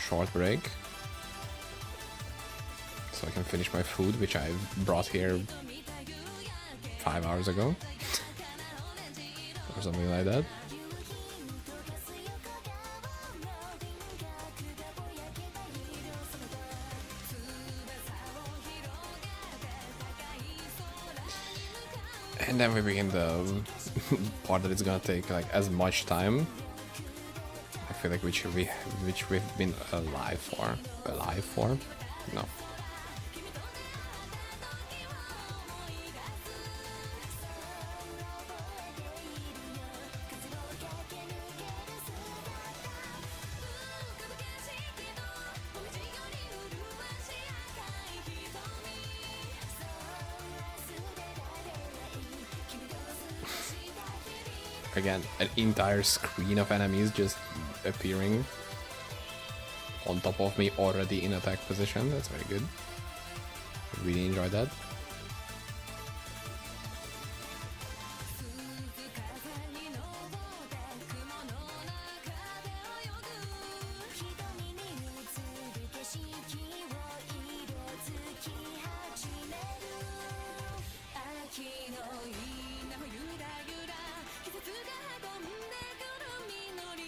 short break so I can finish my food, which I brought here 5 hours ago or something like that. And then we begin the part that it's gonna take like as much time. I feel like which we've been alive for. No. Again, an entire screen of enemies just appearing on top of me already in attack position. That's very good. I really enjoyed that.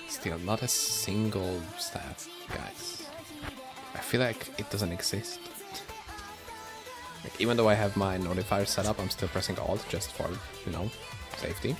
Still not a single staff, guys. I feel like it doesn't exist. Like, even though I have my notifier set up, I'm still pressing Alt just for, you know, safety.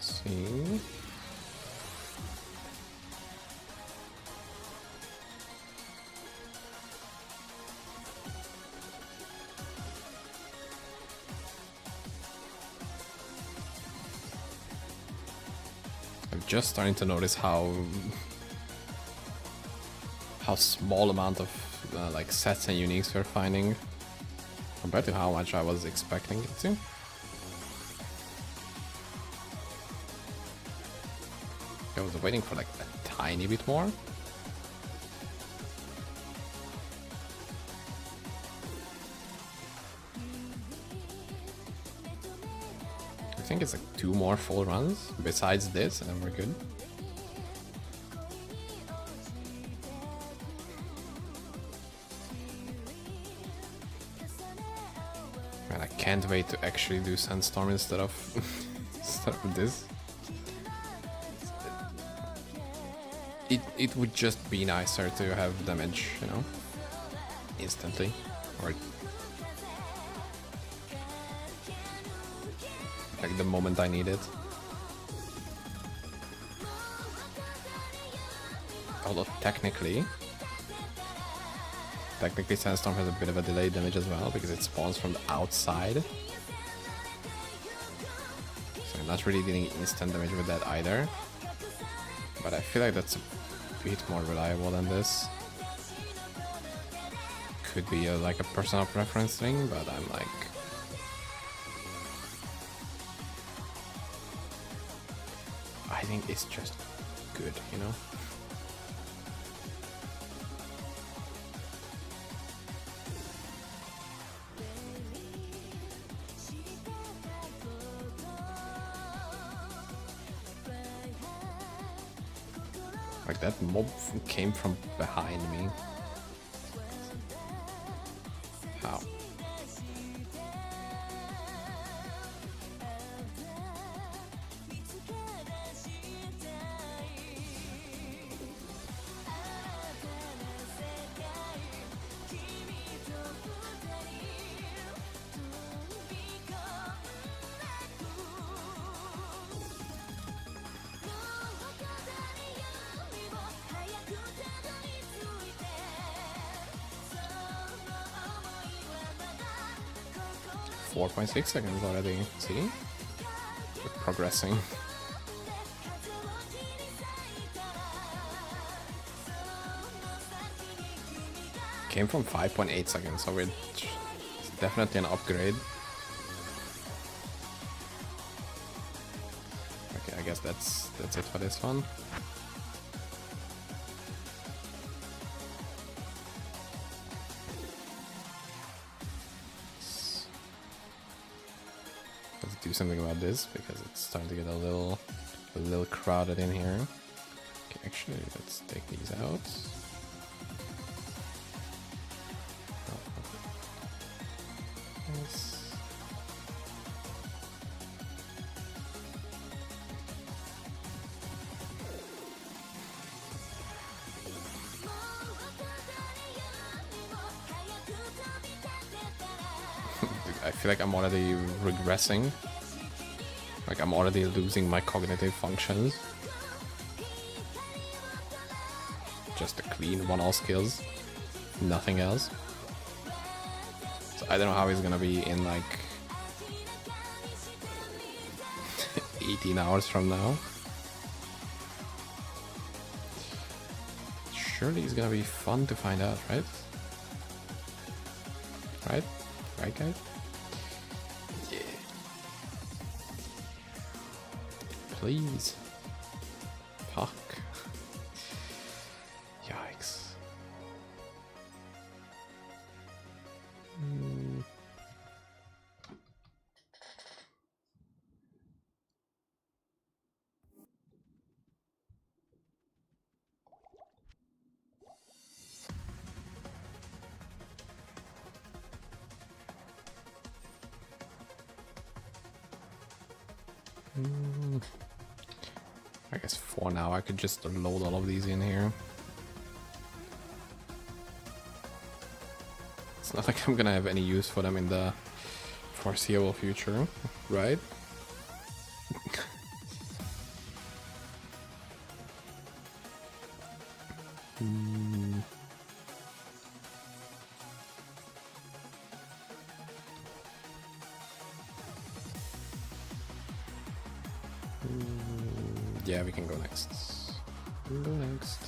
See. I'm just starting to notice how small amount of like sets and uniques we're finding compared to how much I was expecting it to. I was waiting for like a tiny bit more. I think it's like 2 more full runs besides this, and then we're good. Man, I can't wait to actually do Sandstorm instead of this. It would just be nicer to have damage, you know, instantly, or like the moment I need it. although technically Sandstorm has a bit of a delayed damage as well because it spawns from the outside. So I'm not really dealing instant damage with that either. But I feel like that's a bit more reliable than this. Could be like a personal preference thing, but I'm like... I think it's just good, you know? Like that mob came from behind me. How? .6 seconds already. See? We're progressing. Came from 5.8 seconds, so it's definitely an upgrade. Okay, I guess that's it for this one. Let's do something about this because it's starting to get a little crowded in here. Okay, actually, let's take these out. Nice. I feel like I'm already regressing. Like I'm already losing my cognitive functions. Just a clean 1-all skills. Nothing else. So I don't know how he's gonna be in like 18 hours from now. Surely it's gonna be fun to find out, right? Right? Right, guys? Yeah. Please. Fuck. Yikes. I guess for now I could just load all of these in here. It's not like I'm gonna have any use for them in the foreseeable future, right? Yeah, we can go next. We can go next.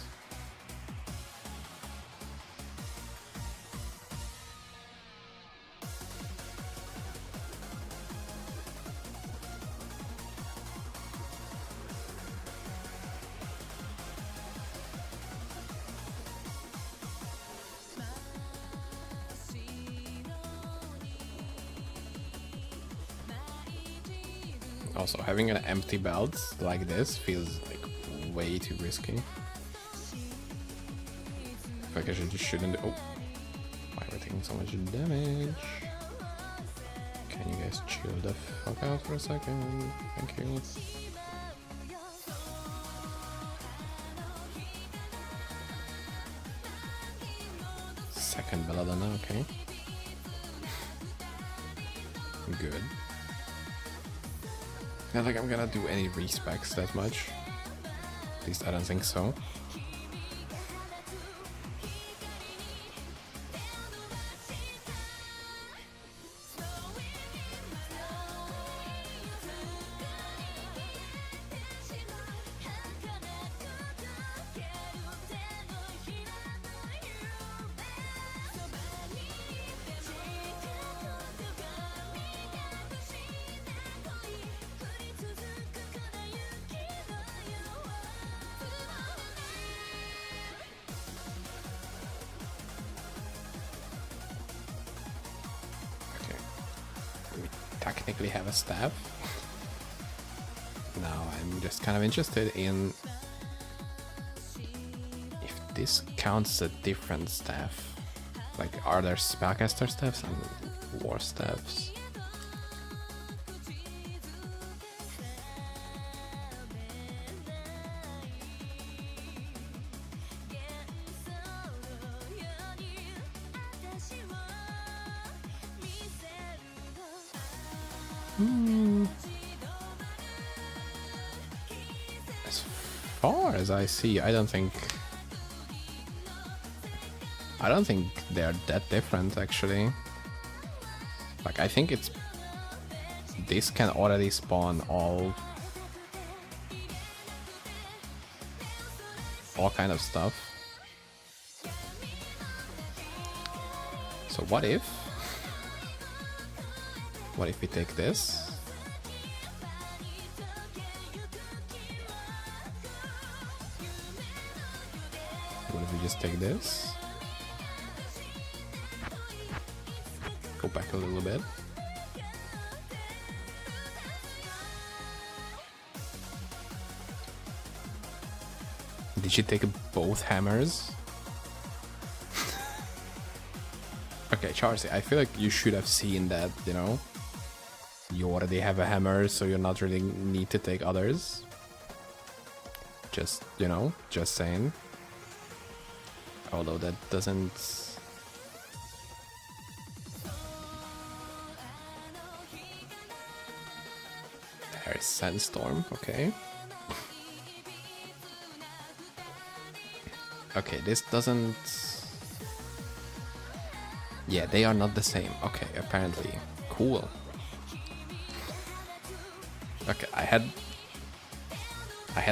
Also, having an empty belt like this feels like way too risky. I feel like I just shouldn't do— oh, why am I taking so much damage? Can you guys chill the fuck out for a second? Thank you. Second Belladonna, okay. Good. Not like I'm gonna do any respecs that much. At least I don't think so. technically have a staff. Now I'm just kind of interested in if this counts as a different staff. Like, are there spellcaster staffs and war staffs? As far as I see, I don't think they're that different actually. Like, I think it's this can already spawn all kind of stuff. So what if we take this? What if we just take this? Go back a little bit. Did she take both hammers? Okay, Charcy, I feel like you should have seen that, you know? You already have a hammer, so you're not really need to take others. Just, you know, just saying. Although that doesn't... There's Sandstorm, okay. Okay, this doesn't... Yeah, they are not the same. Okay, apparently. Cool. Okay, I had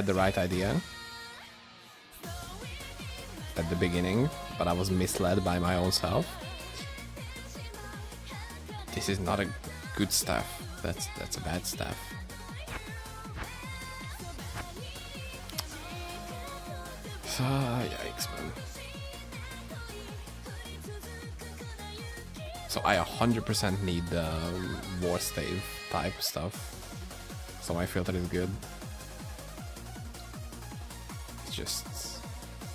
the right idea at the beginning, but I was misled by my own self. This is not a good staff. That's a bad staff. Yikes, man. So I 100% need the war stave type stuff. So my filter is good. It's just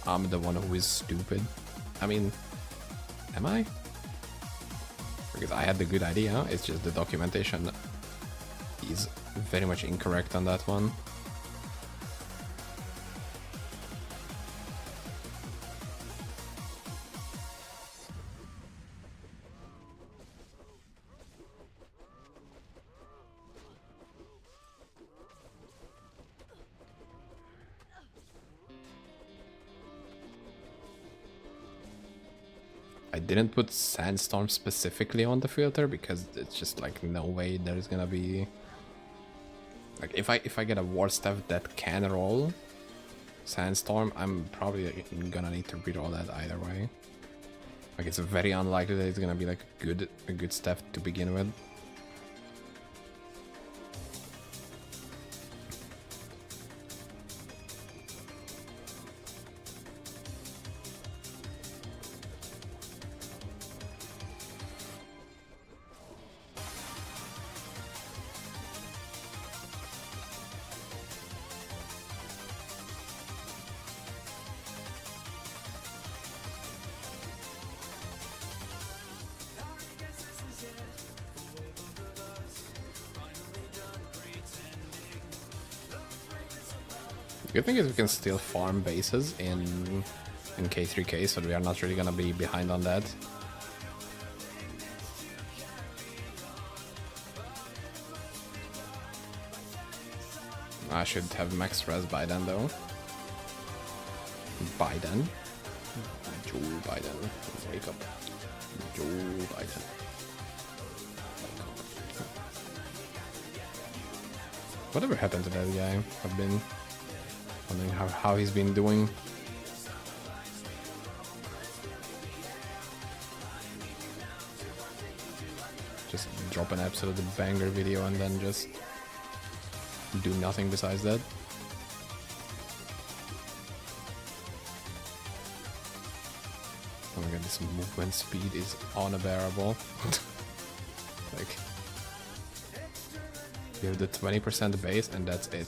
I'm the one who is stupid. I mean, am I? Because I had the good idea, it's just the documentation is very much incorrect on that one. I didn't put Sandstorm specifically on the filter because it's just like no way there's gonna be like if I get a war staff that can roll Sandstorm, I'm probably gonna need to reroll that either way. Like, it's very unlikely that it's gonna be like a good staff to begin with. The good thing is we can still farm bases in K3K, so we are not really gonna be behind on that. I should have max res by then though. By then? Joe Biden. Wake up. Joe Biden. Whatever happened to that guy? I've been wondering how he's been doing. Just drop an absolute banger video and then just do nothing besides that. Oh my god, this movement speed is unbearable. Like, You have the 20% base, and that's it.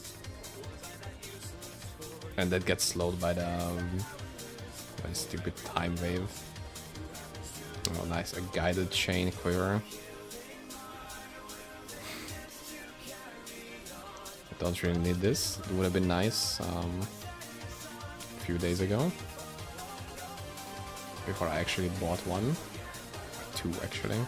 And that gets slowed by the stupid time wave. Oh, nice. A guided chain quiver. I don't really need this. It would have been nice a few days ago. Before I actually bought one. 2 actually.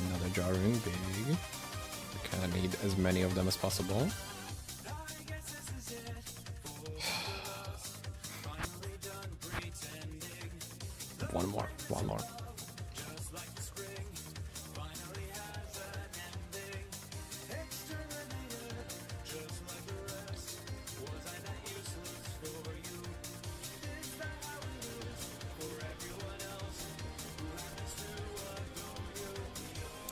Another jarring big. Kinda need as many of them as possible. One more.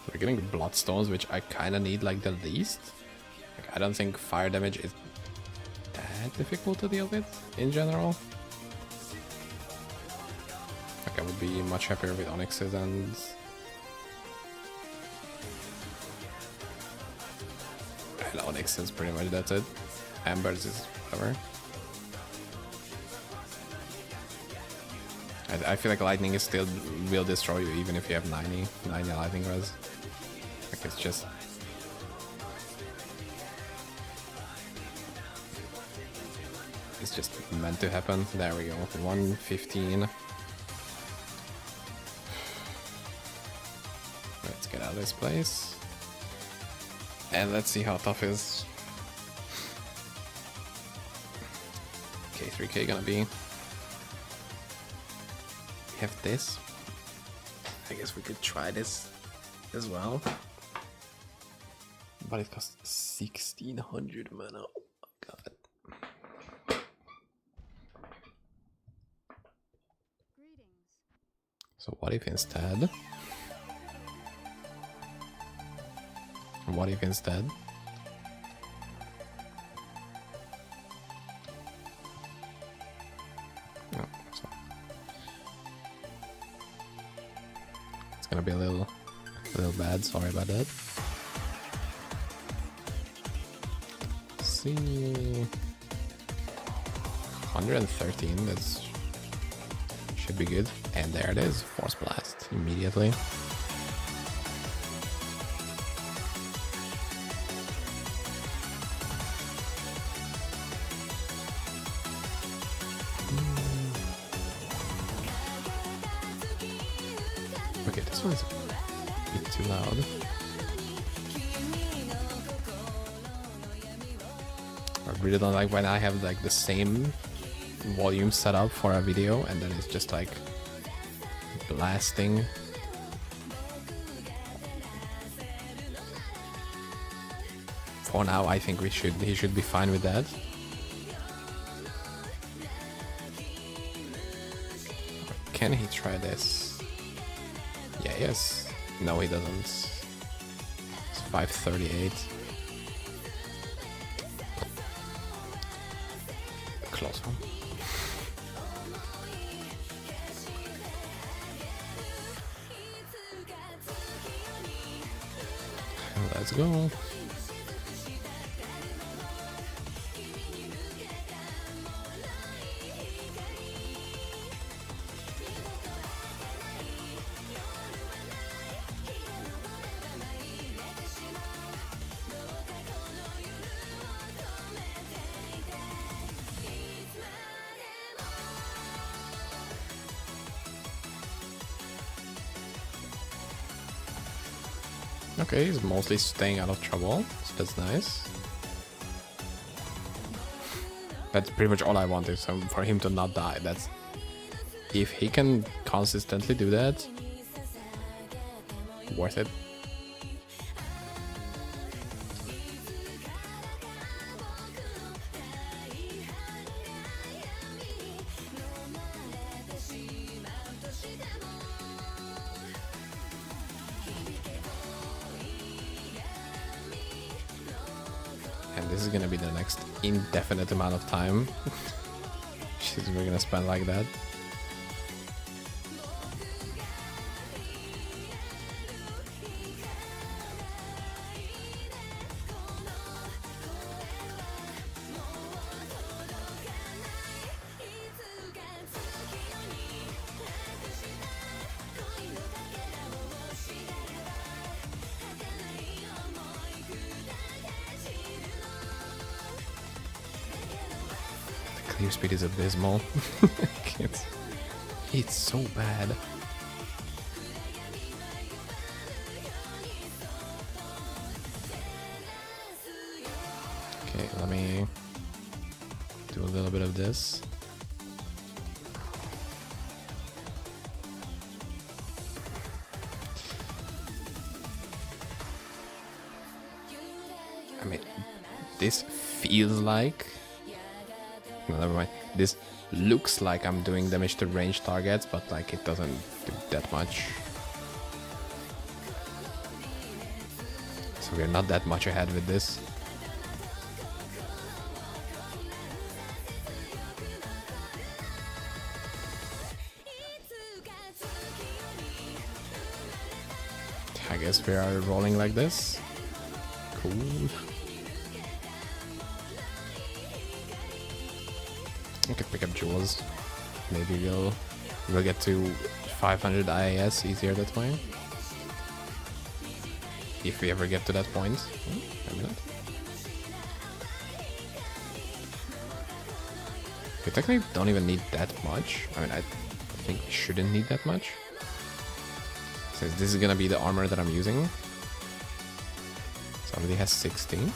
We're getting bloodstones, which I kind of need like the least. Like, I don't think fire damage is that difficult to deal with in general. Like, I would be much happier with onyxes and onyxes. Pretty much that's it. Ambers is whatever. I feel like lightning is still will destroy you even if you have 90 lightning res. Like, it's just meant to happen. There we go. 115. Let's get out of this place. And let's see how tough is K3K gonna be. We have this. I guess we could try this as well. But it costs 1600 mana. Oh my god. So what if instead? What if instead? No, sorry. It's gonna be a little bad. Sorry about that. Let's see, 113. That's should be good. And there it is. Force blast immediately. Okay, this one's a bit too loud. I really don't like when I have like the same volume set up for a video and then it's just like blasting. For now, I think he should be fine with that. Can he try this? Yeah, yes. No, he doesn't. It's 538. Close one. Let's go. Okay, he's mostly staying out of trouble, so that's nice. That's pretty much all I want is for him to not die. That's if he can consistently do that, worth it. And this is gonna be the next indefinite amount of time we're gonna spend like that. Clear speed is abysmal. It's so bad. Okay, let me do a little bit of this. I mean, this feels like... No, never mind. This looks like I'm doing damage to range targets, but like it doesn't do that much. So we're not that much ahead with this. I guess we are rolling like this. Cool. I could pick up jewels. Maybe we'll get to 500 IAS easier that way. If we ever get to that point. Maybe not. We technically don't even need that much. I mean, I think we shouldn't need that much. Since this is gonna be the armor that I'm using. Somebody has 16.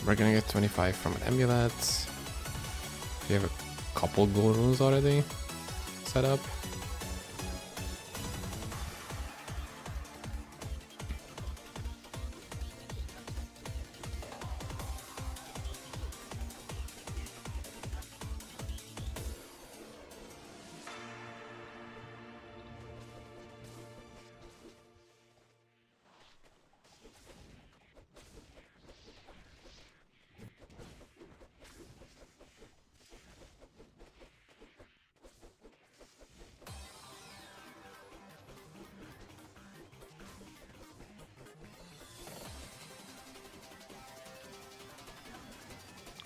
We're gonna get 25 from an amulet. We have a couple gold runes already set up.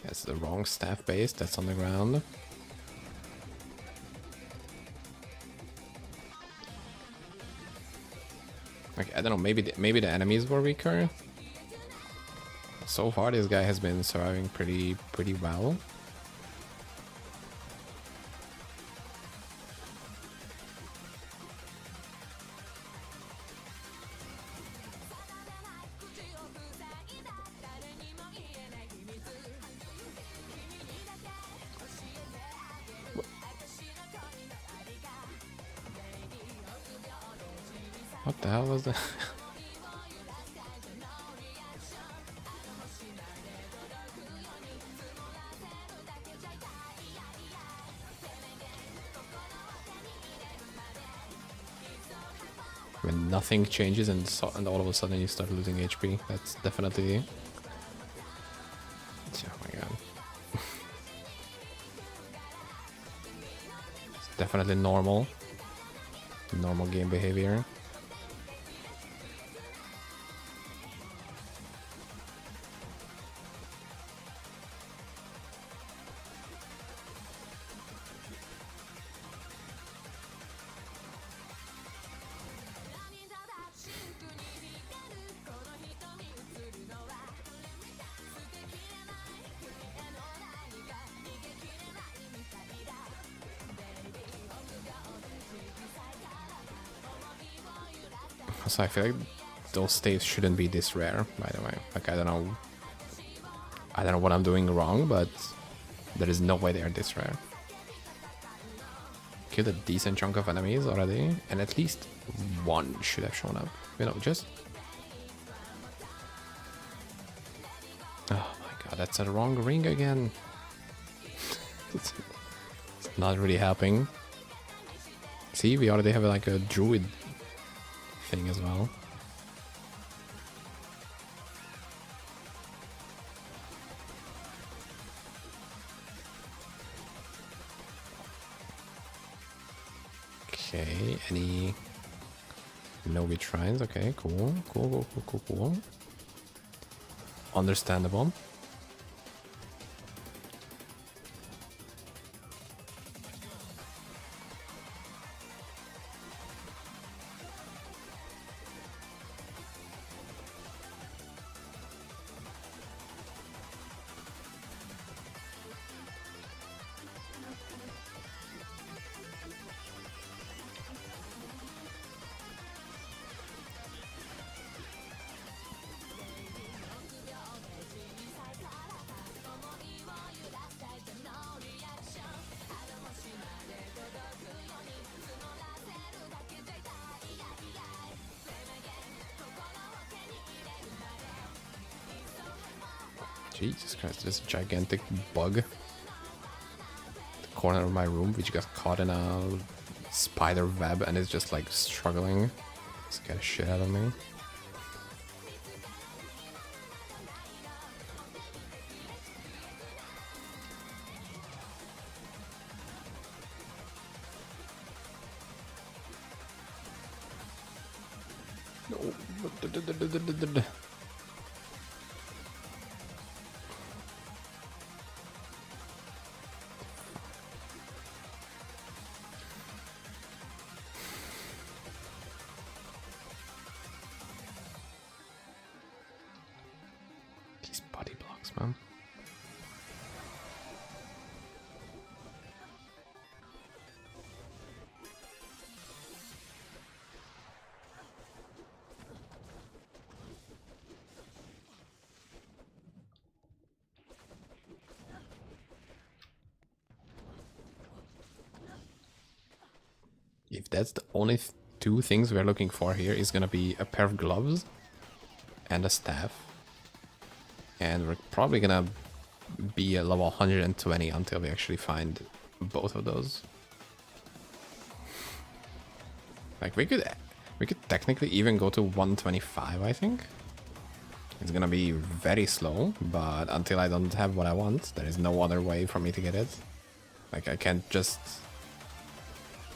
That's the wrong staff base that's on the ground. Like, I don't know, maybe the enemies were weaker. So far this guy has been surviving pretty well. What the hell was that? When nothing changes and all of a sudden you start losing HP, that's definitely... Oh my god. It's definitely normal game behavior. Also, I feel like those staves shouldn't be this rare, by the way. Like, I don't know what I'm doing wrong, but there is no way they are this rare. Killed a decent chunk of enemies already, and at least one should have shown up. You know, just... Oh my god, that's a wrong ring again. It's not really helping. See, we already have like a druid thing as well. Okay, any... No retrines, okay, cool. Understandable. Jesus Christ, this gigantic bug. The corner of my room, which got caught in a spider web and is just like struggling. Scare the shit out of me. No. These body blocks, man. If that's the only two things we're looking for here, is gonna be a pair of gloves and a staff. And we're probably gonna be at level 120 until we actually find both of those. Like, we could technically even go to 125, I think. It's gonna be very slow, but until I don't have what I want, there is no other way for me to get it. Like, I can't just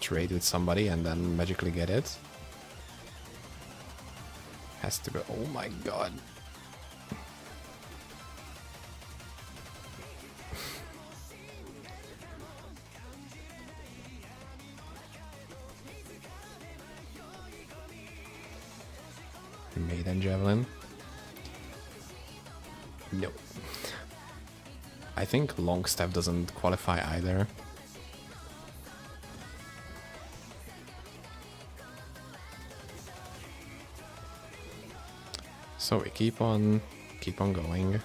trade with somebody and then magically get it. Has to go. Oh my god. Maiden Javelin. No. I think Longstaff doesn't qualify either. So we keep on going.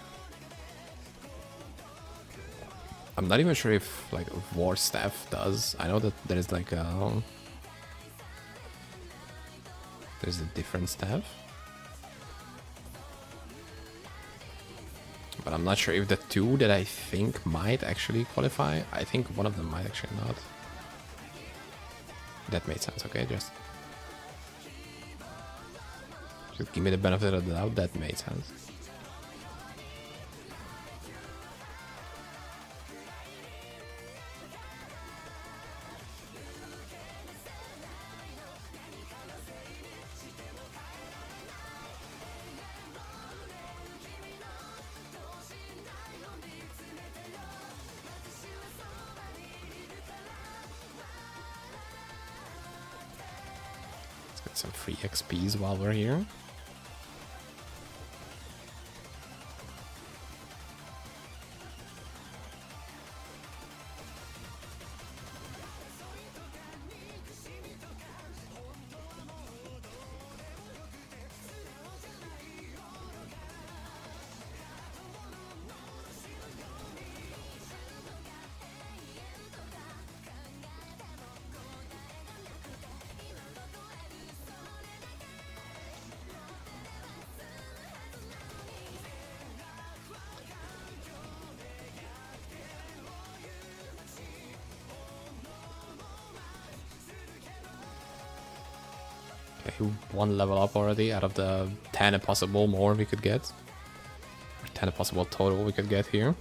I'm not even sure if like War Staff does. I know that there is like a there's a different staff, but I'm not sure if the two that I think might actually qualify. I think one of them might actually not. That made sense. Okay, just give me the benefit of the doubt. That made sense. Let's get some free XPs while we're here. Okay, 1 level up already out of the 10 possible more we could get. Or 10 possible total we could get here.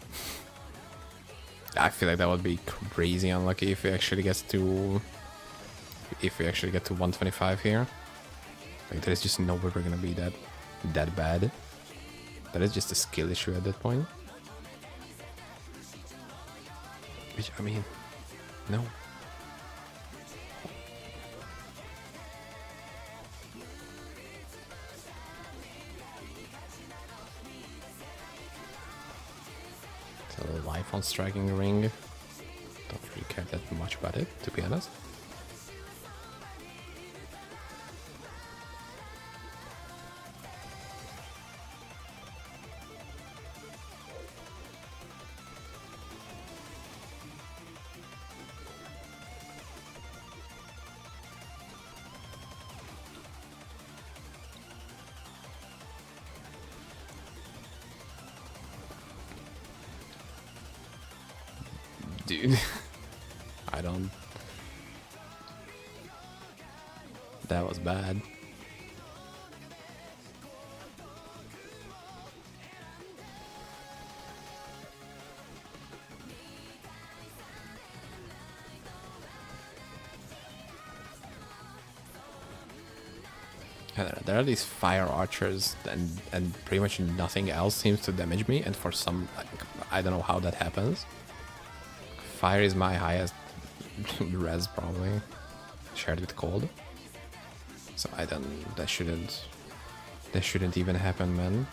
I feel like that would be crazy unlucky if we actually get to 125 here. Like there's just no way we're gonna be that bad. That is just a skill issue at that point. Which, I mean, no. So life on striking ring. Don't really care that much about it, to be honest. Dude, I don't... That was bad. There are these fire archers and pretty much nothing else seems to damage me, and for some, I don't know how that happens. Fire is my highest res probably, shared with cold. So I don't, that shouldn't even happen, man.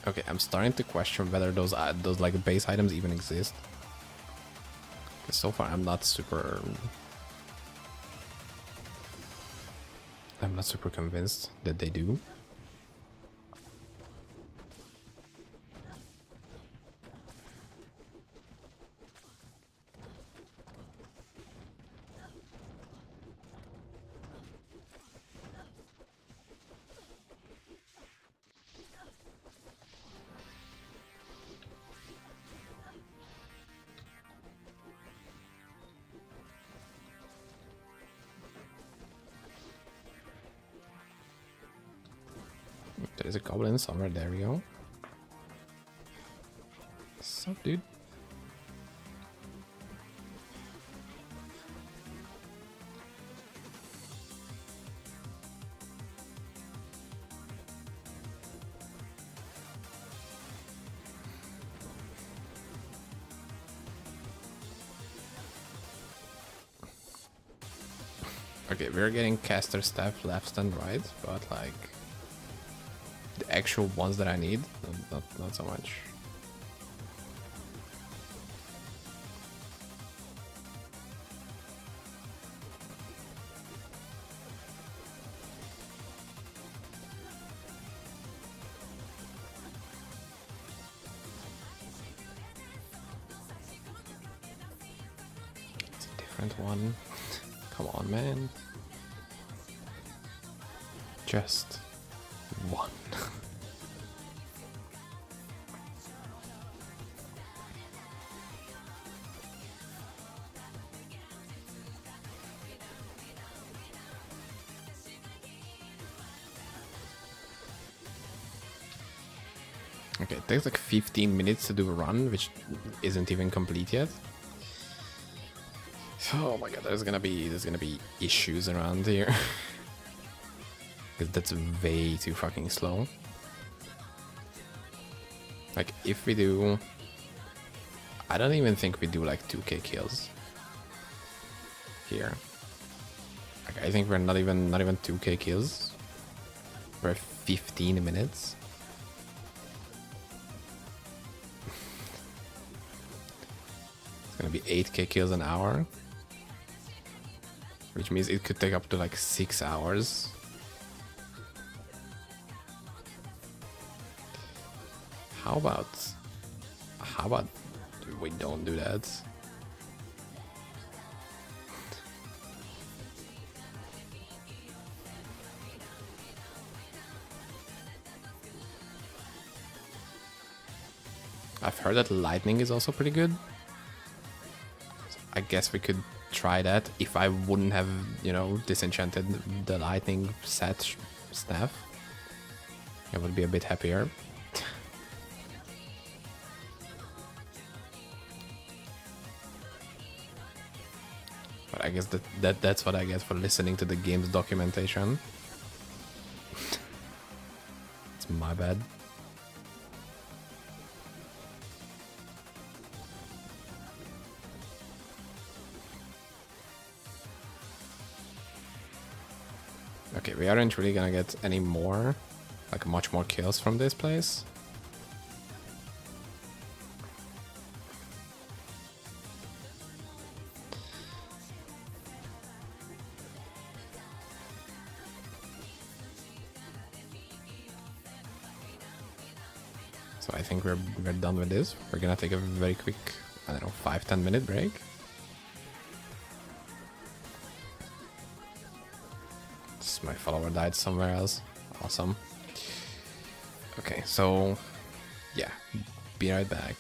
Okay, I'm starting to question whether those like base items even exist. So far, I'm not super convinced that they do. There's a goblin somewhere, there we go. What's up, dude? Okay, we're getting caster staff left and right, but like the actual ones that I need, not so much. It's a different one. Come on, man. Just one. Okay, it takes like 15 minutes to do a run, which isn't even complete yet. Oh my god, there's gonna be issues around here. Because that's way too fucking slow. Like, if we do... I don't even think we do like 2k kills here. Like, I think we're not even 2k kills. We're 15 minutes. It's gonna be 8k kills an hour. which means it could take up to like 6 hours. How about we don't do that? I've heard that lightning is also pretty good. So I guess we could try that if I wouldn't have, you know, disenchanted the lightning set staff. I would be a bit happier. But I guess that's what I get for listening to the game's documentation. It's my bad. Okay, we aren't really gonna get any more, like much more kills from this place. So I think we're done with this. We're gonna take a very quick, I don't know, 5-10 minute break. My follower died somewhere else. Awesome. Okay, so yeah, be right back.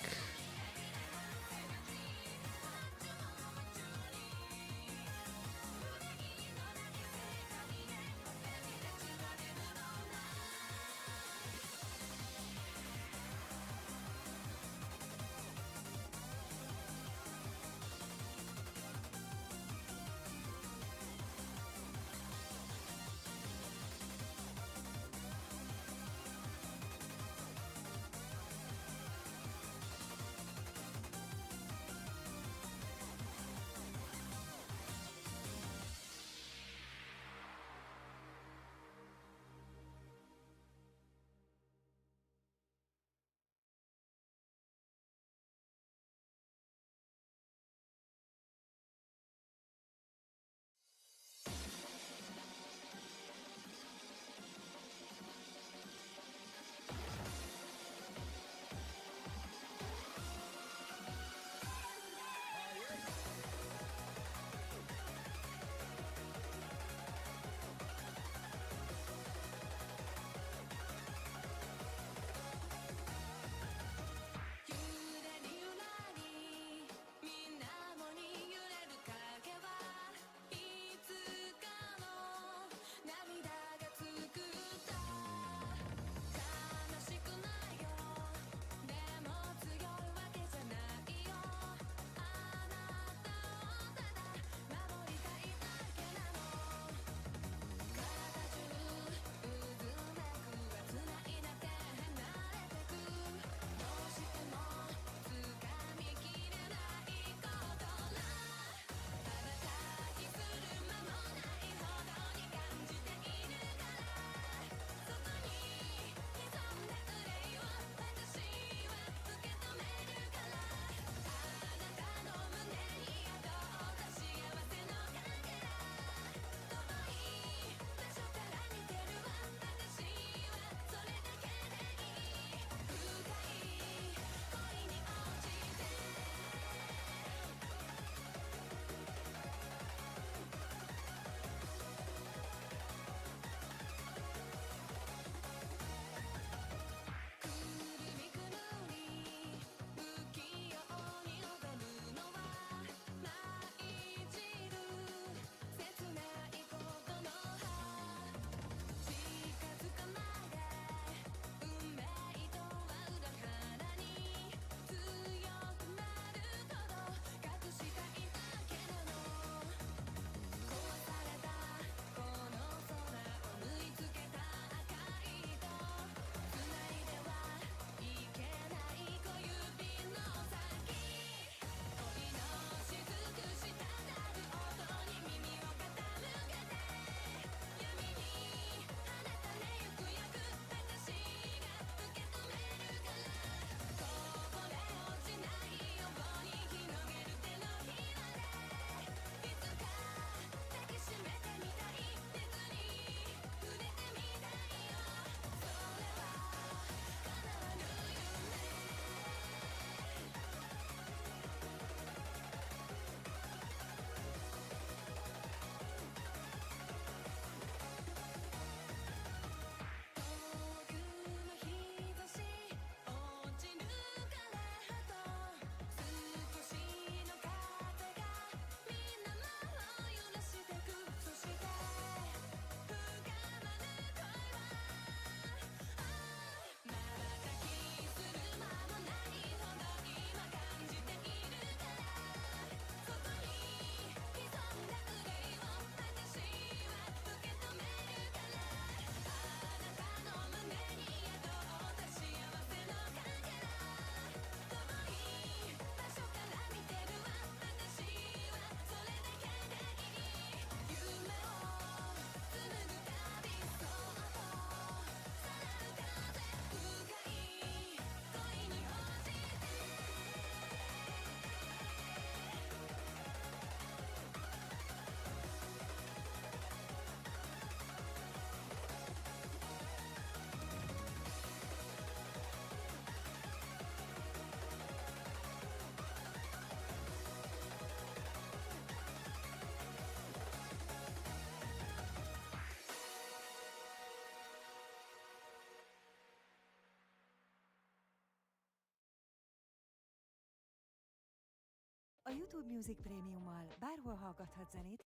A YouTube Music Premiummal bárhol hallgathat zenét,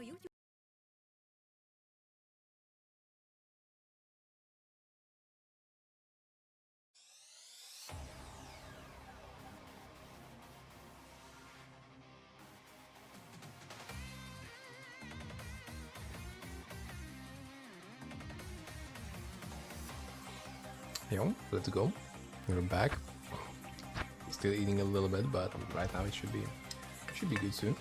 Yo, let's go. We're back. Still eating a little bit, but right now it should be good soon.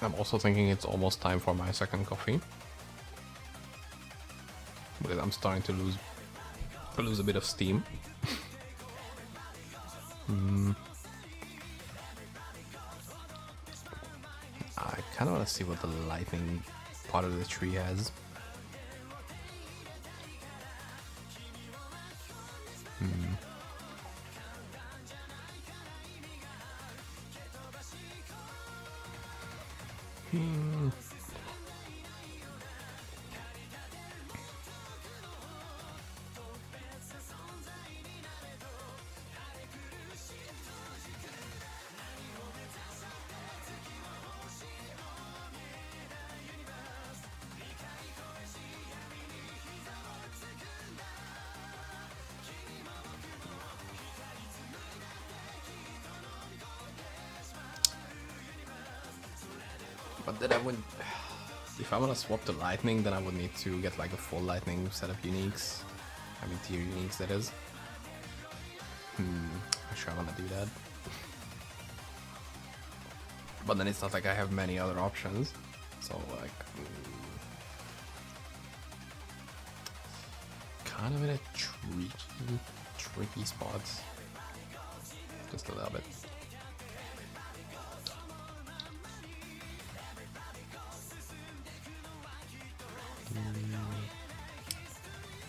I'm also thinking it's almost time for my second coffee, because I'm starting to lose a bit of steam. I kind of want to see what the lightning part of the tree has. But then I would, if I want to swap to lightning, then I would need to get like a full lightning set of uniques. I mean tier uniques, that is. I'm sure I want to do that. But then it's not like I have many other options. So like, kind of in a tricky spot. Just a little bit.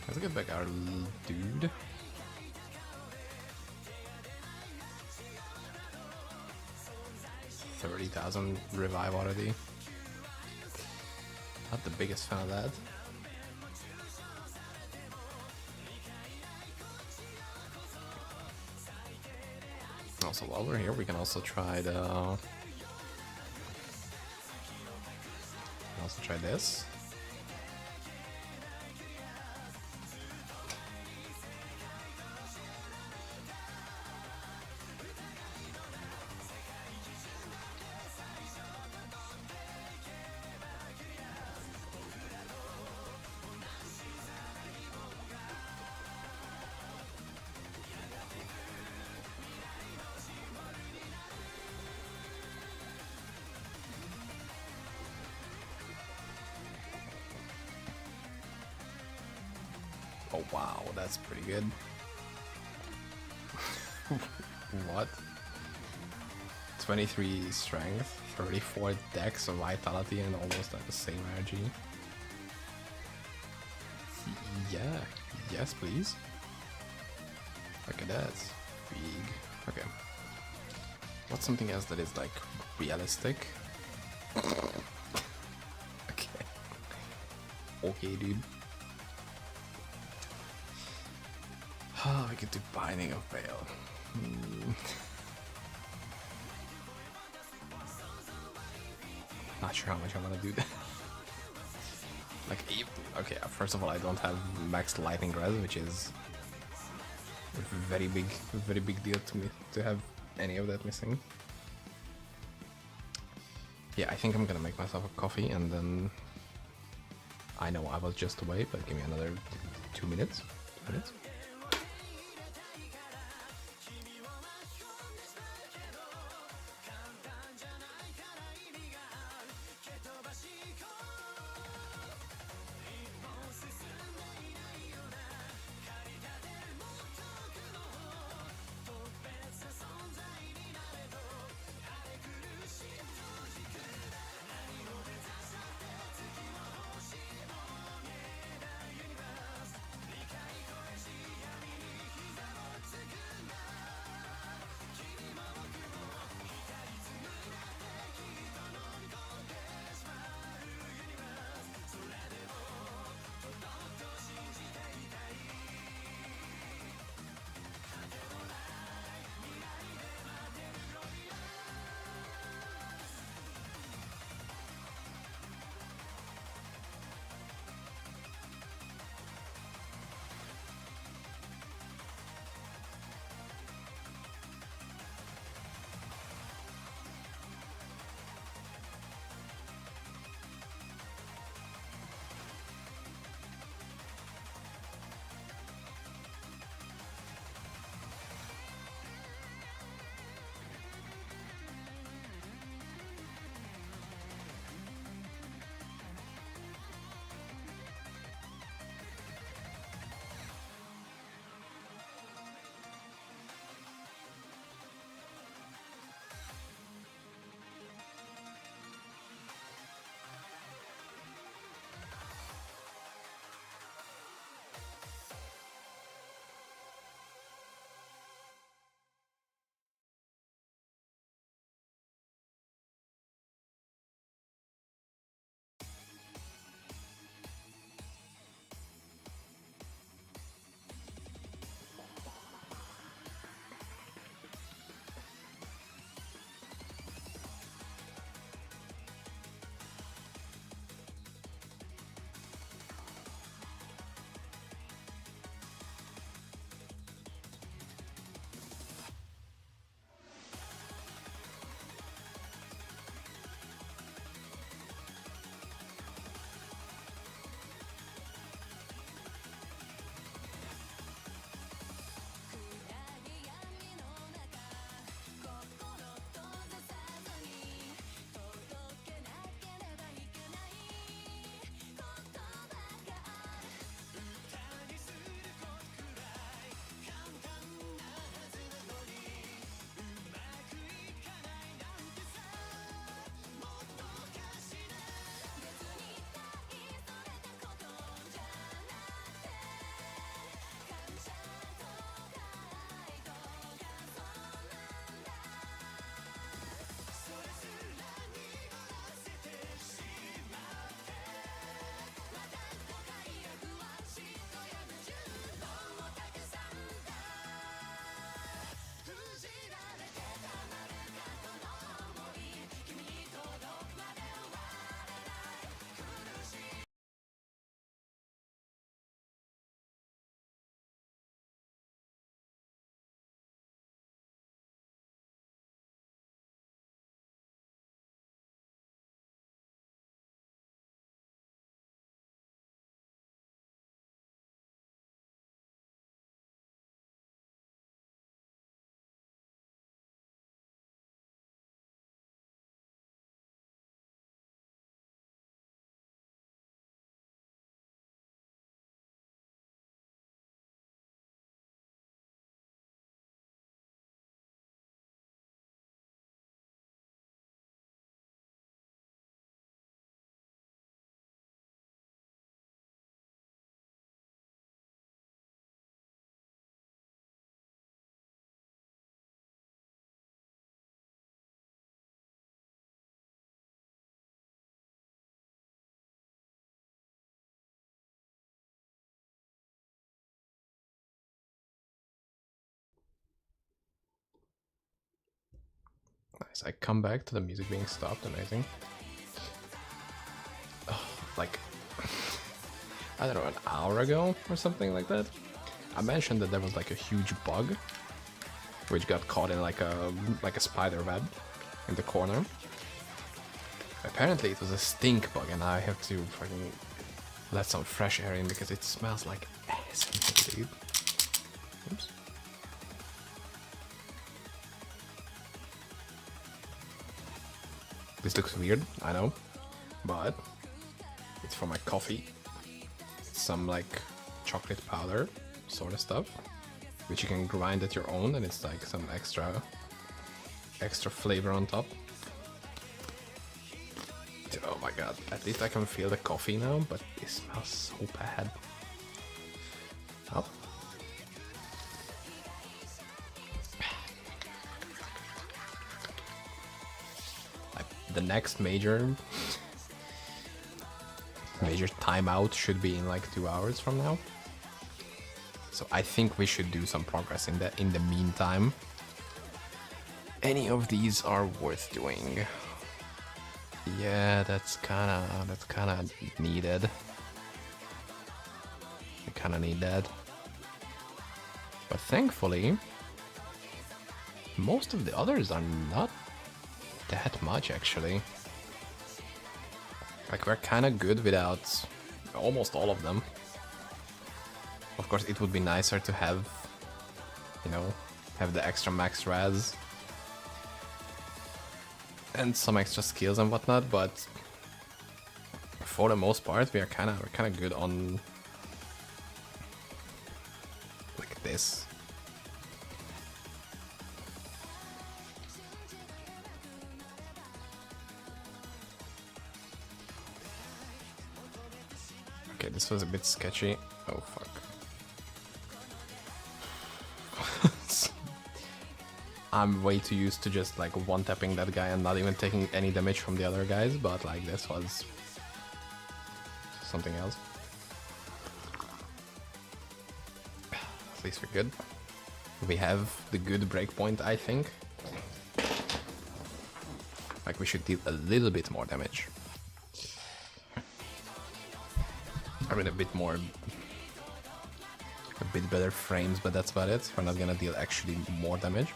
Let's get back our dude. $30,000 revive already. Not the biggest fan of that. Also, while we're here, we can also try this. Oh wow, that's pretty good. What? 23 strength, 34 dex of vitality, and almost like the same energy. Yeah, yes please. Look at that. Big. Okay. What's something else that is like realistic? Okay. Okay, dude. Oh, we could do Binding of Veil. Not sure how much I want to do that. Like, okay, first of all, I don't have max lightning res, which is a very big deal to me to have any of that missing. Yeah, I think I'm gonna make myself a coffee, and then I know I was just away, but give me another 2 minutes. 2 minutes. Nice. I come back to the music being stopped. Amazing. Oh, like, I don't know, an hour ago or something like that, I mentioned that there was like a huge bug which got caught in like a spider web in the corner. Apparently it was a stink bug, and I have to fucking let some fresh air in because it smells like ass, dude. Oops. This looks weird, I know, but it's for my coffee. Some like chocolate powder sort of stuff, which you can grind at your own, and it's like some extra flavor on top. Oh my god, at least I can feel the coffee now, but it smells so bad. Oh. Like, the next major timeout should be in like 2 hours from now. So I think we should do some progress in the meantime. Any of these are worth doing. Yeah, that's kinda needed. We kinda need that. But thankfully, most of the others are not that much actually. Like, we're kinda good without almost all of them. Of course, it would be nicer to have, you know, have the extra max raz and some extra skills and whatnot, but for the most part, we're kind of good on like this. Okay, this was a bit sketchy. Oh fuck. I'm way too used to just like one-tapping that guy and not even taking any damage from the other guys, but like this was something else. At least we're good. We have the good breakpoint, I think. Like, we should deal a little bit more damage. I mean, a bit better frames, but that's about it. We're not gonna deal actually more damage.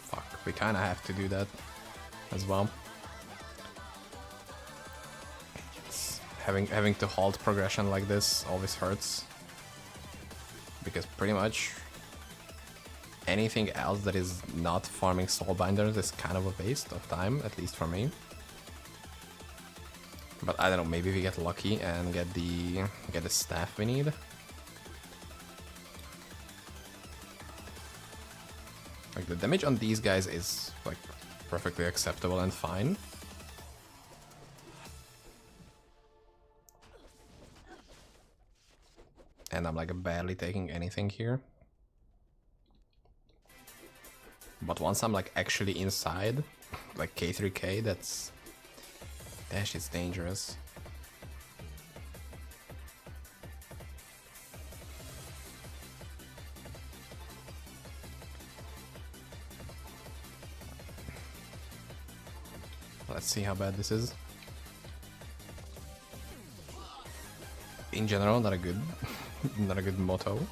Fuck, we kinda have to do that as well. Having to halt progression like this always hurts, because pretty much anything else that is not farming soulbinders is kind of a waste of time, at least for me. But I don't know, maybe we get lucky and get the staff we need. Like, the damage on these guys is like perfectly acceptable and fine. And I'm like barely taking anything here. But once I'm like actually inside, like K3K, that shit's dangerous. Let's see how bad this is. In general, not a good motto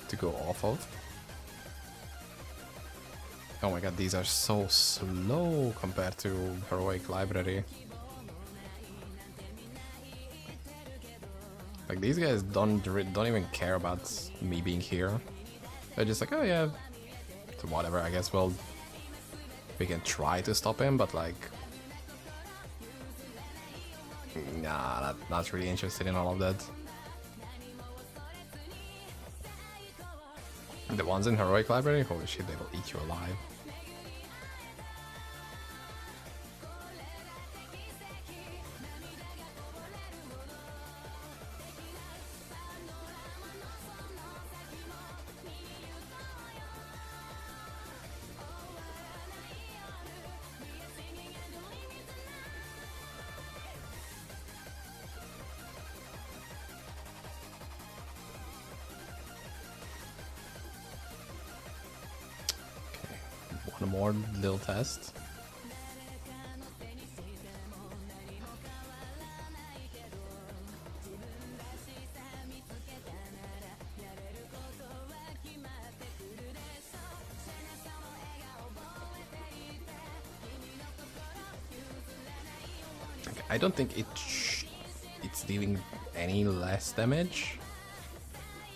to go off of. Oh my god, these are so slow compared to Heroic Library. Like, these guys don't even care about me being here. They're just like, oh yeah, so whatever, I guess we can try to stop him, but like, nah, not really interested in all of that. The ones in Heroic Library, holy shit, they will eat you alive. one more little test. I don't think it's dealing any less damage.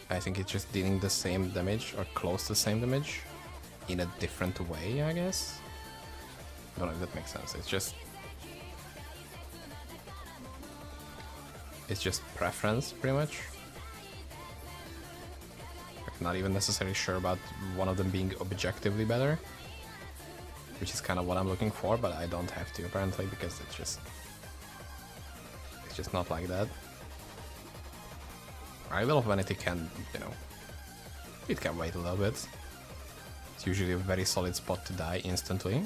I think it's just dealing the same damage or close to the same damage in a different way, I guess. I don't know if that makes sense. It's just preference, pretty much. I'm not even necessarily sure about one of them being objectively better, which is kind of what I'm looking for, but I don't have to apparently because it's just not like that. A little vanity can, you know, it can wait a little bit. It's usually a very solid spot to die instantly.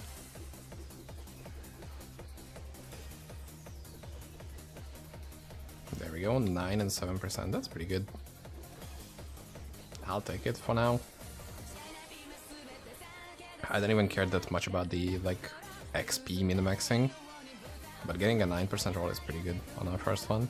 There we go, 9 and 7%, that's pretty good. I'll take it for now. I don't even care that much about the, like, XP min-maxing, but getting a 9% roll is pretty good on our first one.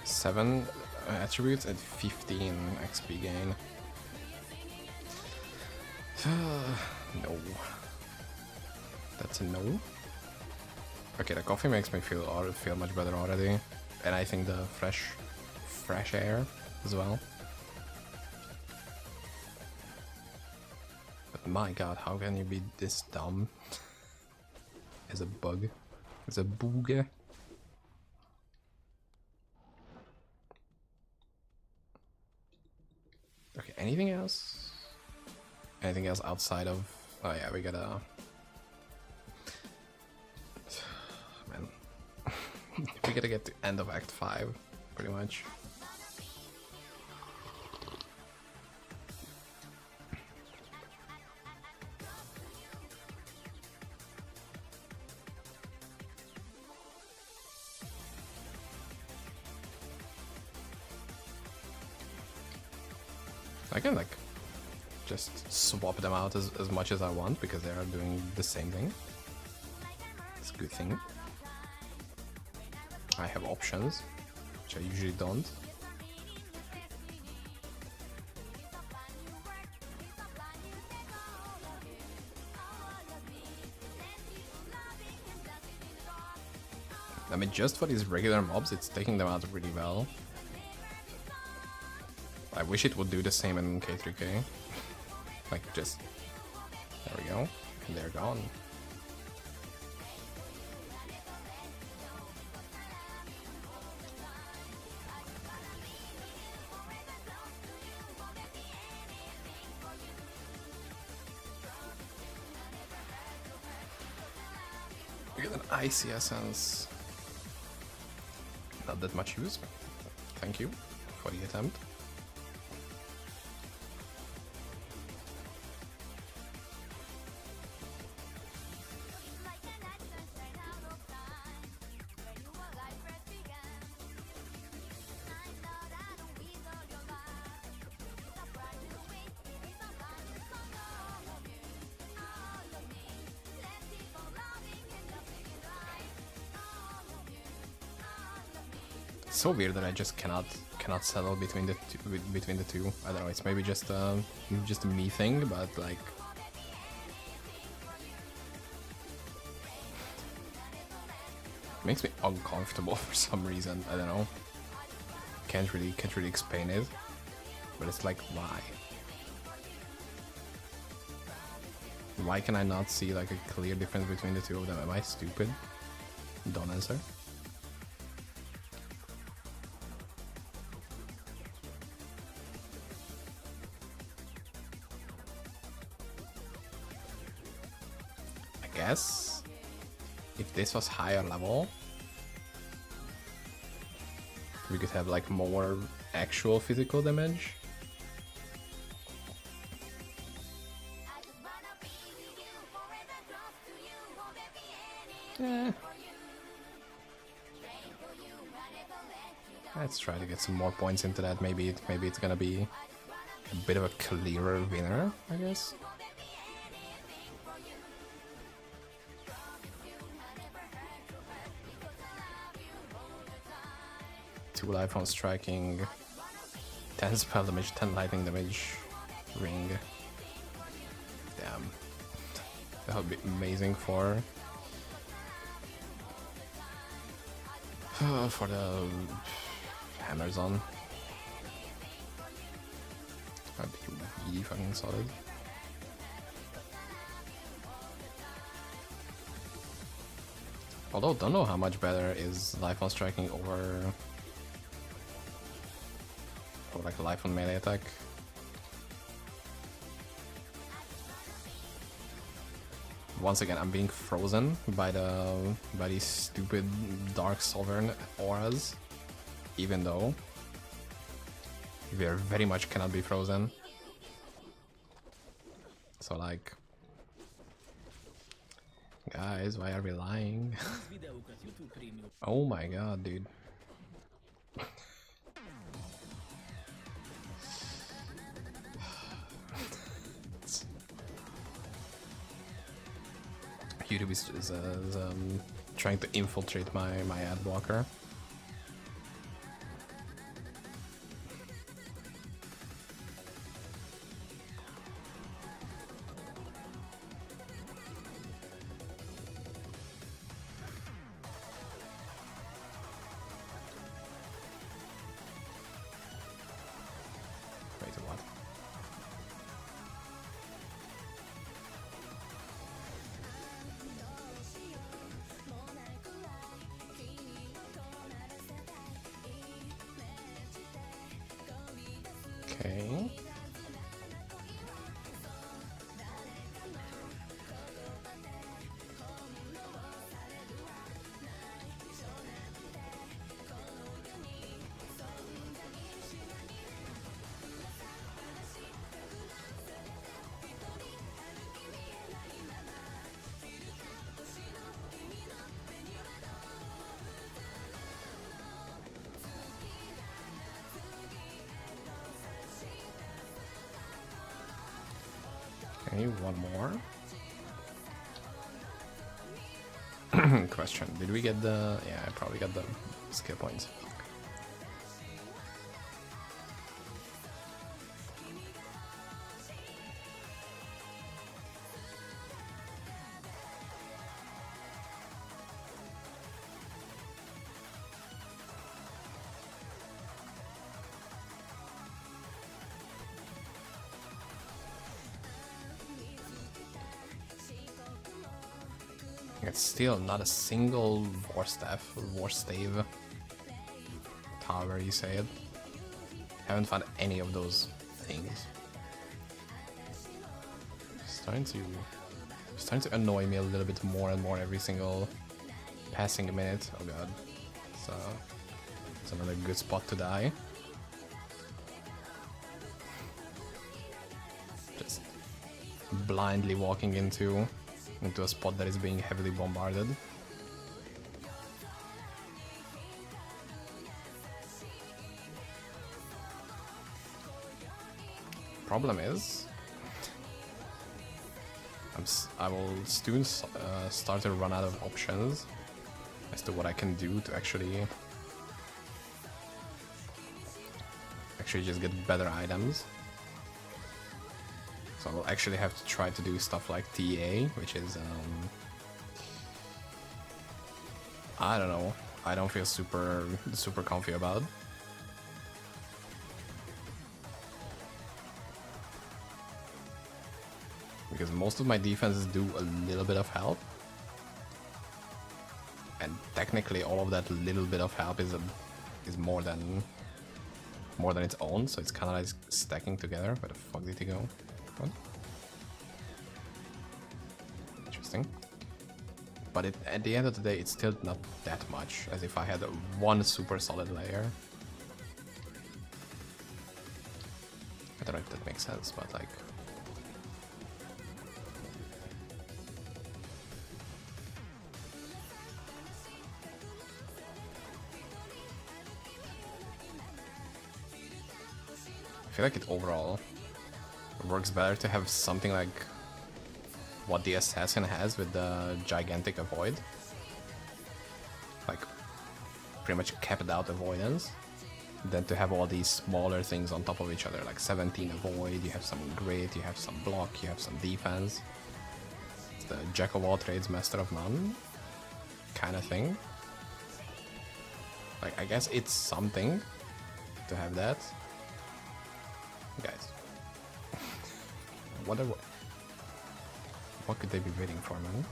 Seven attributes and 15 XP gain. No. That's a no. Okay, the coffee makes me feel much better already, and I think the fresh air as well. But my god, how can you be this dumb? As a bug, as a booger. Okay, anything else? Anything else outside of... Oh yeah, we gotta... Man. We gotta get to end of Act 5, pretty much. I can like just swap them out as much as I want because they are doing the same thing. It's a good thing. I have options, which I usually don't. I mean, just for these regular mobs, it's taking them out really well. I wish it would do the same in K3K. Like, just... There we go. And they're gone. We get an Icy Essence. Not that much use. Thank you for the attempt. So weird that I just cannot settle between the two. I don't know. It's maybe just a me thing, but like it makes me uncomfortable for some reason. I don't know. Can't really explain it, but it's like why? Why can I not see like a clear difference between the two of them? Am I stupid? Don't answer. Guess if this was higher level, we could have like more actual physical damage. Let's try to get some more points into that. Maybe it's gonna be a bit of a clearer winner, I guess. Two life on striking, 10 spell damage, 10 lightning damage, ring. Damn. That would be amazing for the hammers on. That'd be really fucking solid. Although don't know how much better is life on striking over like life on melee attack. Once again, I'm being frozen by these stupid dark sovereign auras, even though we are very much cannot be frozen. So like, guys, why are we lying? Oh my god, dude. YouTube is trying to infiltrate my ad blocker. Wait, what? Okay. Okay, one more. Question, did we get the... yeah, I probably got the skill points. It's still not a single war stave, however you say it. Haven't found any of those things. Starting to annoy me a little bit more and more every single passing minute. Oh god, so it's another good spot to die. Just blindly walking into a spot that is being heavily bombarded. Problem is, I will soon start to run out of options as to what I can do to actually just get better items. So I'll actually have to try to do stuff like TA, which is, I don't know, I don't feel super comfy about. Because most of my defenses do a little bit of help. And technically all of that little bit of help is more than its own, so it's kind of like stacking together. Where the fuck did he go? What? Interesting. But at the end of the day, it's still not that much, as if I had one super solid layer. I don't know if that makes sense, but like... feel like it overall works better to have something like what the assassin has with the gigantic avoid. Like pretty much capped out avoidance, than to have all these smaller things on top of each other, like 17 avoid, you have some grit, you have some block, you have some defense. It's the jack of all trades, master of none kind of thing. Like, I guess it's something to have that. Guys. What could they be waiting for, man?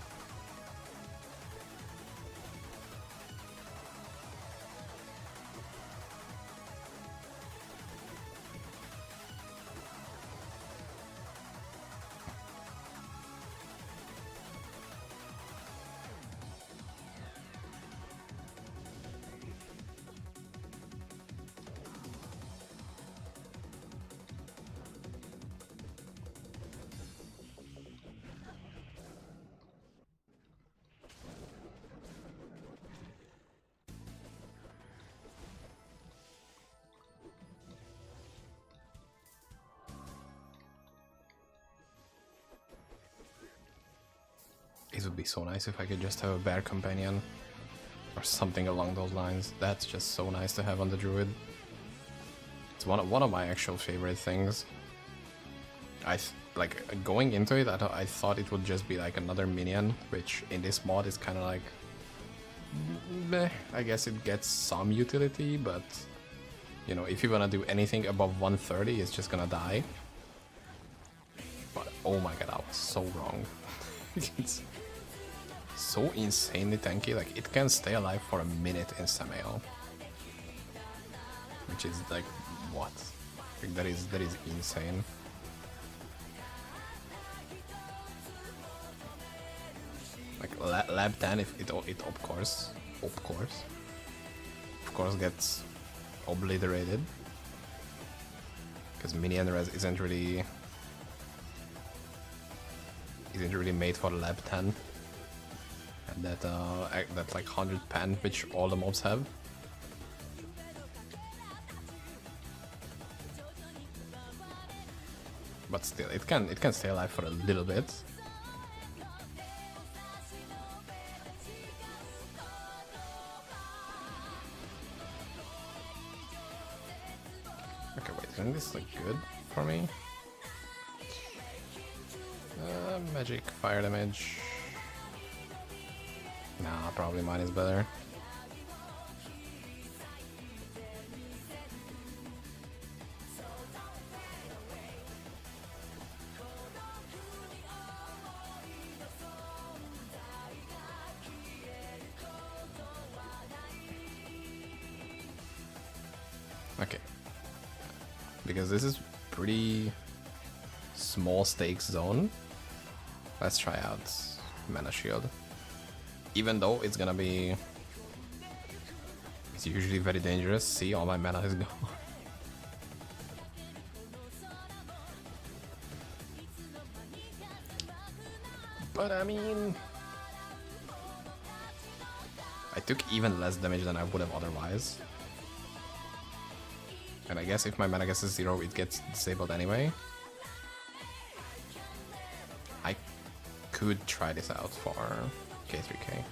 It would be so nice if I could just have a bear companion or something along those lines. That's just so nice to have on the druid. It's one of my actual favorite things. Like going into it, I thought it would just be like another minion, which in this mod is kind of like, meh. I guess it gets some utility, but you know, if you wanna do anything above 130, it's just gonna die. But oh my god, I was so wrong. It's so insanely tanky. Like, it can stay alive for a minute in Samael, which is like, what? Like, that is insane. Like lab 10, if it of course gets obliterated, because minion res isn't really made for lab 10, and that like 100 pen which all the mobs have. But still, it can stay alive for a little bit. Okay, wait, isn't this like good for me? Magic, fire damage. Nah, probably mine is better. Okay. Because this is pretty small stakes zone. Let's try out Mana Shield. Even though it's gonna be... It's usually very dangerous. See, all my mana is gone. But I mean... I took even less damage than I would have otherwise. And I guess if my mana gets to 0, it gets disabled anyway. I could try this out for K3K.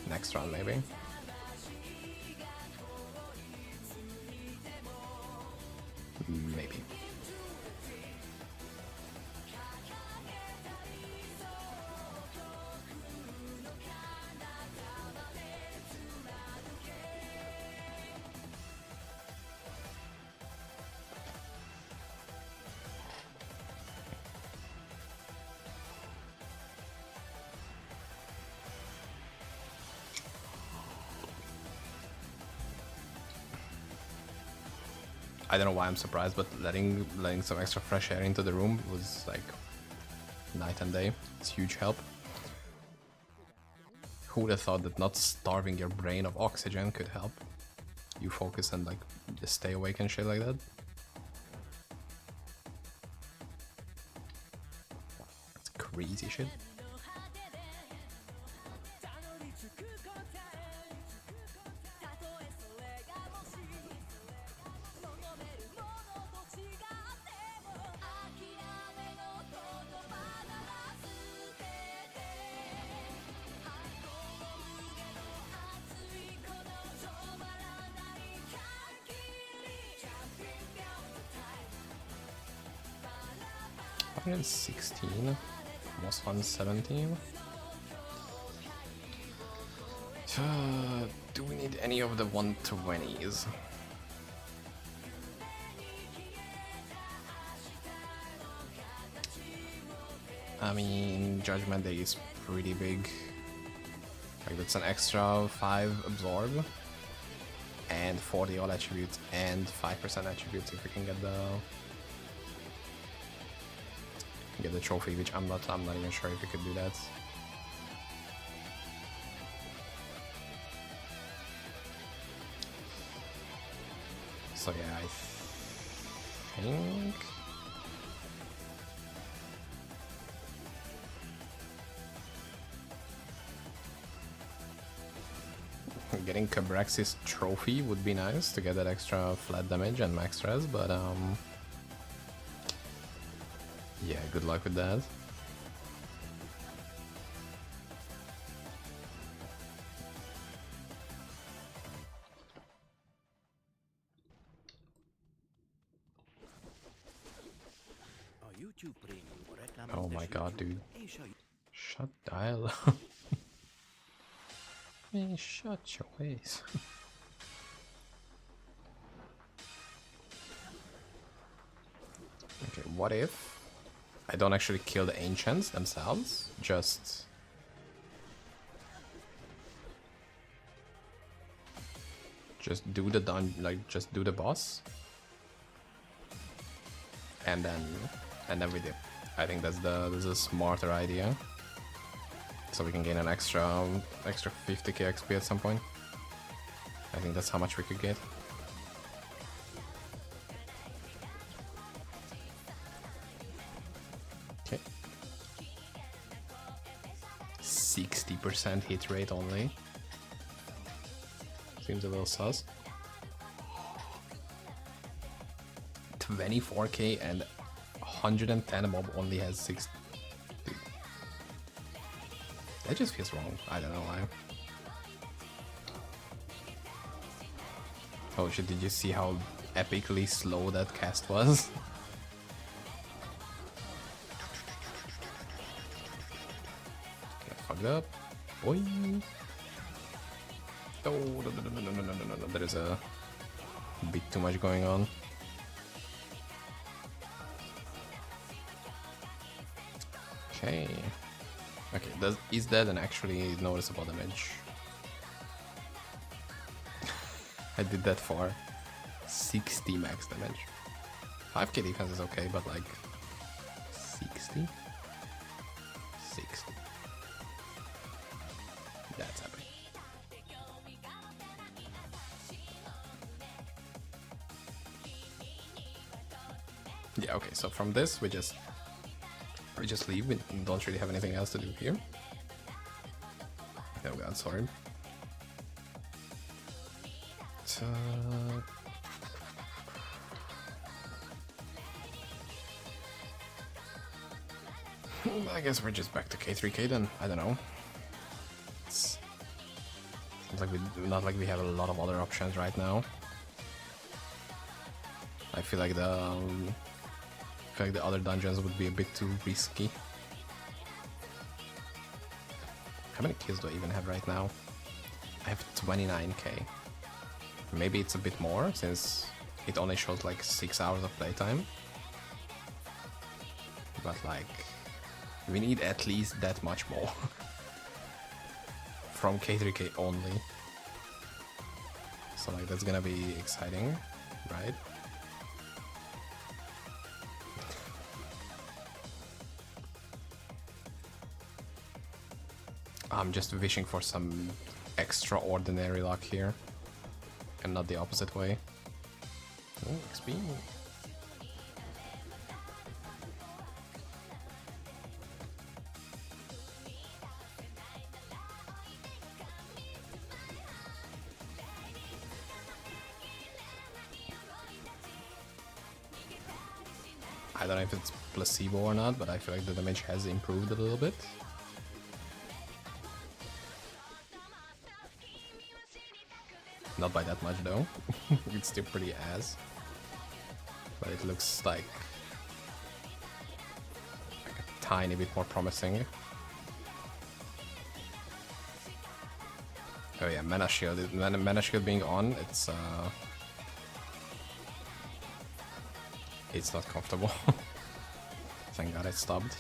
Next round, maybe. Maybe. I don't know why I'm surprised, but letting some extra fresh air into the room was like night and day. It's huge help. Who would have thought that not starving your brain of oxygen could help you focus and like just stay awake and shit like that? It's crazy shit. 116, almost 117. Do we need any of the 120s? I mean, Judgment Day is pretty big. Like, that's an extra 5 absorb and 40 all attributes and 5% attributes if we can get the trophy, which I'm not even sure if we could do that. So yeah, I think getting Cabrax's trophy would be nice to get that extra flat damage and max res, but yeah, good luck with that. Oh my god, dude. Shut dial. Man, shut your ways. Okay, what if I don't actually kill the ancients themselves? Just do the just do the boss, and then we dip. I think that's a smarter idea. So we can gain an extra 50k XP at some point. I think that's how much we could get. Okay. 60% hit rate only. Seems a little sus. 24k and 110 mob only has 6. That just feels wrong. I don't know why. Oh shit, did you see how epically slow that cast was? Get fucked up. Boy. Oh, no. There is a bit too much going on. Okay. Okay, is that an actually noticeable damage? I did that for 60 max damage. 5k defense is okay, but like 60? 60. That's epic. Yeah, okay, so from this we just leave. We don't really have anything else to do here. Oh god, sorry. I guess we're just back to K3K then. I don't know. Seems like not like we have a lot of other options right now. I feel like the other dungeons would be a bit too risky. How many kills do I even have right now? I have 29k. Maybe it's a bit more since it only shows like 6 hours of playtime. But like, we need at least that much more. From K3K only. So like that's gonna be exciting, right? I'm just wishing for some extraordinary luck here, and not the opposite way. Oh, XP. I don't know if it's placebo or not, but I feel like the damage has improved a little bit. Not by that much though. It's still pretty ass. But it looks like tiny bit more promising. Oh yeah, mana shield. Mana shield being on, it's not comfortable. Thank God it stopped.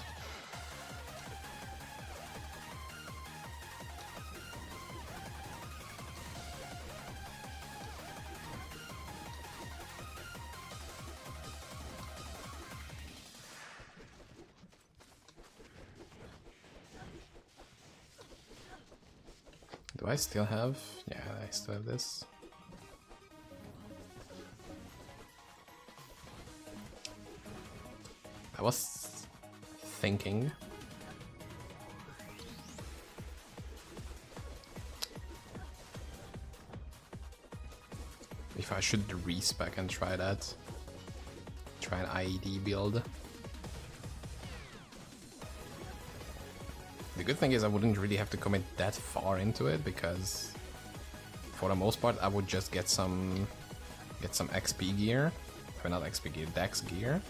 Do I still have? Yeah, I still have this. I was thinking if I should respec and try that. Try an IED build. The good thing is I wouldn't really have to commit that far into it, because for the most part I would just get some XP gear. I mean, not XP gear, Dex gear.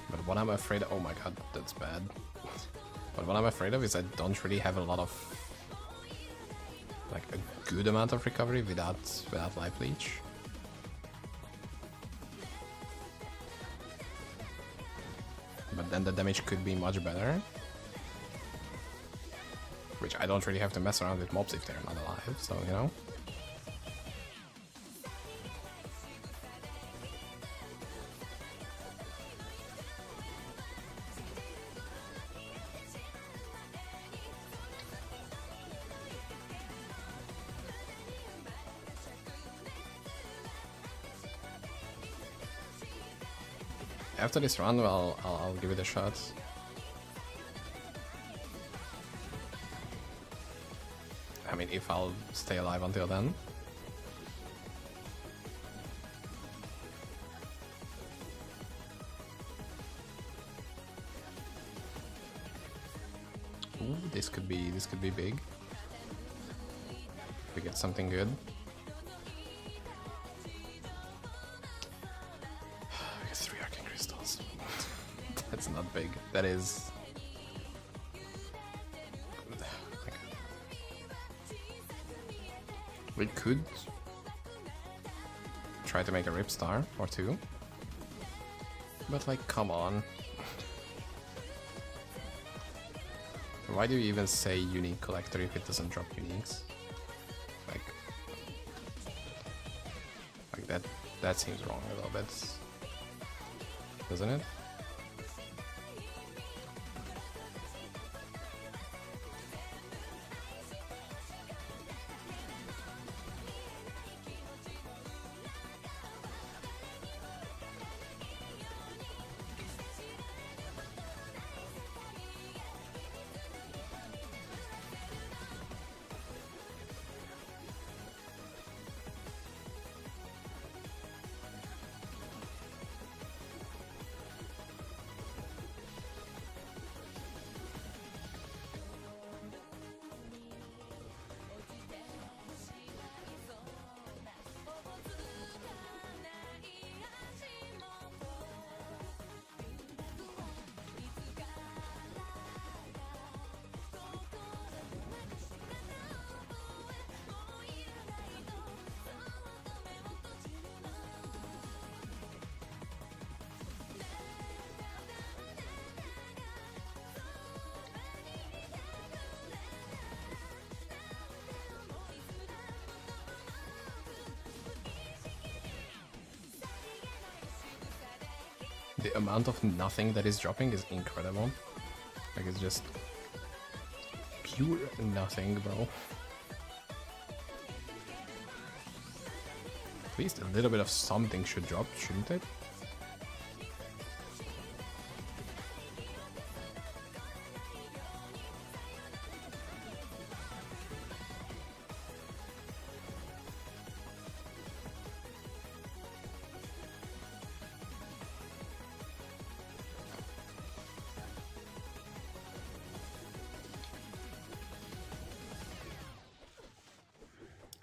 But what I'm afraid of, oh my god, that's bad. But what I'm afraid of is I don't really have a lot of, like, a good amount of recovery without life leech. But then the damage could be much better. Which I don't really have to mess around with mobs if they're not alive, so you know. After this run, well, I'll give it a shot. I mean, if I'll stay alive until then. Ooh, this could be big. If we get something good. That's not big. That is... We could try to make a Rip Star or two. But like, come on. Why do you even say unique collector if it doesn't drop uniques? Like that seems wrong a little bit. Doesn't it? The amount of nothing that is dropping is incredible. Like, it's just pure nothing, bro. At least a little bit of something should drop, shouldn't it?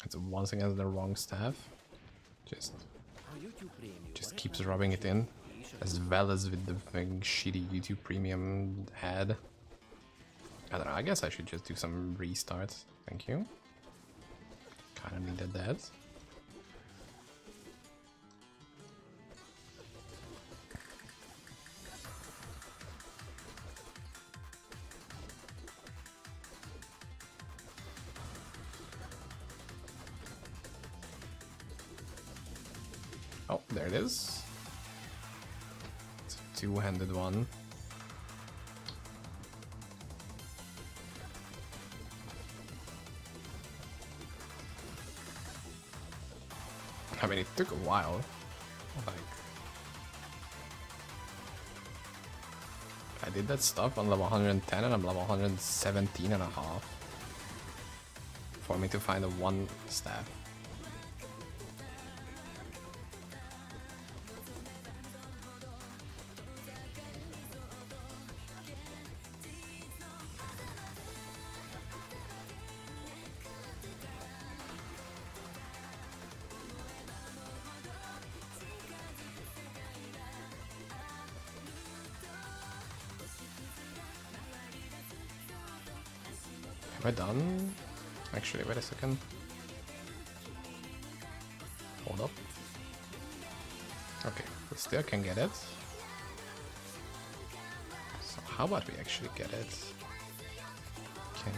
It's once again the wrong staff. Just keeps rubbing it in, as well as with the shitty YouTube Premium ad. I don't know, I guess I should just do some restarts. Thank you. Kinda needed that. Oh, there it is. It's a two-handed one. I mean, it took a while. Like, I did that stuff on level 110 and I'm level 117 and a half for me to find a one staff. Have I done? Actually, wait a second. Hold up. Okay, we still can get it. So how about we actually get it? Okay.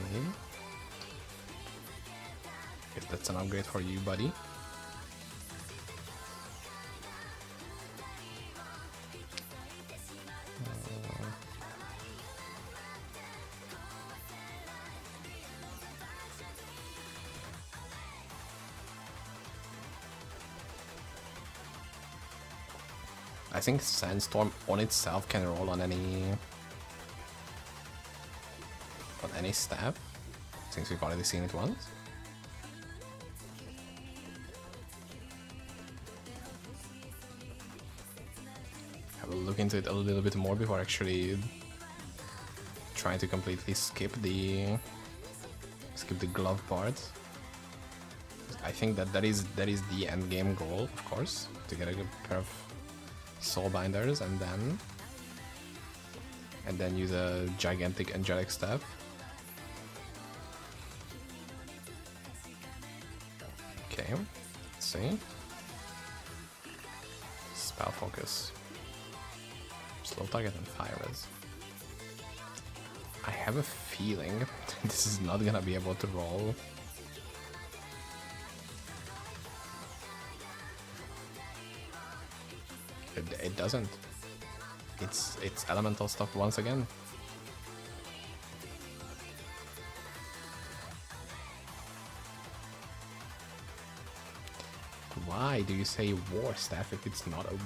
If that's an upgrade for you, buddy. I think Sandstorm on itself can roll on any staff, since we've already seen it once. I will look into it a little bit more before actually trying to completely skip the glove part. I think that is the end game goal, of course, to get a good pair of soul binders and then use a gigantic angelic staff. Okay, let's see. Spell focus, slow target, and fire res. I have a feeling this is not gonna be able to roll. It doesn't. It's elemental stuff once again. Why do you say war staff if it's not a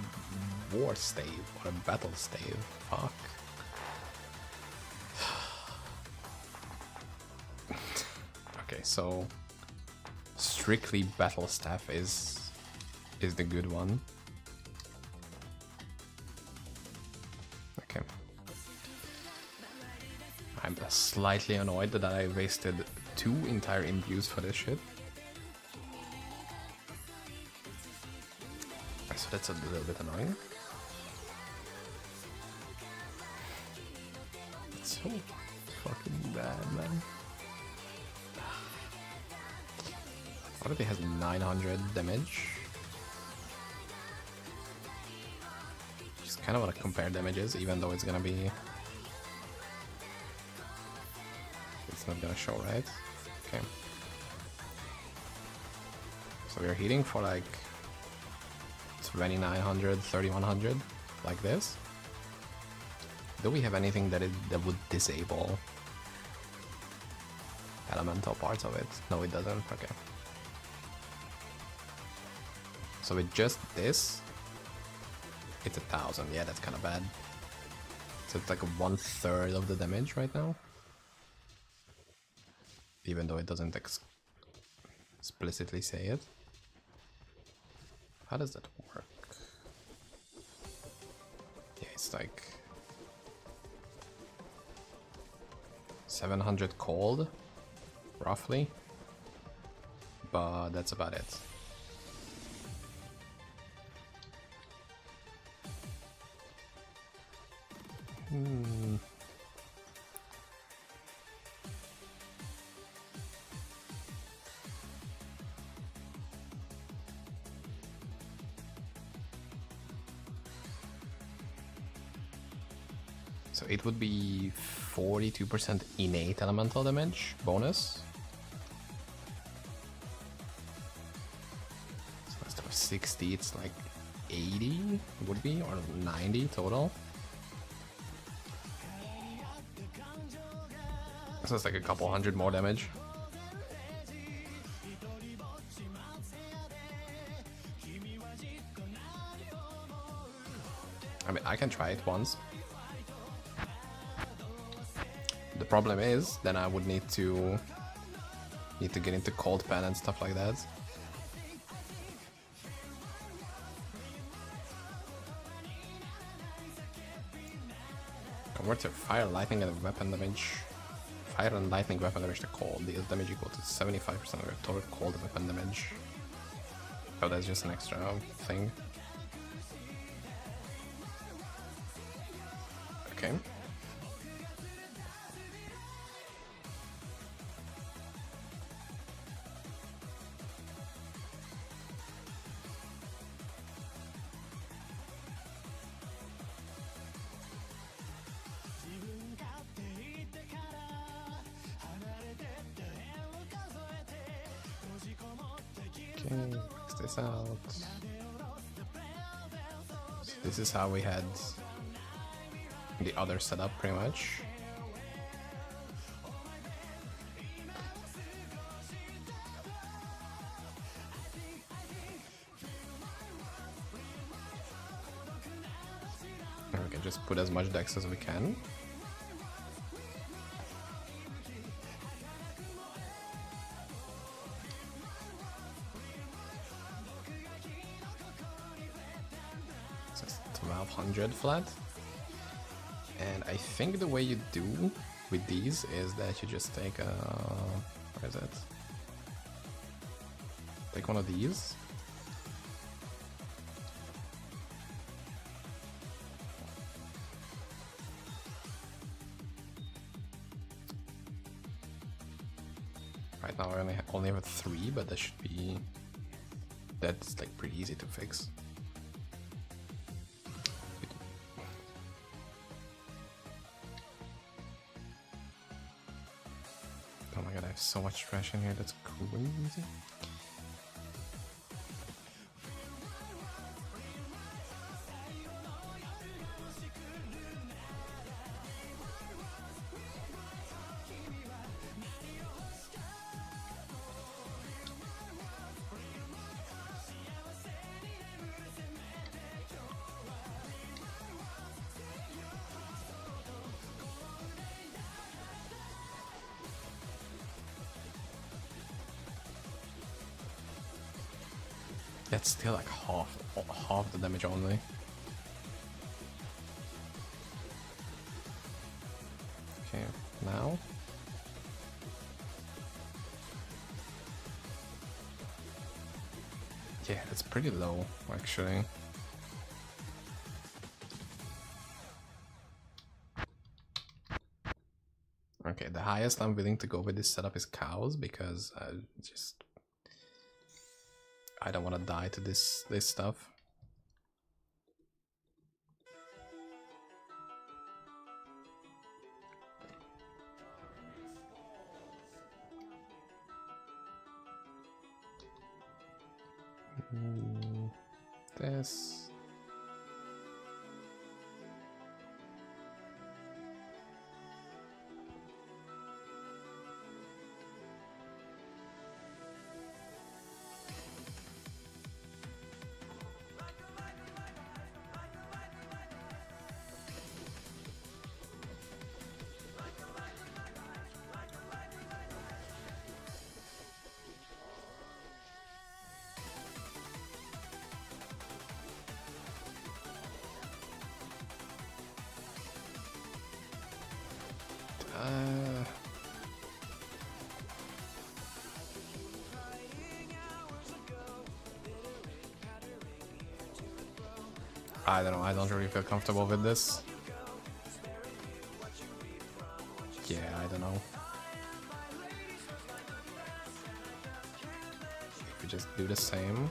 war stave or a battle stave? Fuck. Okay, so strictly battle staff is the good one. I'm slightly annoyed that I wasted 2 entire imbues for this shit. So that's a little bit annoying. It's so fucking bad, man. Already has 900 damage. Just kind of want to compare damages, even though it's gonna be... It's not gonna show, right? Okay. So we're hitting for like 2900, 3100, like this. Do we have anything that would disable elemental parts of it? No, it doesn't. Okay. So with just this, it's 1000. Yeah, that's kind of bad. So it's like 1/3 of the damage right now. Even though it doesn't explicitly say it. How does that work? Yeah, it's like 700 cold, roughly. but that's about it. So it would be 42% innate elemental damage bonus. So instead of 60, it's like 80 would be, or 90 total. So it's like a couple hundred more damage. I mean, I can try it once. The problem is, then I would need to get into cold pen and stuff like that. Convert your fire, lightning, and weapon damage. Fire and lightning weapon damage to cold. Deals damage equal to 75% of your total cold weapon damage. Oh, that's just an extra thing. Okay. Okay, fix this out. So this is how we had the other setup, pretty much. And we can just put as much dex as we can. So it's 1200 flat. And I think the way you do with these is that you just take a... where is it? Take one of these. Right now I only have 3, but that should be... that's like pretty easy to fix. Oh my god, I have so much trash in here, that's crazy. That's still like half the damage only. Okay, now. Yeah, it's pretty low actually. Okay, the highest I'm willing to go with this setup is cows because I don't want to die to this stuff. This. I don't know, I don't really feel comfortable with this. Yeah, I don't know. If we just do the same.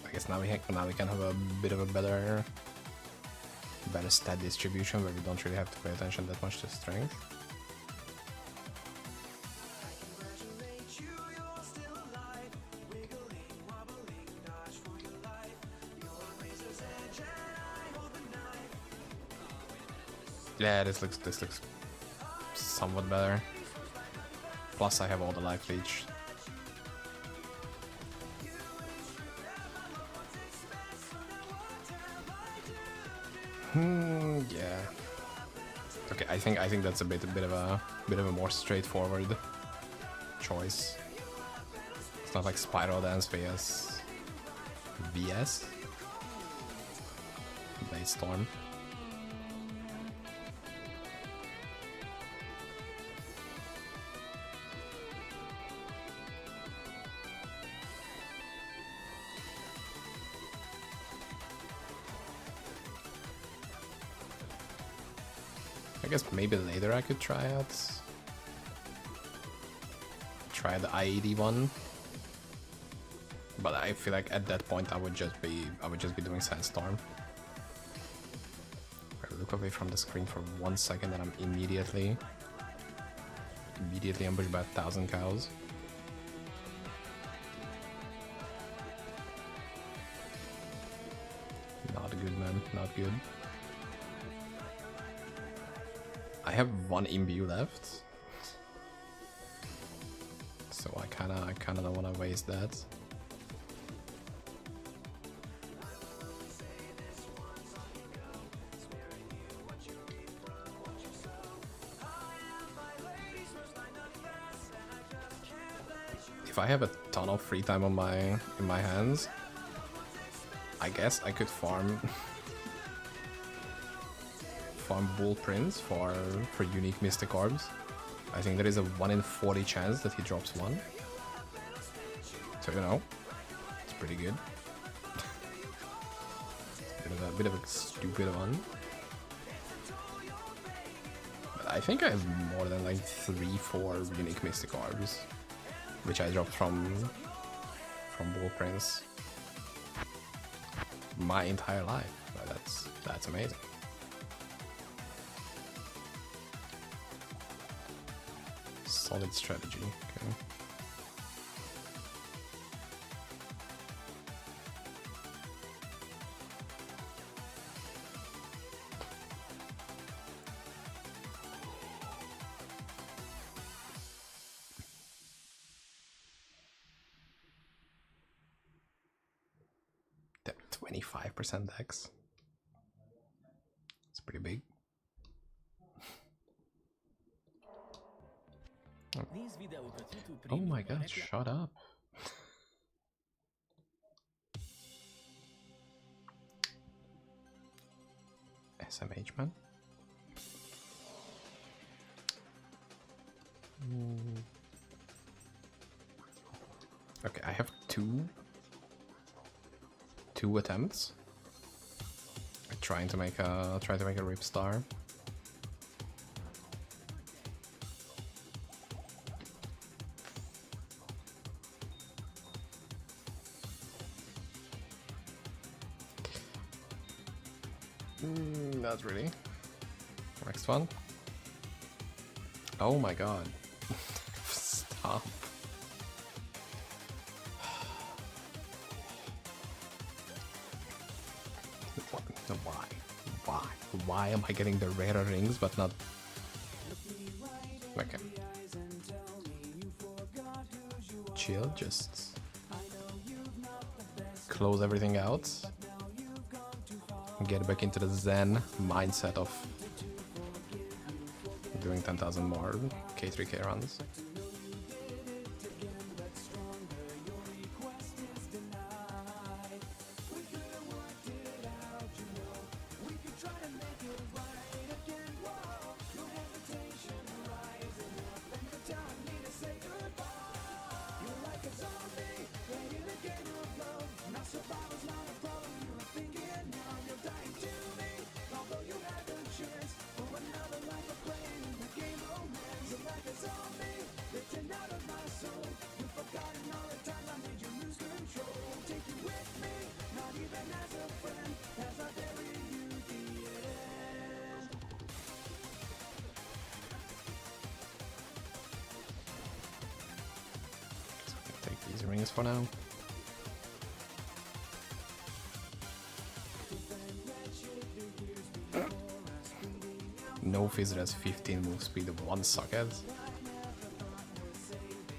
I guess now we can have a bit of a better stat distribution where we don't really have to pay attention that much to strength. Yeah, this looks somewhat better. Plus I have all the life leech. Yeah. Okay, I think that's a bit of a more straightforward choice. It's not like Spiral Dance vs Base Storm. I guess maybe later I could try the IED one, but I feel like at that point I would just be doing Sandstorm. I look away from the screen for 1 second and I'm immediately ambushed by 1,000 cows. Not good, man. Not good. I have 1 imbue left, so I kinda don't want to waste that. If I have a ton of free time in my hands, I guess I could farm Bull Prince for unique Mystic Orbs. I think there is a 1 in 40 chance that he drops 1. So, you know, it's pretty good. bit of a stupid one. But I think I have more than like 3-4 unique Mystic Orbs, which I dropped from Bull Prince my entire life. That's amazing. Solid strategy, okay. That 25% X. It's pretty big. Oh my god, shut up. SMH, man. Okay, I have two attempts. I'm trying to make a Rip Star. Not really. Next one. Oh my god. Stop. Why am I getting the rarer rings but not... Okay. Chill, just... close everything out. Get back into the Zen mindset of doing 10,000 more K3K runs. These rings for now. No Fizzer has 15 move speed of 1 socket.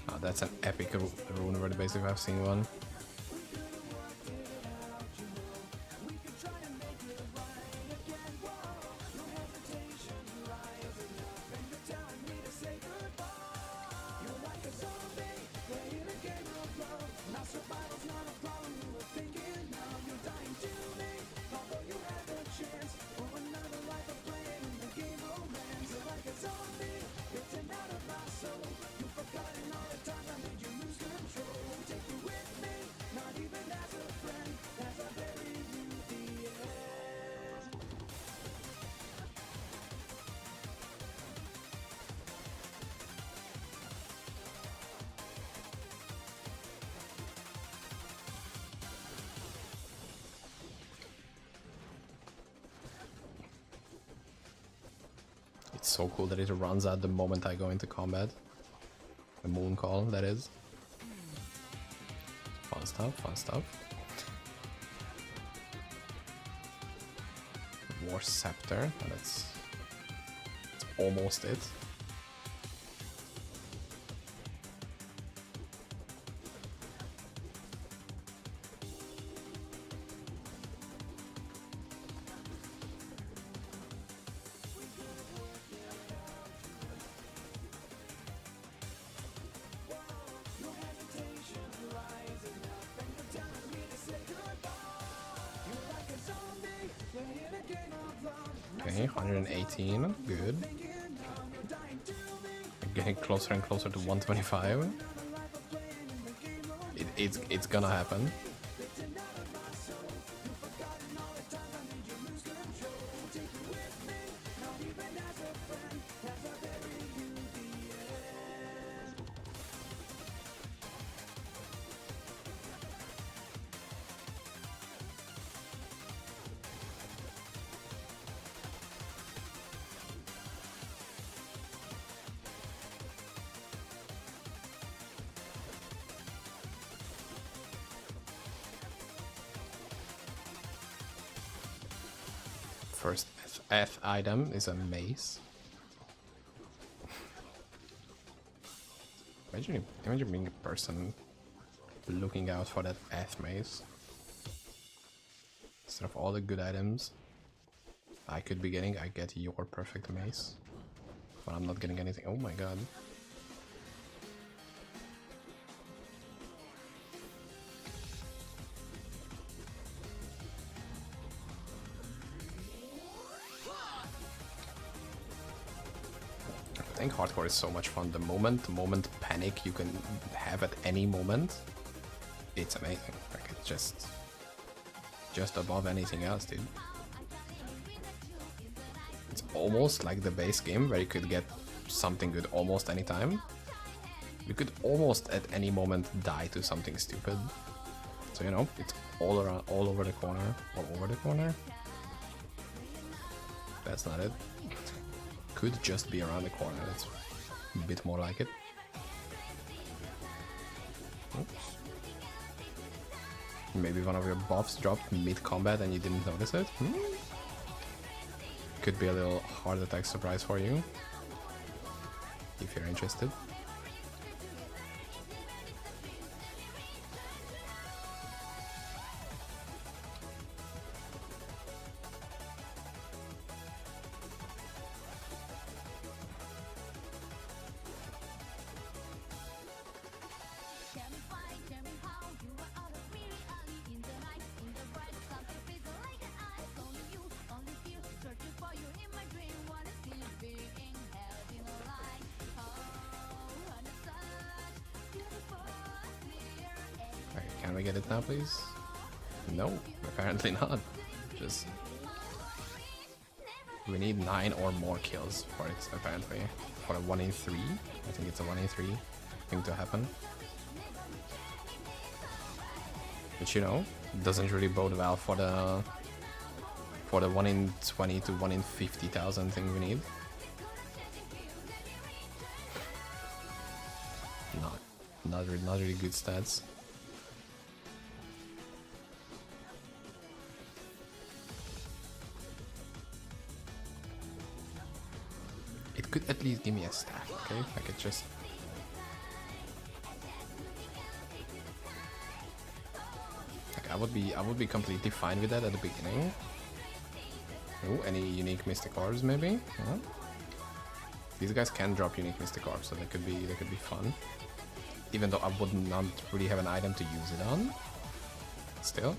Oh, that's an epic rune word base if I've seen one. It's so cool that it runs out the moment I go into combat. The moon call, that is. Fun stuff, fun stuff. War Scepter, and that's almost it. Okay, 118, good. We're getting closer and closer to 125. It's gonna happen. First F item is a mace. Imagine being a person looking out for that F mace. Instead of all the good items I could be getting, I get your perfect mace. But I'm not getting anything. Oh my god. I think hardcore is so much fun. The moment panic you can have at any moment, it's amazing. Like it's just above anything else, dude. It's almost like the base game where you could get something good almost any time. You could almost at any moment die to something stupid. So you know, it's all around, all over the corner, all over the corner. That's not it. Could just be around the corner. That's a bit more like it. Oops. Maybe one of your buffs dropped mid-combat and you didn't notice it? Could be a little heart attack surprise for you, if you're interested. Can we get it now, please? No, apparently not. Just... we need 9 or more kills for it, apparently. For a 1 in 3. I think it's a 1 in 3 thing to happen. Which, you know, doesn't really bode well for the 1 in 20 to 1 in 50,000 thing we need. Not really good stats. It could at least give me a stack, okay? I could just... like, I would be completely fine with that at the beginning. Ooh, any unique mystic orbs maybe? Yeah. These guys can drop unique mystic orbs, so they could be fun. Even though I would not really have an item to use it on. Still.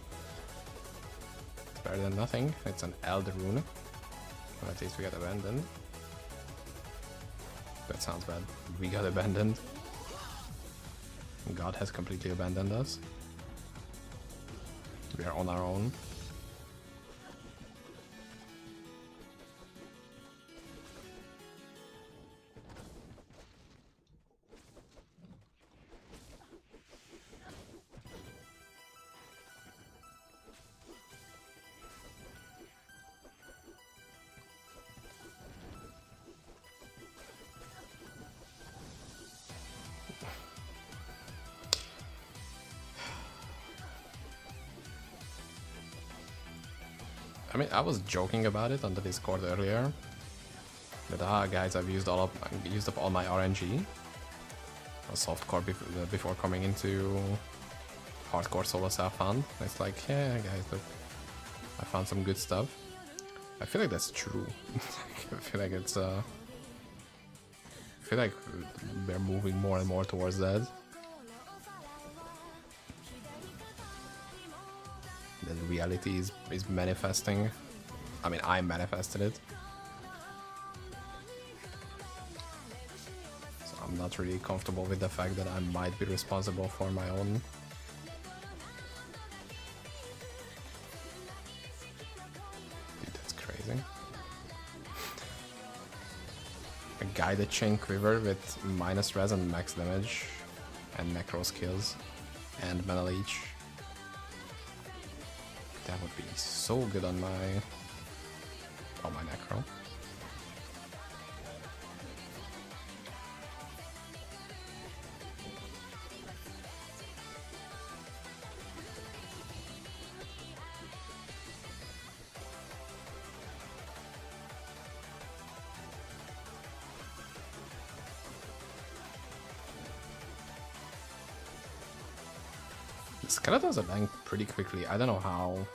It's better than nothing. It's an Elder Rune. Well, at least we got abandoned. That sounds bad. We got abandoned. God has completely abandoned us. We are on our own. I mean, I was joking about it on the Discord earlier. That guys, I've used up all my RNG. Softcore before coming into hardcore solo self-found. It's like, yeah, guys, look, I found some good stuff. I feel like that's true. I feel like it's I feel like we're moving more and more towards that. The reality is manifesting. I mean, I manifested it. So I'm not really comfortable with the fact that I might be responsible for my own. Dude, that's crazy. A guided chain quiver with minus res and max damage and necro skills and mana leech. That would be so good on my necro. The skeletons are dying pretty quickly. I don't know how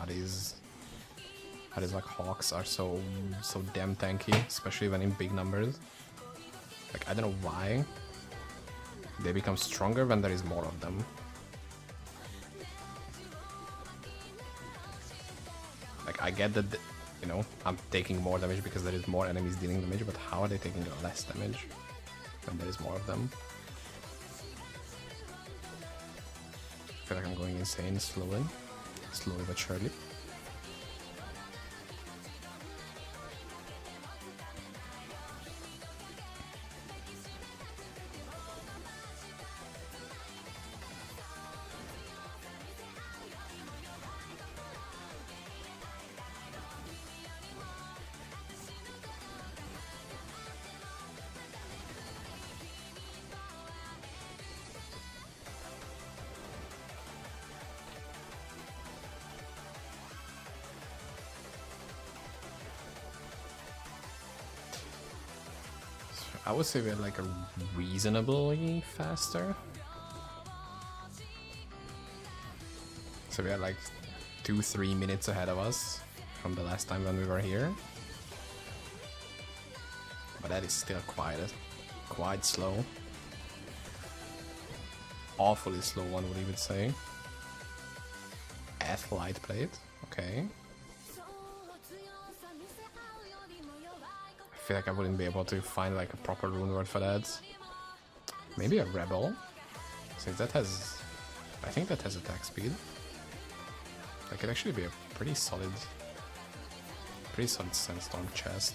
these like hawks are so damn tanky, especially when in big numbers. Like, I don't know why they become stronger when there is more of them. Like, I get that, you know, I'm taking more damage because there is more enemies dealing damage, but how are they taking less damage when there is more of them? I feel like I'm going insane slowly but surely. I would say we're like a reasonably faster. So we are like 2-3 minutes ahead of us from the last time when we were here. But that is still quite slow. Awfully slow, one would even say. Athlete plate, okay. I feel like I wouldn't be able to find like a proper rune word for that. Maybe a rebel. Since that has... I think that has attack speed. That could actually be a pretty solid Sandstorm chest.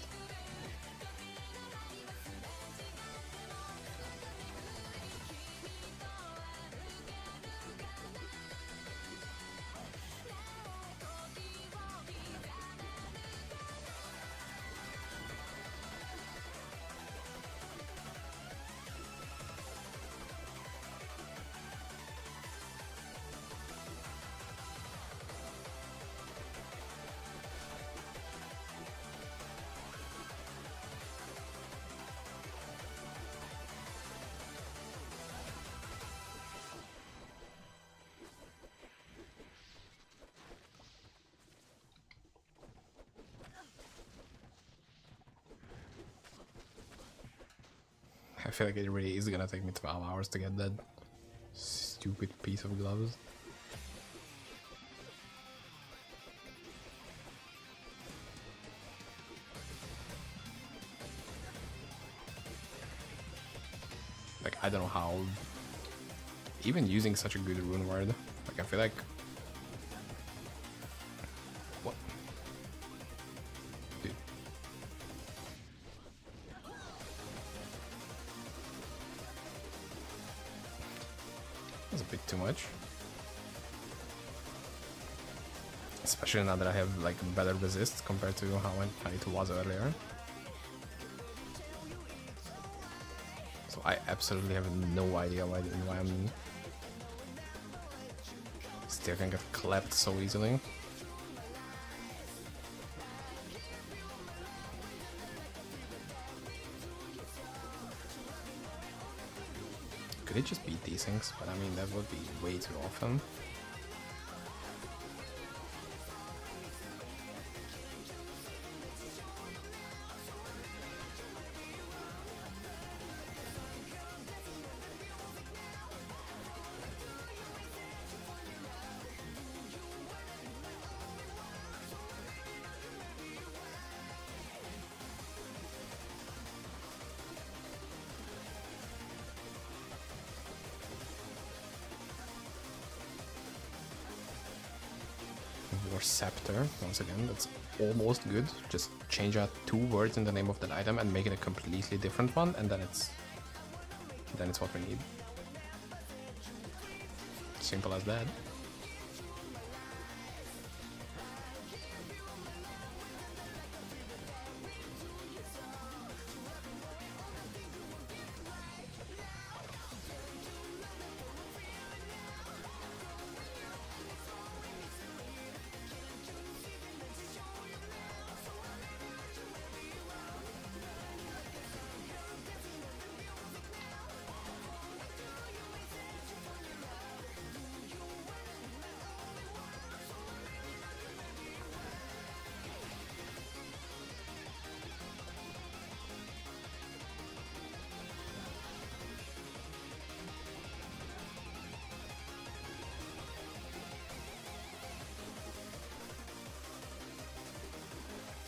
I feel like it really is gonna take me 12 hours to get that stupid piece of gloves. Like, I don't know how... Even using such a good rune word, like, I feel like... What? Dude. That's a bit too much. Especially now that I have, like, better resist compared to how it was earlier. So I absolutely have no idea why I'm still can get clapped so easily. Could it just beat these things? But I mean, that would be way too often. Or Scepter, once again, that's almost good. Just change out 2 words in the name of that item and make it a completely different one, and then it's what we need. Simple as that.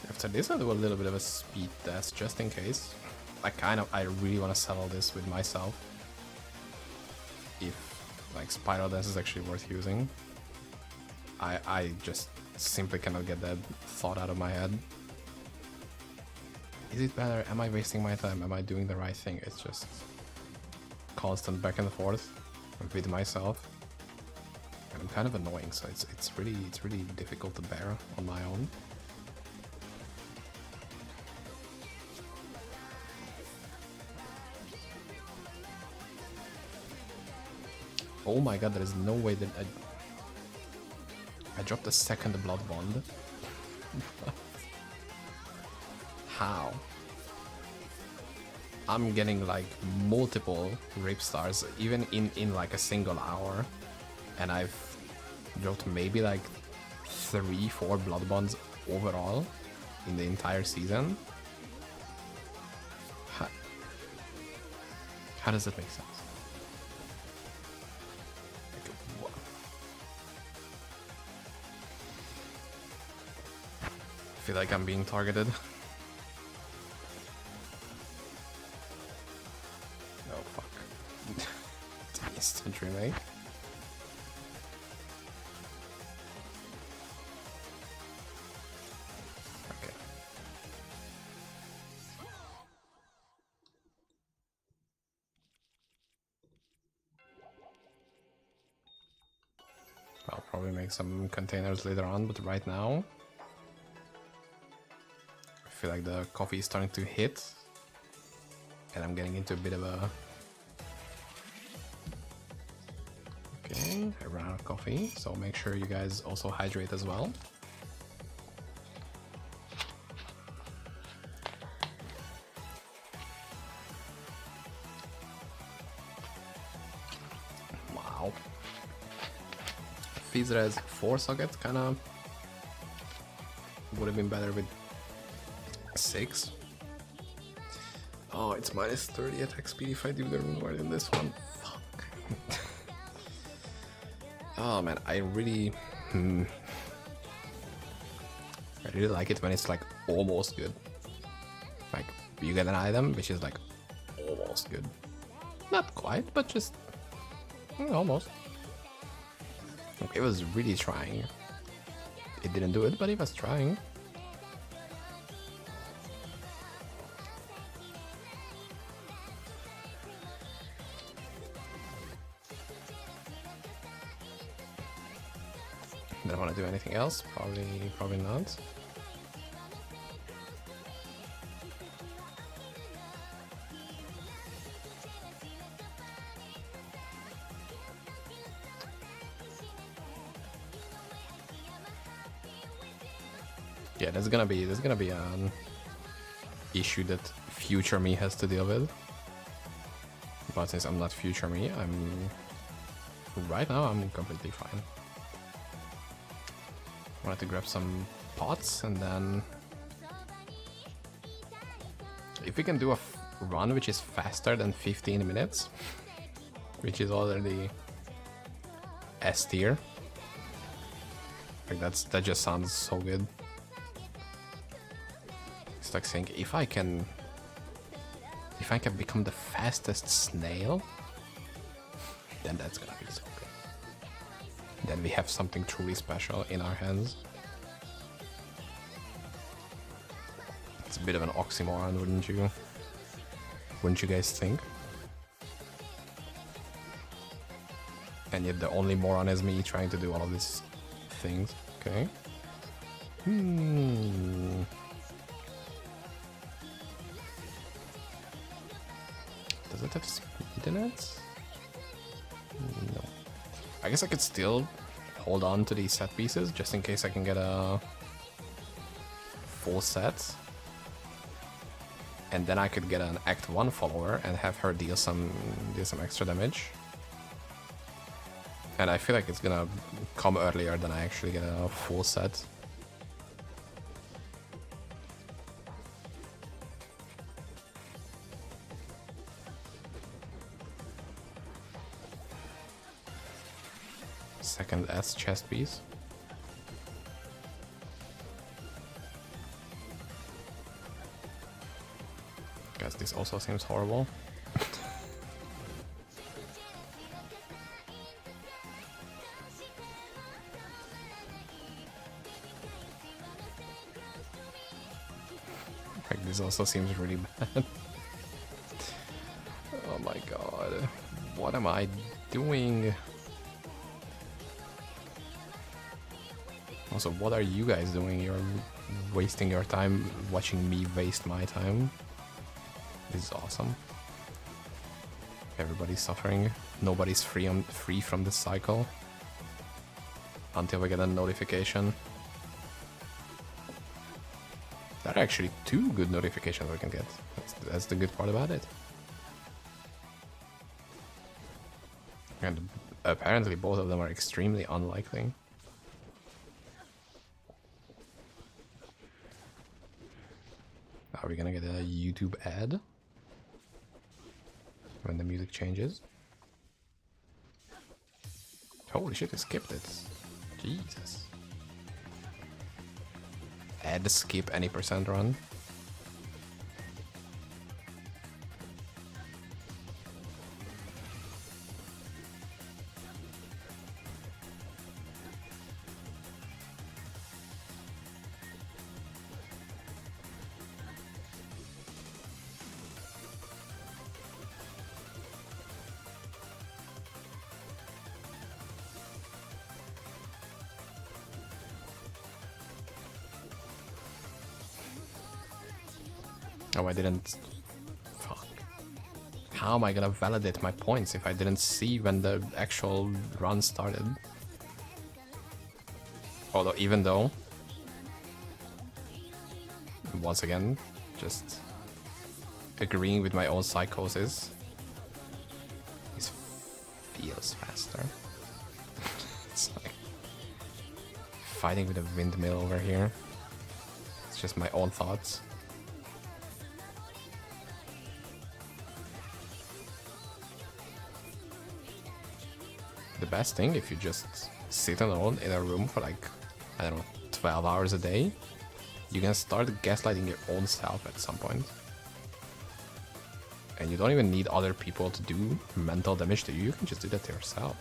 After this I'll do a little bit of a speed test just in case. I really want to settle this with myself. If like Spiral Dance is actually worth using. I just simply cannot get that thought out of my head. Is it better? Am I wasting my time? Am I doing the right thing? It's just constant back and forth with myself. And I'm kind of annoying, so it's really difficult to bear on my own. Oh my god, there is no way that I dropped a second blood bond. How? I'm getting like multiple rip stars even in like a single hour, and I've dropped maybe like 3-4 blood bonds overall in the entire season. How does that make sense? I feel like I'm being targeted. Oh fuck. Instant pre-make. Okay. I'll probably make some containers later on, but right now I feel like the coffee is starting to hit and I'm getting into a bit of a... Okay, I ran out of coffee, so make sure you guys also hydrate as well. Wow. Fizz 4 socket kinda would have been better with 6. Oh, it's minus 30 attack speed if I do the rune ward in this one. Fuck. Oh man, I really like it when it's like almost good. Like you get an item which is like almost good. Not quite, but just almost. It was really trying. It didn't do it, but it was trying. Don't want to do anything else. Probably not. Yeah, there's gonna be an issue that future me has to deal with. But since I'm not future me, right now I'm completely fine. Wanted to grab some pots and then if we can do a run which is faster than 15 minutes, which is already S tier, like that just sounds so good. It's like saying if I can become the fastest snail, then that's gonna be so good. Then we have something truly special in our hands. It's a bit of an oxymoron, wouldn't you? Wouldn't you guys think? And yet the only moron is me trying to do all of these things. Okay. Does it have speed in it? No. I guess I could still hold on to these set pieces just in case I can get a full set. And then I could get an Act 1 follower and have her deal some extra damage. And I feel like it's gonna come earlier than I actually get a full set. Second S chest piece. Guys, this also seems horrible. Like, this also seems really bad. Oh my god. What am I doing? Also, what are you guys doing? You're wasting your time watching me waste my time. This is awesome. Everybody's suffering. Nobody's free from this cycle. Until we get a notification. There are actually 2 good notifications we can get. That's the good part about it. And apparently both of them are extremely unlikely. Are we gonna get a YouTube ad when the music changes? Holy shit, I skipped it. Jesus. Ad skip any percent run. Oh, I didn't... Fuck. How am I gonna validate my points if I didn't see when the actual run started? Although, even though... Once again, just... agreeing with my own psychosis. This feels faster. It's like... fighting with a windmill over here. It's just my own thoughts. The best thing, if you just sit alone in a room for like, I don't know, 12 hours a day, you can start gaslighting your own self at some point. And you don't even need other people to do mental damage to you, you can just do that to yourself.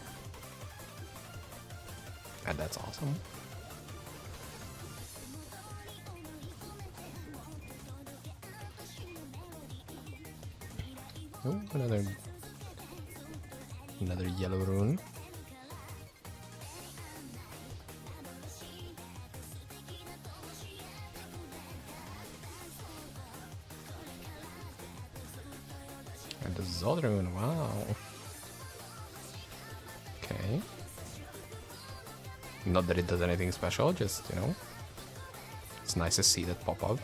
And that's awesome. Oh, another yellow rune. And the Zod rune, wow. Okay. Not that it does anything special, just, you know, it's nice to see that pop up.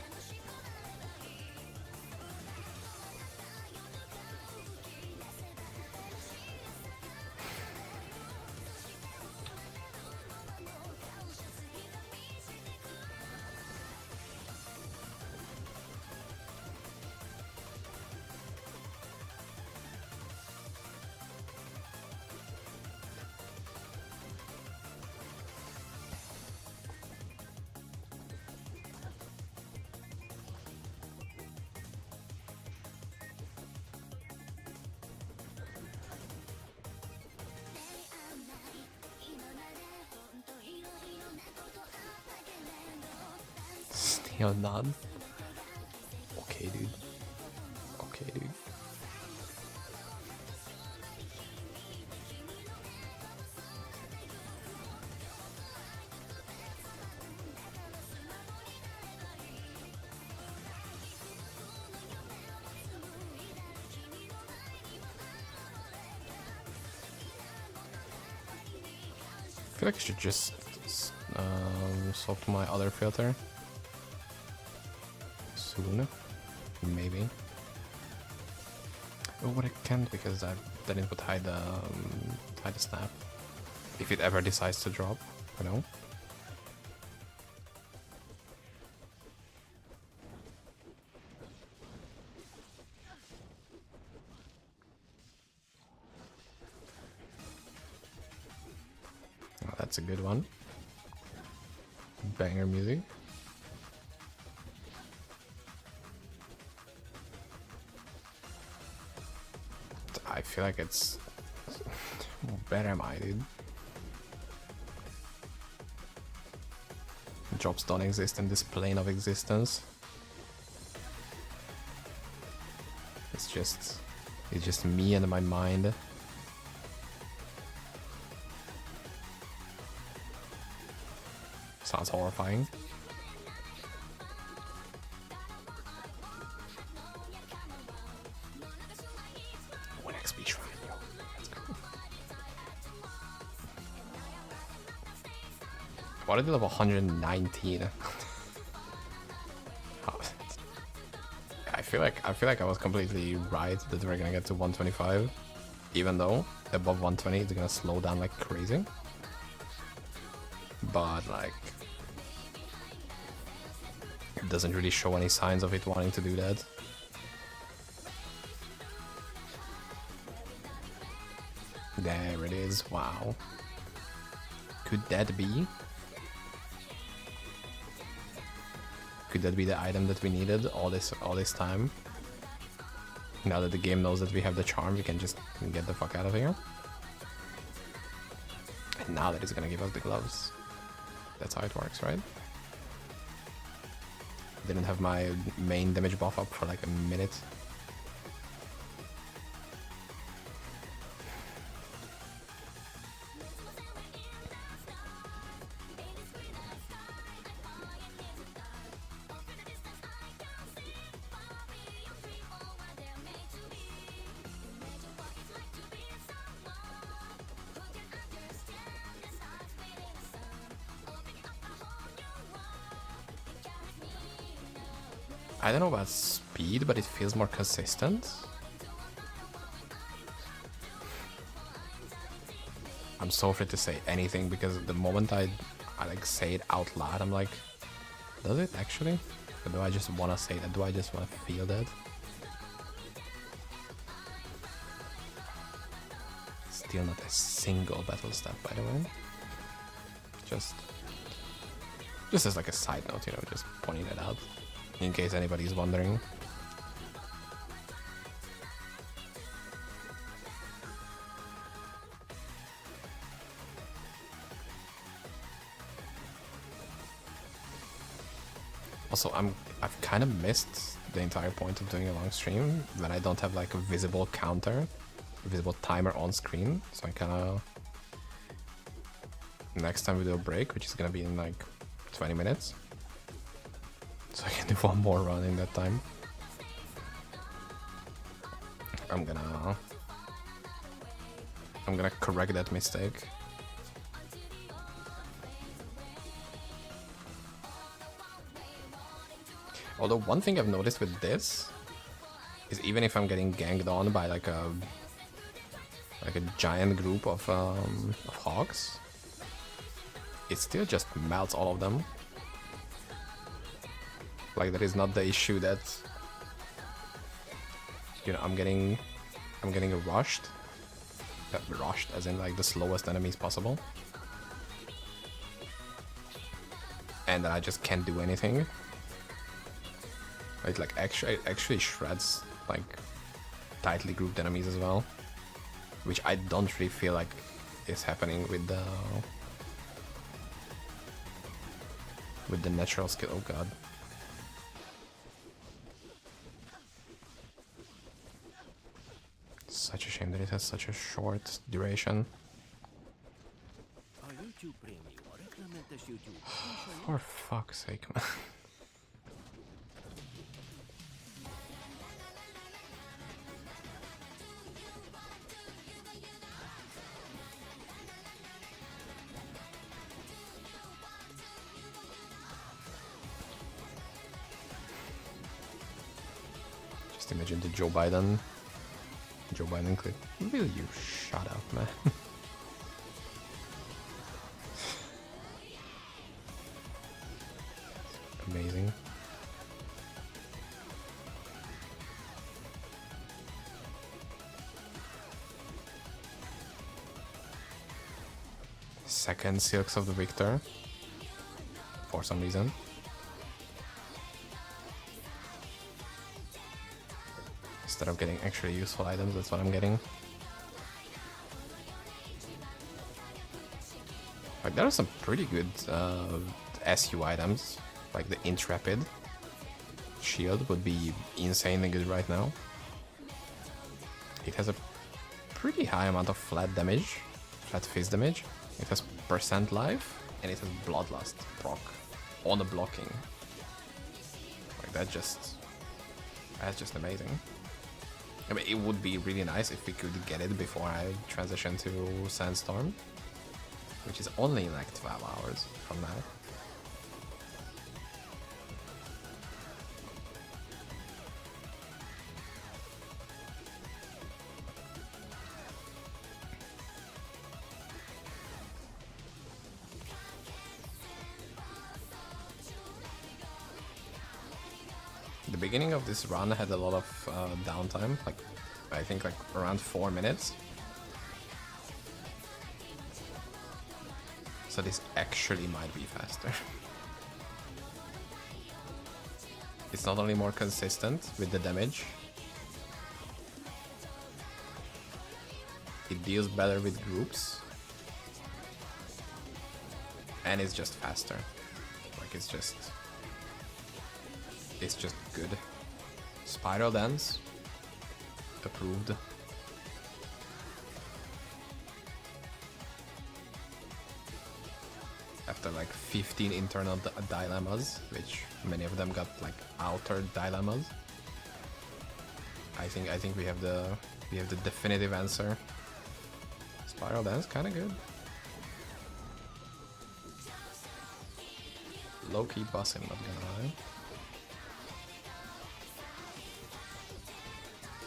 Still none. Okay, dude. Okay, dude. I feel like I should just swap to my other filter soon, maybe. Oh, but I can't because I didn't put hide the snap. If it ever decides to drop, you know. Oh, that's a good one. Banger music. I feel like it's... Where am I, dude? Jobs don't exist in this plane of existence. It's just me and my mind. Sounds horrifying. What did I level 119? I feel like I was completely right that we're gonna get to 125, even though above 120 it's gonna slow down like crazy. But like, it doesn't really show any signs of it wanting to do that. There it is. Wow. Could that be? Could that be the item that we needed all this time? Now that the game knows that we have the charm, we can just get the fuck out of here. And now that it's gonna give us the gloves. That's how it works, right? Didn't have my main damage buff up for like a minute. I don't know about speed, but it feels more consistent. I'm so afraid to say anything because the moment I like say it out loud, I'm like, does it actually? Or do I just want to say that? Do I just want to feel that? Still not a single battle step, by the way. Just as like a side note, you know, just pointing it out in case anybody's wondering. Also, I've kind of missed the entire point of doing a long stream when I don't have like a visible counter, a visible timer on screen. So I kind of, next time we do a break, which is gonna be in like 20 minutes, so I can do one more run in that time. I'm gonna correct that mistake. Although one thing I've noticed with this is even if I'm getting ganged on by like a giant group of hogs, it still just melts all of them. Like that is not the issue that, you know, I'm getting rushed. Rushed as in like the slowest enemies possible. And I just can't do anything. It like actually shreds like tightly grouped enemies as well, which I don't really feel like is happening with the natural skill. Oh god. Such a shame that it has such a short duration. For fuck's sake, man. Just imagine the Joe Biden clip. Will you shut up, man? Amazing. Second Silks of the Victor. For some reason. Instead of getting actually useful items, that's what I'm getting. Like there are some pretty good SU items, like the Intrepid shield would be insanely good right now. It has a pretty high amount of flat damage, flat fist damage. It has percent life, and it has Bloodlust proc on the blocking. Like that's just amazing. I mean, it would be really nice if we could get it before I transition to Sandstorm, which is only like 12 hours from now. The beginning of this run had a lot of downtime, like I think like around 4 minutes. So this actually might be faster. It's not only more consistent with the damage, it deals better with groups, and it's just faster. Like it's just good. Spiral Dance, approved. After like 15 internal dilemmas, which many of them got like outer dilemmas, I think we have the definitive answer. Spiral Dance, kind of good. Low-key boss, I'm not gonna lie.